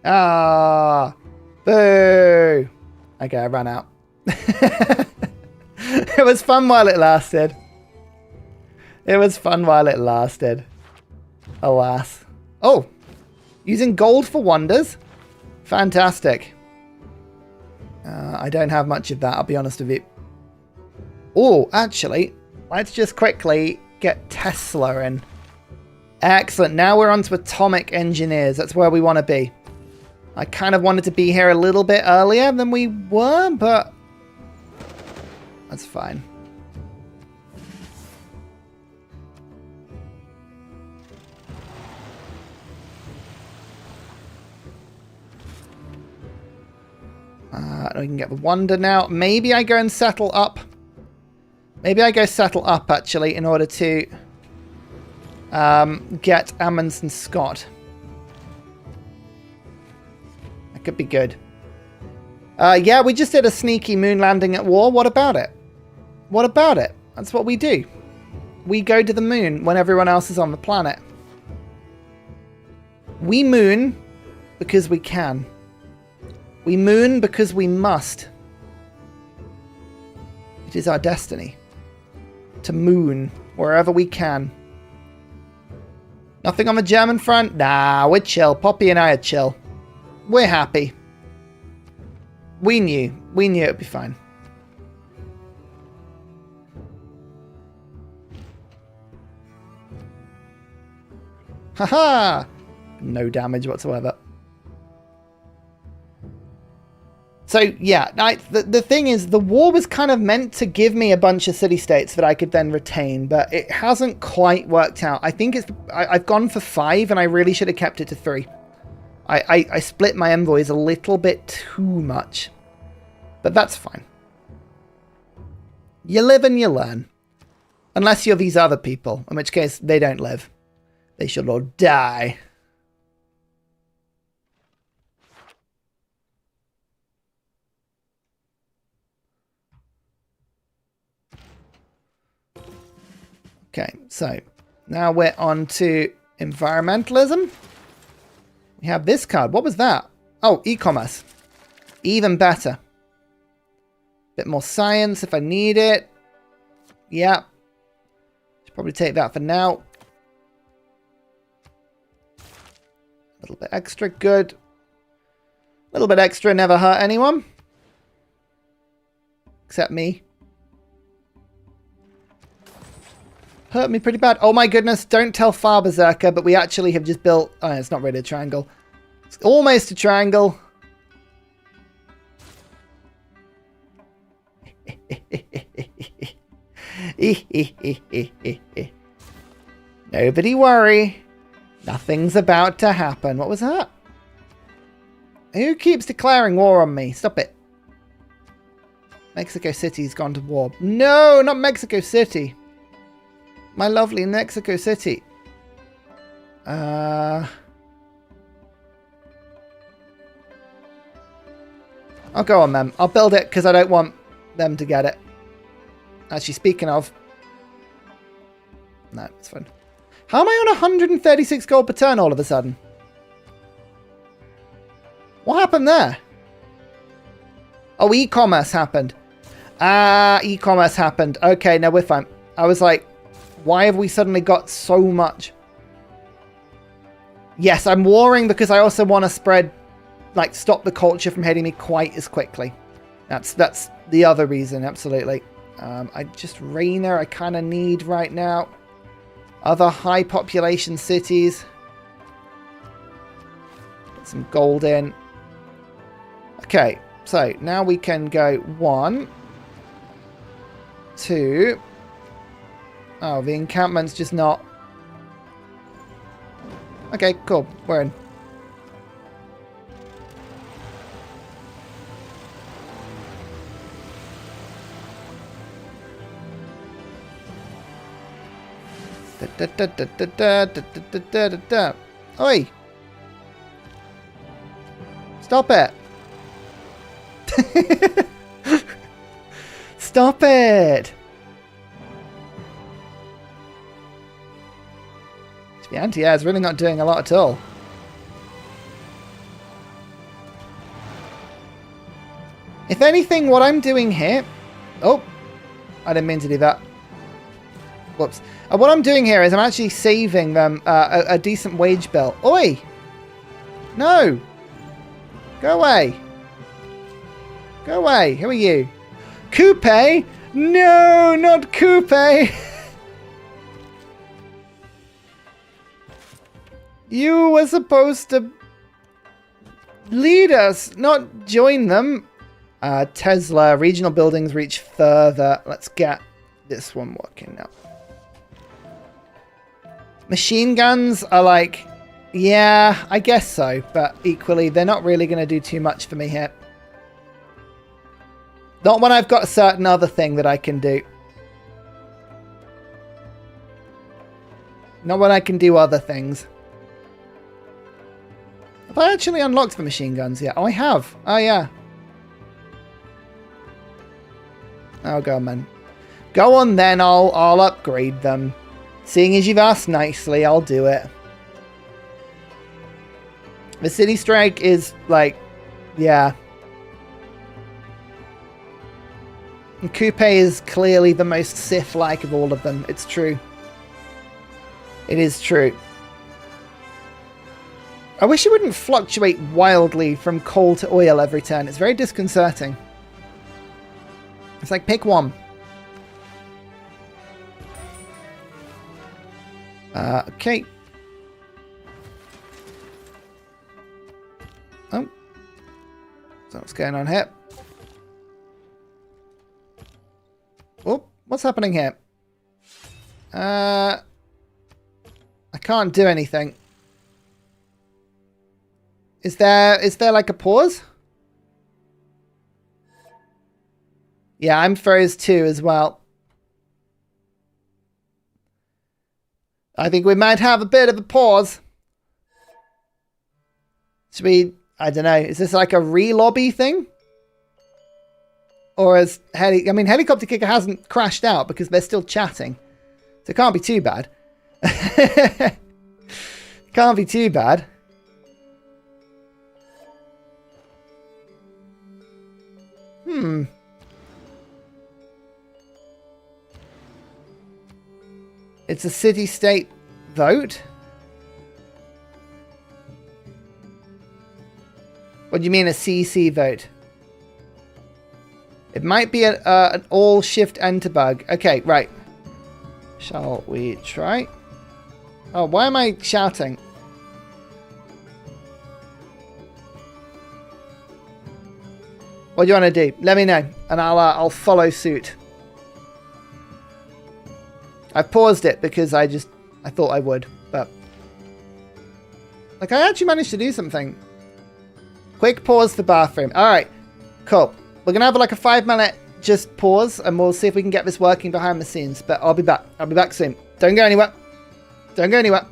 Ah, boo. Okay, I ran out. It was fun while it lasted. It was fun while it lasted. Alas. Oh, using gold for wonders. Fantastic. I don't have much of that, I'll be honest with you. Oh, actually, let's just quickly get Tesla in. Excellent. Now we're on to atomic engineers. That's where we want to be. I kind of wanted to be here a little bit earlier than we were, but that's fine. We can get the wonder now. Maybe I go and settle up. Maybe I go settle up, actually, in order to get Amundsen Scott. That could be good. Yeah, we just did a sneaky moon landing at war. What about it? What about it? That's what we do. We go to the moon when everyone else is on the planet. We moon because we can. We moon because we must. It is our destiny to moon wherever we can. Nothing on the German front? Nah, we're chill. Poppy and I are chill. We're happy. We knew it'd be fine. Haha! No damage whatsoever. So, yeah, the thing is, the war was kind of meant to give me a bunch of city-states that I could then retain, but it hasn't quite worked out. I think I've gone for 5, and I really should have kept it to 3. I split my envoys a little bit too much, but that's fine. You live and you learn. Unless you're these other people, in which case they don't live. They should all die. Okay, so now we're on to environmentalism. We have this card. What was that? Oh, e-commerce. Even better. Bit more science if I need it. Yeah. Should probably take that for now. A little bit extra, good. A little bit extra never hurt anyone. Except me. Hurt me pretty bad. Oh my goodness, don't tell Far Berserker, but we actually have just built... Oh, it's not really a triangle. It's almost a triangle. Nobody worry. Nothing's about to happen. What was that? Who keeps declaring war on me? Stop it. Mexico City's gone to war. No, not Mexico City. My lovely Mexico City. I'll go on them. I'll build it because I don't want them to get it. Actually, speaking of... No, it's fine. How am I on 136 gold per turn all of a sudden? What happened there? Oh, e-commerce happened. E-commerce happened. Okay, no, we're fine. I was like... Why have we suddenly got so much? Yes, I'm warring because I also want to spread, like, stop the culture from hitting me quite as quickly. That's the other reason, absolutely. I just Rainer I kind of need right now. Other high population cities. some gold in. Okay, so now we can go 1, 2. Oh, the encampment's just not... Okay, cool. We're in. Oi! Stop it! Stop it! To be anti-air is really not doing a lot at all. If anything, what I'm doing here... Oh! I didn't mean to do that. Whoops. What I'm doing here is I'm actually saving them a decent wage bill. Oi! No! Go away! Go away! Who are you? Coupe? No, not Coupe! You were supposed to lead us, not join them. Tesla, regional buildings reach further. Let's get this one working now. Machine guns are like, yeah, I guess so, but equally, they're not really going to do too much for me here. Not when I've got a certain other thing that I can do. Not when I can do other things. Have I actually unlocked the machine guns yet? Oh, I have. Oh, yeah. Oh, go on, man. Go on, then. I'll upgrade them. Seeing as you've asked nicely, I'll do it. The City Strike is, like, yeah. And Coupe is clearly the most Sith-like of all of them. It's true. It is true. I wish it wouldn't fluctuate wildly from coal to oil every turn. It's very disconcerting. It's like, pick one. Okay. Oh. So what's going on here? Oh, what's happening here? I can't do anything. Is there like a pause? Yeah, I'm froze too as well. I think we might have a bit of a pause. Should we... I don't know. Is this like a re-lobby thing? Or is... I mean, Helicopter Kicker hasn't crashed out because they're still chatting. So it can't be too bad. Can't be too bad. It's a city-state vote? What do you mean a CC vote? It might be an all-shift-enter bug. Okay, right. Shall we try? Oh, why am I shouting? What do you want to do? Let me know, and I'll follow suit. I paused it because I thought I would, but... Like, I actually managed to do something. Quick pause for bathroom. Alright, cool. We're going to have like a 5-minute just pause, and we'll see if we can get this working behind the scenes. But I'll be back. I'll be back soon. Don't go anywhere. Don't go anywhere.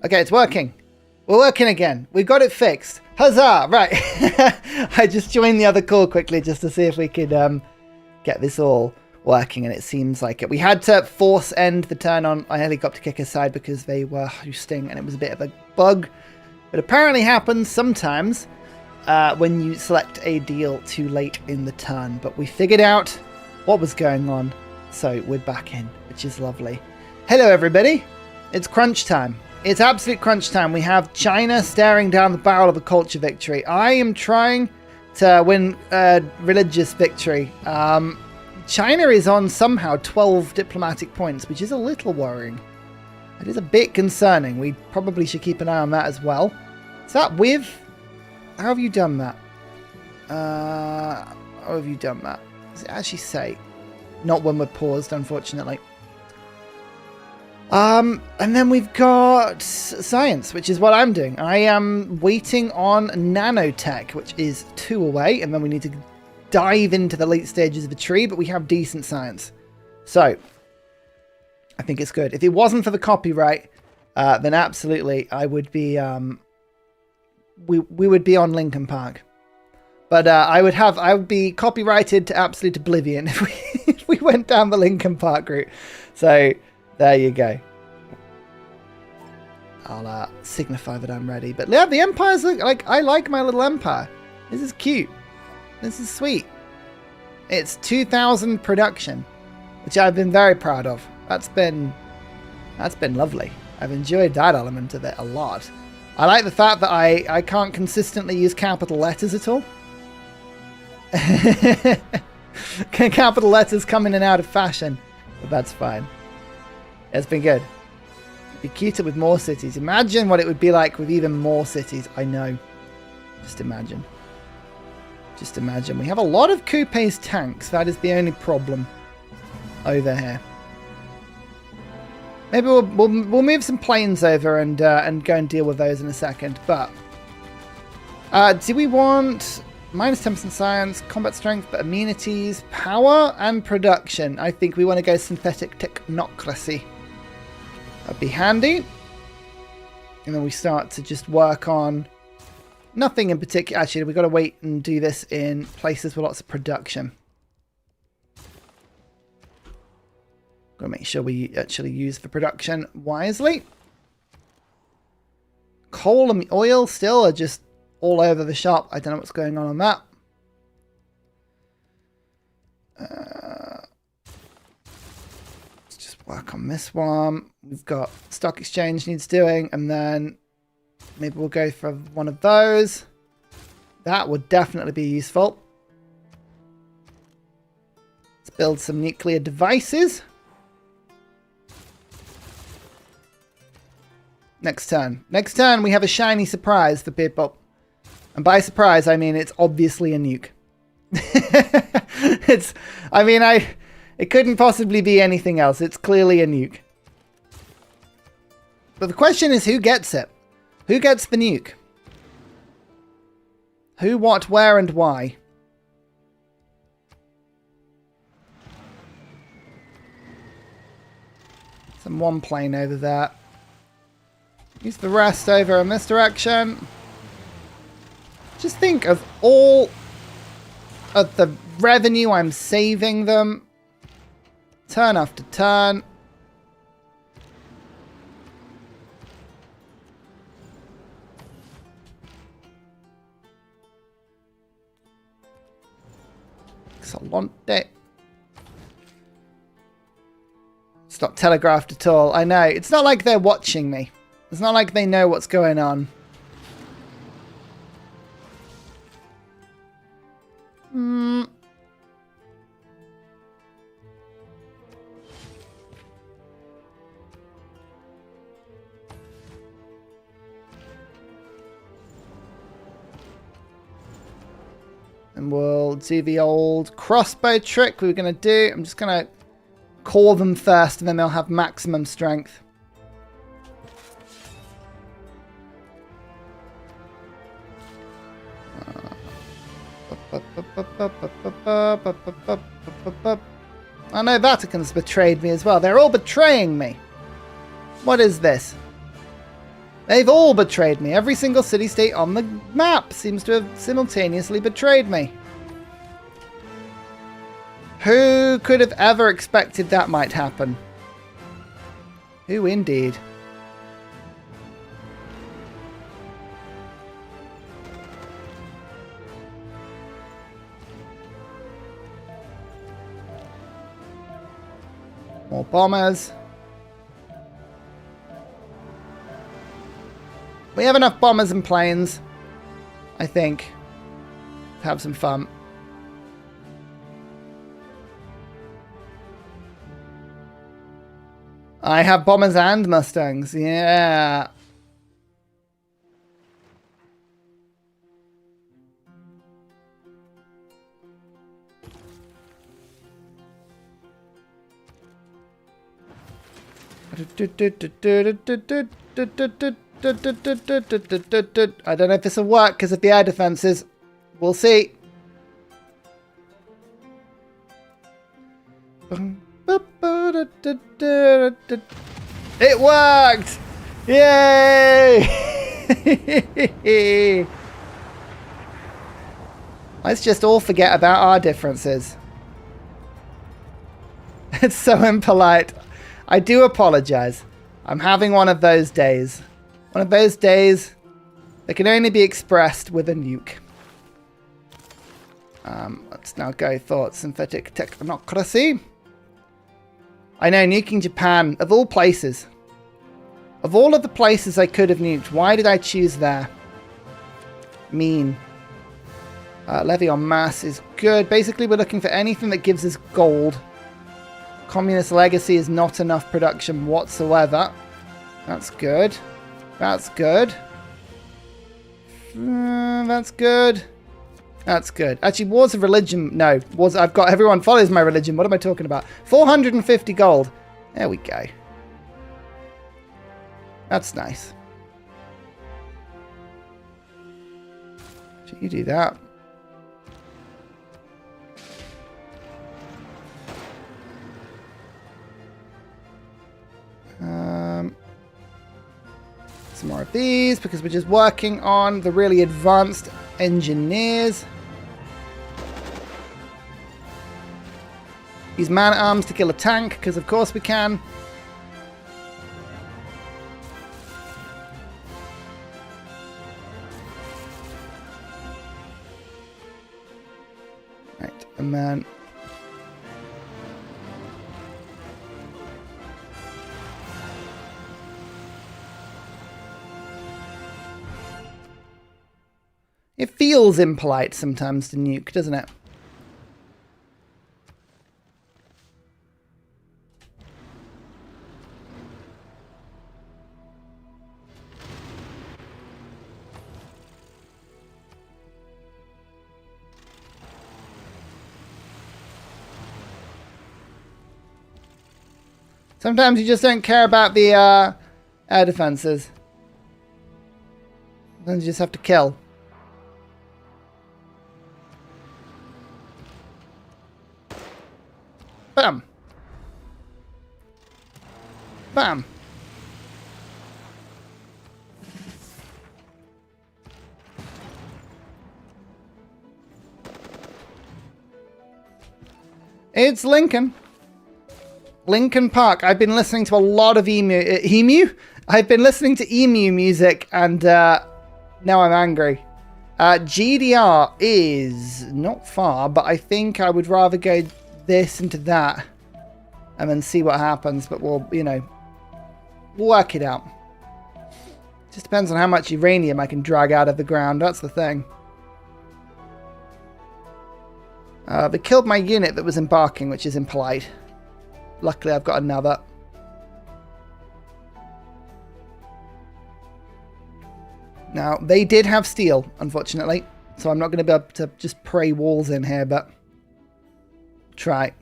Okay, it's working. We're working again. We got it fixed. Huzzah! Right. I just joined the other call quickly just to see if we could get this all working, and it seems like it. We had to force end the turn on helicopter kicker side because they were hosting, and it was a bit of a bug. But apparently happens sometimes when you select a deal too late in the turn. But we figured out what was going on, so we're back in, which is lovely. Hello, everybody. It's crunch time. It's absolute crunch time. We have China staring down the barrel of a culture victory. I am trying to win a religious victory. China is on somehow 12 diplomatic points, which is a little worrying. It is a bit concerning. We probably should keep an eye on that as well. Is that with... How have you done that? How have you done that? Does it actually say? Not when we're paused, unfortunately. And then we've got science, which is what I'm doing. I am waiting on nanotech, which is 2 away, and then we need to dive into the late stages of a tree, but we have decent science. So, I think it's good. If it wasn't for the copyright, then absolutely I would be, we would be on Lincoln Park. But I would be copyrighted to absolute oblivion if we went down the Lincoln Park route. So, there you go. I'll signify that I'm ready. But yeah, the empires look like... I like my little empire. This is cute. This is sweet. It's 2,000 production, which I've been very proud of. That's been lovely. I've enjoyed that element of it a lot. I like the fact that I can't consistently use capital letters at all. Capital letters come in and out of fashion, but that's fine. It's been good. It'd be cuter with more cities. Imagine what it would be like with even more cities. I know. Just imagine. Just imagine. We have a lot of Coupe's tanks. That is the only problem over here. Maybe we'll move some planes over and go and deal with those in a second. But do we want minus 10% science, combat strength, but amenities, power, and production? I think we want to go synthetic technocracy. That'd be handy. And then we start to just work on nothing in particular. Actually, we've got to wait and do this in places with lots of production. Got to make sure we actually use the production wisely. Coal and oil still are just all over the shop. I don't know what's going on that. Let's just work on this one. We've got stock exchange needs doing, and then maybe we'll go for one of those. That would definitely be useful. Let's build some nuclear devices. Next turn. Next turn, we have a shiny surprise for people. And by surprise, I mean it's obviously a nuke. It couldn't possibly be anything else. It's clearly a nuke. But the question is, who gets it? Who gets the nuke? Who, what, where, and why? Some one plane over there. Use the rest over in this direction. Just think of all of the revenue I'm saving them. Turn after turn. Excelente. It's not telegraphed at all. I know. It's not like they're watching me. It's not like they know what's going on. And we'll do the old crossbow trick we were going to do. I'm just going to core them first, and then they'll have maximum strength. I know Vatican's betrayed me as well. They're all betraying me. What is this? They've all betrayed me. Every single city-state on the map seems to have simultaneously betrayed me. Who could have ever expected that might happen? Who indeed? More bombers. We have enough bombers and planes, I think, to have some fun. I have bombers and Mustangs, yeah. I don't know if this will work because of the air defenses. We'll see. It worked! Yay! Let's just all forget about our differences. It's so impolite. I do apologize. I'm having one of those days. One of those days that can only be expressed with a nuke. Let's now go for synthetic technocracy. I know, nuking Japan, of all places. Of all of the places I could have nuked, why did I choose there? Mean. Levy on mass is good. Basically, we're looking for anything that gives us gold. Communist legacy is not enough production whatsoever. That's good. That's good. That's good. That's good. Actually, wars of religion. No, wars. I've got everyone follows my religion. What am I talking about? 450 gold. There we go. That's nice. So you do that. Some more of these because we're just working on the really advanced engineers. Use man-at-arms to kill a tank because of course we can. Right, and then it feels impolite sometimes to nuke, doesn't it? Sometimes you just don't care about the air defenses. Then you just have to kill. Bam. Bam. It's Lincoln. Lincoln Park. I've been listening to a lot of emu. I've been listening to emu music and now I'm angry. GDR is not far, but I think I would rather go this into that and then see what happens, but we'll, you know, we'll work it out. Just depends on how much uranium I can drag out of the ground. That's the thing. They killed my unit that was embarking, which is impolite. Luckily, I've got another. Now, they did have steel, unfortunately, so I'm not going to be able to just pray walls in here, but try.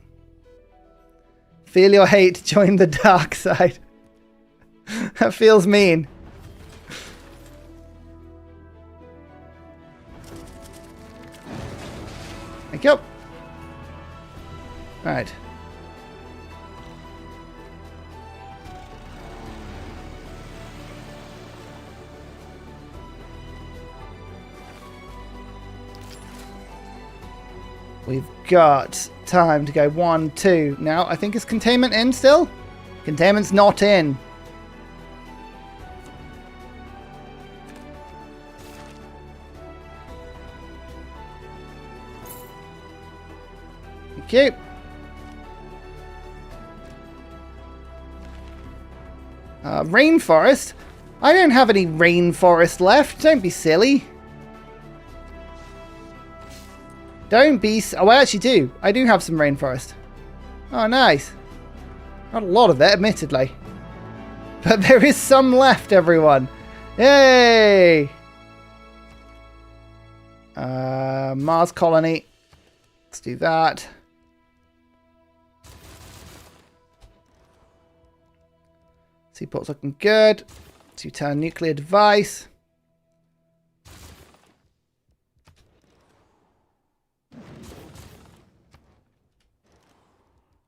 Feel your hate, join the dark side. That feels mean. Thank you. Alright. We've got time to go 1, 2. Now, I think is containment in still? Containment's not in. Thank you. Rainforest? I don't have any rainforest left. Don't be silly. Don't be... Oh, I actually do. I do have some rainforest. Oh, nice. Not a lot of it, admittedly. But there is some left, everyone. Yay! Mars colony. Let's do that. Seaport's looking good. 2-turn nuclear device.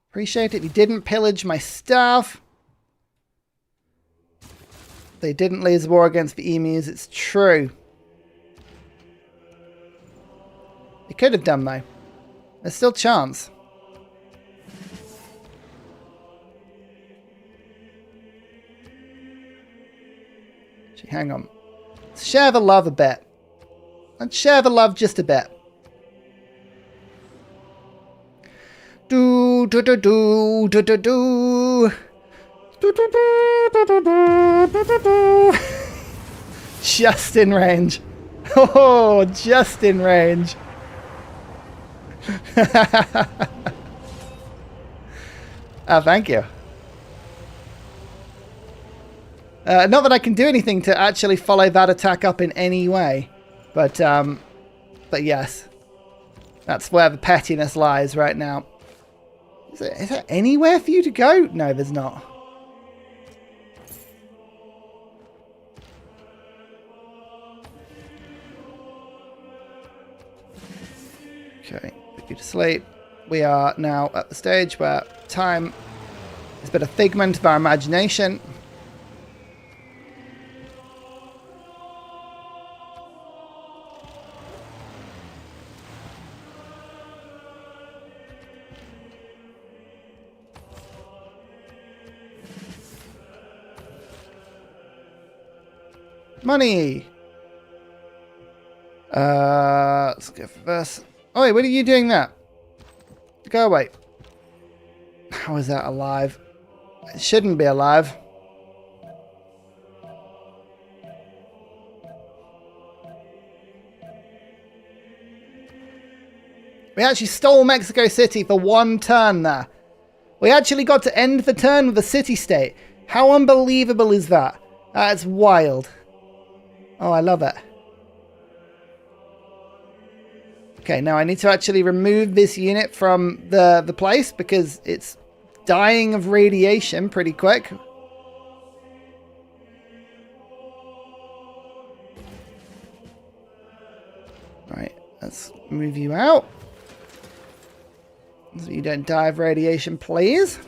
Appreciate it if you didn't pillage my stuff. They didn't lose war against the emus, it's true. They could have done though. There's still chance. Actually, hang on. Let's share the love a bit. Let's share the love just a bit. Do do do do do do do. Do, do, do, do, do, do, do, do. Just in range. Oh, just in range. Thank you. Not that I can do anything to actually follow that attack up in any way, but yes, that's where the pettiness lies right now. Is there anywhere for you to go? No, there's not. Okay, put you to sleep. We are now at the stage where time is but a figment of our imagination. Money! Let's go for this. Oh, wait, what are you doing that? Go away. How is that alive? It shouldn't be alive. We actually stole Mexico City for 1 turn there. We actually got to end the turn with a city-state. How unbelievable is that? That's wild. Oh, I love it. Okay, now I need to actually remove this unit from the place because it's dying of radiation pretty quick. Right, let's move you out. So you don't die of radiation, please.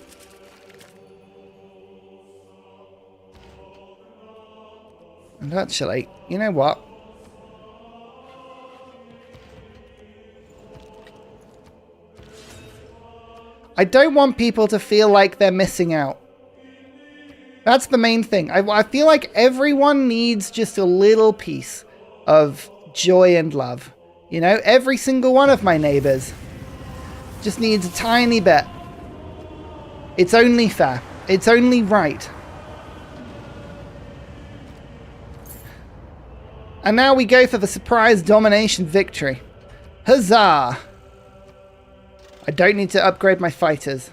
And actually, you know what? I don't want people to feel like they're missing out. That's the main thing. I feel like everyone needs just a little piece of joy and love. You know, every single one of my neighbors just needs a tiny bit. It's only fair. It's only right. And now we go for the surprise domination victory. Huzzah! I don't need to upgrade my fighters.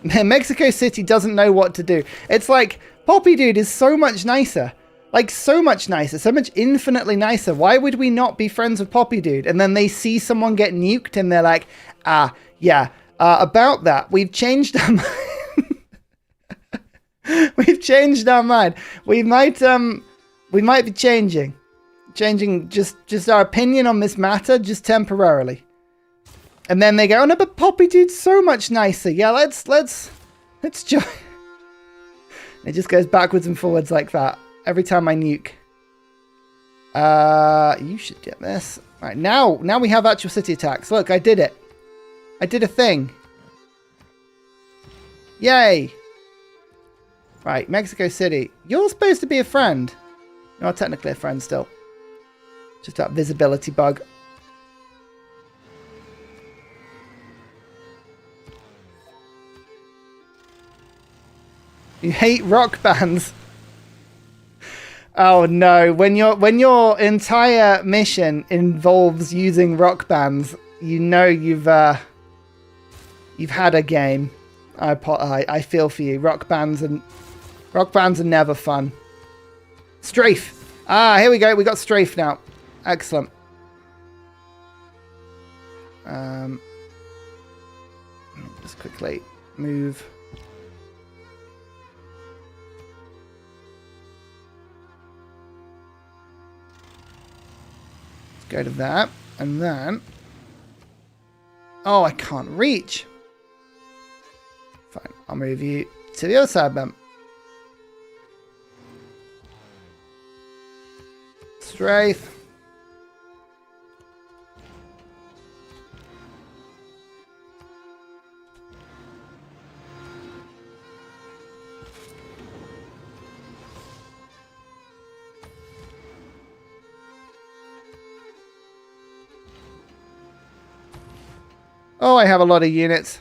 Mexico City doesn't know what to do. It's like, Poppy Dude is so much nicer. Like, so much nicer. So much infinitely nicer. Why would we not be friends with Poppy Dude? And then they see someone get nuked and they're like, yeah, about that. We've changed our mind. We've changed our mind. We might be changing just our opinion on this matter, just temporarily. And then they go, oh no, but Poppy Dude's so much nicer. Yeah, let's join. It just goes backwards and forwards like that every time I nuke. You should get this. Right, now we have actual city attacks. Look, I did it. I did a thing. Yay! Right, Mexico City. You're supposed to be a friend. You're not technically a friend still. Just that visibility bug. You hate rock bands. Oh no, when your entire mission involves using rock bands, you know you've had a game. I feel for you. Rock bands are never fun. Strafe. Ah, here we go. We got strafe now. Excellent. Just quickly move. Go to that, and then... Oh, I can't reach. Fine, I'll move you to the other side then. Strafe. Oh, I have a lot of units.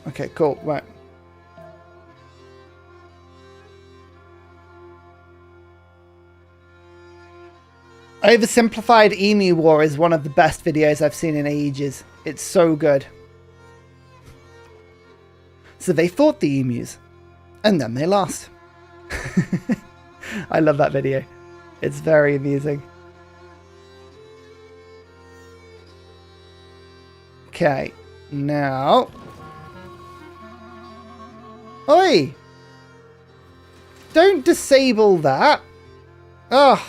Okay, cool. Right. Oversimplified Emu War is one of the best videos I've seen in ages. It's so good. So they fought the emus, and then they lost. I love that video. It's very amusing. Okay, now... Oi! Don't disable that. Ugh.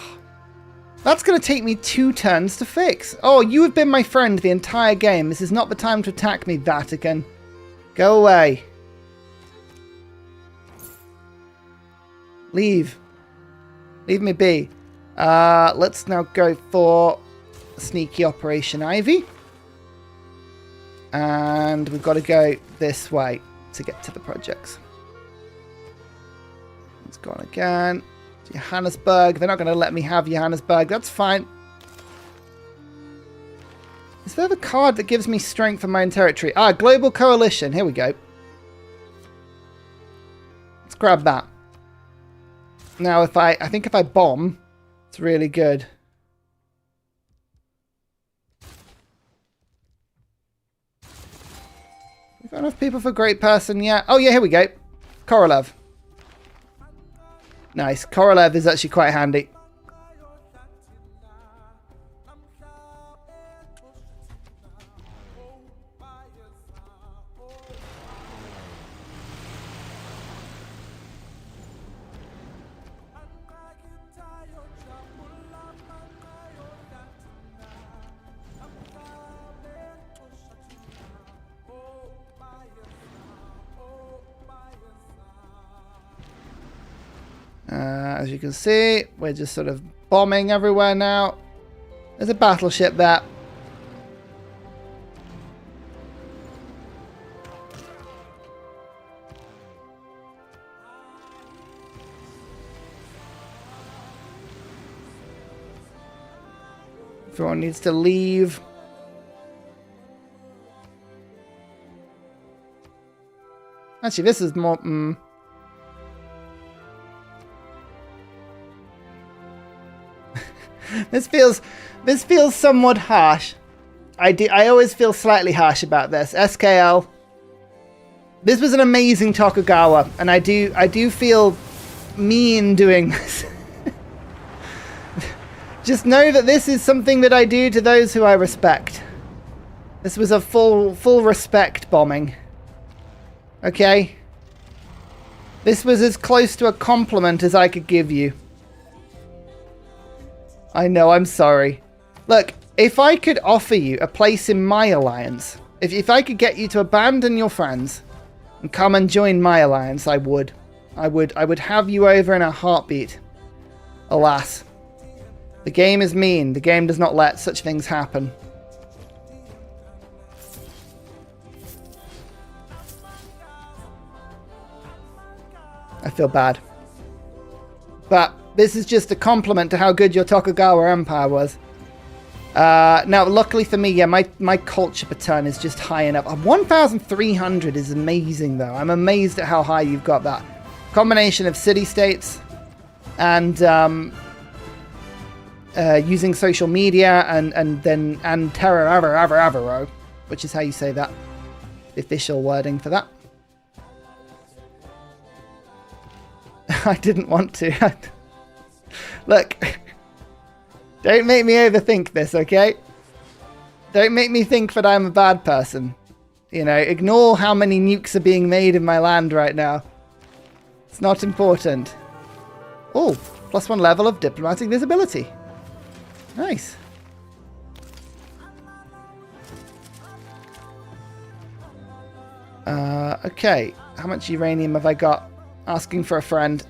That's going to take me 2 turns to fix. Oh, you have been my friend the entire game. This is not the time to attack me, Vatican. Go away. Leave. Leave me be. Let's now go for Sneaky Operation Ivy. And we've got to go this way to get to the projects. It's gone again. Johannesburg. They're not going to let me have Johannesburg. That's fine. Is there the card that gives me strength in my own territory? Ah, Global Coalition. Here we go. Let's grab that. Now, I think if I bomb, it's really good. We've got enough people for Great Person yet. Oh, yeah, here we go. Korolev. Nice. Korolev is actually quite handy. As you can see, we're just sort of bombing everywhere now. There's a battleship there. Everyone needs to leave. Actually, this is more... This feels somewhat harsh. I always feel slightly harsh about this. SKL. This was an amazing Tokugawa, and I do feel mean doing this. Just know that this is something that I do to those who I respect. This was a full respect bombing. Okay? This was as close to a compliment as I could give you. I know, I'm sorry. Look, If I could offer you a place in my alliance, if I could get you to abandon your friends and come and join my alliance, I would. I would have you over in a heartbeat. Alas. The game is mean. The game does not let such things happen. I feel bad. But this is just a compliment to how good your Tokugawa Empire was. Now, luckily for me, yeah, my culture per turn is just high enough. 1,300 is amazing, though. I'm amazed at how high you've got that. Combination of city-states and using social media and terror, which is how you say that. The official wording for that. I didn't want to. Look. Don't make me overthink this, okay? Don't make me think that I'm a bad person. You know, ignore how many nukes are being made in my land right now. It's not important. Oh, +1 level of diplomatic visibility. Nice. Okay. How much uranium have I got? Asking for a friend.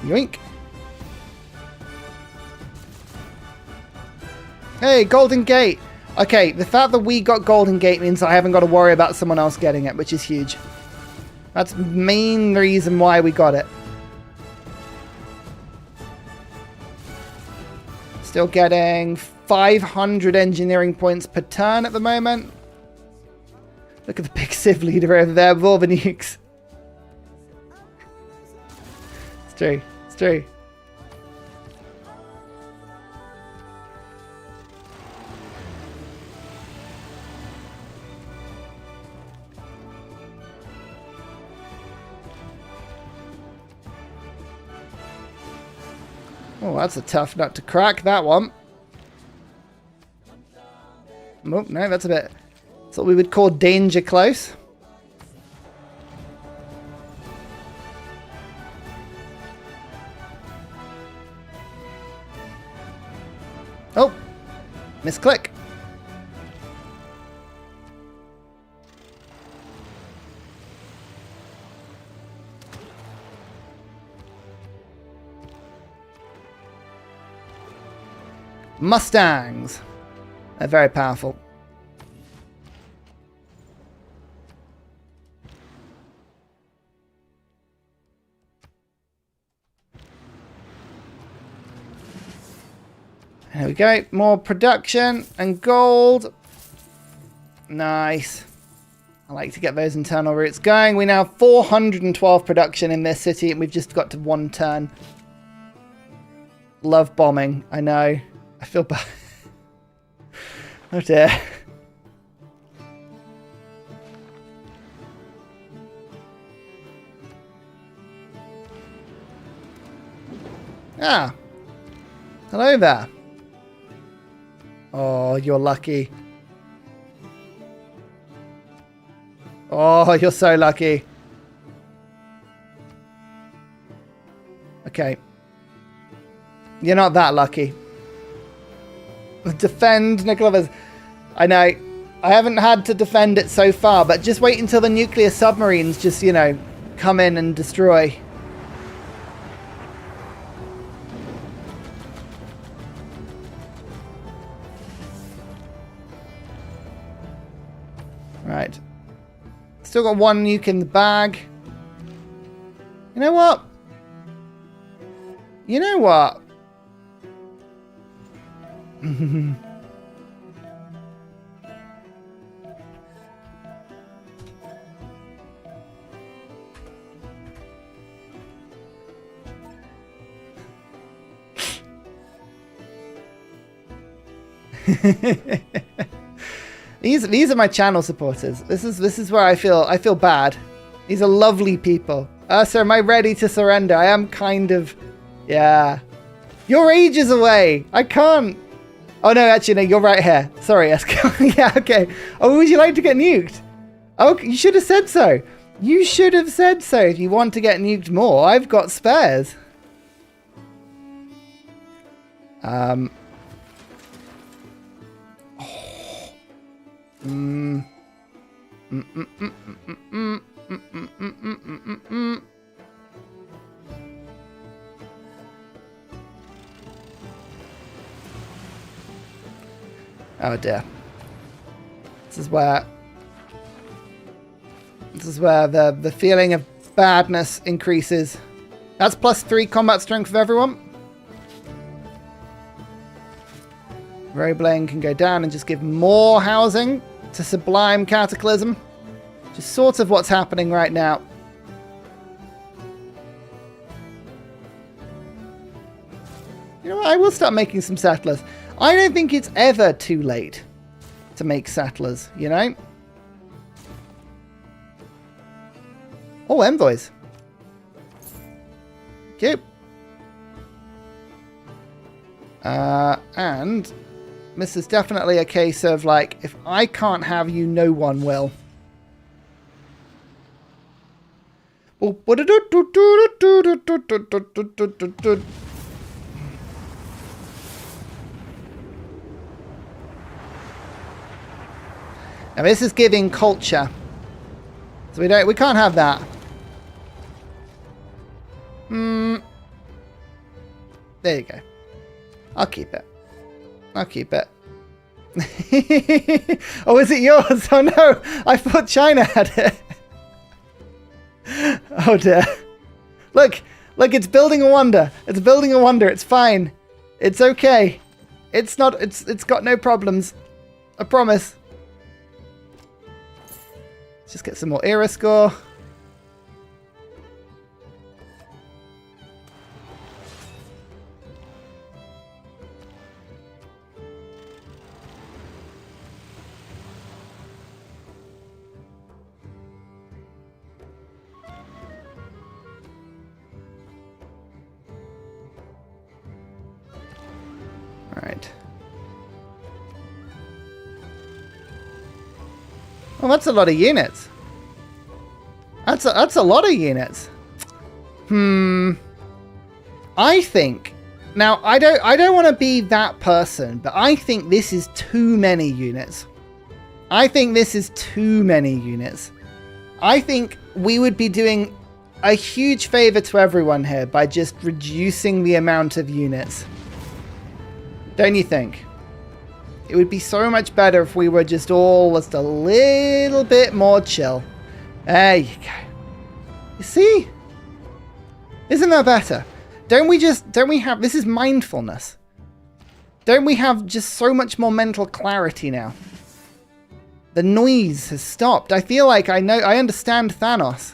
Yoink. Hey, Golden Gate. Okay, the fact that we got Golden Gate means I haven't got to worry about someone else getting it, which is huge. That's the main reason why we got it. Still getting 500 engineering points per turn at the moment. Look at the big Civ leader over there with all the nukes. It's true. It's true. Oh, that's a tough nut to crack, that one. Oh, no, that's a bit... That's what we would call danger close. Oh! Misclick. Mustangs. They're very powerful. There we go. More production and gold. Nice. I like to get those internal routes going. We now have 412 production in this city and we've just got to 1 turn. Love bombing. I know. I feel bad. Oh dear. Ah. Hello there. Oh, you're lucky. Oh, you're so lucky. Okay. You're not that lucky. Defend Nicola. I know. I haven't had to defend it so far, but just wait until the nuclear submarines just, you know, come in and destroy. Right. Still got 1 nuke in the bag. You know what? You know what? These are my channel supporters. This is where I feel bad. These are lovely people. So am I ready to surrender? I am kind of, yeah. You're ages away. I can't. Oh no, actually no, you're right here. Sorry, Esko. Yeah, okay. Oh, would you like to get nuked? Oh, you should have said so. You should have said so if you want to get nuked more. I've got spares. Oh. Oh dear. This is where the feeling of badness increases. That's +3 combat strength for everyone. Roblane can go down and just give more housing to Sublime Cataclysm. Just sort of what's happening right now. You know what? I will start making some settlers. I don't think it's ever too late to make settlers, you know? Oh, envoys. Yep. And this is definitely a case of, like, if I can't have you, no one will. Now this is giving culture. So we can't have that. There you go. I'll keep it. I'll keep it. Oh, is it yours? Oh no! I thought China had it. Oh dear. Look, it's building a wonder. It's building a wonder. It's fine. It's okay. It's not, it's got no problems. I promise. Let's just get some more era score. Alright. Well, that's a lot of units. That's a lot of units. I think now I don't want to be that person, but I think this is too many units. I think this is too many units. I think we would be doing a huge favor to everyone here by just reducing the amount of units. Don't you think? It would be so much better if we were just all just a little bit more chill. There you go. You see? Isn't that better? Don't we have, this is mindfulness. Don't we have just so much more mental clarity now? The noise has stopped. I feel like I understand Thanos.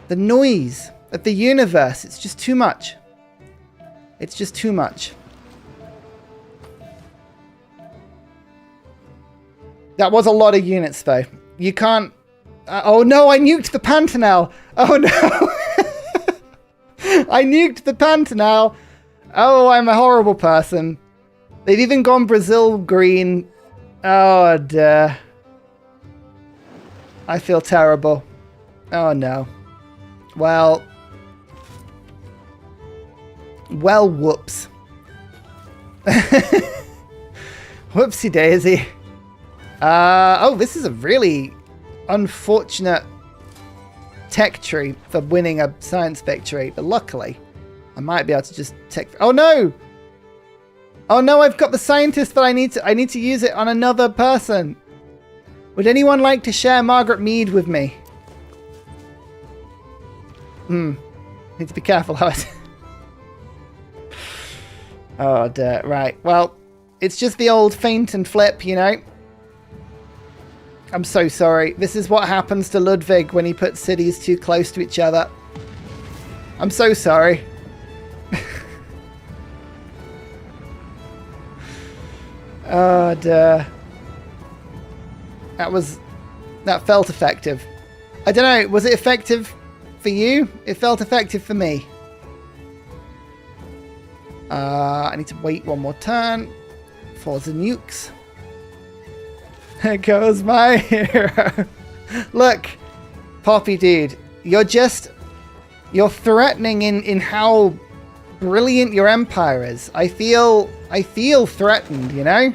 The noise of the universe, it's just too much. It's just too much. That was a lot of units, though. You can't... oh, no, I nuked the Pantanal. Oh, no. I nuked the Pantanal. Oh, I'm a horrible person. They've even gone Brazil green. Oh, dear. I feel terrible. Oh, no. Well, whoops. Whoopsie daisy. Oh, this is a really unfortunate tech tree for winning a science victory, but luckily I might be able to just take... Oh no! Oh no, I've got the scientist that I need to use it on another person. Would anyone like to share Margaret Mead with me? Need to be careful how it... Oh dear, right. Well, it's just the old feint and flip, you know? I'm so sorry. This is what happens to Ludwig when he puts cities too close to each other. I'm so sorry. Oh dear. That felt effective. I don't know, was it effective for you? It felt effective for me. I need to wait one more turn for the nukes. There goes my hero. Look, Poppy dude, you're threatening in how brilliant your empire is. I feel threatened, you know?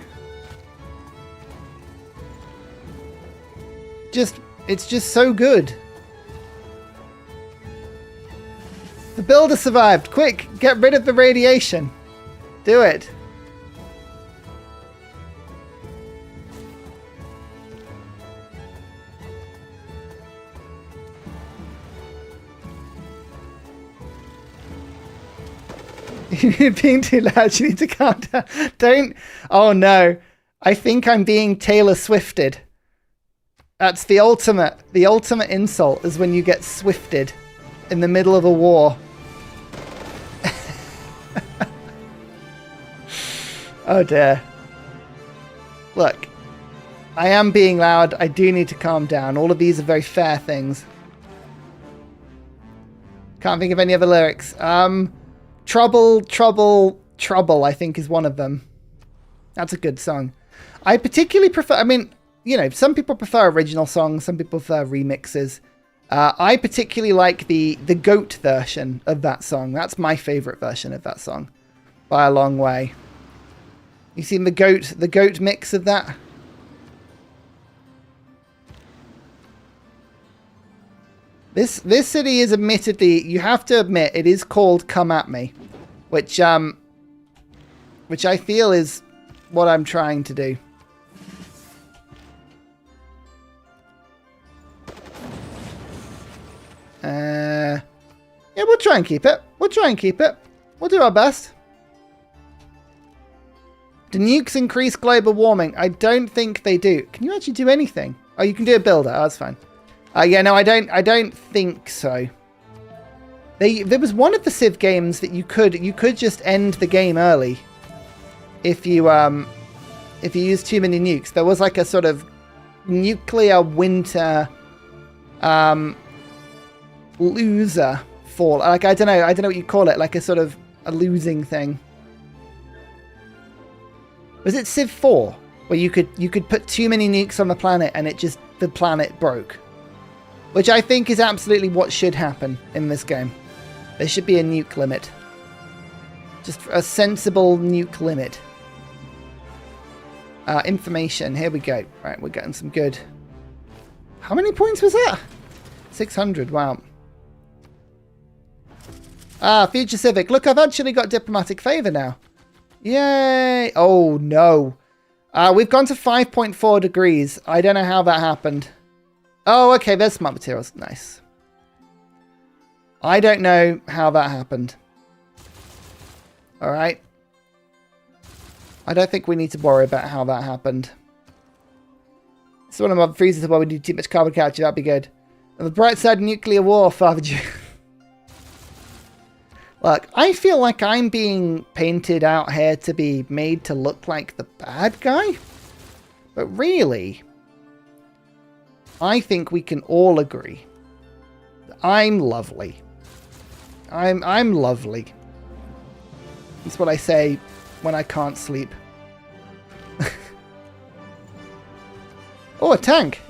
It's just so good. The builder survived. Quick, get rid of the radiation. Do it. You're being too loud. You need to calm down. Don't. Oh no. I think I'm being Taylor Swifted. That's the ultimate insult is when you get swifted in the middle of a war. Oh dear. Look, I am being loud. I do need to calm down. All of these are very fair things. Can't think of any other lyrics. Trouble, Trouble, Trouble, I think is one of them. That's a good song. I particularly prefer, I mean, you know, some people prefer original songs, some people prefer remixes. I particularly like the goat version of that song. That's my favorite version of that song by a long way. You seen the goat mix of that? This city is admittedly, you have to admit, it is called Come At Me, which I feel is what I'm trying to do. Yeah, we'll try and keep it. We'll try and keep it. We'll do our best. Do nukes increase global warming? I don't think they do. Can you actually do anything? Oh, you can do a builder. Oh, that's fine. Yeah, no, I don't think so. There was one of the Civ games that you could just end the game early if you use too many nukes. There was like a sort of nuclear winter loser fall. Like I don't know what you call it. Like a sort of a losing thing. Was it Civ 4 where you could put too many nukes on the planet and the planet broke? Which I think is absolutely what should happen in this game. There should be a nuke limit. Just a sensible nuke limit. Information. Here we go. Right, we're getting some good. How many points was that? 600. Wow. Future Civic. Look, I've actually got diplomatic favor now. Yay. Oh, no. We've gone to 5.4 degrees. I don't know how that happened. Oh, okay. There's smart materials. Nice. I don't know how that happened. All right. I don't think we need to worry about how that happened. It's one of my freezes where we do too much carbon capture. That'd be good. On the bright side, nuclear war, Father Jew. Look, I feel like I'm being painted out here to be made to look like the bad guy. But really, I think we can all agree that I'm lovely. I'm lovely. That's what I say when I can't sleep. Oh, a tank.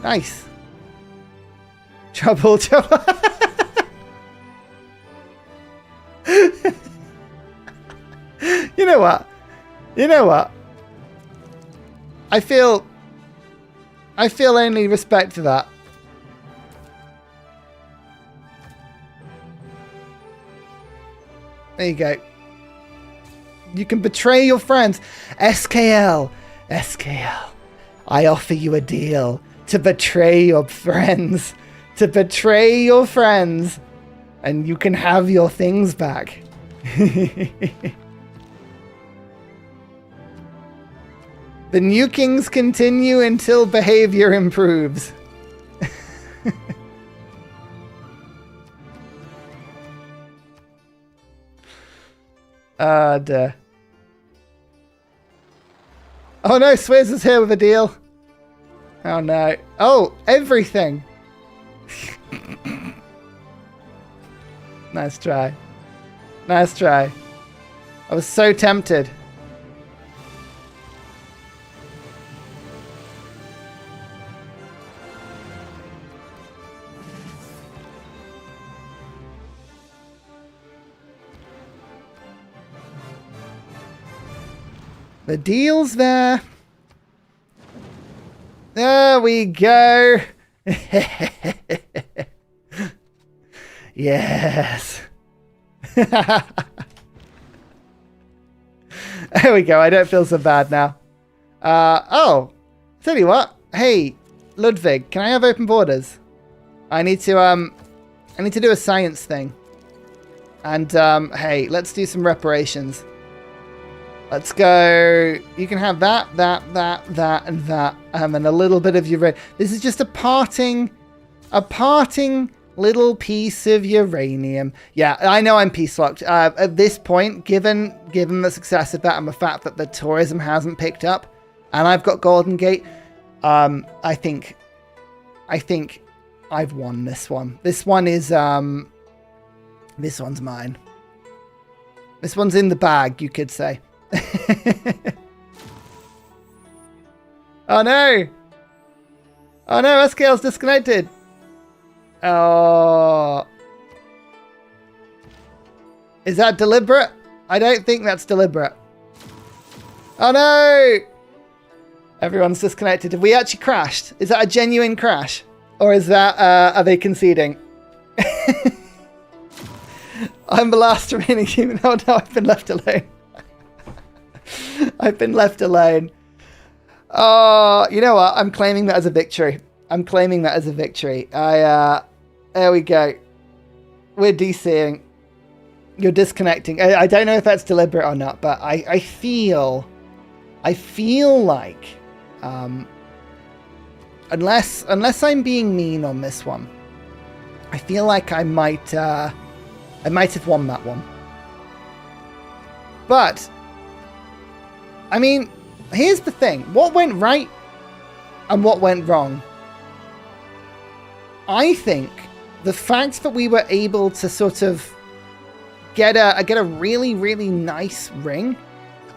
Nice. Trouble, trouble. You know what? You know what? I feel only respect for that. There you go. You can betray your friends. SKL. SKL. I offer you a deal to betray your friends. To betray your friends. And you can have your things back. The nukings continue until behavior improves. Duh. Oh no, Swizz is here with a deal. Oh no. Oh, everything. Nice try. Nice try. I was so tempted. The deal's there. There we go. Yes. There we go. I don't feel so bad now. Oh, tell you what. Hey, Ludwig, can I have open borders? I need to do a science thing. And hey, let's do some reparations. Let's go. You can have that, and that, and a little bit of uranium. This is just a parting little piece of uranium. Yeah, I know I'm peace locked. At this point, given the success of that and the fact that the tourism hasn't picked up, and I've got Golden Gate, I think I've won this one. This one is this one's mine. This one's in the bag, you could say. Oh no! Oh no, SKL's disconnected. Oh. Is that deliberate? I don't think that's deliberate. Oh no! Everyone's disconnected. Have we actually crashed? Is that a genuine crash? Or is that, are they conceding? I'm the last remaining human. Oh no, I've been left alone. I've been left alone. Oh, you know what? I'm claiming that as a victory. I'm claiming that as a victory. There we go. We're DCing. You're disconnecting. I don't know if that's deliberate or not, but I feel like, unless I'm being mean on this one, I feel like I might have won that one. But, I mean, here's the thing. What went right and what went wrong? I think the fact that we were able to sort of get a really, really nice ring.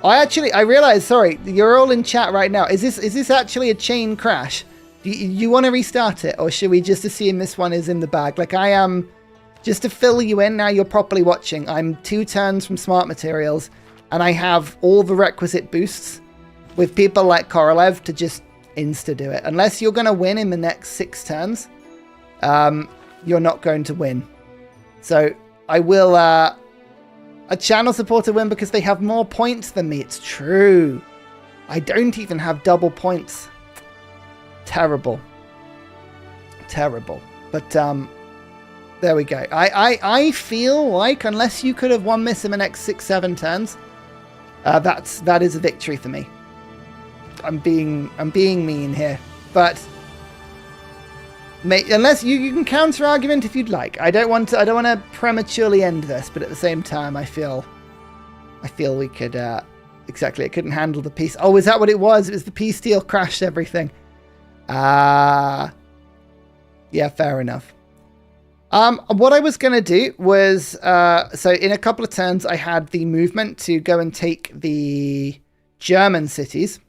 I realized, sorry, you're all in chat right now. Is this actually a chain crash? Do you want to restart it, or should we just assume this one is in the bag? Like I am, just to fill you in, now you're properly watching. I'm 2 turns from Smart Materials, and I have all the requisite boosts with people like Korolev to just insta-do it. Unless you're going to win in the next 6 turns, you're not going to win. So I will, a channel supporter win because they have more points than me. It's true. I don't even have double points. Terrible. Terrible. But, there we go. I feel like unless you could have won this in the next 6-7 turns, that is a victory for me. I'm being mean here, but unless you can counter argument if you'd like. I don't want to prematurely end this, but at the same time, I feel we could exactly. It couldn't handle the peace. Oh, is that what it was? It was the peace deal crashed everything. Yeah, fair enough. What I was going to do was, so in a couple of turns, I had the movement to go and take the German cities.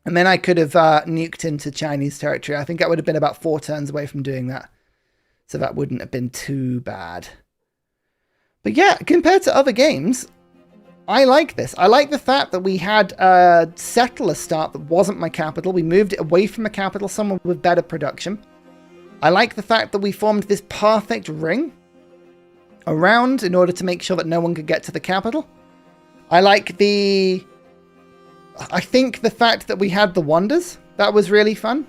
And then I could have nuked into Chinese territory. I think I would have been about 4 turns away from doing that. So that wouldn't have been too bad. But yeah, compared to other games, I like this. I like the fact that we had a settler start that wasn't my capital. We moved it away from the capital, somewhere with better production. I like the fact that we formed this perfect ring around in order to make sure that no one could get to the capital. I think the fact that we had the wonders, that was really fun.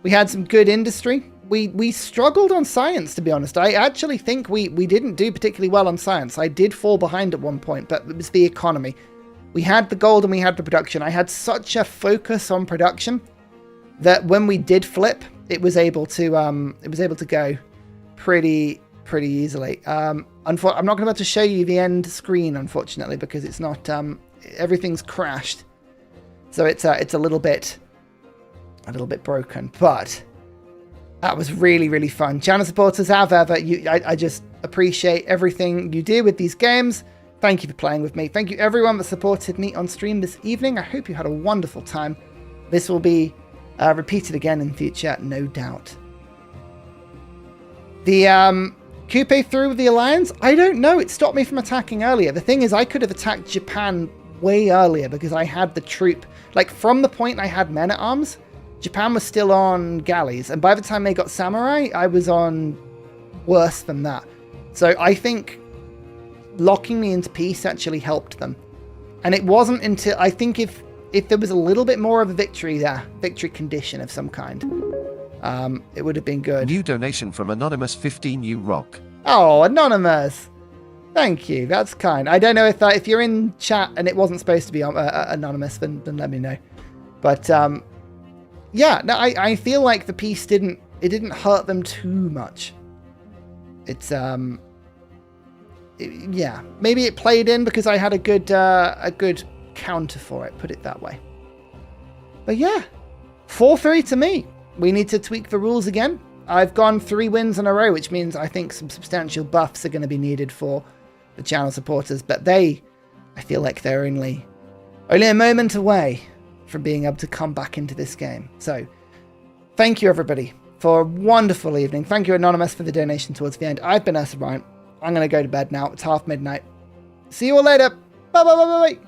We had some good industry. We struggled on science, to be honest. I actually think we didn't do particularly well on science. I did fall behind at one point, but it was the economy. We had the gold and we had the production. I had such a focus on production that when we did flip, it was able to go pretty easily. I'm not going to be able to show you the end screen, unfortunately, because it's not everything's crashed. So it's a little bit broken, but that was really, really fun. Channel supporters, as ever, I just appreciate everything you do with these games. Thank you for playing with me. Thank you everyone that supported me on stream this evening. I hope you had a wonderful time. This will be repeated again in future, no doubt. The Coupe through with the alliance? I don't know. It stopped me from attacking earlier. The thing is, I could have attacked Japan way earlier because I had the troop. Like, from the point I had men at arms, Japan was still on galleys. And by the time they got samurai, I was on worse than that. So I think locking me into peace actually helped them. And it wasn't until, I think if there was a little bit more of a victory there, victory condition of some kind, it would have been good. New donation from Anonymous 15 you rock. Oh, Anonymous. Thank you. That's kind. I don't know if you're in chat and it wasn't supposed to be anonymous, then let me know. But yeah, no, I feel like the piece didn't hurt them too much. It's yeah, maybe it played in because I had a good counter for it. Put it that way. But yeah, 4-3 to me. We need to tweak the rules again. I've gone 3 wins in a row, which means I think some substantial buffs are going to be needed for the channel supporters, but I feel like they're only a moment away from being able to come back into this game. So thank you everybody for a wonderful evening. Thank you Anonymous for the donation towards the end. I've been Ursa Ryan. I'm going to go to bed now. It's midnight. See you all later. Bye bye bye bye bye.